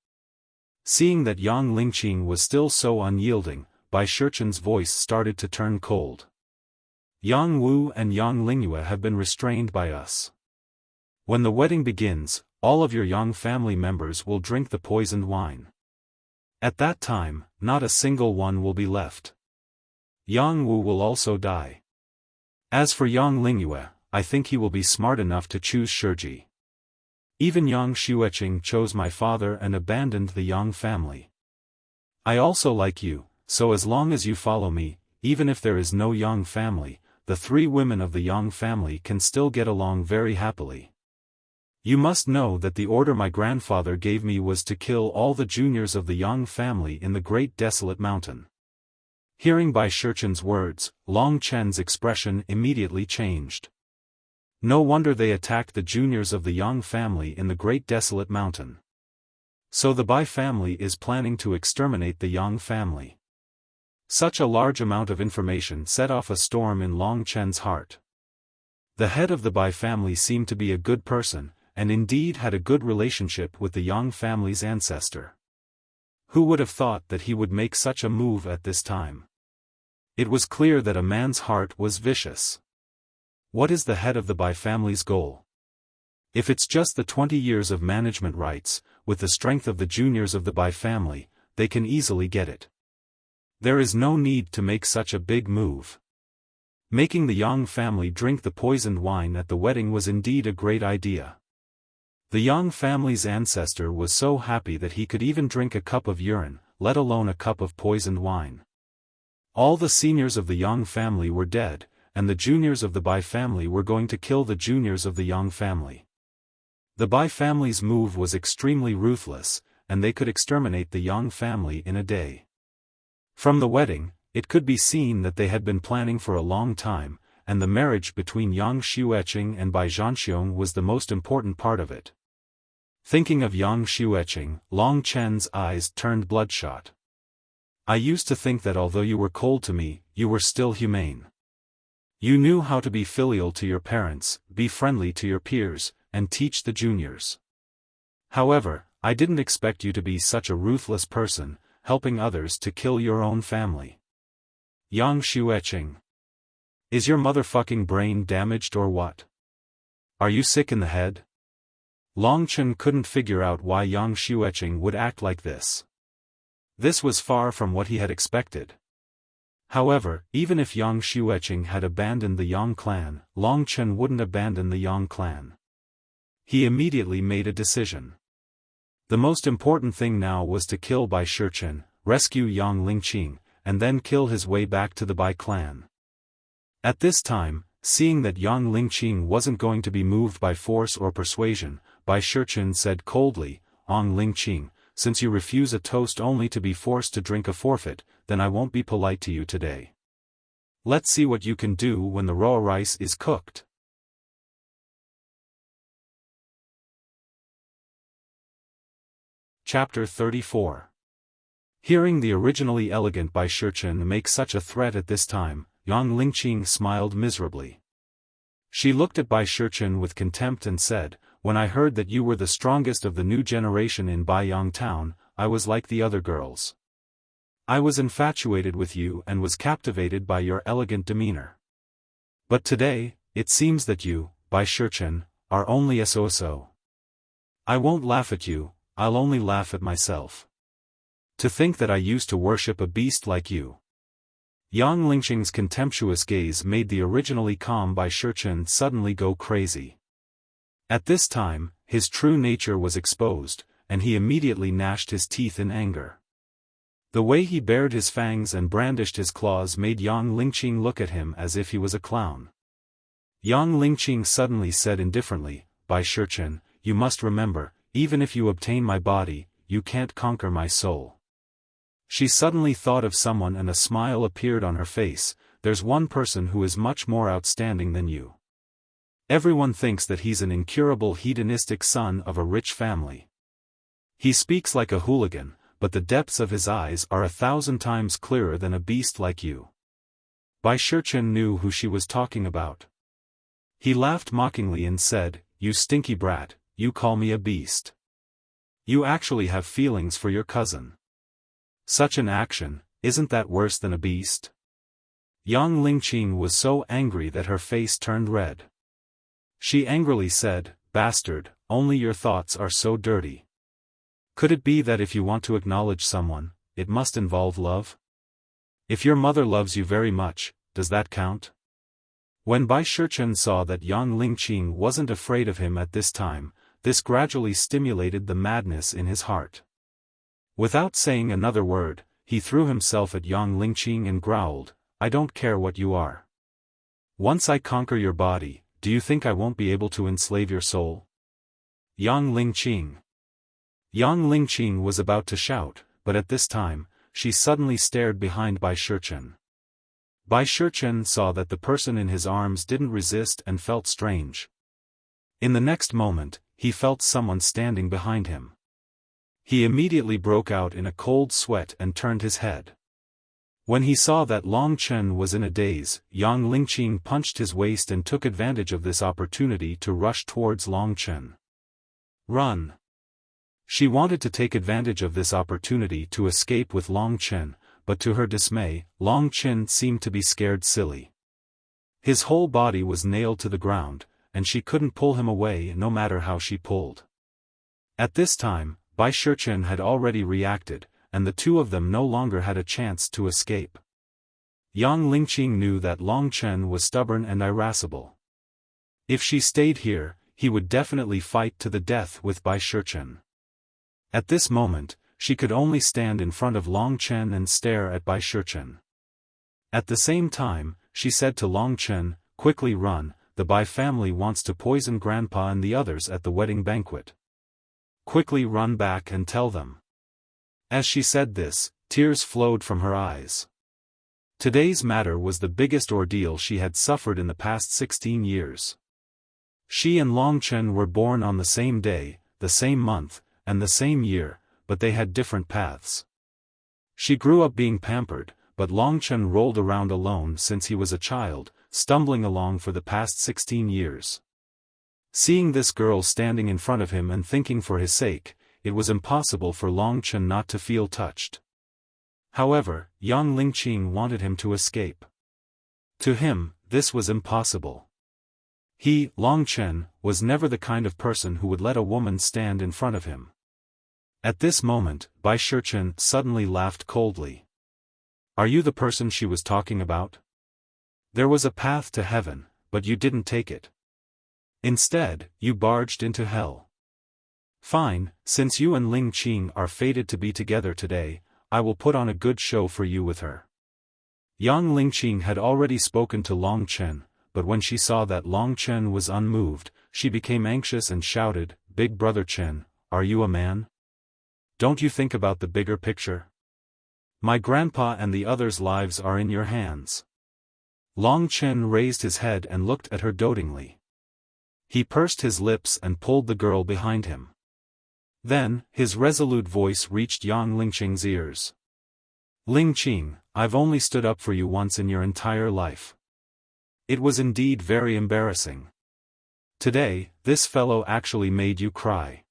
A: Seeing that Yang Lingqing was still so unyielding, Bai Shichen's voice started to turn cold. "Yang Wu and Yang Lingyue have been restrained by us. When the wedding begins, all of your Yang family members will drink the poisoned wine. At that time, not a single one will be left. Yang Wu will also die. As for Yang Lingyue, I think he will be smart enough to choose Shiji. Even Yang Xueqing chose my father and abandoned the Yang family. I also like you, so as long as you follow me, even if there is no Yang family, the three women of the Yang family can still get along very happily. You must know that the order my grandfather gave me was to kill all the juniors of the Yang family in the Great Desolate Mountain." Hearing Bai Shichen's words, Long Chen's expression immediately changed. No wonder they attacked the juniors of the Yang family in the Great Desolate Mountain. So the Bai family is planning to exterminate the Yang family. Such a large amount of information set off a storm in Long Chen's heart. The head of the Bai family seemed to be a good person, and indeed had a good relationship with the Yang family's ancestor. Who would have thought that he would make such a move at this time? It was clear that a man's heart was vicious. What is the head of the Bai family's goal? If it's just the 20 years of management rights, with the strength of the juniors of the Bai family, they can easily get it. There is no need to make such a big move. Making the Yang family drink the poisoned wine at the wedding was indeed a great idea. The Yang family's ancestor was so happy that he could even drink a cup of urine, let alone a cup of poisoned wine. All the seniors of the Yang family were dead, and the juniors of the Bai family were going to kill the juniors of the Yang family. The Bai family's move was extremely ruthless, and they could exterminate the Yang family in a day. From the wedding, it could be seen that they had been planning for a long time, and the marriage between Yang Xueqing and Bai Zhanxiong was the most important part of it. Thinking of Yang Xueqing, Long Chen's eyes turned bloodshot. "I used to think that although you were cold to me, you were still humane. You knew how to be filial to your parents, be friendly to your peers, and teach the juniors. However, I didn't expect you to be such a ruthless person, helping others to kill your own family. Yang Xueqing. Is your motherfucking brain damaged or what? Are you sick in the head?" Long Chen couldn't figure out why Yang Xueqing would act like this. This was far from what he had expected. However, even if Yang Xueqing had abandoned the Yang clan, Long Chen wouldn't abandon the Yang clan. He immediately made a decision. The most important thing now was to kill Bai Shichen, rescue Yang Lingqing, and then kill his way back to the Bai clan. At this time, seeing that Yang Lingqing wasn't going to be moved by force or persuasion, Bai Shichen said coldly, "Yang Lingqing, since you refuse a toast only to be forced to drink a forfeit, then I won't be polite to you today. Let's see what you can do when the raw rice is cooked." Chapter 34. Hearing the originally elegant Bai Shichen make such a threat at this time, Yang Lingqing smiled miserably. She looked at Bai Shichen with contempt and said, "When I heard that you were the strongest of the new generation in Baiyang town, I was like the other girls. I was infatuated with you and was captivated by your elegant demeanor. But today, it seems that you, Bai Shichen, are only so. I won't laugh at you, I'll only laugh at myself. To think that I used to worship a beast like you. Yang Lingqing's contemptuous gaze made the originally calm Bai Shichen suddenly go crazy. At this time, his true nature was exposed, and he immediately gnashed his teeth in anger. The way he bared his fangs and brandished his claws made Yang Lingqing look at him as if he was a clown. Yang Lingqing suddenly said indifferently, Bai Shichen, you must remember, even if you obtain my body, you can't conquer my soul. She suddenly thought of someone and a smile appeared on her face. There's one person who is much more outstanding than you. Everyone thinks that he's an incurable hedonistic son of a rich family. He speaks like a hooligan, but the depths of his eyes are 1,000 times clearer than a beast like you. Bai Shichen knew who she was talking about. He laughed mockingly and said, you stinky brat, you call me a beast. You actually have feelings for your cousin. Such an action, isn't that worse than a beast? Yang Lingqing was so angry that her face turned red. She angrily said, bastard, only your thoughts are so dirty. Could it be that if you want to acknowledge someone, it must involve love? If your mother loves you very much, does that count? When Bai Shichen saw that Yang Lingqing wasn't afraid of him at this time, this gradually stimulated the madness in his heart. Without saying another word, he threw himself at Yang Lingqing and growled, I don't care what you are. Once I conquer your body, do you think I won't be able to enslave your soul? Yang Lingqing. Yang Lingqing was about to shout, but at this time, she suddenly stared behind Bai Shichen. Bai Shichen saw that the person in his arms didn't resist and felt strange. In the next moment, he felt someone standing behind him. He immediately broke out in a cold sweat and turned his head. When he saw that Long Chen was in a daze, Yang Lingqing punched his waist and took advantage of this opportunity to rush towards Long Chen. Run! She wanted to take advantage of this opportunity to escape with Long Chen, but to her dismay, Long Chen seemed to be scared silly. His whole body was nailed to the ground, and she couldn't pull him away no matter how she pulled. At this time, Bai Shichen had already reacted, and the two of them no longer had a chance to escape. Yang Lingqing knew that Long Chen was stubborn and irascible. If she stayed here, he would definitely fight to the death with Bai Shichen. At this moment, she could only stand in front of Long Chen and stare at Bai Shichen. At the same time, she said to Long Chen, quickly run, the Bai family wants to poison Grandpa and the others at the wedding banquet. Quickly run back and tell them. As she said this, tears flowed from her eyes. Today's matter was the biggest ordeal she had suffered in the past 16 years. She and Long Chen were born on the same day, the same month, and the same year, but they had different paths. She grew up being pampered, but Long Chen rolled around alone since he was a child, stumbling along for the past 16 years. Seeing this girl standing in front of him and thinking for his sake, it was impossible for Long Chen not to feel touched. However, Yang Lingqing wanted him to escape. To him, this was impossible. He, Long Chen, was never the kind of person who would let a woman stand in front of him. At this moment, Bai Shichen suddenly laughed coldly. Are you the person she was talking about? There was a path to heaven, but you didn't take it. Instead, you barged into hell. Fine, since you and Ling Qing are fated to be together today, I will put on a good show for you with her. Yang Lingqing had already spoken to Long Chen, but when she saw that Long Chen was unmoved, she became anxious and shouted, Big Brother Chen, are you a man? Don't you think about the bigger picture? My grandpa and the others' lives are in your hands. Long Chen raised his head and looked at her dotingly. He pursed his lips and pulled the girl behind him. Then, his resolute voice reached Yang Lingqing's ears. Lingqing, I've only stood up for you once in your entire life. It was indeed very embarrassing. Today, this fellow actually made you cry.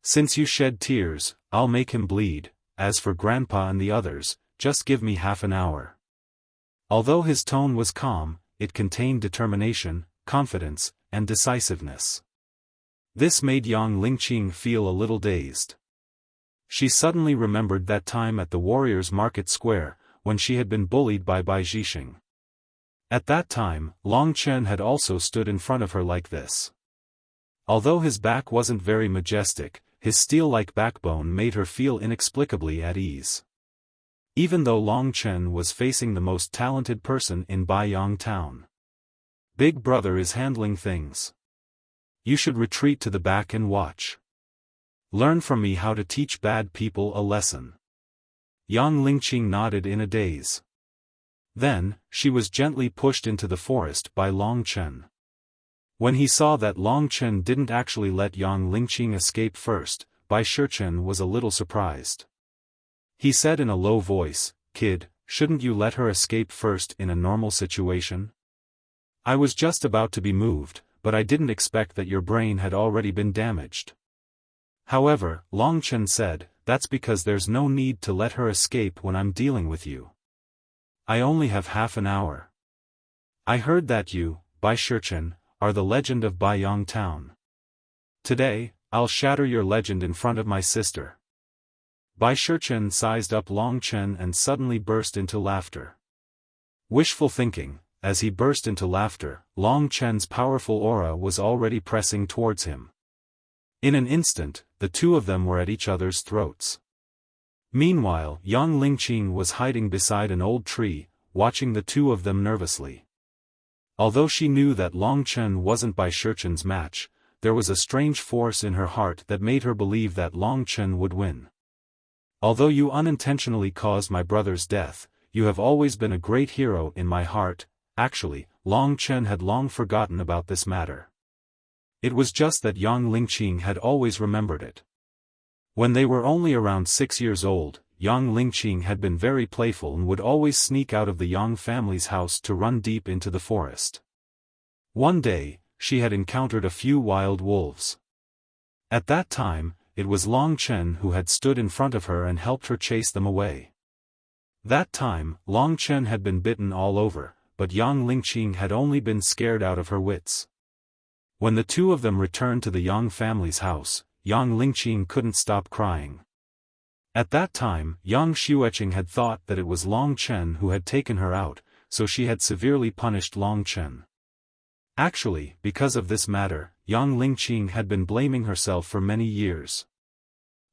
A: Since you shed tears, I'll make him bleed. As for Grandpa and the others, just give me half an hour. Although his tone was calm, it contained determination, confidence, and decisiveness. This made Yang Lingqing feel a little dazed. She suddenly remembered that time at the Warriors' Market Square, when she had been bullied by Bai Zhixing. At that time, Long Chen had also stood in front of her like this. Although his back wasn't very majestic, his steel-like backbone made her feel inexplicably at ease. Even though Long Chen was facing the most talented person in Baiyang town. Big brother is handling things. You should retreat to the back and watch. Learn from me how to teach bad people a lesson. Yang Lingqing nodded in a daze. Then, she was gently pushed into the forest by Long Chen. When he saw that Long Chen didn't actually let Yang Lingqing escape first, Bai Shichen was a little surprised. He said in a low voice, "Kid, shouldn't you let her escape first in a normal situation? I was just about to be moved, but I didn't expect that your brain had already been damaged." However, Long Chen said, "That's because there's no need to let her escape when I'm dealing with you. I only have half an hour. I heard that you, Bai Shichen, are the legend of Baiyang town. Today, I'll shatter your legend in front of my sister." Bai Shichen sized up Long Chen and suddenly burst into laughter. Wishful thinking, as he burst into laughter, Long Chen's powerful aura was already pressing towards him. In an instant, the two of them were at each other's throats. Meanwhile, Yang Lingqing was hiding beside an old tree, watching the two of them nervously. Although she knew that Long Chen wasn't Bai Shichen's match, there was a strange force in her heart that made her believe that Long Chen would win. "Although you unintentionally caused my brother's death, you have always been a great hero in my heart." Actually, Long Chen had long forgotten about this matter. It was just that Yang Lingqing had always remembered it. When they were only around 6 years old, Yang Lingqing had been very playful and would always sneak out of the Yang family's house to run deep into the forest. One day, she had encountered a few wild wolves. At that time, it was Long Chen who had stood in front of her and helped her chase them away. That time, Long Chen had been bitten all over, but Yang Lingqing had only been scared out of her wits. When the two of them returned to the Yang family's house, Yang Lingqing couldn't stop crying. At that time, Yang Xueqing had thought that it was Long Chen who had taken her out, so she had severely punished Long Chen. Actually, because of this matter, Yang Lingqing had been blaming herself for many years.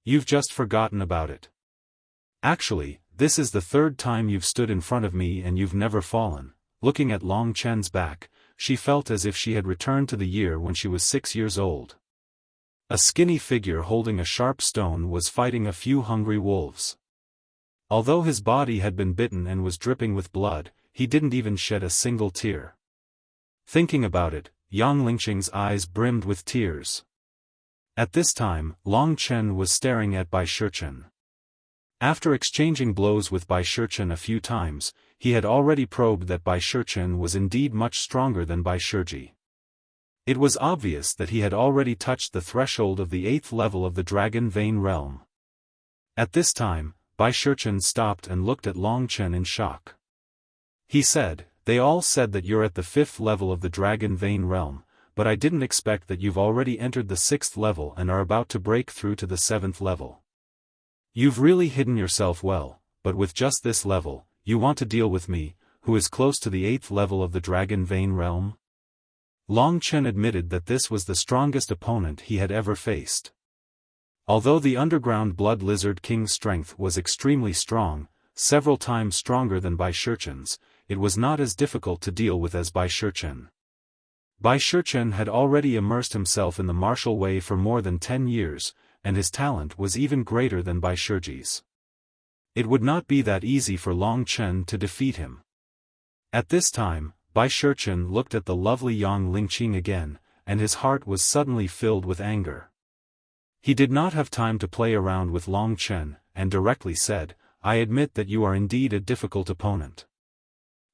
A: "You've just forgotten about it. Actually, this is the third time you've stood in front of me and you've never fallen." Looking at Long Chen's back, she felt as if she had returned to the year when she was 6 years old. A skinny figure holding a sharp stone was fighting a few hungry wolves. Although his body had been bitten and was dripping with blood, he didn't even shed a single tear. Thinking about it, Yang Lingqing's eyes brimmed with tears. At this time, Long Chen was staring at Bai Shichen. After exchanging blows with Bai Shichen a few times, he had already probed that Bai Shichen was indeed much stronger than Bai Shiji. It was obvious that he had already touched the threshold of the 8th level of the Dragon Vein realm. At this time, Bai Shichen stopped and looked at Long Chen in shock. He said, "They all said that you're at the 5th level of the Dragon Vein realm, but I didn't expect that you've already entered the 6th level and are about to break through to the 7th level. You've really hidden yourself well, but with just this level, you want to deal with me, who is close to the 8th level of the Dragon Vein realm?" Long Chen admitted that this was the strongest opponent he had ever faced. Although the underground blood lizard king's strength was extremely strong, several times stronger than Bai Shichen's, it was not as difficult to deal with as Bai Shichen. Bai Shichen had already immersed himself in the martial way for more than 10 years, and his talent was even greater than Bai Shiji's. It would not be that easy for Long Chen to defeat him. At this time, Bai Shichen looked at the lovely Yang Lingqing again, and his heart was suddenly filled with anger. He did not have time to play around with Long Chen, and directly said, "I admit that you are indeed a difficult opponent.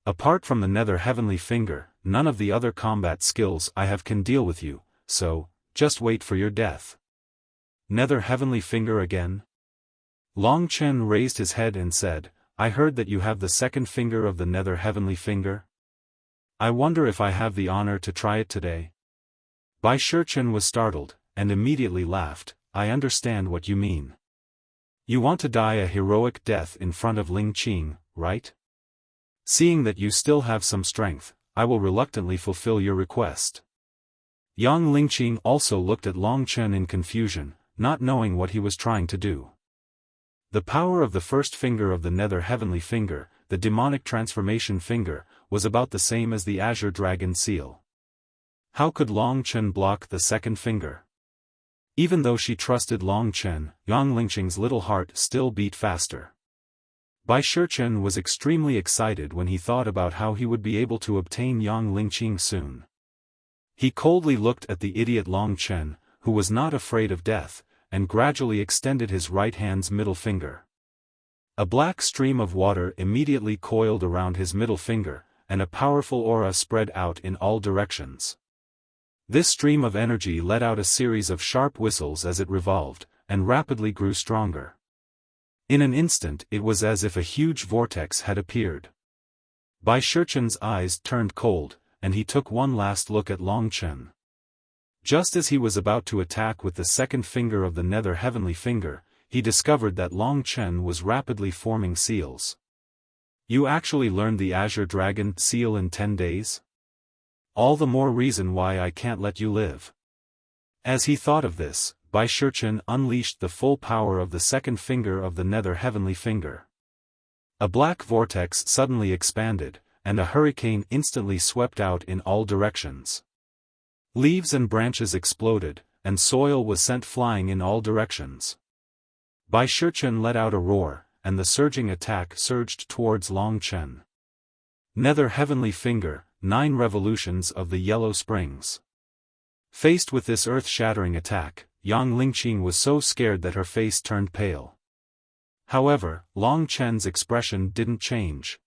A: Apart from the Nether Heavenly Finger, none of the other combat skills I have can deal with you, so, just wait for your death." Nether Heavenly Finger again? Long Chen raised his head and said, "I heard that you have the second finger of the Nether Heavenly Finger. I wonder if I have the honor to try it today." Bai Shichen was startled, and immediately laughed, "I understand what you mean. You want to die a heroic death in front of Ling Qing, right? Seeing that you still have some strength, I will reluctantly fulfill your request. Yang Lingqing also looked at Long Chen in confusion, not knowing what he was trying to do. The power of the first finger of the nether heavenly finger, the demonic transformation finger, was about the same as the azure dragon seal. How could Long Chen block the second finger? Even though she trusted Long Chen, Yang Lingqing's little heart still beat faster. Bai Shichen was extremely excited when he thought about how he would be able to obtain Yang Lingqing soon. He coldly looked at the idiot Long Chen, who was not afraid of death, and gradually extended his right hand's middle finger. A black stream of water immediately coiled around his middle finger, and a powerful aura spread out in all directions. This stream of energy let out a series of sharp whistles as it revolved, and rapidly grew stronger. In an instant it was as if a huge vortex had appeared. Bai Shichen's eyes turned cold, and he took one last look at Long Chen. Just as he was about to attack with the second finger of the nether heavenly finger, he discovered that Long Chen was rapidly forming seals. You actually learned the Azure Dragon seal in 10 days? All the more reason why I can't let you live. As he thought of this, Bai Shichen unleashed the full power of the second finger of the nether heavenly finger. A black vortex suddenly expanded, and a hurricane instantly swept out in all directions. Leaves and branches exploded, and soil was sent flying in all directions. Bai Shichen let out a roar, and the surging attack surged towards Long Chen. Nether heavenly finger, 9 revolutions of the yellow springs. Faced with this earth-shattering attack, Yang Lingqing was so scared that her face turned pale. However, Long Chen's expression didn't change.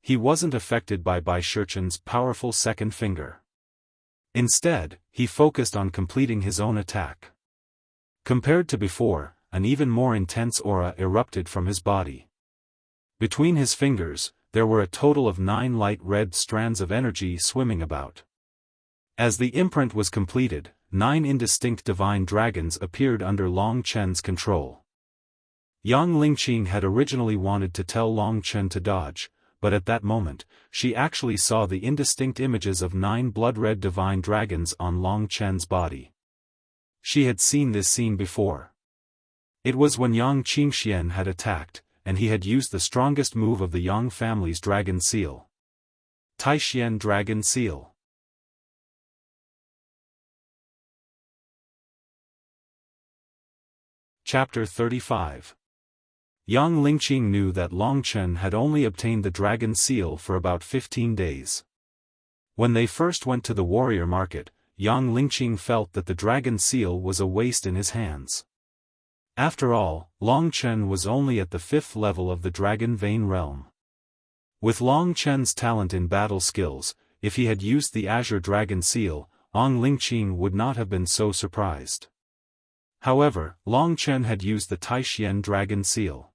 A: He wasn't affected by Bai Shichen's powerful second finger. Instead, he focused on completing his own attack. Compared to before, an even more intense aura erupted from his body. Between his fingers, there were a total of 9 light red strands of energy swimming about. As the imprint was completed, 9 indistinct divine dragons appeared under Long Chen's control. Yang Lingqing had originally wanted to tell Long Chen to dodge, but at that moment, she actually saw the indistinct images of 9 blood-red divine dragons on Long Chen's body. She had seen this scene before. It was when Yang Qingxian had attacked, and he had used the strongest move of the Yang family's dragon seal. Taishian Dragon Seal. Chapter 35. Yang Lingqing knew that Long Chen had only obtained the dragon seal for about 15 days. When they first went to the warrior market, Yang Lingqing felt that the dragon seal was a waste in his hands. After all, Long Chen was only at the 5th level of the Dragon Vein realm. With Long Chen's talent in battle skills, if he had used the Azure Dragon Seal, Yang Lingqing would not have been so surprised. However, Long Chen had used the Taishian Dragon Seal.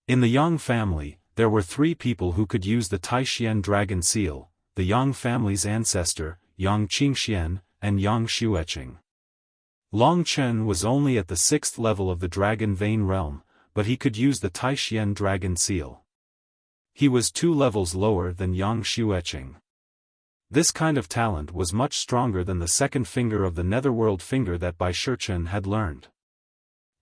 A: In the Yang family, there were 3 people who could use the Taishian Dragon Seal: the Yang family's ancestor, Yang Qingxian, and Yang Xueqing. Long Chen was only at the 6th level of the Dragon Vein realm, but he could use the Taishian Dragon Seal. He was 2 levels lower than Yang Xueqing. This kind of talent was much stronger than the second finger of the Netherworld finger that Bai Shichen had learned.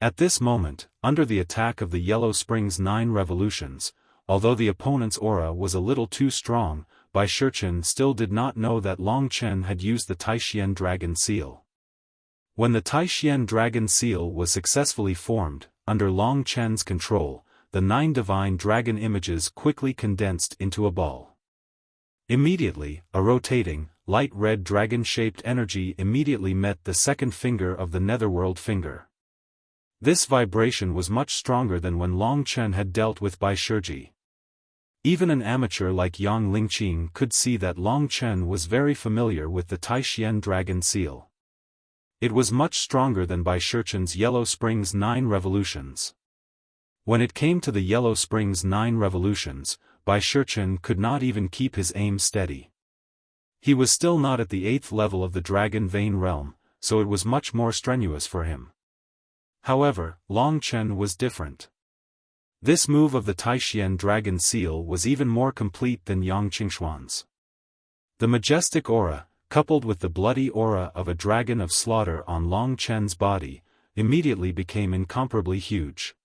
A: At this moment, under the attack of the Yellow Spring's 9 revolutions, although the opponent's aura was a little too strong, Bai Shichen still did not know that Long Chen had used the Taishian Dragon Seal. When the Taishian Dragon Seal was successfully formed, under Long Chen's control, the 9 divine dragon images quickly condensed into a ball. Immediately, a rotating, light red dragon-shaped energy immediately met the second finger of the Netherworld finger. This vibration was much stronger than when Long Chen had dealt with Bai Shiji. Even an amateur like Yang Lingqing could see that Long Chen was very familiar with the Taishian Dragon Seal. It was much stronger than Bai Shichen's Yellow Spring's 9 revolutions. When it came to the Yellow Spring's 9 revolutions, Bai Shichen could not even keep his aim steady. He was still not at the 8th level of the Dragon Vein realm, so it was much more strenuous for him. However, Long Chen was different. This move of the Taishian dragon seal was even more complete than Yang Qingshuan's. The majestic aura, coupled with the bloody aura of a dragon of slaughter on Long Chen's body, immediately became incomparably huge.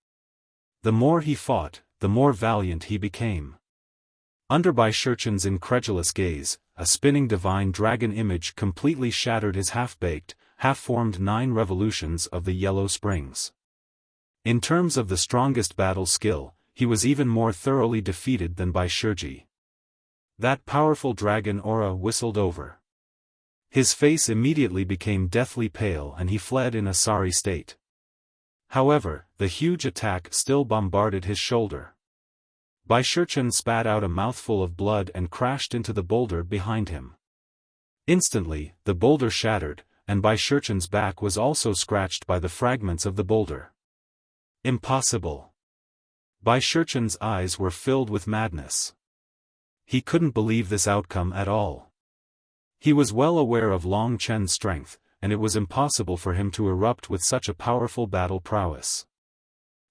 A: The more he fought, the more valiant he became. Under Bai Shichen's incredulous gaze, a spinning divine dragon image completely shattered his half-baked, half-formed 9 revolutions of the yellow springs. In terms of the strongest battle skill, he was even more thoroughly defeated than Bai Shiji. That powerful dragon aura whistled over. His face immediately became deathly pale and he fled in a sorry state. However, the huge attack still bombarded his shoulder. Bai Shichen spat out a mouthful of blood and crashed into the boulder behind him. Instantly, the boulder shattered, and Bai Shichen's back was also scratched by the fragments of the boulder. Impossible! Bai Shichen's eyes were filled with madness. He couldn't believe this outcome at all. He was well aware of Long Chen's strength, and it was impossible for him to erupt with such a powerful battle prowess.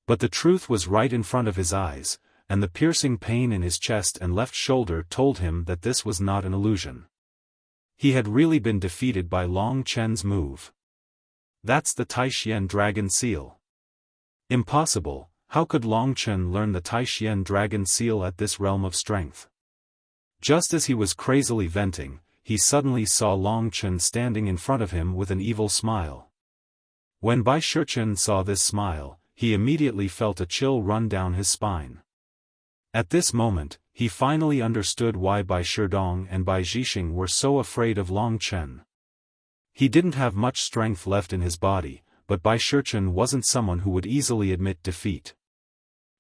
A: But the truth was right in front of his eyes, and the piercing pain in his chest and left shoulder told him that this was not an illusion. He had really been defeated by Long Chen's move. That's the Taishian dragon seal. Impossible, how could Long Chen learn the Taishian dragon seal at this realm of strength? Just as he was crazily venting, he suddenly saw Long Chen standing in front of him with an evil smile. When Bai Shichen saw this smile, he immediately felt a chill run down his spine. At this moment, he finally understood why Bai Shidong and Bai Zhixing were so afraid of Long Chen. He didn't have much strength left in his body, but Bai Shichen wasn't someone who would easily admit defeat.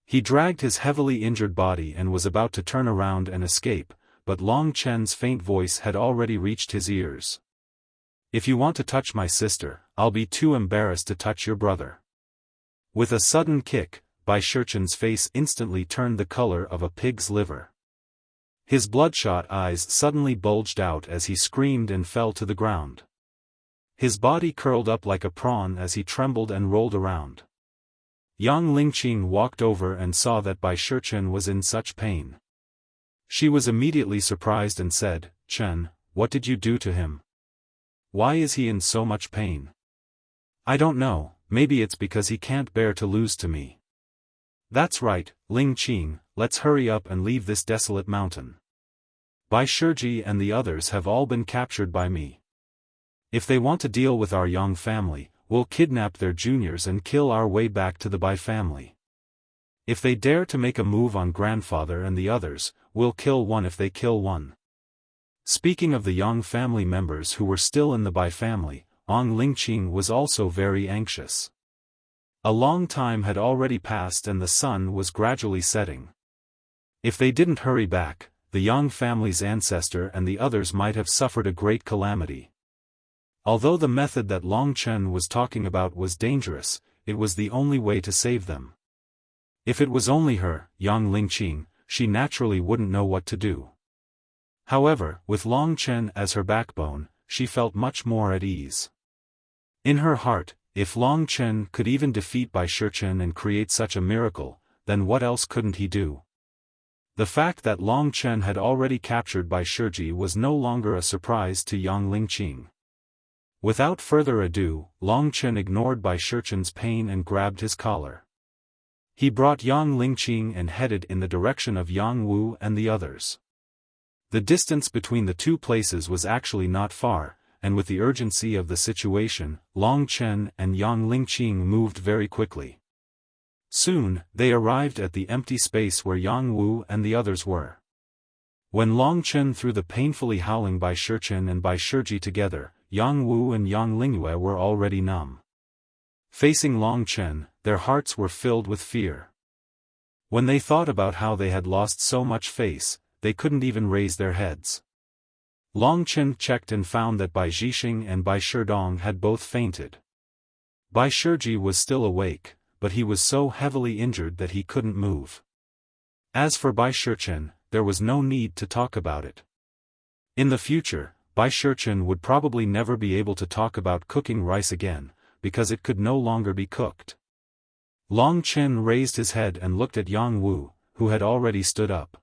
A: He dragged his heavily injured body and was about to turn around and escape, but Long Chen's faint voice had already reached his ears. "If you want to touch my sister, I'll be too embarrassed to touch your brother." With a sudden kick, Bai Shichen's face instantly turned the color of a pig's liver. His bloodshot eyes suddenly bulged out as he screamed and fell to the ground. His body curled up like a prawn as he trembled and rolled around. Yang Lingqing walked over and saw that Bai Shichen was in such pain. She was immediately surprised and said, "Chen, what did you do to him? Why is he in so much pain?" "I don't know, maybe it's because he can't bear to lose to me." "That's right, Ling Qing, let's hurry up and leave this desolate mountain. Bai Shiji and the others have all been captured by me. If they want to deal with our Yang family, we'll kidnap their juniors and kill our way back to the Bai family. If they dare to make a move on grandfather and the others, we'll kill one if they kill one." Speaking of the Yang family members who were still in the Bai family, Ong Lingqing was also very anxious. A long time had already passed and the sun was gradually setting. If they didn't hurry back, the Yang family's ancestor and the others might have suffered a great calamity. Although the method that Long Chen was talking about was dangerous, it was the only way to save them. If it was only her, Yang Lingqing, she naturally wouldn't know what to do. However, with Long Chen as her backbone, she felt much more at ease. In her heart, if Long Chen could even defeat Bai Shichen and create such a miracle, then what else couldn't he do? The fact that Long Chen had already captured Bai Shiji was no longer a surprise to Yang Lingqing. Without further ado, Long Chen ignored Bai Shichen's pain and grabbed his collar. He brought Yang Lingqing and headed in the direction of Yang Wu and the others. The distance between the two places was actually not far, and with the urgency of the situation, Long Chen and Yang Lingqing moved very quickly. Soon, they arrived at the empty space where Yang Wu and the others were. When Long Chen threw the painfully howling Bai Shichen and Bai Shiji together, Yang Wu and Yang Lingyue were already numb. Facing Long Chen, their hearts were filled with fear. When they thought about how they had lost so much face, they couldn't even raise their heads. Long Chen checked and found that Bai Zhixing and Bai Shidong had both fainted. Bai Shiji was still awake, but he was so heavily injured that he couldn't move. As for Bai Shichen, there was no need to talk about it. In the future, Bai Shichen would probably never be able to talk about cooking rice again, because it could no longer be cooked. Long Chen raised his head and looked at Yang Wu, who had already stood up.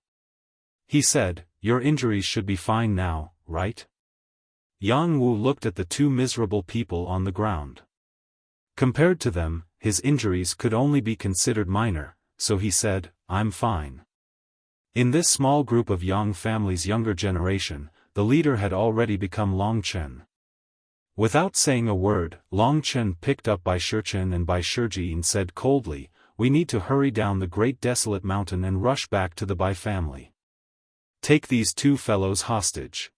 A: He said, "Your injuries should be fine now, right?" Yang Wu looked at the two miserable people on the ground. Compared to them, his injuries could only be considered minor, so he said, "I'm fine." In this small group of Yang family's younger generation, the leader had already become Long Chen. Without saying a word, Long Chen picked up Bai Shichen and Bai Shiji and said coldly, "We need to hurry down the great desolate mountain and rush back to the Bai family. Take these two fellows hostage.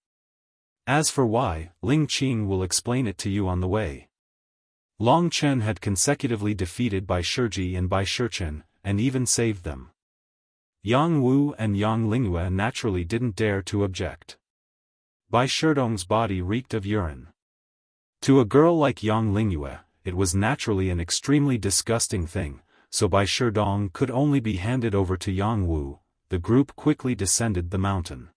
A: As for why, Ling Qing will explain it to you on the way." Long Chen had consecutively defeated Bai Shiji and Bai Shichen, and even saved them. Yang Wu and Yang Lingyue naturally didn't dare to object. Bai Shidong's body reeked of urine. To a girl like Yang Lingyue, it was naturally an extremely disgusting thing, so Bai Shidong could only be handed over to Yang Wu. The group quickly descended the mountain.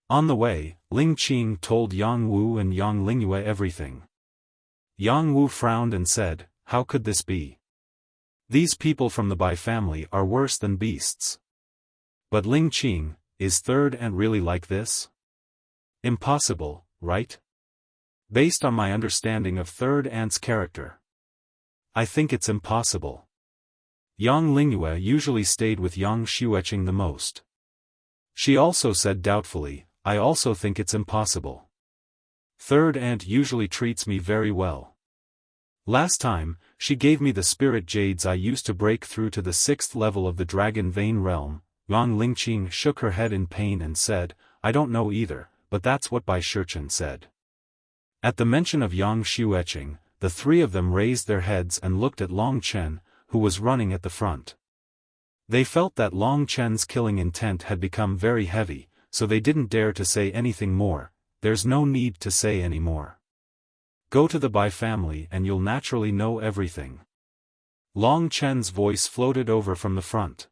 A: On the way, Ling Qing told Yang Wu and Yang Lingyue everything. Yang Wu frowned and said, "How could this be? These people from the Bai family are worse than beasts." But Ling Qing, is third ant really like this? Impossible, right? Based on my understanding of third ant's character, I think it's impossible. Yang Lingyue usually stayed with Yang Xueqing the most. She also said doubtfully, "I also think it's impossible. Third ant usually treats me very well. Last time, she gave me the spirit jades I used to break through to the 6th level of the Dragon Vein realm." Yang Lingqing shook her head in pain and said, "I don't know either, but that's what Bai Shichen said." At the mention of Yang Xueqing, the three of them raised their heads and looked at Long Chen, who was running at the front. They felt that Long Chen's killing intent had become very heavy, so they didn't dare to say anything more. There's no need to say any more. Go to the Bai family and you'll naturally know everything. Long Chen's voice floated over from the front.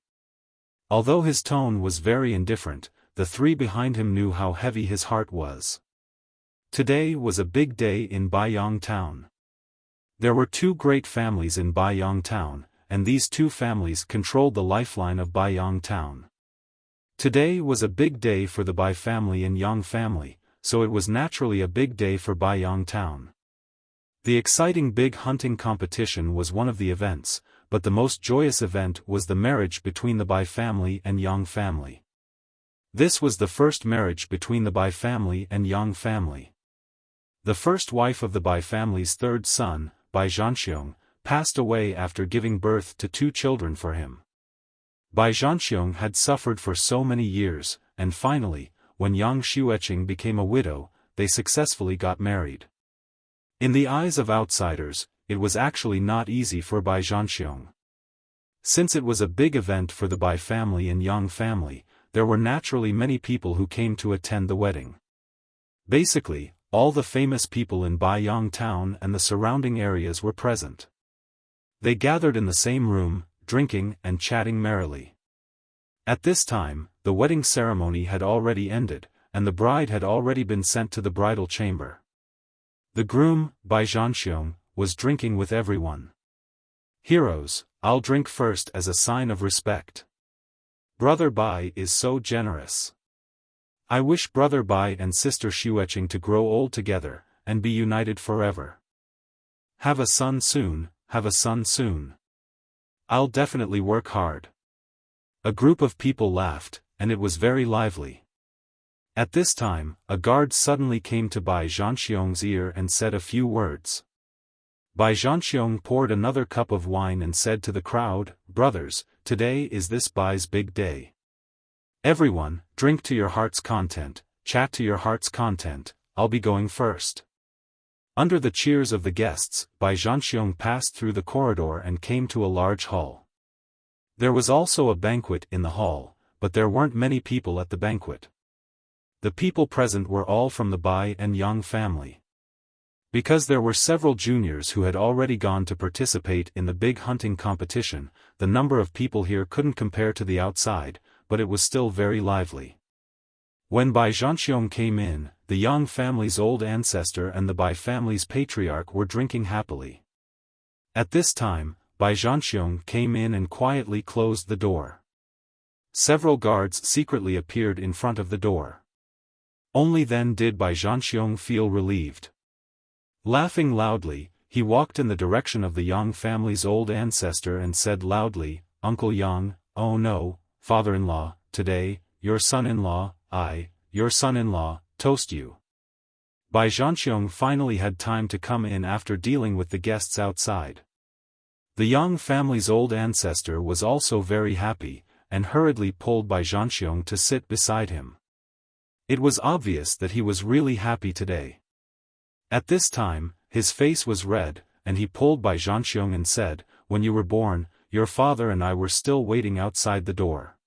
A: Although his tone was very indifferent, the three behind him knew how heavy his heart was. Today was a big day in Baiyang town. There were two great families in Baiyang town, and these two families controlled the lifeline of Baiyang town. Today was a big day for the Bai family and Yang family, so it was naturally a big day for Baiyang town. The exciting big hunting competition was one of the events, but the most joyous event was the marriage between the Bai family and Yang family. This was the first marriage between the Bai family and Yang family. The first wife of the Bai family's third son, Bai Zhanxiong, passed away after giving birth to two children for him. Bai Zhanxiong had suffered for so many years, and finally, when Yang Xueqing became a widow, they successfully got married. In the eyes of outsiders, it was actually not easy for Bai Zhanxiong. Since it was a big event for the Bai family and Yang family, there were naturally many people who came to attend the wedding. Basically, all the famous people in Baiyang town and the surrounding areas were present. They gathered in the same room, drinking and chatting merrily. At this time, the wedding ceremony had already ended, and the bride had already been sent to the bridal chamber. The groom, Bai Zhanxiong, was drinking with everyone. "Heroes, I'll drink first as a sign of respect. Brother Bai is so generous. I wish Brother Bai and Sister Xueqing to grow old together, and be united forever. Have a son soon, have a son soon. I'll definitely work hard." A group of people laughed, and it was very lively. At this time, a guard suddenly came to Bai Zhanxiong's ear and said a few words. Bai Zhanxiong poured another cup of wine and said to the crowd, "Brothers, today is this Bai's big day. Everyone, drink to your heart's content, chat to your heart's content, I'll be going first." Under the cheers of the guests, Bai Zhanxiong passed through the corridor and came to a large hall. There was also a banquet in the hall, but there weren't many people at the banquet. The people present were all from the Bai and Yang family. Because there were several juniors who had already gone to participate in the big hunting competition, the number of people here couldn't compare to the outside, but it was still very lively. When Bai Zhanxiong came in, the Yang family's old ancestor and the Bai family's patriarch were drinking happily. At this time, Bai Zhanxiong came in and quietly closed the door. Several guards secretly appeared in front of the door. Only then did Bai Zhanxiong feel relieved. Laughing loudly, he walked in the direction of the Yang family's old ancestor and said loudly, "Uncle Yang, oh no, father-in-law, today, your son-in-law, your son-in-law, toast you." Bai Zhanxiong finally had time to come in after dealing with the guests outside. The Yang family's old ancestor was also very happy, and hurriedly pulled Bai Zhanxiong to sit beside him. It was obvious that he was really happy today. At this time, his face was red, and he pulled Bai Zhanxiong and said, "When you were born, your father and I were still waiting outside the door.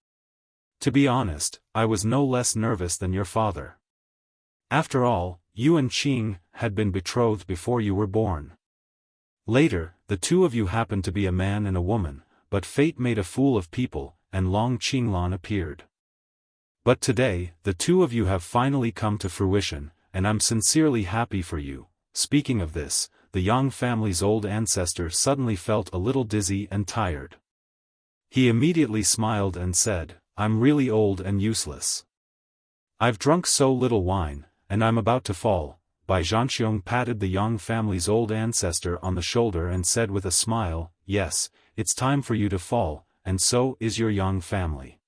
A: To be honest, I was no less nervous than your father. After all, you and Qing had been betrothed before you were born. Later, the two of you happened to be a man and a woman, but fate made a fool of people, and Long Qinglan appeared. But today, the two of you have finally come to fruition, and I'm sincerely happy for you." Speaking of this, the Yang family's old ancestor suddenly felt a little dizzy and tired. He immediately smiled and said, "I'm really old and useless. I've drunk so little wine, and I'm about to fall." Bai Zhanxiong patted the Yang family's old ancestor on the shoulder and said with a smile, "Yes, it's time for you to fall, and so is your Yang family.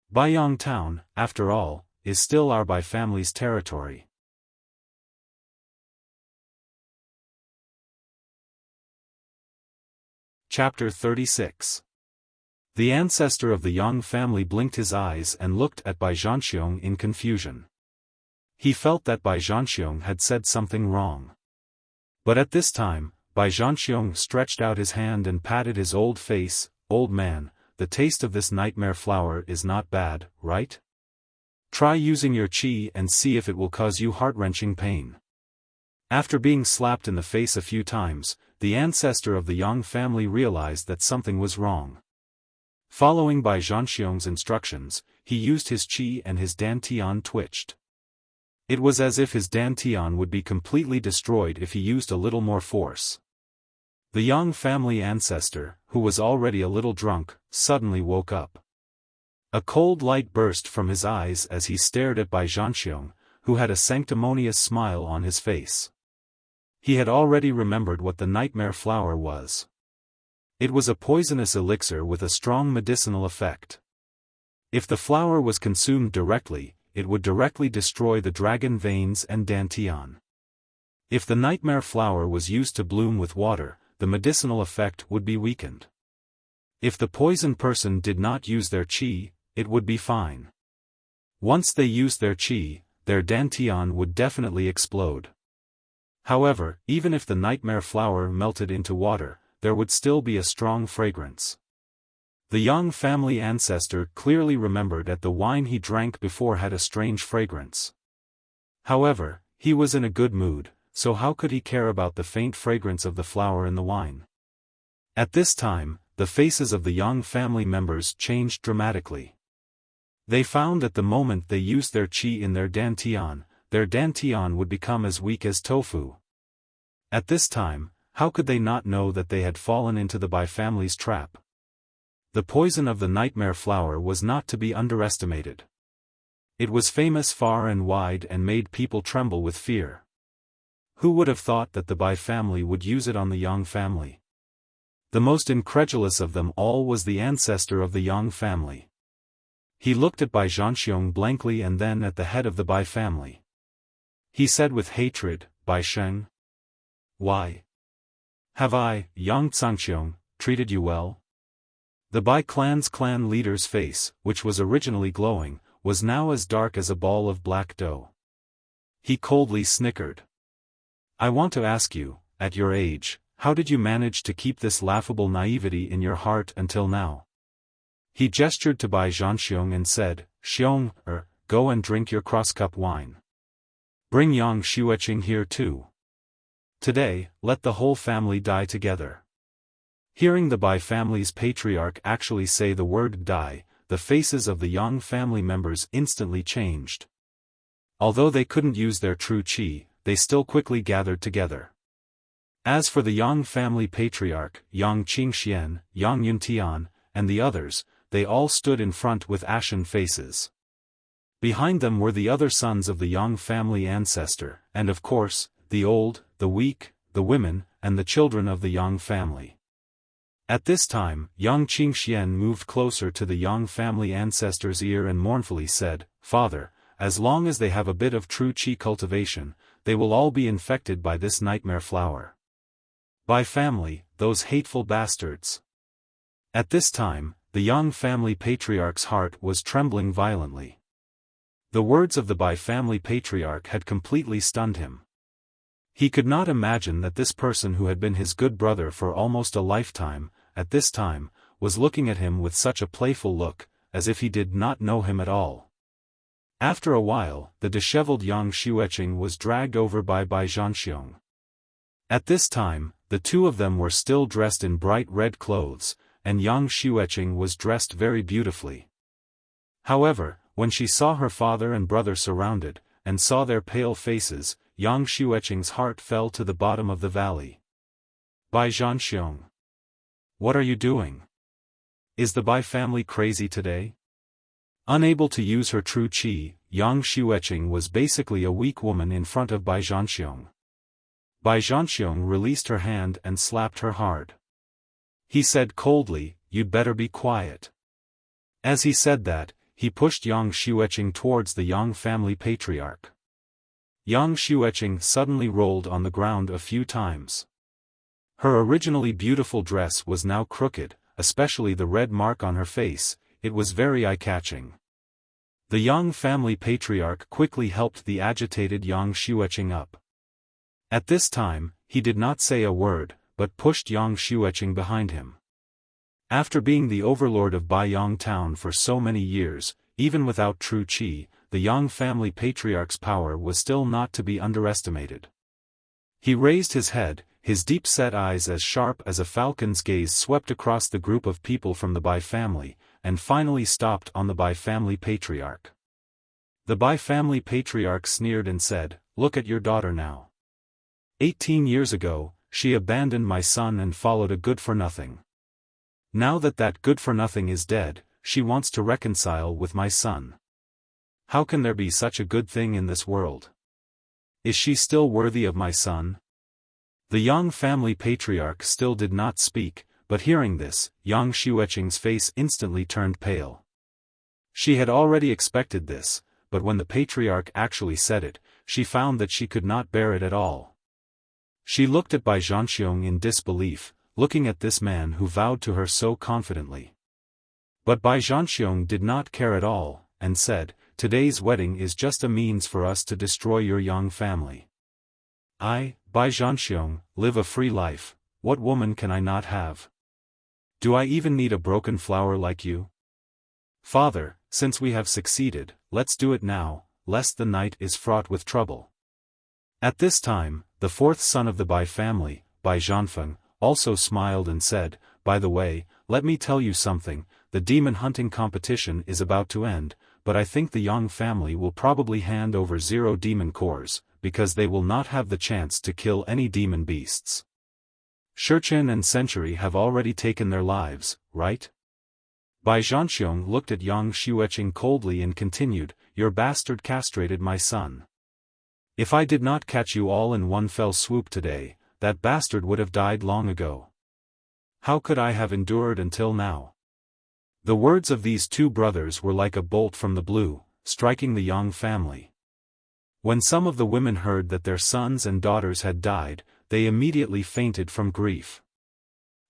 A: Baiyang town, after all, is still our Bai family's territory." Chapter 36. The ancestor of the Yang family blinked his eyes and looked at Bai Zhanxiong in confusion. He felt that Bai Zhanxiong had said something wrong. But at this time, Bai Zhanxiong stretched out his hand and patted his old face. "Old man, the taste of this nightmare flower is not bad, right? Try using your qi and see if it will cause you heart-wrenching pain." After being slapped in the face a few times, the ancestor of the Yang family realized that something was wrong. Following Bai Zhanxiong's instructions, he used his qi and his dantian twitched. It was as if his dantian would be completely destroyed if he used a little more force. The Yang family ancestor, who was already a little drunk, suddenly woke up. A cold light burst from his eyes as he stared at Bai Zhanxiong, who had a sanctimonious smile on his face. He had already remembered what the nightmare flower was. It was a poisonous elixir with a strong medicinal effect. If the flower was consumed directly, it would directly destroy the dragon veins and dantian. If the nightmare flower was used to bloom with water, the medicinal effect would be weakened. If the poisoned person did not use their qi, it would be fine. Once they used their qi, their dantian would definitely explode. However, even if the nightmare flower melted into water, there would still be a strong fragrance. The Yang family ancestor clearly remembered that the wine he drank before had a strange fragrance. However, he was in a good mood, so how could he care about the faint fragrance of the flower in the wine? At this time, the faces of the Yang family members changed dramatically. They found that the moment they used their qi in their dantian would become as weak as tofu. At this time, how could they not know that they had fallen into the Bai family's trap? The poison of the nightmare flower was not to be underestimated. It was famous far and wide and made people tremble with fear. Who would have thought that the Bai family would use it on the Yang family? The most incredulous of them all was the ancestor of the Yang family. He looked at Bai Zhanxiong blankly and then at the head of the Bai family. He said with hatred, "Bai Sheng? Why? Have I, Yang Zhanxiong, treated you well?" The Bai clan's clan leader's face, which was originally glowing, was now as dark as a ball of black dough. He coldly snickered. "I want to ask you, at your age, how did you manage to keep this laughable naivety in your heart until now?" He gestured to Bai Zhanxiong and said, "Xiong, go and drink your cross-cup wine. Bring Yang Xueqing here too. Today, let the whole family die together." Hearing the Bai family's patriarch actually say the word die, the faces of the Yang family members instantly changed. Although they couldn't use their true qi, they still quickly gathered together. As for the Yang family patriarch, Yang Qingxian, Yang Yuntian, and the others, they all stood in front with ashen faces. Behind them were the other sons of the Yang family ancestor, and of course, the old, the weak, the women, and the children of the Yang family. At this time, Yang Qingxian moved closer to the Yang family ancestor's ear and mournfully said, "Father, as long as they have a bit of true qi cultivation, they will all be infected by this nightmare flower. By family, those hateful bastards." At this time, the Yang family patriarch's heart was trembling violently. The words of the Bai family patriarch had completely stunned him. He could not imagine that this person who had been his good brother for almost a lifetime, at this time, was looking at him with such a playful look, as if he did not know him at all. After a while, the disheveled Yang Xueqing was dragged over by Bai Zhanxiong. At this time, the two of them were still dressed in bright red clothes, and Yang Xueqing was dressed very beautifully. However, when she saw her father and brother surrounded, and saw their pale faces, Yang Xueqing's heart fell to the bottom of the valley. "Bai Zhanxiong. What are you doing? Is the Bai family crazy today?" Unable to use her true qi, Yang Xueqing was basically a weak woman in front of Bai Zhanxiong. Bai Zhanxiong released her hand and slapped her hard. He said coldly, "You'd better be quiet." As he said that, he pushed Yang Xueqing towards the Yang family patriarch. Yang Xueqing suddenly rolled on the ground a few times. Her originally beautiful dress was now crooked, especially the red mark on her face. It was very eye-catching. The Yang family patriarch quickly helped the agitated Yang Xueqing up. At this time, he did not say a word, but pushed Yang Xueqing behind him. After being the overlord of Baiyang town for so many years, even without true qi, the Yang family patriarch's power was still not to be underestimated. He raised his head, his deep-set eyes as sharp as a falcon's gaze swept across the group of people from the Bai family, and finally stopped on the Bai family patriarch. The Bai family patriarch sneered and said, "Look at your daughter now. 18 years ago, she abandoned my son and followed a good-for-nothing. Now that that good-for-nothing is dead, she wants to reconcile with my son. How can there be such a good thing in this world? Is she still worthy of my son?" The Yang family patriarch still did not speak, but hearing this, Yang Xueqing's face instantly turned pale. She had already expected this, but when the patriarch actually said it, she found that she could not bear it at all. She looked at Bai Zhanxiong in disbelief, looking at this man who vowed to her so confidently. But Bai Zhanxiong did not care at all, and said, "Today's wedding is just a means for us to destroy your Yang family. I, Bai Zhanxiong, live a free life. What woman can I not have? Do I even need a broken flower like you? Father, since we have succeeded, let's do it now, lest the night is fraught with trouble." At this time, the fourth son of the Bai family, Bai Zhanfeng, also smiled and said, "By the way, let me tell you something, the demon hunting competition is about to end, but I think the Yang family will probably hand over 0 demon cores, because they will not have the chance to kill any demon beasts. Shurchen and Century have already taken their lives, right?" Bai Zhanxiong looked at Yang Xueqing coldly and continued, "Your bastard castrated my son. If I did not catch you all in one fell swoop today, that bastard would have died long ago. How could I have endured until now?" The words of these two brothers were like a bolt from the blue, striking the Yang family. When some of the women heard that their sons and daughters had died, they immediately fainted from grief.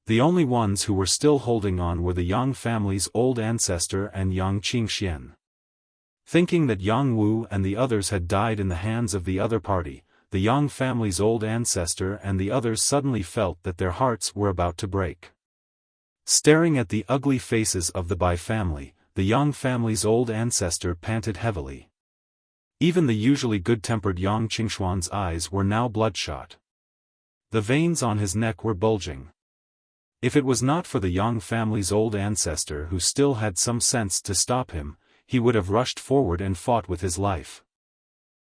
A: The only ones who were still holding on were the Yang family's old ancestor and Yang Qingxian. Thinking that Yang Wu and the others had died in the hands of the other party, the Yang family's old ancestor and the others suddenly felt that their hearts were about to break. Staring at the ugly faces of the Bai family, the Yang family's old ancestor panted heavily. Even the usually good-tempered Yang Qingxuan's eyes were now bloodshot. The veins on his neck were bulging. If it was not for the Yang family's old ancestor who still had some sense to stop him, he would have rushed forward and fought with his life.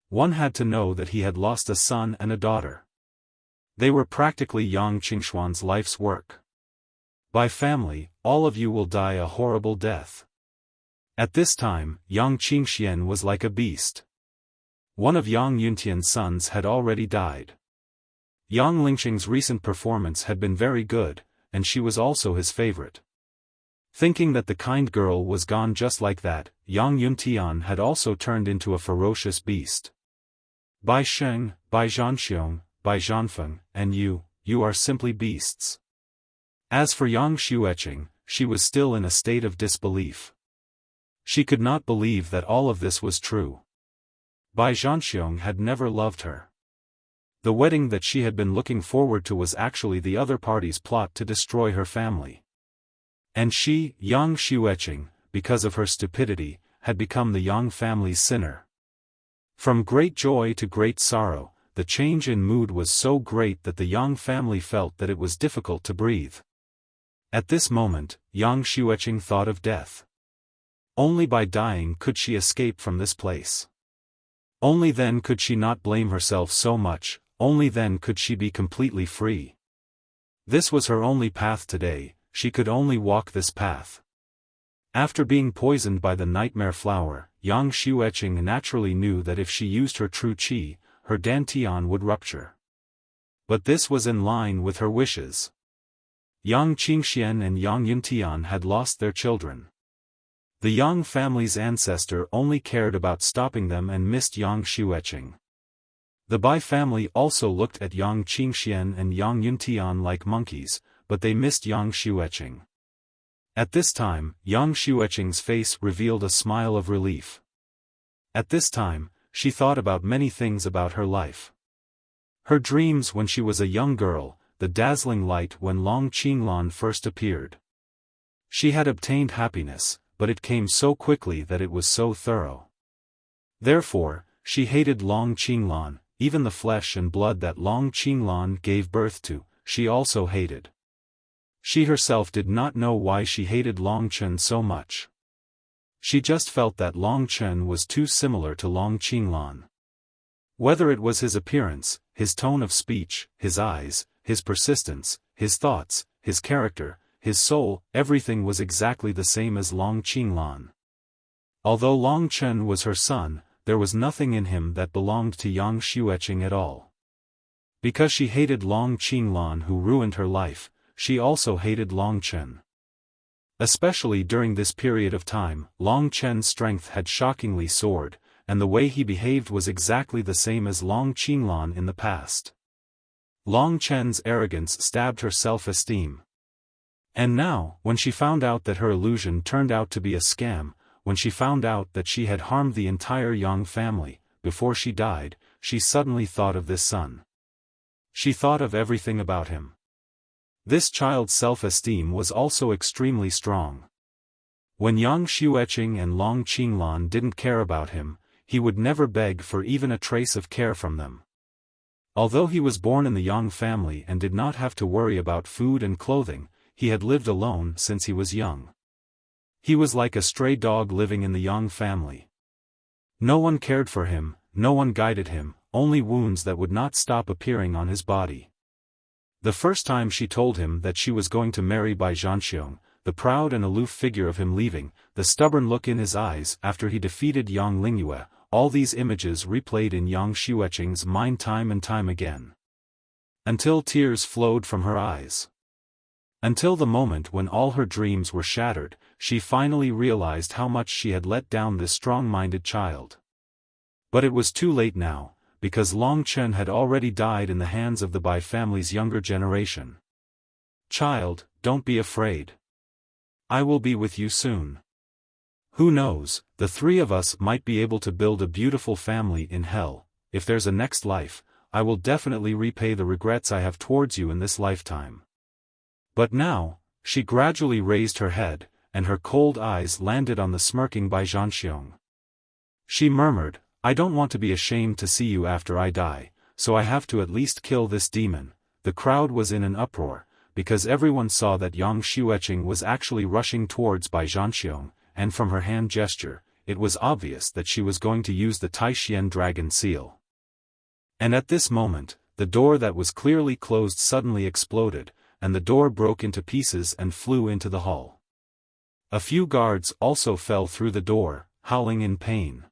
A: One had to know that he had lost a son and a daughter. They were practically Yang Qingshuan's life's work. By family, all of you will die a horrible death. At this time, Yang Qingxian was like a beast. One of Yang Yuntian's sons had already died. Yang Lingqing's recent performance had been very good, and she was also his favorite. Thinking that the kind girl was gone just like that, Yang Yuntian had also turned into a ferocious beast. Bai Sheng, Bai Zhanxiong, Bai Zhanfeng, and you are simply beasts. As for Yang Xueqing, she was still in a state of disbelief. She could not believe that all of this was true. Bai Zhanxiong had never loved her. The wedding that she had been looking forward to was actually the other party's plot to destroy her family. And she, Yang Xueqing, because of her stupidity, had become the Yang family's sinner. From great joy to great sorrow, the change in mood was so great that the Yang family felt that it was difficult to breathe. At this moment, Yang Xueqing thought of death. Only by dying could she escape from this place. Only then could she not blame herself so much, only then could she be completely free. This was her only path today, she could only walk this path. After being poisoned by the nightmare flower, Yang Xueqing naturally knew that if she used her true qi, her dantian would rupture. But this was in line with her wishes. Yang Qingxian and Yang Yuntian had lost their children. The Yang family's ancestor only cared about stopping them and missed Yang Xueqing. The Bai family also looked at Yang Qingxian and Yang Yuntian like monkeys, but they missed Yang Xueqing. At this time, Yang Xueqing's face revealed a smile of relief. At this time, she thought about many things about her life. Her dreams when she was a young girl, the dazzling light when Long Qinglan first appeared. She had obtained happiness, but it came so quickly that it was so thorough. Therefore, she hated Long Qinglan, even the flesh and blood that Long Qinglan gave birth to, she also hated. She herself did not know why she hated Long Chen so much. She just felt that Long Chen was too similar to Long Qinglan. Whether it was his appearance, his tone of speech, his eyes, his persistence, his thoughts, his character, his soul, everything was exactly the same as Long Qinglan. Although Long Chen was her son, there was nothing in him that belonged to Yang Xueqing at all. Because she hated Long Qinglan who ruined her life, she also hated Long Chen. Especially during this period of time, Long Chen's strength had shockingly soared, and the way he behaved was exactly the same as Long Qinglan in the past. Long Chen's arrogance stabbed her self-esteem. And now, when she found out that her illusion turned out to be a scam, when she found out that she had harmed the entire Yang family, before she died, she suddenly thought of this son. She thought of everything about him. This child's self-esteem was also extremely strong. When Yang Xueqing and Long Qinglan didn't care about him, he would never beg for even a trace of care from them. Although he was born in the Yang family and did not have to worry about food and clothing, he had lived alone since he was young. He was like a stray dog living in the Yang family. No one cared for him, no one guided him, only wounds that would not stop appearing on his body. The first time she told him that she was going to marry Bai Zhanxiong, the proud and aloof figure of him leaving, the stubborn look in his eyes after he defeated Yang Lingyue, all these images replayed in Yang Xueqing's mind time and time again. Until tears flowed from her eyes. Until the moment when all her dreams were shattered, she finally realized how much she had let down this strong-minded child. But it was too late now, because Long Chen had already died in the hands of the Bai family's younger generation. Child, don't be afraid. I will be with you soon. Who knows, the three of us might be able to build a beautiful family in hell. If there's a next life, I will definitely repay the regrets I have towards you in this lifetime. But now, she gradually raised her head, and her cold eyes landed on the smirking Bai Zhanxiong. She murmured, I don't want to be ashamed to see you after I die, so I have to at least kill this demon. The crowd was in an uproar, because everyone saw that Yang Xueqing was actually rushing towards Bai Zhanxiong, and from her hand gesture, it was obvious that she was going to use the Taixuan dragon seal. And at this moment, the door that was clearly closed suddenly exploded, and the door broke into pieces and flew into the hall. A few guards also fell through the door, howling in pain.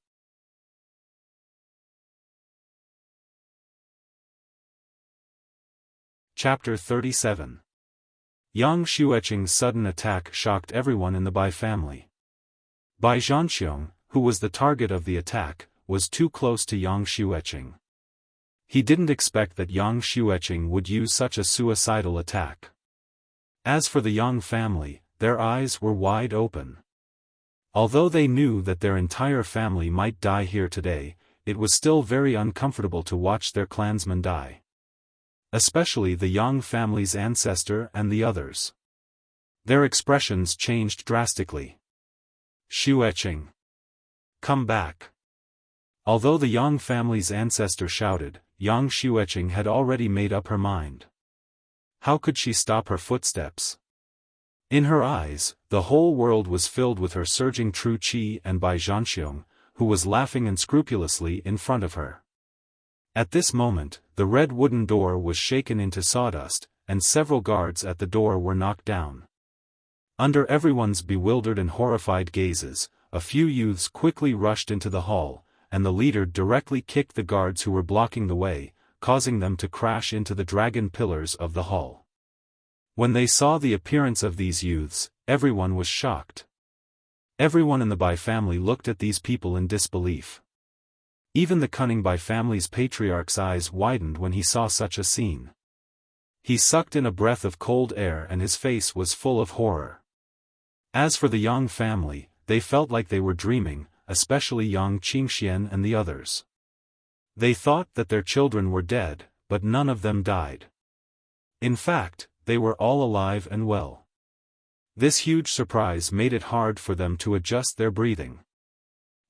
A: Chapter 37. Yang Xueqing's sudden attack shocked everyone in the Bai family. Bai Zhanxiong, who was the target of the attack, was too close to Yang Xueqing. He didn't expect that Yang Xueqing would use such a suicidal attack. As for the Yang family, their eyes were wide open. Although they knew that their entire family might die here today, it was still very uncomfortable to watch their clansmen die. Especially the Yang family's ancestor and the others. Their expressions changed drastically. Xueqing, come back. Although the Yang family's ancestor shouted, Yang Xueqing had already made up her mind. How could she stop her footsteps? In her eyes, the whole world was filled with her surging true qi and Bai Zhanxiong, who was laughing unscrupulously in front of her. At this moment, the red wooden door was shaken into sawdust, and several guards at the door were knocked down. Under everyone's bewildered and horrified gazes, a few youths quickly rushed into the hall, and the leader directly kicked the guards who were blocking the way, causing them to crash into the dragon pillars of the hall. When they saw the appearance of these youths, everyone was shocked. Everyone in the Bai family looked at these people in disbelief. Even the cunning Bai family's patriarch's eyes widened when he saw such a scene. He sucked in a breath of cold air and his face was full of horror. As for the Yang family, they felt like they were dreaming, especially Yang Qingxian and the others. They thought that their children were dead, but none of them died. In fact, they were all alive and well. This huge surprise made it hard for them to adjust their breathing.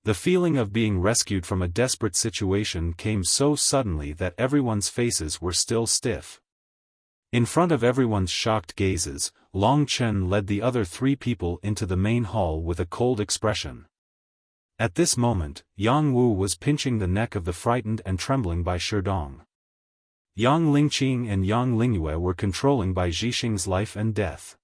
A: The feeling of being rescued from a desperate situation came so suddenly that everyone's faces were still stiff. In front of everyone's shocked gazes, Long Chen led the other three people into the main hall with a cold expression. At this moment, Yang Wu was pinching the neck of the frightened and trembling Bai Shidong. Yang Lingqing and Yang Lingyue were controlling Bai Zhixing's life and death.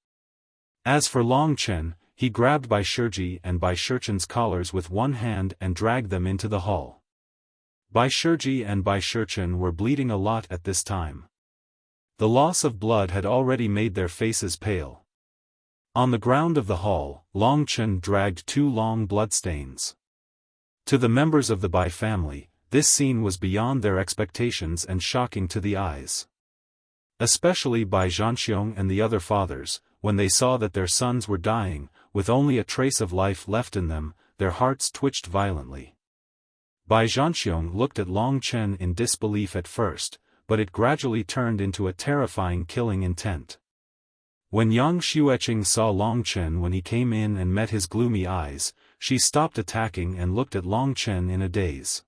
A: As for Long Chen, he grabbed Bai Shiji and Bai Shichen's collars with one hand and dragged them into the hall. Bai Shiji and Bai Shichen were bleeding a lot at this time. The loss of blood had already made their faces pale. On the ground of the hall, Long Chen dragged two long bloodstains. To the members of the Bai family, this scene was beyond their expectations and shocking to the eyes. Especially Bai Zhanxiong and the other fathers, when they saw that their sons were dying, with only a trace of life left in them, their hearts twitched violently. Bai Zhanxiong looked at Long Chen in disbelief at first, but it gradually turned into a terrifying killing intent. When Yang Xueqing saw Long Chen when he came in and met his gloomy eyes, she stopped attacking and looked at Long Chen in a daze.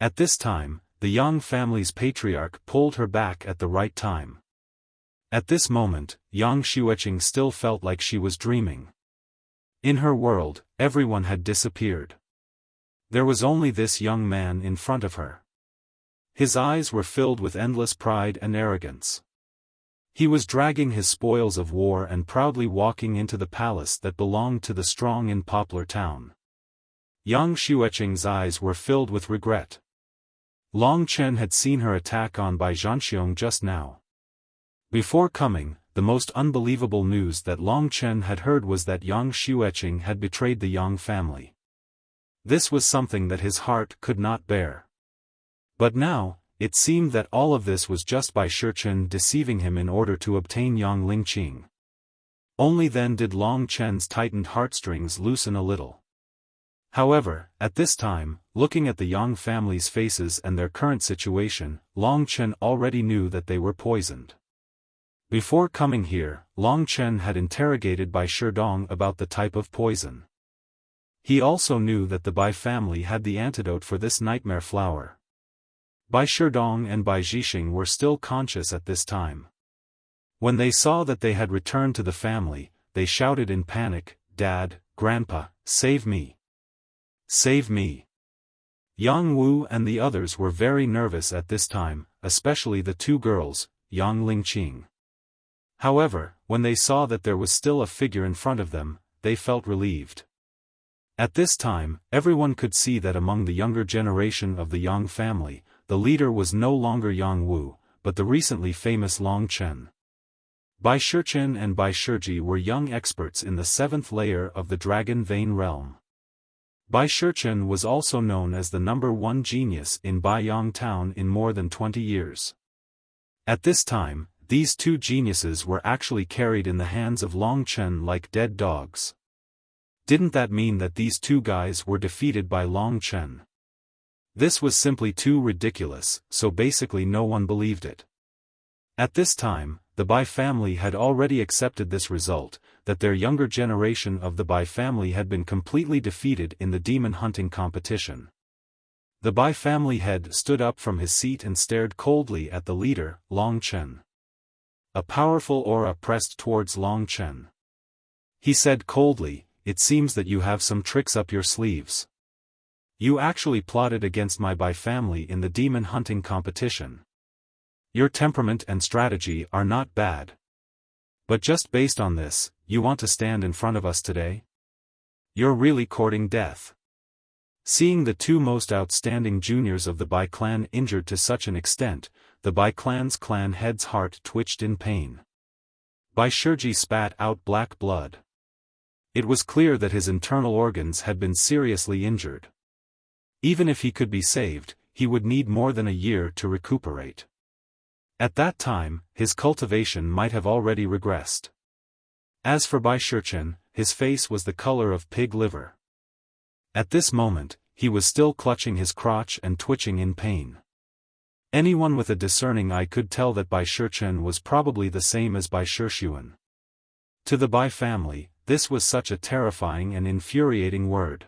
A: At this time, the Yang family's patriarch pulled her back at the right time. At this moment, Yang Xueqing still felt like she was dreaming. In her world, everyone had disappeared. There was only this young man in front of her. His eyes were filled with endless pride and arrogance. He was dragging his spoils of war and proudly walking into the palace that belonged to the strong in Poplar Town. Yang Xueqing's eyes were filled with regret. Long Chen had seen her attack on Bai Zhanxiong just now. Before coming, the most unbelievable news that Long Chen had heard was that Yang Xueqing had betrayed the Yang family. This was something that his heart could not bear. But now, it seemed that all of this was just Bai Shichen deceiving him in order to obtain Yang Lingqing. Only then did Long Chen's tightened heartstrings loosen a little. However, at this time, looking at the Yang family's faces and their current situation, Long Chen already knew that they were poisoned. Before coming here, Long Chen had interrogated Bai Shidong about the type of poison. He also knew that the Bai family had the antidote for this nightmare flower. Bai Shidong and Bai Zhixing were still conscious at this time. When they saw that they had returned to the family, they shouted in panic, "Dad, Grandpa, save me! Save me!" Yang Wu and the others were very nervous at this time, especially the two girls, Yang Lingqing. However, when they saw that there was still a figure in front of them, they felt relieved. At this time, everyone could see that among the younger generation of the Yang family, the leader was no longer Yang Wu, but the recently famous Long Chen. Bai Shichen and Bai Shiji were young experts in the 7th layer of the Dragon Vein realm. Bai Shichen was also known as the #1 genius in Baiyang town in more than 20 years. At this time, these two geniuses were actually carried in the hands of Long Chen like dead dogs. Didn't that mean that these two guys were defeated by Long Chen? This was simply too ridiculous, so basically no one believed it. At this time, the Bai family had already accepted this result, that their younger generation of the Bai family had been completely defeated in the demon hunting competition. The Bai family head stood up from his seat and stared coldly at the leader, Long Chen. A powerful aura pressed towards Long Chen. He said coldly, "It seems that you have some tricks up your sleeves. You actually plotted against my Bai family in the demon hunting competition. Your temperament and strategy are not bad. But just based on this, you want to stand in front of us today? You're really courting death." Seeing the two most outstanding juniors of the Bai clan injured to such an extent, the Bai clan's clan head's heart twitched in pain. Bai Shiji spat out black blood. It was clear that his internal organs had been seriously injured. Even if he could be saved, he would need more than a year to recuperate. At that time, his cultivation might have already regressed. As for Bai Shichen, his face was the color of pig liver. At this moment, he was still clutching his crotch and twitching in pain. Anyone with a discerning eye could tell that Bai Shichen was probably the same as Bai Shixuan. To the Bai family, this was such a terrifying and infuriating word.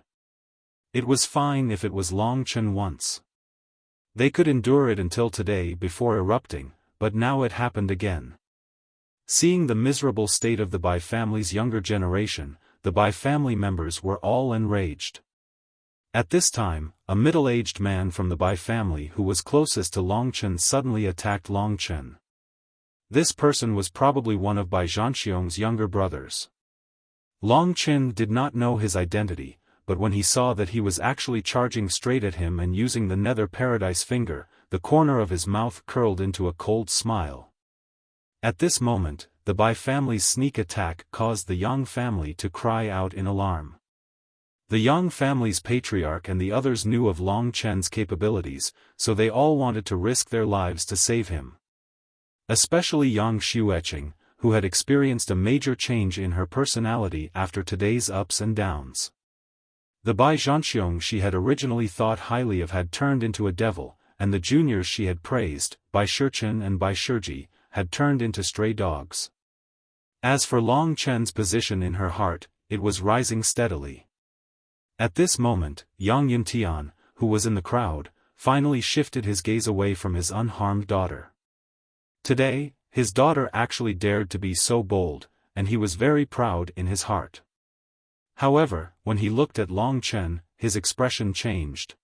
A: It was fine if it was Long Chen once. They could endure it until today before erupting, but now it happened again. Seeing the miserable state of the Bai family's younger generation, the Bai family members were all enraged. At this time, a middle-aged man from the Bai family who was closest to Long Chen suddenly attacked Long Chen. This person was probably one of Bai Zhanxiong's younger brothers. Long Chen did not know his identity, but when he saw that he was actually charging straight at him and using the nether paradise finger, the corner of his mouth curled into a cold smile. At this moment, the Bai family's sneak attack caused the Yang family to cry out in alarm. The Yang family's patriarch and the others knew of Long Chen's capabilities, so they all wanted to risk their lives to save him. Especially Yang Xueqing, who had experienced a major change in her personality after today's ups and downs. The Bai Zhanxiong she had originally thought highly of had turned into a devil, and the juniors she had praised, Bai Shichen and Bai Shiji, had turned into stray dogs. As for Long Chen's position in her heart, it was rising steadily. At this moment, Yang Yuntian, who was in the crowd, finally shifted his gaze away from his unharmed daughter. Today, his daughter actually dared to be so bold, and he was very proud in his heart. However, when he looked at Long Chen, his expression changed.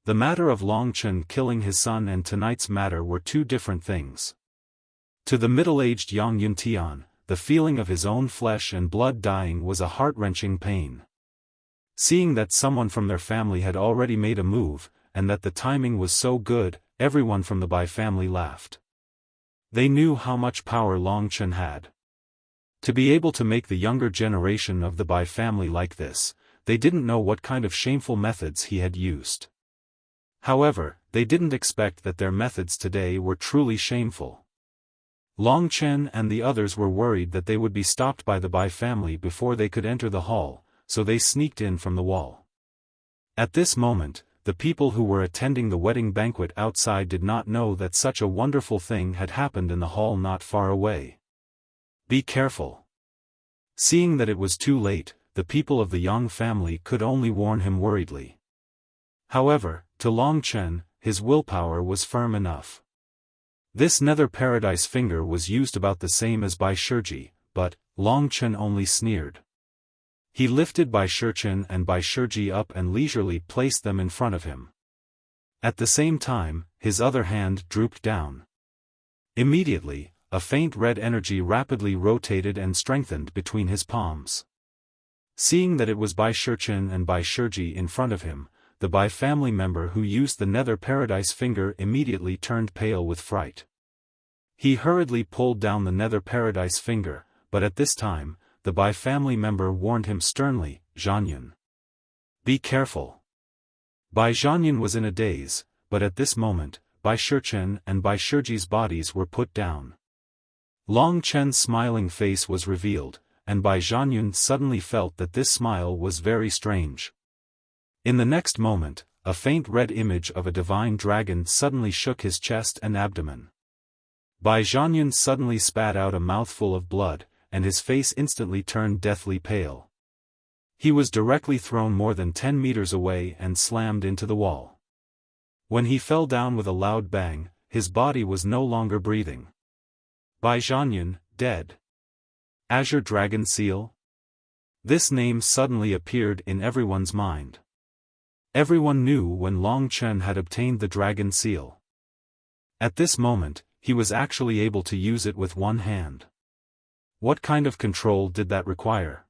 A: The matter of Long Chen killing his son and tonight's matter were two different things. To the middle-aged Yang Yuntian, the feeling of his own flesh and blood dying was a heart-wrenching pain. Seeing that someone from their family had already made a move, and that the timing was so good, everyone from the Bai family laughed. They knew how much power Long Chen had. To be able to make the younger generation of the Bai family like this, they didn't know what kind of shameful methods he had used. However, they didn't expect that their methods today were truly shameful. Long Chen and the others were worried that they would be stopped by the Bai family before they could enter the hall, so they sneaked in from the wall. At this moment, the people who were attending the wedding banquet outside did not know that such a wonderful thing had happened in the hall not far away. Be careful. Seeing that it was too late, the people of the Yang family could only warn him worriedly. However, to Long Chen, his willpower was firm enough. This nether paradise finger was used about the same as Bai Shiji, but Long Chen only sneered. He lifted Bai Shichen and Bai Shiji up and leisurely placed them in front of him. At the same time, his other hand drooped down. Immediately, a faint red energy rapidly rotated and strengthened between his palms. Seeing that it was Bai Shichen and Bai Shiji in front of him, the Bai family member who used the Nether Paradise finger immediately turned pale with fright. He hurriedly pulled down the Nether Paradise finger, but at this time, the Bai family member warned him sternly, "Zhanyan. Be careful." Bai Zhanyan was in a daze, but at this moment, Bai Shichen and Bai Shiji's bodies were put down. Long Chen's smiling face was revealed, and Bai Zhanyan suddenly felt that this smile was very strange. In the next moment, a faint red image of a divine dragon suddenly shook his chest and abdomen. Bai Zhanyan suddenly spat out a mouthful of blood, and his face instantly turned deathly pale. He was directly thrown more than 10 meters away and slammed into the wall. When he fell down with a loud bang, his body was no longer breathing. Bai Zhanyan, dead. Azure Dragon Seal? This name suddenly appeared in everyone's mind. Everyone knew when Long Chen had obtained the Dragon Seal. At this moment, he was actually able to use it with one hand. What kind of control did that require?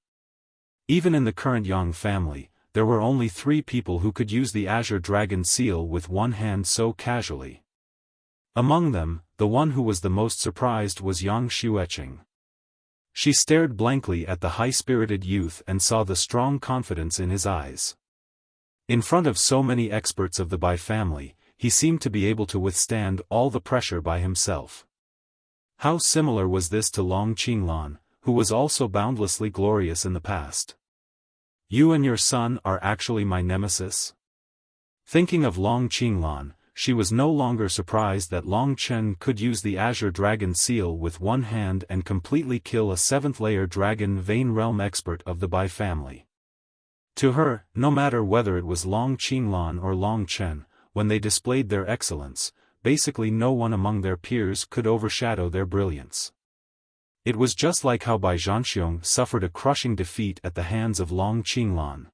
A: Even in the current Yang family, there were only 3 people who could use the Azure Dragon Seal with one hand so casually. Among them, the one who was the most surprised was Yang Xueqing. She stared blankly at the high-spirited youth and saw the strong confidence in his eyes. In front of so many experts of the Bai family, he seemed to be able to withstand all the pressure by himself. How similar was this to Long Qinglan, who was also boundlessly glorious in the past. You and your son are actually my nemesis? Thinking of Long Qinglan, she was no longer surprised that Long Chen could use the Azure Dragon Seal with one hand and completely kill a 7th-layer Dragon Vein Realm expert of the Bai family. To her, no matter whether it was Long Qinglan or Long Chen, when they displayed their excellence, basically no one among their peers could overshadow their brilliance. It was just like how Bai Zhanxiong suffered a crushing defeat at the hands of Long Qinglan.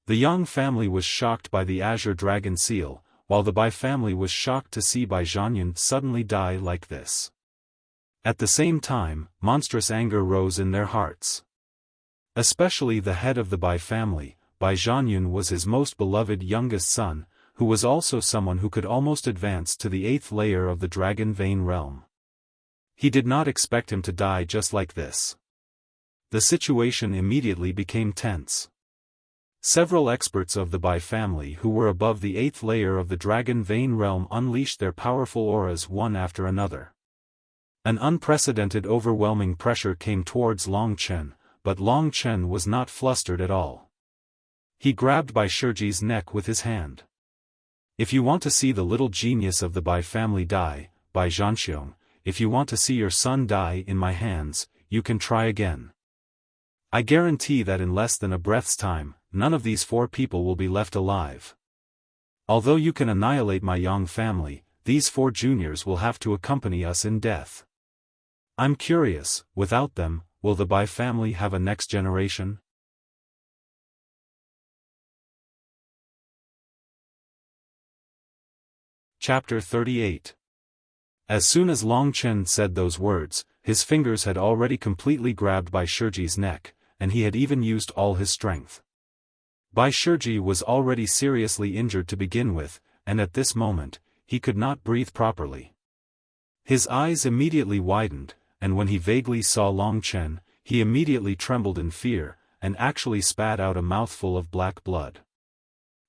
A: The Yang family was shocked by the Azure Dragon Seal, while the Bai family was shocked to see Bai Zhanyan suddenly die like this. At the same time, monstrous anger rose in their hearts. Especially the head of the Bai family, Bai Zhanyan was his most beloved youngest son, who was also someone who could almost advance to the 8th layer of the Dragon Vein Realm. He did not expect him to die just like this. The situation immediately became tense. Several experts of the Bai family who were above the 8th layer of the Dragon Vein Realm unleashed their powerful auras one after another. An unprecedented overwhelming pressure came towards Long Chen, but Long Chen was not flustered at all. He grabbed Bai Shiji's neck with his hand. If you want to see the little genius of the Bai family die, Bai Zhanxiong, if you want to see your son die in my hands, you can try again. I guarantee that in less than a breath's time, none of these 4 people will be left alive. Although you can annihilate my Yang family, these 4 juniors will have to accompany us in death. I'm curious, without them, will the Bai family have a next generation? Chapter 38. As soon as Long Chen said those words, his fingers had already completely grabbed Bai Shiji's neck, and he had even used all his strength. Bai Shiji was already seriously injured to begin with, and at this moment, he could not breathe properly. His eyes immediately widened, and when he vaguely saw Long Chen, he immediately trembled in fear, and actually spat out a mouthful of black blood.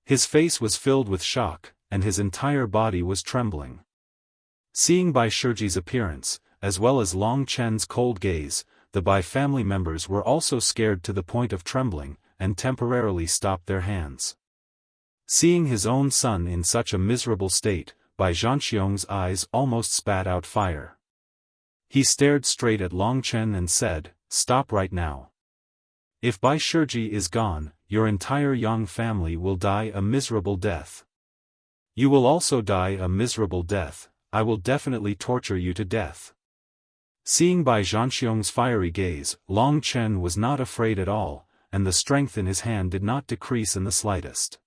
A: His face was filled with shock, and his entire body was trembling. Seeing Bai Shiji's appearance, as well as Long Chen's cold gaze, the Bai family members were also scared to the point of trembling, and temporarily stopped their hands. Seeing his own son in such a miserable state, Bai Zhanxiong's eyes almost spat out fire. He stared straight at Long Chen and said, "Stop right now. If Bai Shiji is gone, your entire Yang family will die a miserable death. You will also die a miserable death. I will definitely torture you to death." Seeing Bai Zhanxiong's fiery gaze, Long Chen was not afraid at all, and the strength in his hand did not decrease in the slightest.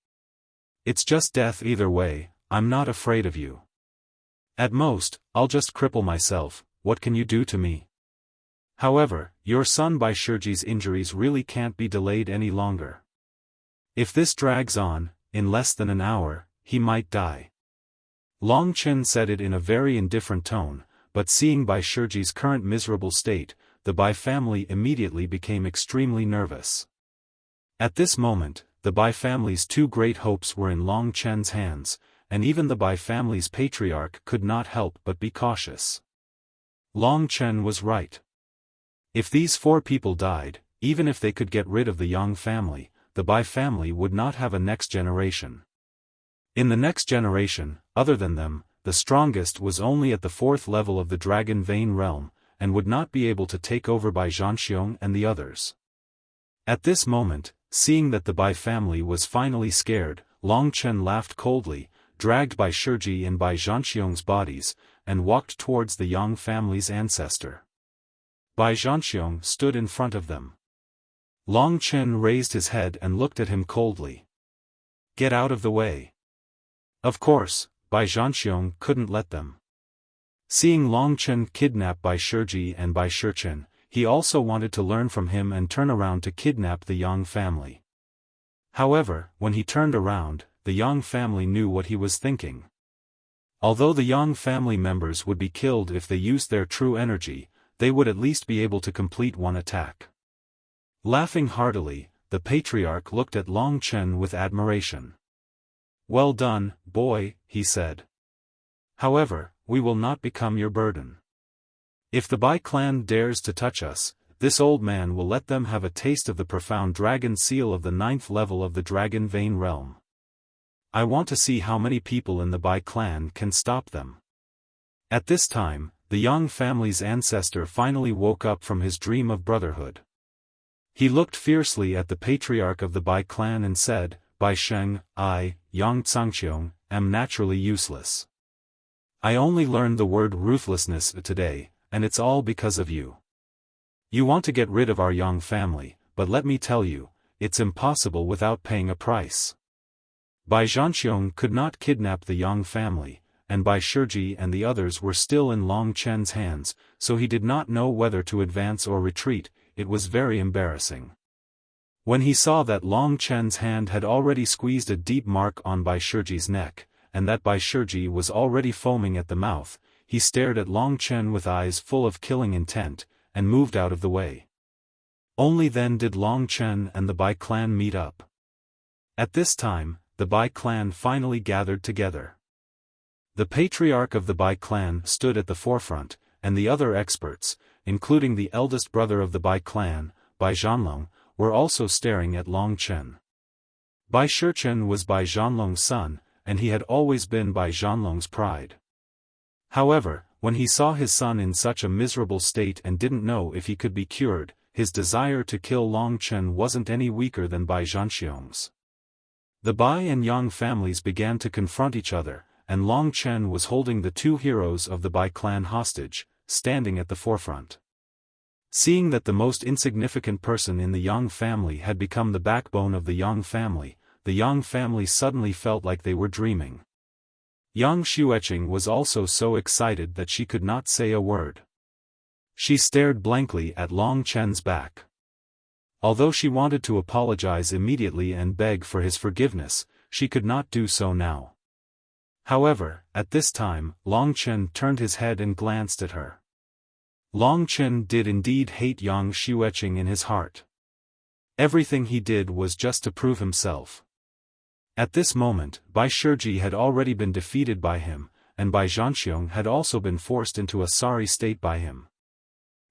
A: "It's just death either way, I'm not afraid of you. At most, I'll just cripple myself, what can you do to me? However, your son Bai Shiji's injuries really can't be delayed any longer. If this drags on, in less than an hour, he might die. Long Chen said it in a very indifferent tone, but seeing Bai Shiji's current miserable state, the Bai family immediately became extremely nervous. At this moment, the Bai family's two great hopes were in Long Chen's hands, and even the Bai family's patriarch could not help but be cautious. Long Chen was right. If these four people died, even if they could get rid of the Yang family, the Bai family would not have a next generation. In the next generation, other than them, the strongest was only at the fourth level of the Dragon Vein realm, and would not be able to take over by Zhanxiong and the others. At this moment, seeing that the Bai family was finally scared, Long Chen laughed coldly, dragged Bai Shiji and Bai Zhanxiong's bodies, and walked towards the Yang family's ancestor. Bai Zhanxiong stood in front of them. Long Chen raised his head and looked at him coldly. Get out of the way. Of course, Bai Zhanxiong couldn't let them. Seeing Long Chen kidnap Bai Shiji and Bai Shichen, he also wanted to learn from him and turn around to kidnap the Yang family. However, when he turned around, the Yang family knew what he was thinking. Although the Yang family members would be killed if they used their true energy, they would at least be able to complete one attack. Laughing heartily, the patriarch looked at Long Chen with admiration. Well done, boy, he said. However, we will not become your burden. If the Bai clan dares to touch us, this old man will let them have a taste of the profound dragon seal of the 9th level of the Dragon Vein realm. I want to see how many people in the Bai clan can stop them. At this time, the Yang family's ancestor finally woke up from his dream of brotherhood. He looked fiercely at the patriarch of the Bai clan and said, Bai Sheng, I, Yang Zhangqiong, am naturally useless. I only learned the word ruthlessness today, and it's all because of you. You want to get rid of our Yang family, but let me tell you, it's impossible without paying a price. Bai Zhanxiong could not kidnap the Yang family, and Bai Shiji and the others were still in Long Chen's hands, so he did not know whether to advance or retreat. It was very embarrassing. When he saw that Long Chen's hand had already squeezed a deep mark on Bai Shiji's neck, and that Bai Shiji was already foaming at the mouth, he stared at Long Chen with eyes full of killing intent, and moved out of the way. Only then did Long Chen and the Bai clan meet up. At this time, the Bai clan finally gathered together. The patriarch of the Bai clan stood at the forefront, and the other experts, including the eldest brother of the Bai clan, Bai Zhanlong, were also staring at Long Chen. Bai Shichen was Bai Zhanlong's son, and he had always been Bai Zhanlong's pride. However, when he saw his son in such a miserable state and didn't know if he could be cured, his desire to kill Long Chen wasn't any weaker than Bai Zhanxiong's. The Bai and Yang families began to confront each other, and Long Chen was holding the two heroes of the Bai clan hostage, standing at the forefront. Seeing that the most insignificant person in the Yang family had become the backbone of the Yang family suddenly felt like they were dreaming. Yang Xueqing was also so excited that she could not say a word. She stared blankly at Long Chen's back. Although she wanted to apologize immediately and beg for his forgiveness, she could not do so now. However, at this time, Long Chen turned his head and glanced at her. Long Chen did indeed hate Yang Xueqing in his heart. Everything he did was just to prove himself. At this moment, Bai Shiji had already been defeated by him, and Bai Zhanxiong had also been forced into a sorry state by him.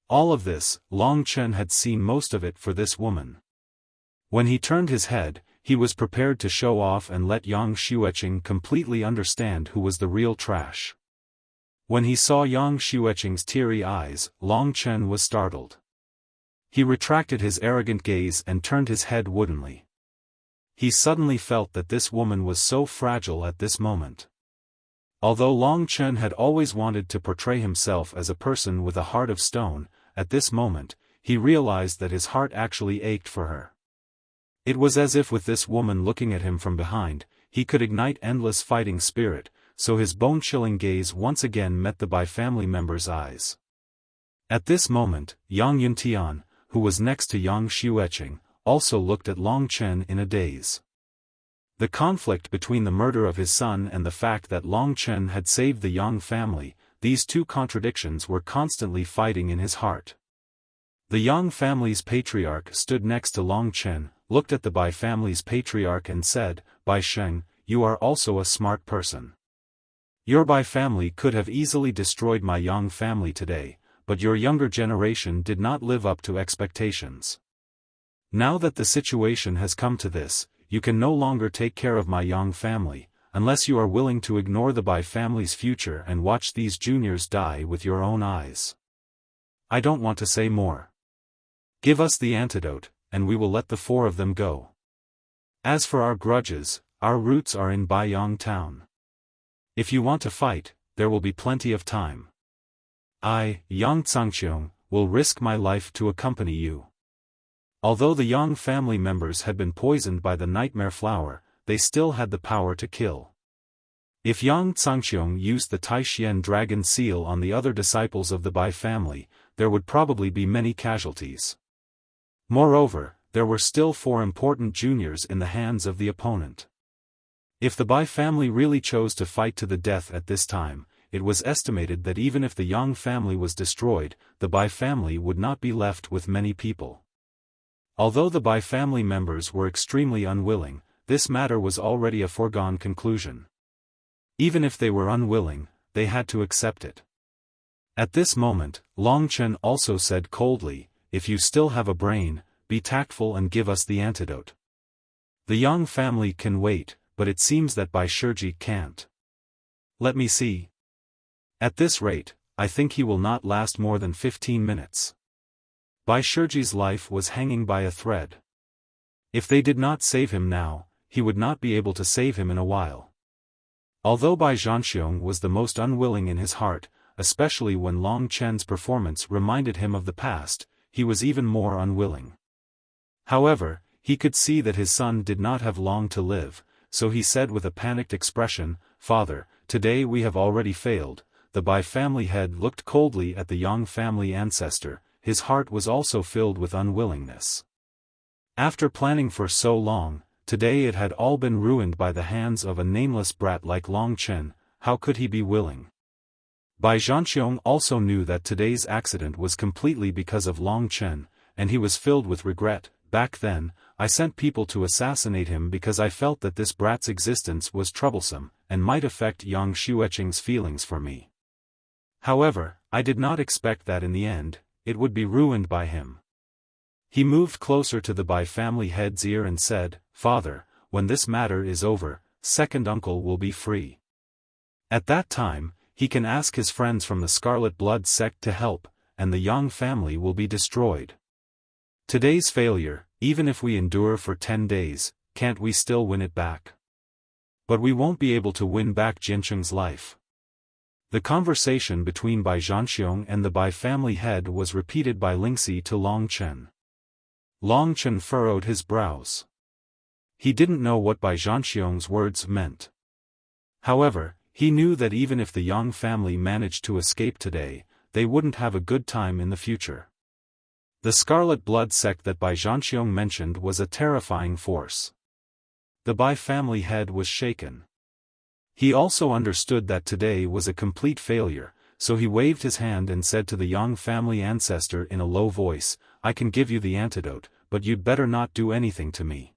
A: All of this, Long Chen had seen most of it for this woman. When he turned his head, he was prepared to show off and let Yang Xueqing completely understand who was the real trash. When he saw Yang Xueqing's teary eyes, Long Chen was startled. He retracted his arrogant gaze and turned his head woodenly. He suddenly felt that this woman was so fragile at this moment. Although Long Chen had always wanted to portray himself as a person with a heart of stone, at this moment, he realized that his heart actually ached for her. It was as if with this woman looking at him from behind, he could ignite endless fighting spirit, so his bone-chilling gaze once again met the Bai family member's eyes. At this moment, Yang Yuntian, who was next to Yang Xueqing, also looked at Long Chen in a daze. The conflict between the murder of his son and the fact that Long Chen had saved the Yang family, these two contradictions were constantly fighting in his heart. The Yang family's patriarch stood next to Long Chen, looked at the Bai family's patriarch and said, "Bai Sheng, you are also a smart person. Your Bai family could have easily destroyed my Yang family today, but your younger generation did not live up to expectations. Now that the situation has come to this, you can no longer take care of my Yang family, unless you are willing to ignore the Bai family's future and watch these juniors die with your own eyes. I don't want to say more. Give us the antidote, and we will let the four of them go. As for our grudges, our roots are in Baiyang town. If you want to fight, there will be plenty of time. I, Yang Zhangqiong, will risk my life to accompany you." Although the Yang family members had been poisoned by the nightmare flower, they still had the power to kill. If Yang Zhangqiong used the Taixuan dragon seal on the other disciples of the Bai family, there would probably be many casualties. Moreover, there were still 4 important juniors in the hands of the opponent. If the Bai family really chose to fight to the death at this time, it was estimated that even if the Yang family was destroyed, the Bai family would not be left with many people. Although the Bai family members were extremely unwilling, this matter was already a foregone conclusion. Even if they were unwilling, they had to accept it. At this moment, Long Chen also said coldly, "If you still have a brain, be tactful and give us the antidote. The Yang family can wait, but it seems that Bai Shiji can't. Let me see. At this rate, I think he will not last more than 15 minutes. Bai Shiji's life was hanging by a thread. If they did not save him now, he would not be able to save him in a while." Although Bai Zhanxiong was the most unwilling in his heart, especially when Long Chen's performance reminded him of the past, he was even more unwilling. However, he could see that his son did not have long to live, so he said with a panicked expression, "Father, today we have already failed." The Bai family head looked coldly at the Yang family ancestor, his heart was also filled with unwillingness. After planning for so long, today it had all been ruined by the hands of a nameless brat like Long Chen. How could he be willing? Bai Zhanxiong also knew that today's accident was completely because of Long Chen, and he was filled with regret. "Back then, I sent people to assassinate him because I felt that this brat's existence was troublesome, and might affect Yang Xueqing's feelings for me. However, I did not expect that in the end, it would be ruined by him." He moved closer to the Bai family head's ear and said, "Father, when this matter is over, second uncle will be free. At that time, he can ask his friends from the Scarlet Blood sect to help, and the Yang family will be destroyed. Today's failure, even if we endure for 10 days, can't we still win it back? But we won't be able to win back Jincheng's life." The conversation between Bai Zhanxiong and the Bai family head was repeated by Lingxi to Long Chen. Long Chen furrowed his brows. He didn't know what Bai Zhanxiong's words meant. However, he knew that even if the Yang family managed to escape today, they wouldn't have a good time in the future. The Scarlet Blood sect that Bai Zhanxiong mentioned was a terrifying force. The Bai family head was shaken. He also understood that today was a complete failure, so he waved his hand and said to the Yang family ancestor in a low voice, "I can give you the antidote, but you'd better not do anything to me.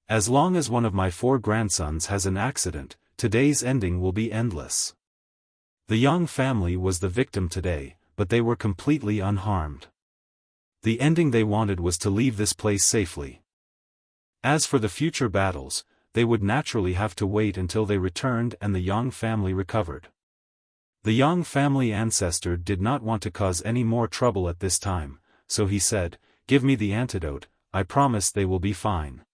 A: As long as one of my 4 grandsons has an accident, today's ending will be endless." The Yang family was the victim today, but they were completely unharmed. The ending they wanted was to leave this place safely. As for the future battles, they would naturally have to wait until they returned and the Yang family recovered. The Yang family ancestor did not want to cause any more trouble at this time, so he said, "Give me the antidote, I promise they will be fine."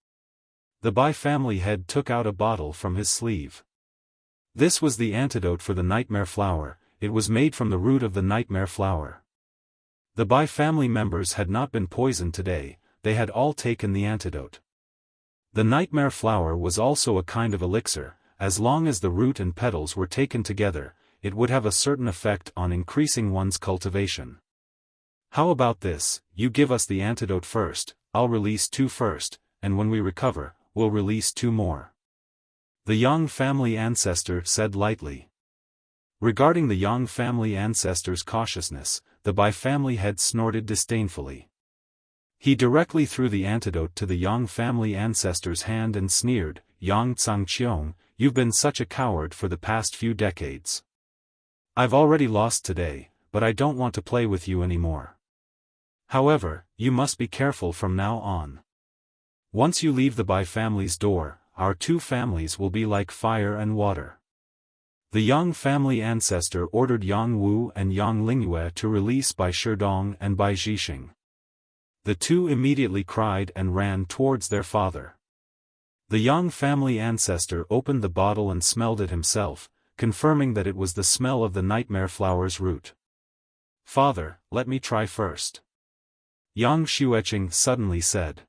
A: The Bai family head took out a bottle from his sleeve. This was the antidote for the nightmare flower. It was made from the root of the nightmare flower. The Bai family members had not been poisoned today, they had all taken the antidote. The nightmare flower was also a kind of elixir. As long as the root and petals were taken together, it would have a certain effect on increasing one's cultivation. How about this, you give us the antidote first, I'll release 2 first, and when we recover, we'll release 2 more. The Yang family ancestor said lightly. Regarding the Yang family ancestor's cautiousness, the Bai family head snorted disdainfully. He directly threw the antidote to the Yang family ancestor's hand and sneered, Yang Tsangqiong, you've been such a coward for the past few decades. I've already lost today, but I don't want to play with you anymore. However, you must be careful from now on. Once you leave the Bai family's door, our 2 families will be like fire and water. The Yang family ancestor ordered Yang Wu and Yang Lingyue to release Bai Shidong and Bai Zhixing. The 2 immediately cried and ran towards their father. The Yang family ancestor opened the bottle and smelled it himself, confirming that it was the smell of the nightmare flower's root. Father, let me try first. Yang Xueqing suddenly said.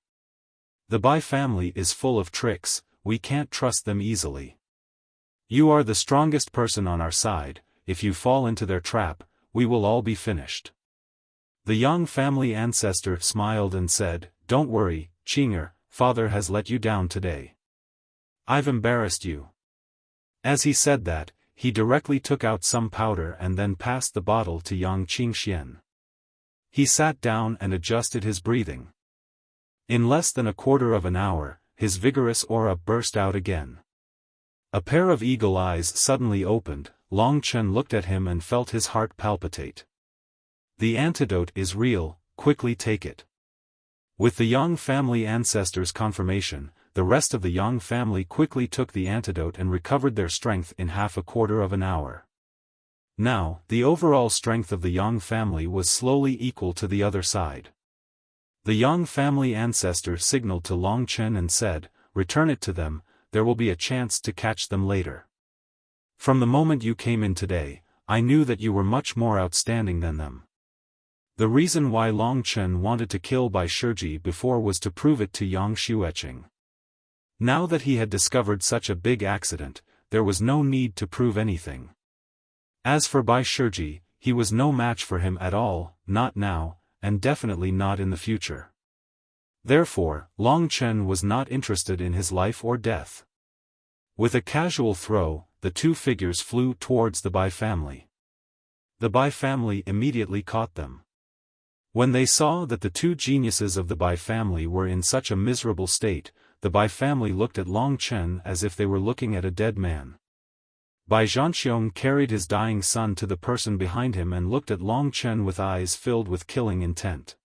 A: The Bai family is full of tricks, we can't trust them easily. You are the strongest person on our side, if you fall into their trap, we will all be finished. The Yang family ancestor smiled and said, Don't worry, Qing'er, father has let you down today. I've embarrassed you. As he said that, he directly took out some powder and then passed the bottle to Yang Qingxian. He sat down and adjusted his breathing. In less than a quarter of an hour, his vigorous aura burst out again. A pair of eagle eyes suddenly opened, Long Chen looked at him and felt his heart palpitate. The antidote is real, quickly take it. With the Yang family ancestor's confirmation, the rest of the Yang family quickly took the antidote and recovered their strength in half a quarter of an hour. Now, the overall strength of the Yang family was slowly equal to the other side. The Yang family ancestor signaled to Long Chen and said, Return it to them, there will be a chance to catch them later. From the moment you came in today, I knew that you were much more outstanding than them. The reason why Long Chen wanted to kill Bai Shiji before was to prove it to Yang Xueqing. Now that he had discovered such a big accident, there was no need to prove anything. As for Bai Shiji, he was no match for him at all, not now, and definitely not in the future. Therefore, Long Chen was not interested in his life or death. With a casual throw, the 2 figures flew towards the Bai family. The Bai family immediately caught them. When they saw that the 2 geniuses of the Bai family were in such a miserable state, the Bai family looked at Long Chen as if they were looking at a dead man. Bai Zhanxiong carried his dying son to the person behind him and looked at Long Chen with eyes filled with killing intent.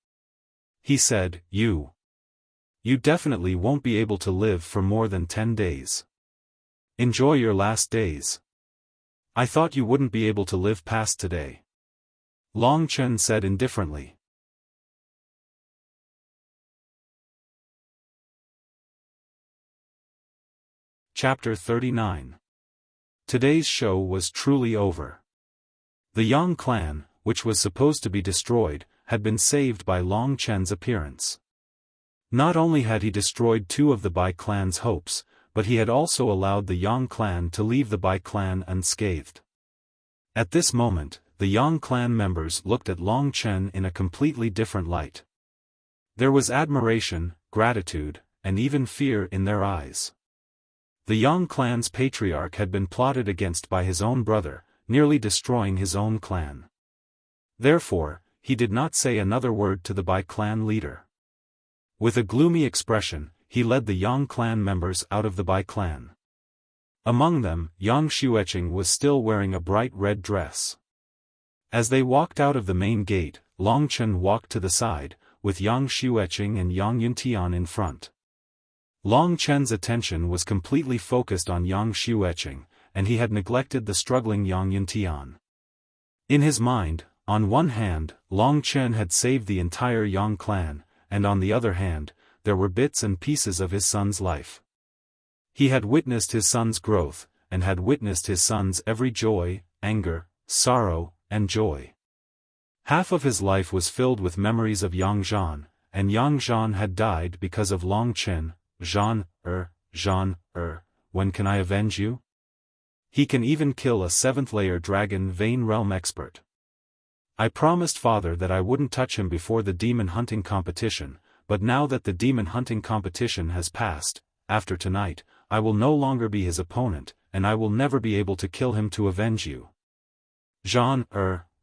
A: He said, You definitely won't be able to live for more than 10 days. Enjoy your last days. I thought you wouldn't be able to live past today. Long Chen said indifferently. Chapter 39. Today's show was truly over. The Yang clan, which was supposed to be destroyed, had been saved by Long Chen's appearance. Not only had he destroyed 2 of the Bai clan's hopes, but he had also allowed the Yang clan to leave the Bai clan unscathed. At this moment, the Yang clan members looked at Long Chen in a completely different light. There was admiration, gratitude, and even fear in their eyes. The Yang clan's patriarch had been plotted against by his own brother, nearly destroying his own clan. Therefore, he did not say another word to the Bai clan leader. With a gloomy expression, he led the Yang clan members out of the Bai clan. Among them, Yang Xueqing was still wearing a bright red dress. As they walked out of the main gate, Long Chen walked to the side, with Yang Xueqing and Yang Yuntian in front. Long Chen's attention was completely focused on Yang Xueqing, and he had neglected the struggling Yang Yuntian. In his mind, on one hand, Long Chen had saved the entire Yang clan, and on the other hand, there were bits and pieces of his son's life. He had witnessed his son's growth, and had witnessed his son's every joy, anger, sorrow, and joy. Half of his life was filled with memories of Yang Zhan, and Yang Zhan had died because of Long Chen, Jean, when can I avenge you? He can even kill a 7th-layer dragon Vein Realm expert. I promised father that I wouldn't touch him before the demon hunting competition, but now that the demon hunting competition has passed, after tonight, I will no longer be his opponent, and I will never be able to kill him to avenge you. Jean,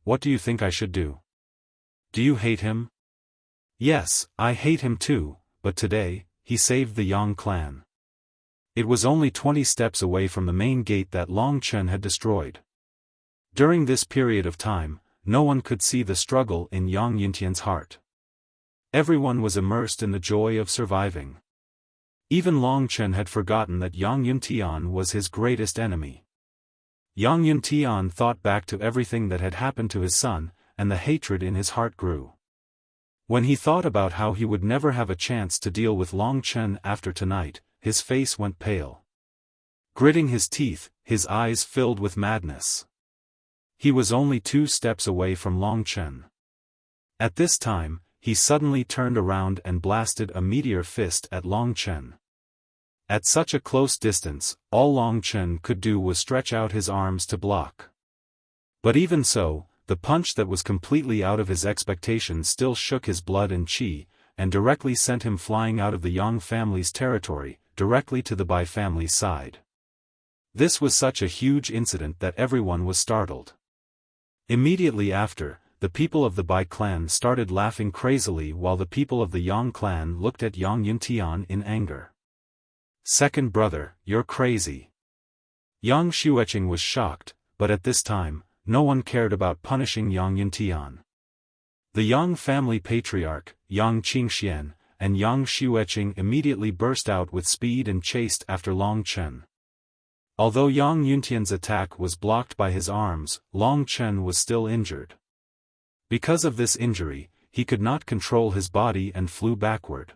A: what do you think I should do? Do you hate him? Yes, I hate him too, but today, he saved the Yang clan. It was only 20 steps away from the main gate that Long Chen had destroyed. During this period of time, no one could see the struggle in Yang Yuntian's heart. Everyone was immersed in the joy of surviving. Even Long Chen had forgotten that Yang Yuntian was his greatest enemy. Yang Yuntian thought back to everything that had happened to his son, and the hatred in his heart grew. When he thought about how he would never have a chance to deal with Long Chen after tonight, his face went pale. Gritting his teeth, his eyes filled with madness. He was only 2 steps away from Long Chen. At this time, he suddenly turned around and blasted a meteor fist at Long Chen. At such a close distance, all Long Chen could do was stretch out his arms to block. But even so, the punch that was completely out of his expectations still shook his blood and qi, and directly sent him flying out of the Yang family's territory, directly to the Bai family's side. This was such a huge incident that everyone was startled. Immediately after, the people of the Bai clan started laughing crazily while the people of the Yang clan looked at Yang Yuntian in anger. Second brother, you're crazy. Yang Xueqing was shocked, but at this time, no one cared about punishing Yang Yuntian. The Yang family patriarch, Yang Qingxian, and Yang Xueqing immediately burst out with speed and chased after Long Chen. Although Yang Yuntian's attack was blocked by his arms, Long Chen was still injured. Because of this injury, he could not control his body and flew backward.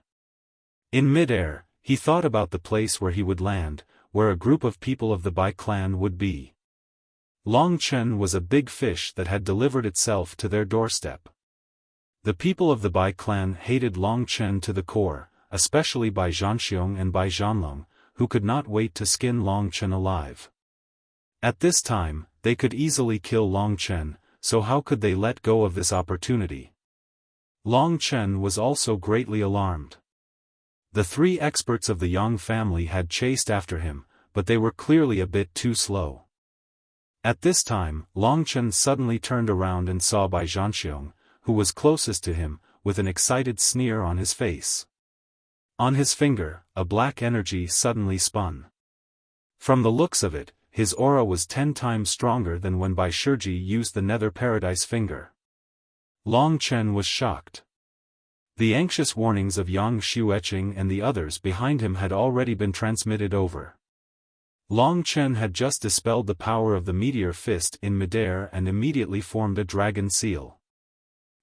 A: In midair, he thought about the place where he would land, where a group of people of the Bai clan would be. Long Chen was a big fish that had delivered itself to their doorstep. The people of the Bai clan hated Long Chen to the core, especially Bai Zhanxiong and Bai Zhanlong, who could not wait to skin Long Chen alive. At this time, they could easily kill Long Chen, so how could they let go of this opportunity? Long Chen was also greatly alarmed. The 3 experts of the Yang family had chased after him, but they were clearly a bit too slow. At this time, Long Chen suddenly turned around and saw Bai Zhanxiong, who was closest to him, with an excited sneer on his face. On his finger, a black energy suddenly spun. From the looks of it, his aura was 10 times stronger than when Bai Shiji used the Nether Paradise finger. Long Chen was shocked. The anxious warnings of Yang Xueqing and the others behind him had already been transmitted over. Long Chen had just dispelled the power of the meteor fist in midair and immediately formed a dragon seal.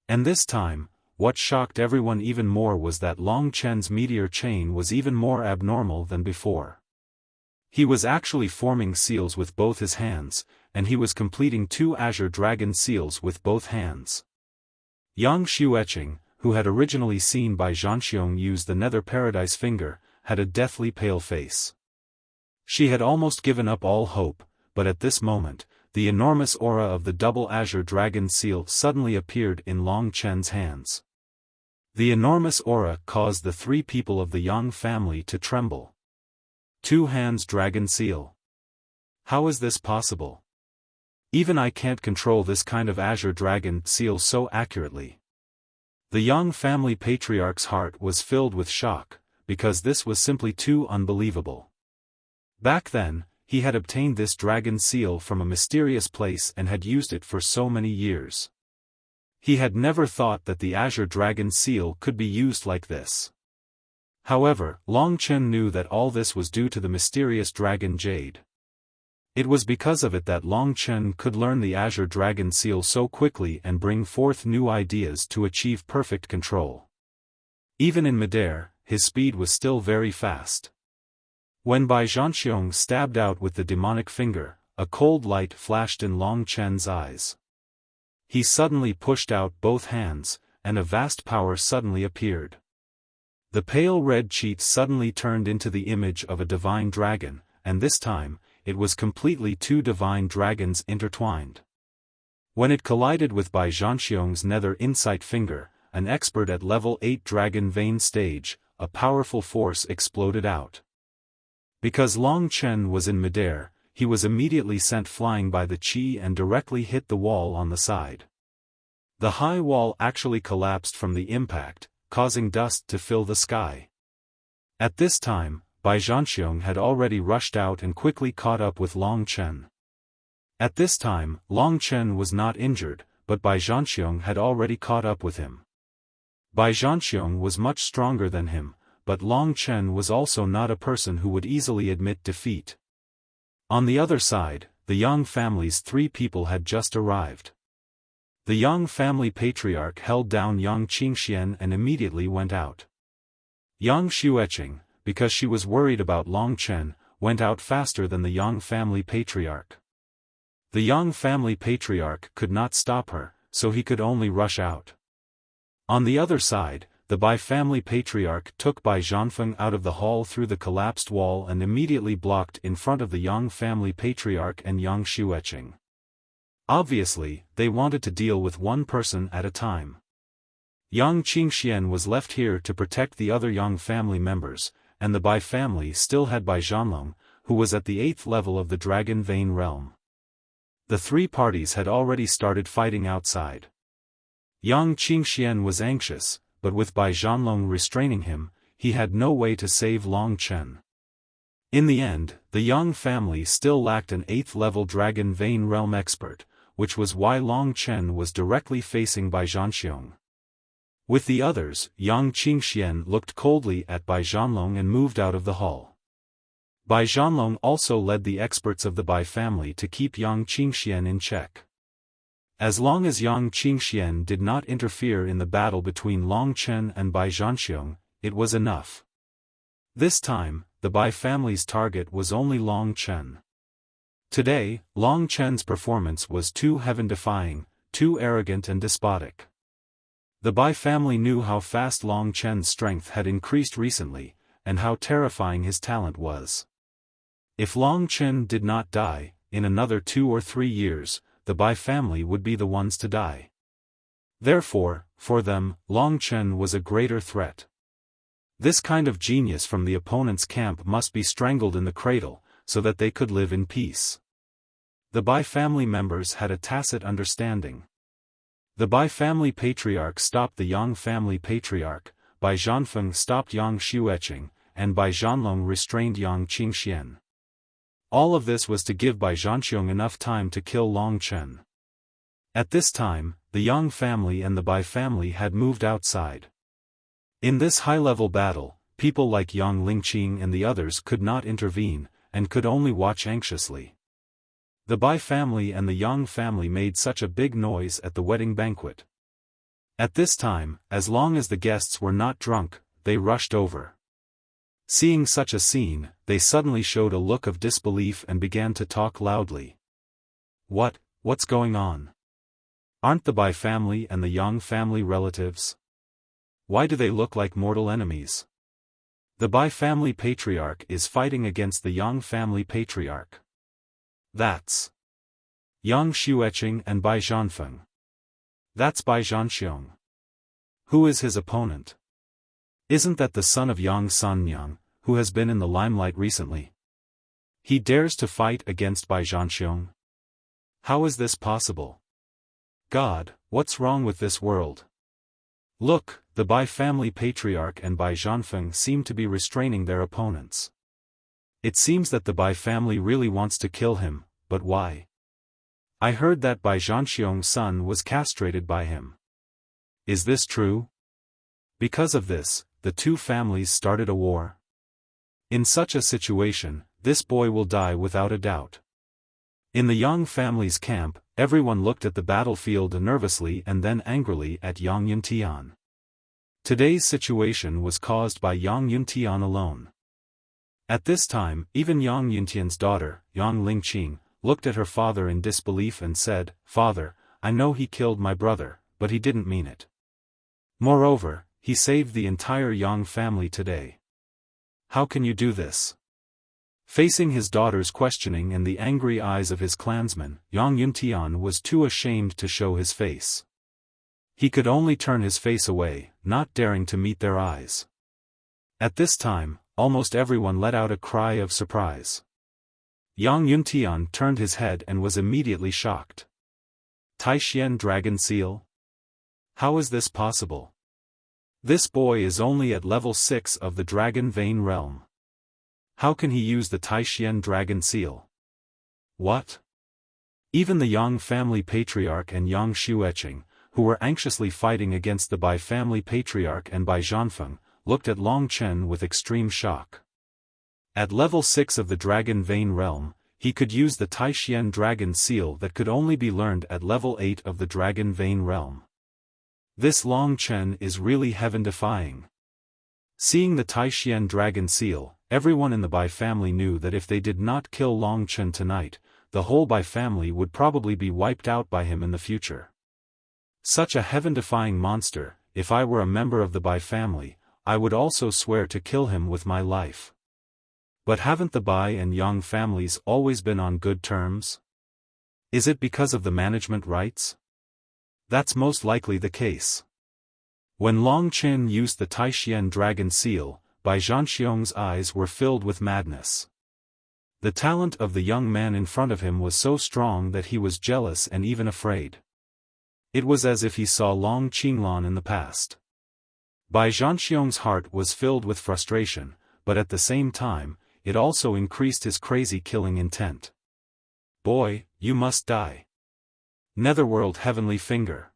A: And this time, what shocked everyone even more was that Long Chen's meteor chain was even more abnormal than before. He was actually forming seals with both his hands, and he was completing 2 azure dragon seals with both hands. Yang Xueqing, who had originally seen Bai Zhanxiong use the Nether Paradise finger, had a deathly pale face. She had almost given up all hope, but at this moment, the enormous aura of the double azure dragon seal suddenly appeared in Long Chen's hands. The enormous aura caused the 3 people of the Yang family to tremble. 2 hands dragon seal. How is this possible? Even I can't control this kind of azure dragon seal so accurately. The Yang family patriarch's heart was filled with shock, because this was simply too unbelievable. Back then, he had obtained this dragon seal from a mysterious place and had used it for so many years. He had never thought that the azure dragon seal could be used like this. However, Long Chen knew that all this was due to the mysterious dragon jade. It was because of it that Long Chen could learn the azure dragon seal so quickly and bring forth new ideas to achieve perfect control. Even in midair, his speed was still very fast. When Bai Zhanxiong stabbed out with the demonic finger, a cold light flashed in Long Chen's eyes. He suddenly pushed out both hands, and a vast power suddenly appeared. The pale red cheat suddenly turned into the image of a divine dragon, and this time, it was completely two divine dragons intertwined. When it collided with Bai Zhanxiong's nether insight finger, an expert at level 8 dragon vein stage, a powerful force exploded out. Because Long Chen was in midair, he was immediately sent flying by the qi and directly hit the wall on the side. The high wall actually collapsed from the impact, causing dust to fill the sky. At this time, Bai Zhanxiong had already rushed out and quickly caught up with Long Chen. At this time, Long Chen was not injured, but Bai Zhanxiong had already caught up with him. Bai Zhanxiong was much stronger than him, but Long Chen was also not a person who would easily admit defeat. On the other side, the Yang family's 3 people had just arrived. The Yang family patriarch held down Yang Qingxian and immediately went out. Yang Xueqing, because she was worried about Long Chen, went out faster than the Yang family patriarch. The Yang family patriarch could not stop her, so he could only rush out. On the other side, the Bai family patriarch took Bai Zhanfeng out of the hall through the collapsed wall and immediately blocked in front of the Yang family patriarch and Yang Xueqing. Obviously, they wanted to deal with one person at a time. Yang Qingxian was left here to protect the other Yang family members, and the Bai family still had Bai Zhanlong, who was at the 8th level of the Dragon Vein realm. The 3 parties had already started fighting outside. Yang Qingxian was anxious, but with Bai Zhanlong restraining him, he had no way to save Long Chen. In the end, the Yang family still lacked an 8th level Dragon Vein realm expert, which was why Long Chen was directly facing Bai Zhanxiong. With the others, Yang Qingxian looked coldly at Bai Zhanlong and moved out of the hall. Bai Zhanlong also led the experts of the Bai family to keep Yang Qingxian in check. As long as Yang Qingxian did not interfere in the battle between Long Chen and Bai Zhanxiong, it was enough. This time, the Bai family's target was only Long Chen. Today, Long Chen's performance was too heaven-defying, too arrogant and despotic. The Bai family knew how fast Long Chen's strength had increased recently, and how terrifying his talent was. If Long Chen did not die, in another 2 or 3 years, the Bai family would be the ones to die. Therefore, for them, Long Chen was a greater threat. This kind of genius from the opponent's camp must be strangled in the cradle, so that they could live in peace. The Bai family members had a tacit understanding. The Bai family patriarch stopped the Yang family patriarch, Bai Zhanfeng stopped Yang Xueqing, and Bai Zhanlong restrained Yang Qingxian. All of this was to give Bai Zhanxiong enough time to kill Long Chen. At this time, the Yang family and the Bai family had moved outside. In this high-level battle, people like Yang Lingqing and the others could not intervene, and could only watch anxiously. The Bai family and the Yang family made such a big noise at the wedding banquet. At this time, as long as the guests were not drunk, they rushed over. Seeing such a scene, they suddenly showed a look of disbelief and began to talk loudly. What's going on? Aren't the Bai family and the Yang family relatives? Why do they look like mortal enemies? The Bai family patriarch is fighting against the Yang family patriarch. That's Yang Xueqing and Bai Zhanfeng. That's Bai Zhanxiong. Who is his opponent? Isn't that the son of Yang Sanyang, who has been in the limelight recently? He dares to fight against Bai Zhanxiong? How is this possible? God, what's wrong with this world? Look, the Bai family patriarch and Bai Zhanfeng seem to be restraining their opponents. It seems that the Bai family really wants to kill him, but why? I heard that Bai Zhanxiong's son was castrated by him. Is this true? Because of this, the 2 families started a war. In such a situation, this boy will die without a doubt. In the Yang family's camp, everyone looked at the battlefield nervously and then angrily at Yang Yuntian. Today's situation was caused by Yang Yuntian alone. At this time, even Yang Yuntian's daughter, Yang Lingqing, looked at her father in disbelief and said, "Father, I know he killed my brother, but he didn't mean it. Moreover, he saved the entire Yang family today. How can you do this? Facing his daughter's questioning and the angry eyes of his clansmen, Yang Yuntian was too ashamed to show his face. He could only turn his face away, not daring to meet their eyes. At this time, almost everyone let out a cry of surprise. Yang Yuntian turned his head and was immediately shocked. Taishian Dragon Seal? How is this possible? This boy is only at level 6 of the Dragon Vein realm. How can he use the Taishian Dragon Seal? What? Even the Yang family patriarch and Yang Xueqing, who were anxiously fighting against the Bai family patriarch and Bai Zhanfeng, looked at Long Chen with extreme shock. At level 6 of the Dragon Vein realm, he could use the Taishian Dragon Seal that could only be learned at level 8 of the Dragon Vein realm. This Long Chen is really heaven-defying. Seeing the Taishian Dragon Seal, everyone in the Bai family knew that if they did not kill Long Chen tonight, the whole Bai family would probably be wiped out by him in the future. Such a heaven-defying monster, if I were a member of the Bai family, I would also swear to kill him with my life. But haven't the Bai and Yang families always been on good terms? Is it because of the management rights? That's most likely the case. When Long Chen used the Taishian Dragon Seal, Bai Zhanxiong's eyes were filled with madness. The talent of the young man in front of him was so strong that he was jealous and even afraid. It was as if he saw Long Qinglan in the past. Bai Zhanxiong's heart was filled with frustration, but at the same time, it also increased his crazy killing intent. Boy, you must die. Netherworld Heavenly Finger.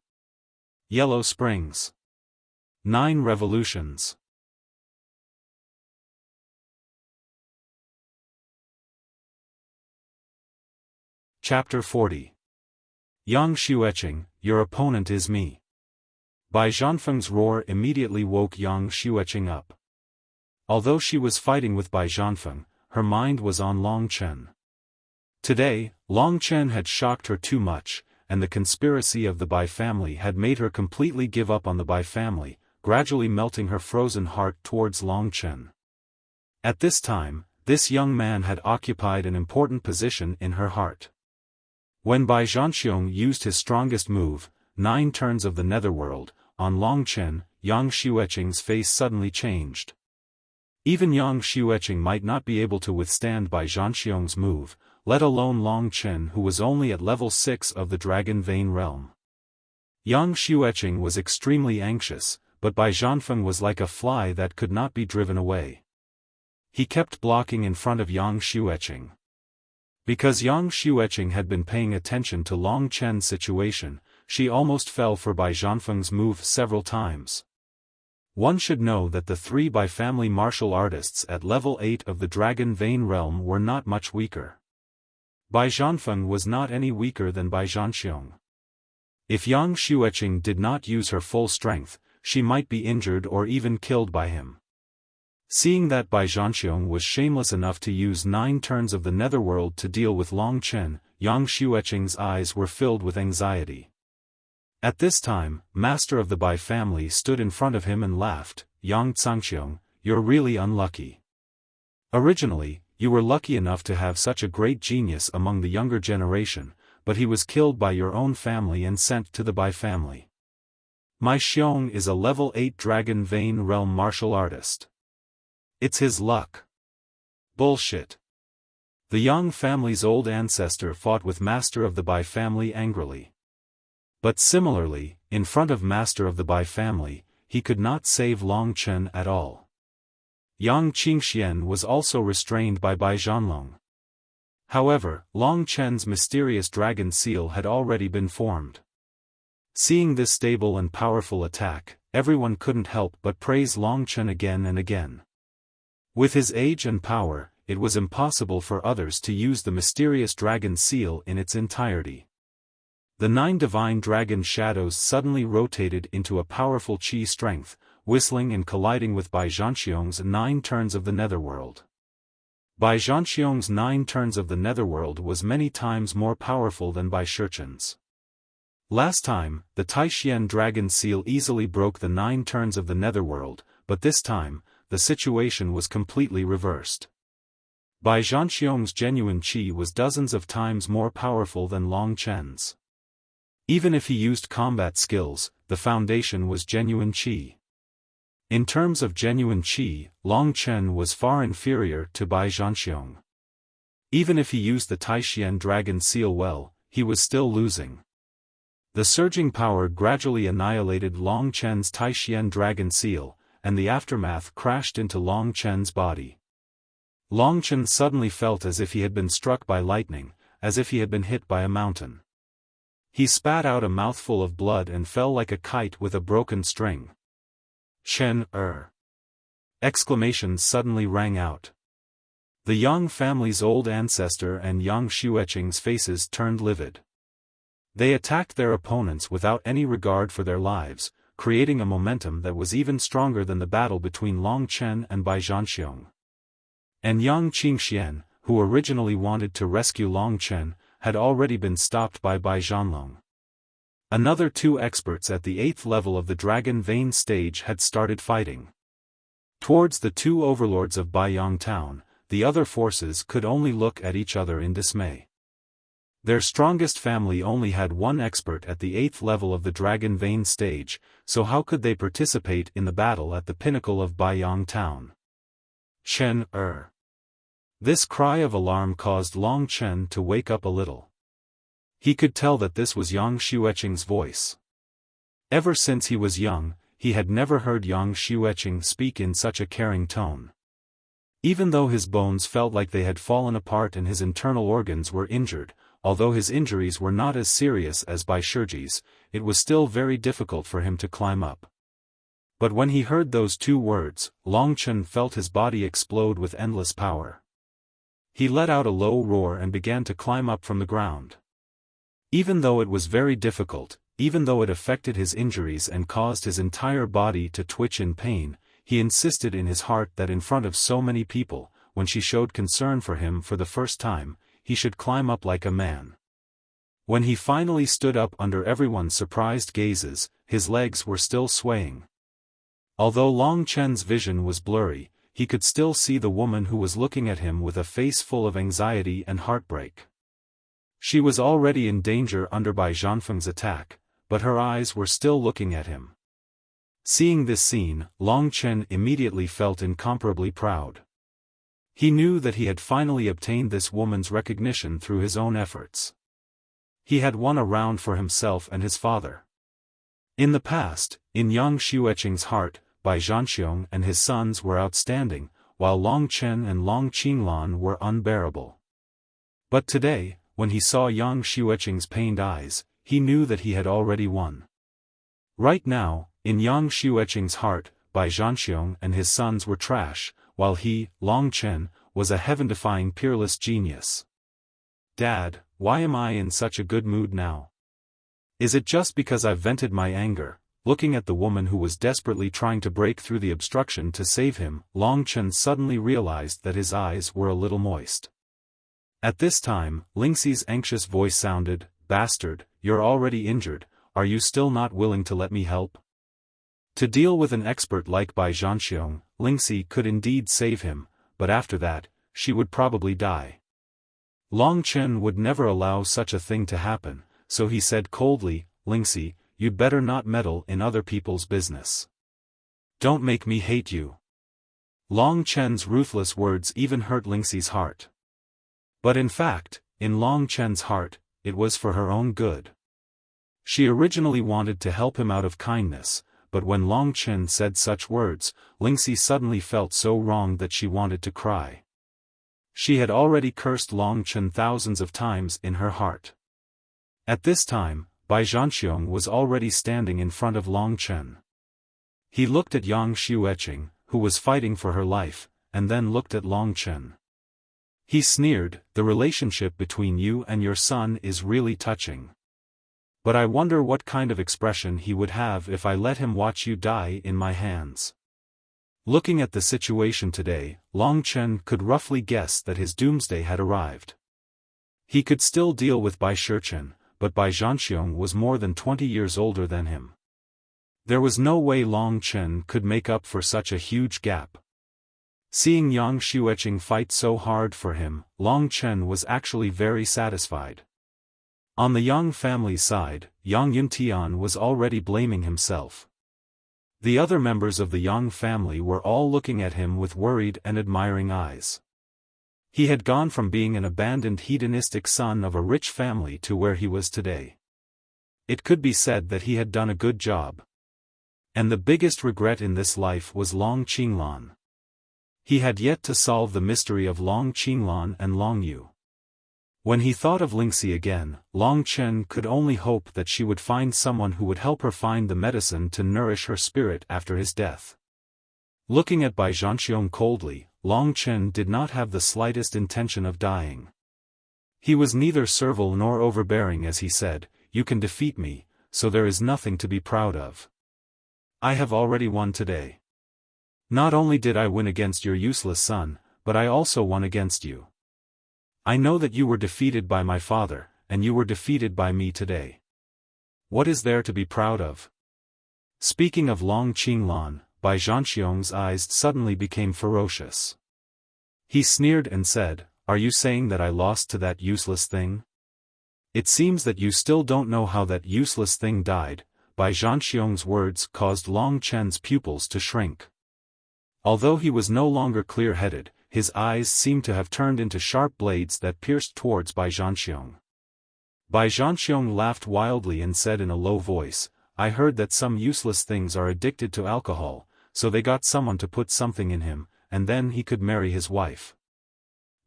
A: Yellow Springs. 9 Revolutions. Chapter 40. Yang Xueqing, your opponent is me. Bai Zhanfeng's roar immediately woke Yang Xueqing up. Although she was fighting with Bai Zhanfeng, her mind was on Long Chen. Today, Long Chen had shocked her too much, and the conspiracy of the Bai family had made her completely give up on the Bai family, gradually melting her frozen heart towards Long Chen. At this time, this young man had occupied an important position in her heart. When Bai Zhanxiong used his strongest move, 9 turns of the netherworld, on Long Chen, Yang Xueqing's face suddenly changed. Even Yang Xueqing might not be able to withstand Bai Zhanxiong's move, let alone Long Chen who was only at level 6 of the Dragon Vein realm. Yang Xueqing was extremely anxious, but Bai Zhanfeng was like a fly that could not be driven away. He kept blocking in front of Yang Xueqing. Because Yang Xueqing had been paying attention to Long Chen's situation, she almost fell for Bai Zhanfeng's move several times. One should know that the 3 Bai family martial artists at level 8 of the Dragon Vein realm were not much weaker. Bai Zhanfeng was not any weaker than Bai Zhanxiong. If Yang Xueqing did not use her full strength, she might be injured or even killed by him. Seeing that Bai Zhanxiong was shameless enough to use 9 turns of the netherworld to deal with Long Chen, Yang Xueqing's eyes were filled with anxiety. At this time, Master of the Bai family stood in front of him and laughed. Yang Zhangqiong, you're really unlucky. Originally, you were lucky enough to have such a great genius among the younger generation, but he was killed by your own family and sent to the Bai family. My Xiong is a level 8 Dragon Vein realm martial artist. It's his luck. Bullshit. The Yang family's old ancestor fought with Master of the Bai family angrily. But similarly, in front of Master of the Bai family, he could not save Long Chen at all. Yang Qingxian was also restrained by Bai Zhanlong. However, Long Chen's mysterious dragon seal had already been formed. Seeing this stable and powerful attack, everyone couldn't help but praise Long Chen again and again. With his age and power, it was impossible for others to use the mysterious dragon seal in its entirety. The 9 divine dragon shadows suddenly rotated into a powerful qi strength, whistling and colliding with Bai Zhanxiong's 9 turns of the netherworld. Bai Zhanxiong's 9 turns of the netherworld was many times more powerful than Bai Shichen's. Last time, the Taishian dragon seal easily broke the 9 turns of the netherworld, but this time, the situation was completely reversed. Bai Zhanxiong's genuine qi was dozens of times more powerful than Long Chen's. Even if he used combat skills, the foundation was genuine qi. In terms of genuine qi, Long Chen was far inferior to Bai Zhanxiong. Even if he used the Taishian dragon seal well, he was still losing. The surging power gradually annihilated Long Chen's Taishian dragon seal, and the aftermath crashed into Long Chen's body. Long Chen suddenly felt as if he had been struck by lightning, as if he had been hit by a mountain. He spat out a mouthful of blood and fell like a kite with a broken string. Chen Exclamations suddenly rang out. The Yang family's old ancestor and Yang Xueqing's faces turned livid. They attacked their opponents without any regard for their lives, creating a momentum that was even stronger than the battle between Long Chen and Bai Zhanxiong. And Yang Qingxian, who originally wanted to rescue Long Chen, had already been stopped by Bai Zhanlong. Another 2 experts at the 8th level of the Dragon Vein stage had started fighting. Towards the 2 overlords of Baiyang town, the other forces could only look at each other in dismay. Their strongest family only had 1 expert at the 8th level of the Dragon Vein stage, so how could they participate in the battle at the pinnacle of Baiyang town? Chen This cry of alarm caused Long Chen to wake up a little. He could tell that this was Yang Xueqing's voice. Ever since he was young, he had never heard Yang Xueqing speak in such a caring tone. Even though his bones felt like they had fallen apart and his internal organs were injured, although his injuries were not as serious as Bai Shiji's, it was still very difficult for him to climb up. But when he heard those 2 words, Long Chen felt his body explode with endless power. He let out a low roar and began to climb up from the ground. Even though it was very difficult, even though it affected his injuries and caused his entire body to twitch in pain, he insisted in his heart that in front of so many people, when she showed concern for him for the first time, he should climb up like a man. When he finally stood up under everyone's surprised gazes, his legs were still swaying. Although Long Chen's vision was blurry, he could still see the woman who was looking at him with a face full of anxiety and heartbreak. She was already in danger under Bai Zhanfeng's attack, but her eyes were still looking at him. Seeing this scene, Long Chen immediately felt incomparably proud. He knew that he had finally obtained this woman's recognition through his own efforts. He had won a round for himself and his father. In the past, in Yang Xueqing's heart, Bai Zhanxiong and his sons were outstanding, while Long Chen and Long Qinglan were unbearable. But today, when he saw Yang Xueqing's pained eyes, he knew that he had already won. Right now, in Yang Xueqing's heart, Bai Zhanxiong and his sons were trash, while he, Long Chen, was a heaven-defying peerless genius. Dad, why am I in such a good mood now? Is it just because I've vented my anger? Looking at the woman who was desperately trying to break through the obstruction to save him, Long Chen suddenly realized that his eyes were a little moist. At this time, Lingxi's anxious voice sounded, "Bastard, you're already injured, are you still not willing to let me help?" To deal with an expert like Bai Zhanxiong, Lingxi could indeed save him, but after that, she would probably die. Long Chen would never allow such a thing to happen, so he said coldly, "Lingxi, you'd better not meddle in other people's business. Don't make me hate you." Long Chen's ruthless words even hurt Lingxi's heart. But in fact, in Long Chen's heart, it was for her own good. She originally wanted to help him out of kindness, but when Long Chen said such words, Lingxi suddenly felt so wrong that she wanted to cry. She had already cursed Long Chen thousands of times in her heart. At this time, Bai Zhanxiong was already standing in front of Long Chen. He looked at Yang Xueqing, who was fighting for her life, and then looked at Long Chen. He sneered, "The relationship between you and your son is really touching. But I wonder what kind of expression he would have if I let him watch you die in my hands." Looking at the situation today, Long Chen could roughly guess that his doomsday had arrived. He could still deal with Bai Shichen, but Bai Zhanxiong was more than 20 years older than him. There was no way Long Chen could make up for such a huge gap. Seeing Yang Xueqing fight so hard for him, Long Chen was actually very satisfied. On the Yang family side, Yang Yuntian was already blaming himself. The other members of the Yang family were all looking at him with worried and admiring eyes. He had gone from being an abandoned hedonistic son of a rich family to where he was today. It could be said that he had done a good job. And the biggest regret in this life was Long Qinglan. He had yet to solve the mystery of Long Qinglan and Long Yu. When he thought of Lingxi again, Long Chen could only hope that she would find someone who would help her find the medicine to nourish her spirit after his death. Looking at Bai Zhanxiong coldly, Long Chen did not have the slightest intention of dying. He was neither servile nor overbearing as he said, "You can defeat me, so there is nothing to be proud of. I have already won today. Not only did I win against your useless son, but I also won against you. I know that you were defeated by my father, and you were defeated by me today. What is there to be proud of?" Speaking of Long Qinglan, Bai Zhanxiong's eyes suddenly became ferocious. He sneered and said, "Are you saying that I lost to that useless thing? It seems that you still don't know how that useless thing died." Bai Zhanxiong's words caused Long Chen's pupils to shrink. Although he was no longer clear-headed, his eyes seemed to have turned into sharp blades that pierced towards Bai Zhanxiong. Bai Zhanxiong laughed wildly and said in a low voice, "I heard that some useless things are addicted to alcohol, so they got someone to put something in him, and then he could marry his wife."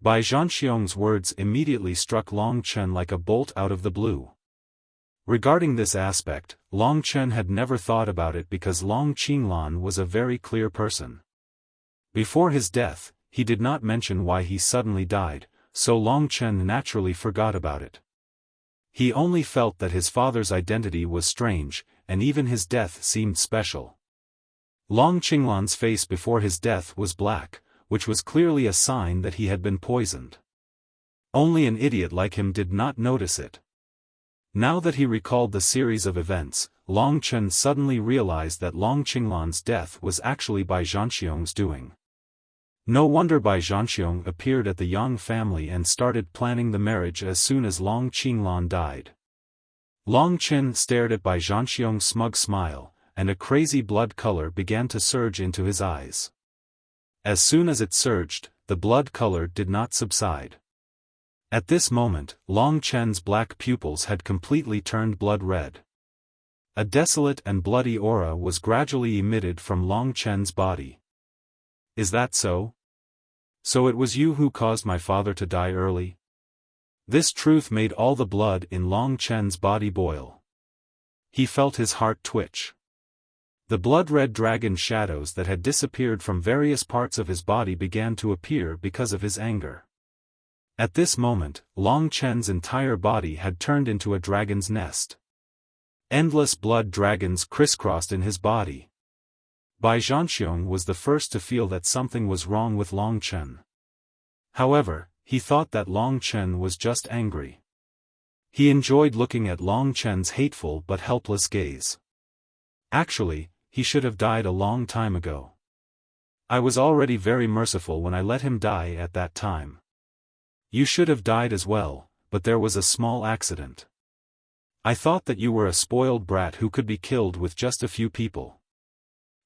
A: Bai Zhanxiong's words immediately struck Long Chen like a bolt out of the blue. Regarding this aspect, Long Chen had never thought about it because Long Qinglan was a very clear person. Before his death, he did not mention why he suddenly died, so Long Chen naturally forgot about it. He only felt that his father's identity was strange, and even his death seemed special. Long Qinglan's face before his death was black, which was clearly a sign that he had been poisoned. Only an idiot like him did not notice it. Now that he recalled the series of events, Long Chen suddenly realized that Long Qinglan's death was actually Bai Zhanxiong's doing. No wonder Bai Zhanxiong appeared at the Yang family and started planning the marriage as soon as Long Qinglan died. Long Chen stared at Bai Zhanxiong's smug smile, and a crazy blood color began to surge into his eyes. As soon as it surged, the blood color did not subside. At this moment, Long Chen's black pupils had completely turned blood red. A desolate and bloody aura was gradually emitted from Long Chen's body. "Is that so? So it was you who caused my father to die early?" This truth made all the blood in Long Chen's body boil. He felt his heart twitch. The blood-red dragon shadows that had disappeared from various parts of his body began to appear because of his anger. At this moment, Long Chen's entire body had turned into a dragon's nest. Endless blood dragons crisscrossed in his body. Bai Zhanxiong was the first to feel that something was wrong with Long Chen. However, he thought that Long Chen was just angry. He enjoyed looking at Long Chen's hateful but helpless gaze. Actually, he should have died a long time ago. I was already very merciful when I let him die at that time. You should have died as well, but there was a small accident. I thought that you were a spoiled brat who could be killed with just a few people.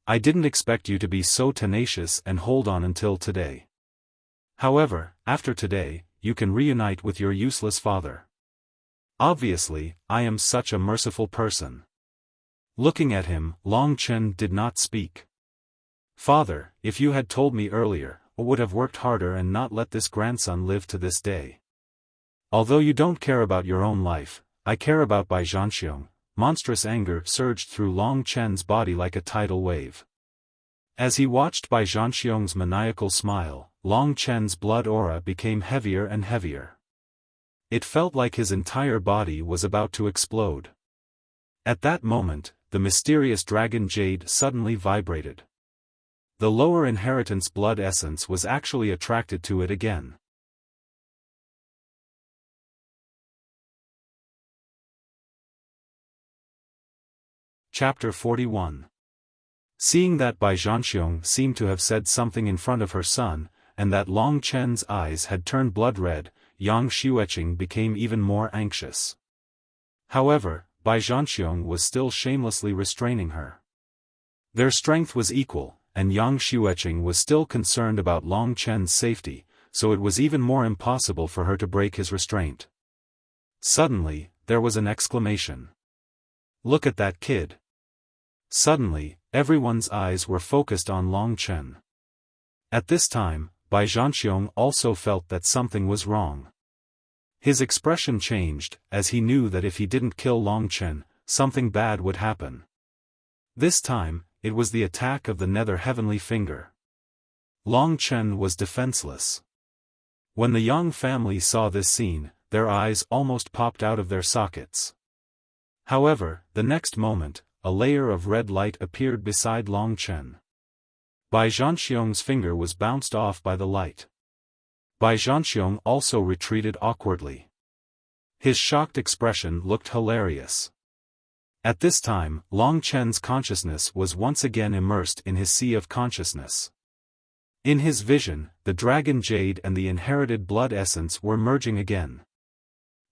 A: I didn't expect you to be so tenacious and hold on until today. However, after today, you can reunite with your useless father. Obviously, I am such a merciful person." Looking at him, Long Chen did not speak. "Father, if you had told me earlier, I would have worked harder and not let this grandson live to this day. Although you don't care about your own life, I care about Bai Zhanxiong." Monstrous anger surged through Long Chen's body like a tidal wave. As he watched Bai Zhanxiong's maniacal smile, Long Chen's blood aura became heavier and heavier. It felt like his entire body was about to explode. At that moment, the mysterious dragon jade suddenly vibrated. The lower inheritance blood essence was actually attracted to it again. Chapter 41. Seeing that Bai Zhanxiong seemed to have said something in front of her son, and that Long Chen's eyes had turned blood red, Yang Xueqing became even more anxious. However, Bai Zhanxiong was still shamelessly restraining her. Their strength was equal, and Yang Xueqing was still concerned about Long Chen's safety, so it was even more impossible for her to break his restraint. Suddenly, there was an exclamation. "Look at that kid!" Suddenly, everyone's eyes were focused on Long Chen. At this time, Bai Zhanxiong also felt that something was wrong. His expression changed, as he knew that if he didn't kill Long Chen, something bad would happen. This time, it was the attack of the nether heavenly finger. Long Chen was defenseless. When the Yang family saw this scene, their eyes almost popped out of their sockets. However, the next moment, a layer of red light appeared beside Long Chen. Bai Zhanxiong's finger was bounced off by the light. Bai Zhanxiong also retreated awkwardly. His shocked expression looked hilarious. At this time, Long Chen's consciousness was once again immersed in his sea of consciousness. In his vision, the dragon jade and the inherited blood essence were merging again.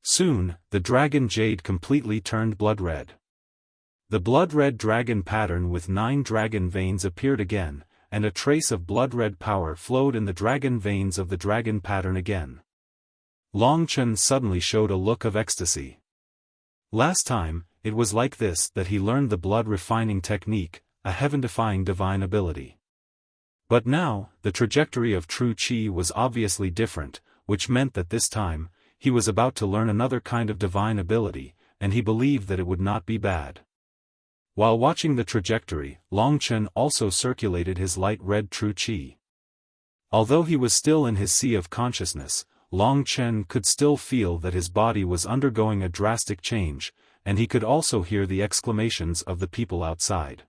A: Soon, the dragon jade completely turned blood red. The blood-red dragon pattern with 9 dragon veins appeared again, and a trace of blood-red power flowed in the dragon veins of the dragon pattern again. Long Chen suddenly showed a look of ecstasy. Last time, it was like this that he learned the blood-refining technique, a heaven-defying divine ability. But now, the trajectory of true qi was obviously different, which meant that this time, he was about to learn another kind of divine ability, and he believed that it would not be bad. While watching the trajectory, Long Chen also circulated his light red true qi. Although he was still in his sea of consciousness, Long Chen could still feel that his body was undergoing a drastic change, and he could also hear the exclamations of the people outside.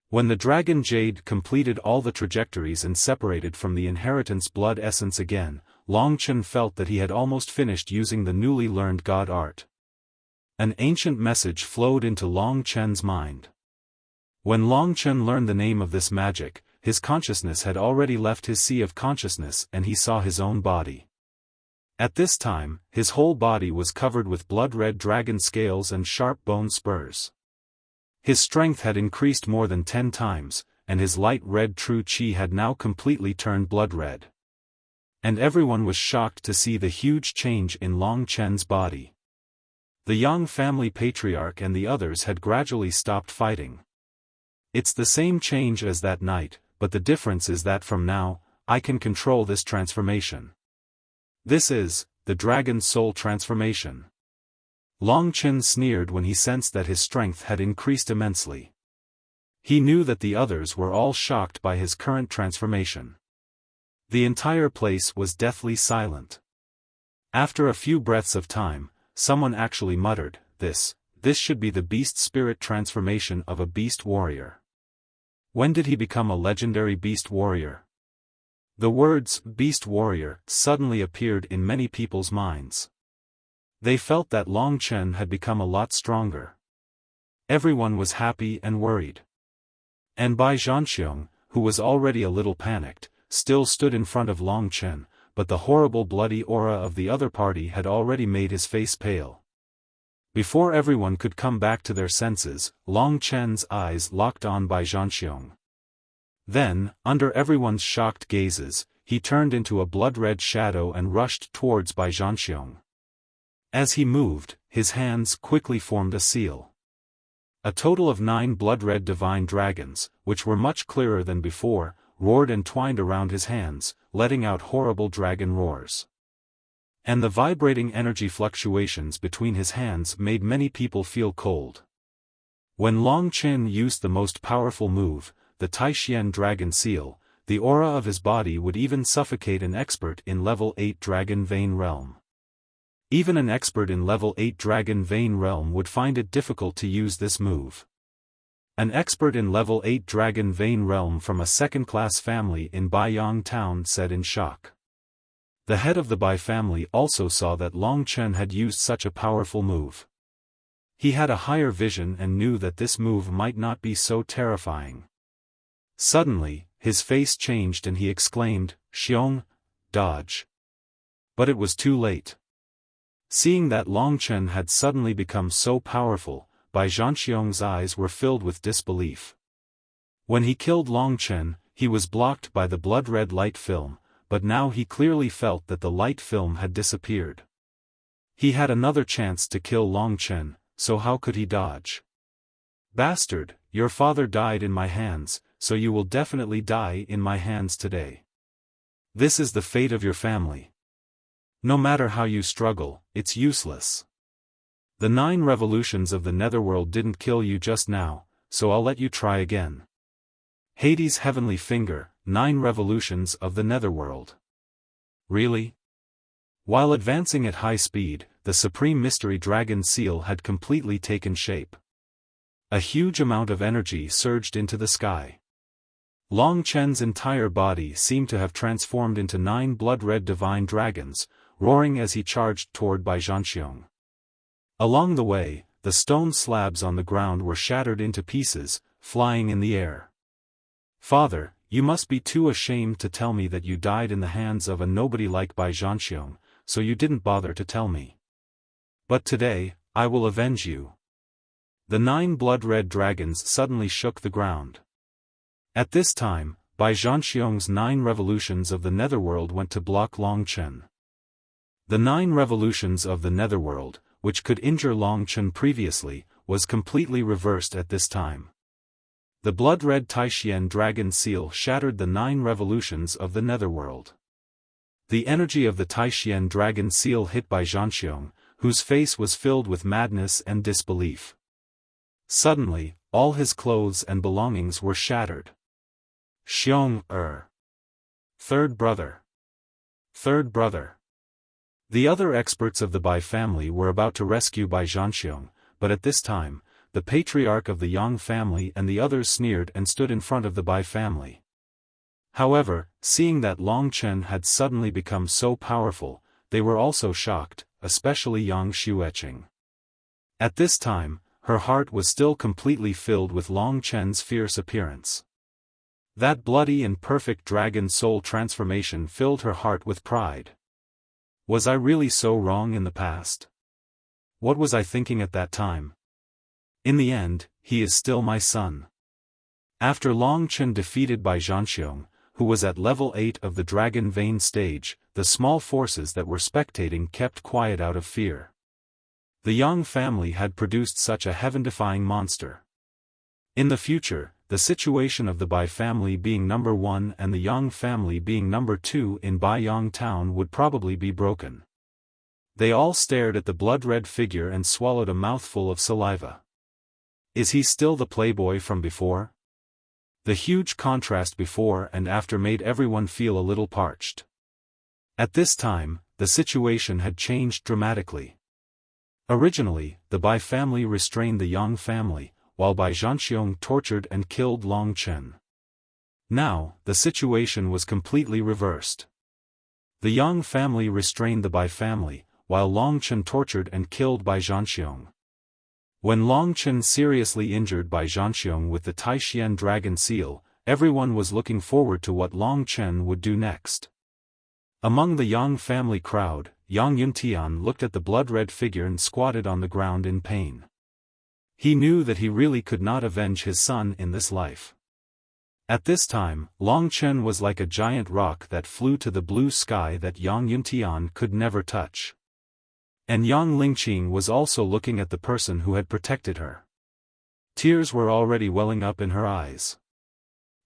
A: When the dragon jade completed all the trajectories and separated from the inheritance blood essence again, Long Chen felt that he had almost finished using the newly learned god art. An ancient message flowed into Long Chen's mind. When Long Chen learned the name of this magic, his consciousness had already left his sea of consciousness and he saw his own body. At this time, his whole body was covered with blood-red dragon scales and sharp bone spurs. His strength had increased more than 10 times, and his light red true qi had now completely turned blood red. And everyone was shocked to see the huge change in Long Chen's body. The Yang family patriarch and the others had gradually stopped fighting. "It's the same change as that night, but the difference is that from now, I can control this transformation. This is, the dragon's soul transformation." Long Chen sneered when he sensed that his strength had increased immensely. He knew that the others were all shocked by his current transformation. The entire place was deathly silent. After a few breaths of time, someone actually muttered, This should be the beast spirit transformation of a beast warrior. When did he become a legendary beast warrior? The words, beast warrior, suddenly appeared in many people's minds. They felt that Long Chen had become a lot stronger. Everyone was happy and worried. And Bai Zhanxiong, who was already a little panicked, still stood in front of Long Chen, but the horrible bloody aura of the other party had already made his face pale. Before everyone could come back to their senses, Long Chen's eyes locked on Bai Zhanxiong. Then, under everyone's shocked gazes, he turned into a blood-red shadow and rushed towards Bai Zhanxiong. As he moved, his hands quickly formed a seal. A total of 9 blood-red divine dragons, which were much clearer than before, roared and twined around his hands, letting out horrible dragon roars. And the vibrating energy fluctuations between his hands made many people feel cold. When Long Chen used the most powerful move, the Taixien dragon seal, the aura of his body would even suffocate an expert in level 8 dragon vein realm. Even an expert in level 8 dragon vein realm would find it difficult to use this move. An expert in level 8 dragon vein realm from a second-class family in Baiyang town said in shock. The head of the Bai family also saw that Long Chen had used such a powerful move. He had a higher vision and knew that this move might not be so terrifying. Suddenly, his face changed and he exclaimed, "Xiong, dodge." But it was too late. Seeing that Long Chen had suddenly become so powerful, Bai Zhanxiong's eyes were filled with disbelief. When he killed Long Chen, he was blocked by the blood-red light film, but now he clearly felt that the light film had disappeared. He had another chance to kill Long Chen, so how could he dodge? "Bastard, your father died in my hands, so you will definitely die in my hands today. This is the fate of your family. No matter how you struggle, it's useless. The 9 revolutions of the netherworld didn't kill you just now, so I'll let you try again. Hades' heavenly finger, 9 revolutions of the netherworld." Really? While advancing at high speed, the supreme mystery dragon seal had completely taken shape. A huge amount of energy surged into the sky. Long Chen's entire body seemed to have transformed into 9 blood-red divine dragons, roaring as he charged toward Bai Zhanxiong. Along the way, the stone slabs on the ground were shattered into pieces, flying in the air. "Father, you must be too ashamed to tell me that you died in the hands of a nobody like Bai Zhanxiong, so you didn't bother to tell me. But today, I will avenge you." The 9 blood-red dragons suddenly shook the ground. At this time, Bai Zhanxiong's 9 revolutions of the netherworld went to block Long Chen. The 9 revolutions of the netherworld, which could injure Long Chen previously, was completely reversed at this time. The blood-red Taishian dragon seal shattered the 9 revolutions of the netherworld. The energy of the Taishian dragon seal hit Bai Zhanxiong, whose face was filled with madness and disbelief. Suddenly, all his clothes and belongings were shattered. "Xiong, Third brother. Third brother." The other experts of the Bai family were about to rescue Bai Zhanxiong, but at this time, the patriarch of the Yang family and the others sneered and stood in front of the Bai family. However, seeing that Long Chen had suddenly become so powerful, they were also shocked, especially Yang Xueqing. At this time, her heart was still completely filled with Long Chen's fierce appearance. That bloody and perfect dragon soul transformation filled her heart with pride. Was I really so wrong in the past? What was I thinking at that time? In the end, he is still my son. After Long Chen defeated Bai Zhanxiong, who was at level 8 of the Dragon Vein stage, the small forces that were spectating kept quiet out of fear. The Yang family had produced such a heaven-defying monster. In the future, the situation of the Bai family being number 1 and the Yang family being number 2 in Baiyang town would probably be broken. They all stared at the blood-red figure and swallowed a mouthful of saliva. Is he still the playboy from before? The huge contrast before and after made everyone feel a little parched. At this time, the situation had changed dramatically. Originally, the Bai family restrained the Yang family, while Bai Zhanxiong tortured and killed Long Chen. Now, the situation was completely reversed. The Yang family restrained the Bai family, while Long Chen tortured and killed Bai Zhanxiong. When Long Chen seriously injured Bai Zhanxiong with the Taishian dragon seal, everyone was looking forward to what Long Chen would do next. Among the Yang family crowd, Yang Yuntian looked at the blood-red figure and squatted on the ground in pain. He knew that he really could not avenge his son in this life. At this time, Long Chen was like a giant rock that flew to the blue sky that Yang Yuntian could never touch. And Yang Lingqing was also looking at the person who had protected her. Tears were already welling up in her eyes.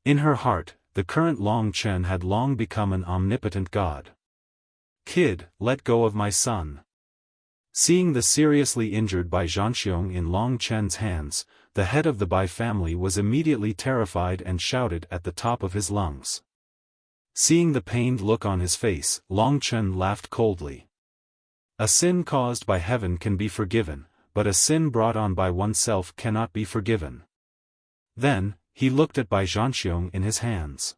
A: In her heart, the current Long Chen had long become an omnipotent god. "Kid, let go of my son." Seeing the seriously injured Bai Zhanxiong in Long Chen's hands, the head of the Bai family was immediately terrified and shouted at the top of his lungs. Seeing the pained look on his face, Long Chen laughed coldly. A sin caused by heaven can be forgiven, but a sin brought on by oneself cannot be forgiven. Then, he looked at Bai Zhanxiong in his hands.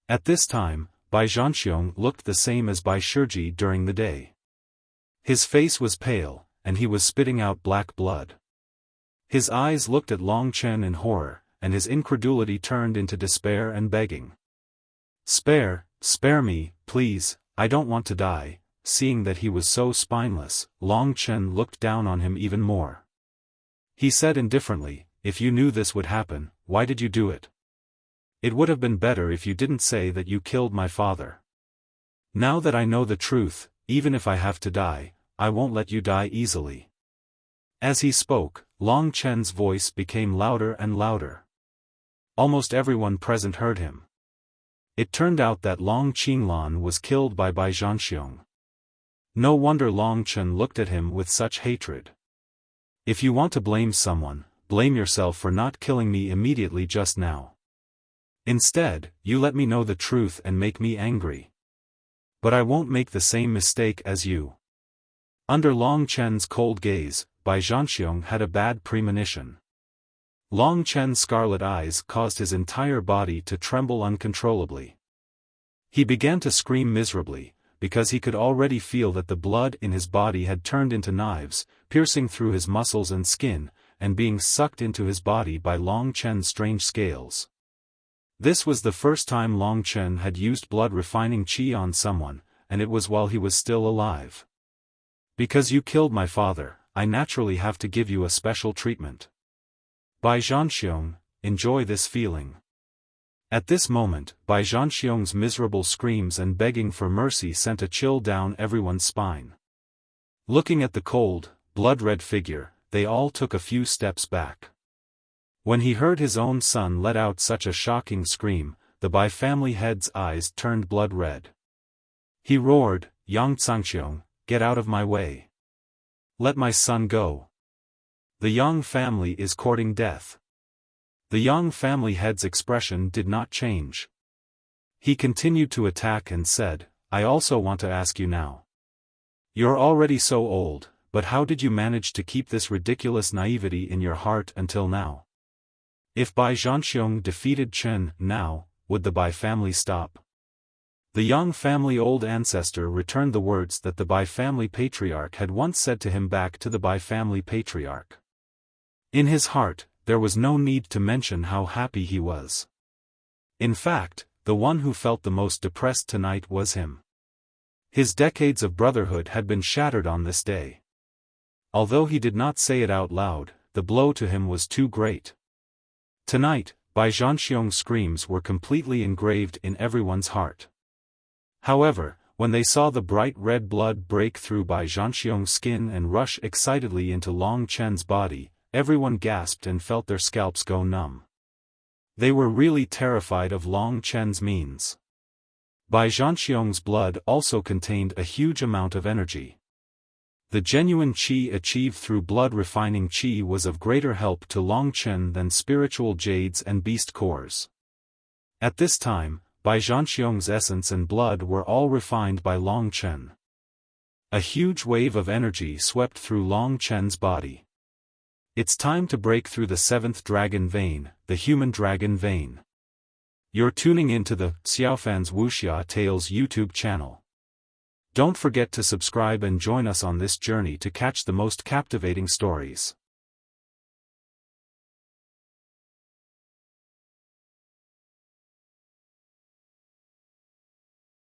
A: At this time, Bai Zhanxiong looked the same as Bai Shiji during the day. His face was pale, and he was spitting out black blood. His eyes looked at Long Chen in horror, and his incredulity turned into despair and begging. Spare me, please, I don't want to die." Seeing that he was so spineless, Long Chen looked down on him even more. He said indifferently, "If you knew this would happen, why did you do it? It would have been better if you didn't say that you killed my father. Now that I know the truth, even if I have to die, I won't let you die easily." As he spoke, Long Chen's voice became louder and louder. Almost everyone present heard him. It turned out that Long Qinglan was killed by Bai Zhanxiong. No wonder Long Chen looked at him with such hatred. "If you want to blame someone, blame yourself for not killing me immediately just now. Instead, you let me know the truth and make me angry. But I won't make the same mistake as you." Under Long Chen's cold gaze, Bai Zhanxiong had a bad premonition. Long Chen's scarlet eyes caused his entire body to tremble uncontrollably. He began to scream miserably, because he could already feel that the blood in his body had turned into knives, piercing through his muscles and skin, and being sucked into his body by Long Chen's strange scales. This was the first time Long Chen had used blood-refining qi on someone, and it was while he was still alive. "Because you killed my father, I naturally have to give you a special treatment. Bai Zhanxiong, enjoy this feeling." At this moment, Bai Zhanxiong's miserable screams and begging for mercy sent a chill down everyone's spine. Looking at the cold, blood-red figure, they all took a few steps back. When he heard his own son let out such a shocking scream, the Bai family head's eyes turned blood-red. He roared, "Yang Zhanxiong, get out of my way. Let my son go. The Yang family is courting death." The Yang family head's expression did not change. He continued to attack and said, "I also want to ask you now. You're already so old, but how did you manage to keep this ridiculous naivety in your heart until now? If Bai Zhanxiong defeated Chen now, would the Bai family stop?" The Yang family old ancestor returned the words that the Bai family patriarch had once said to him back to the Bai family patriarch. In his heart, there was no need to mention how happy he was. In fact, the one who felt the most depressed tonight was him. His decades of brotherhood had been shattered on this day. Although he did not say it out loud, the blow to him was too great. Tonight, Bai Zhanxiong's screams were completely engraved in everyone's heart. However, when they saw the bright red blood break through Bai Zhanxiong's skin and rush excitedly into Long Chen's body, everyone gasped and felt their scalps go numb. They were really terrified of Long Chen's means. Bai Zhanxiong's blood also contained a huge amount of energy. The genuine qi achieved through blood-refining qi was of greater help to Long Chen than spiritual jades and beast cores. At this time, Bai Zhanxiong's essence and blood were all refined by Long Chen. A huge wave of energy swept through Long Chen's body. It's time to break through the seventh dragon vein, the human dragon vein. You're tuning into the Xiaofan's Wuxia Tales YouTube channel. Don't forget to subscribe and join us on this journey to catch the most captivating stories.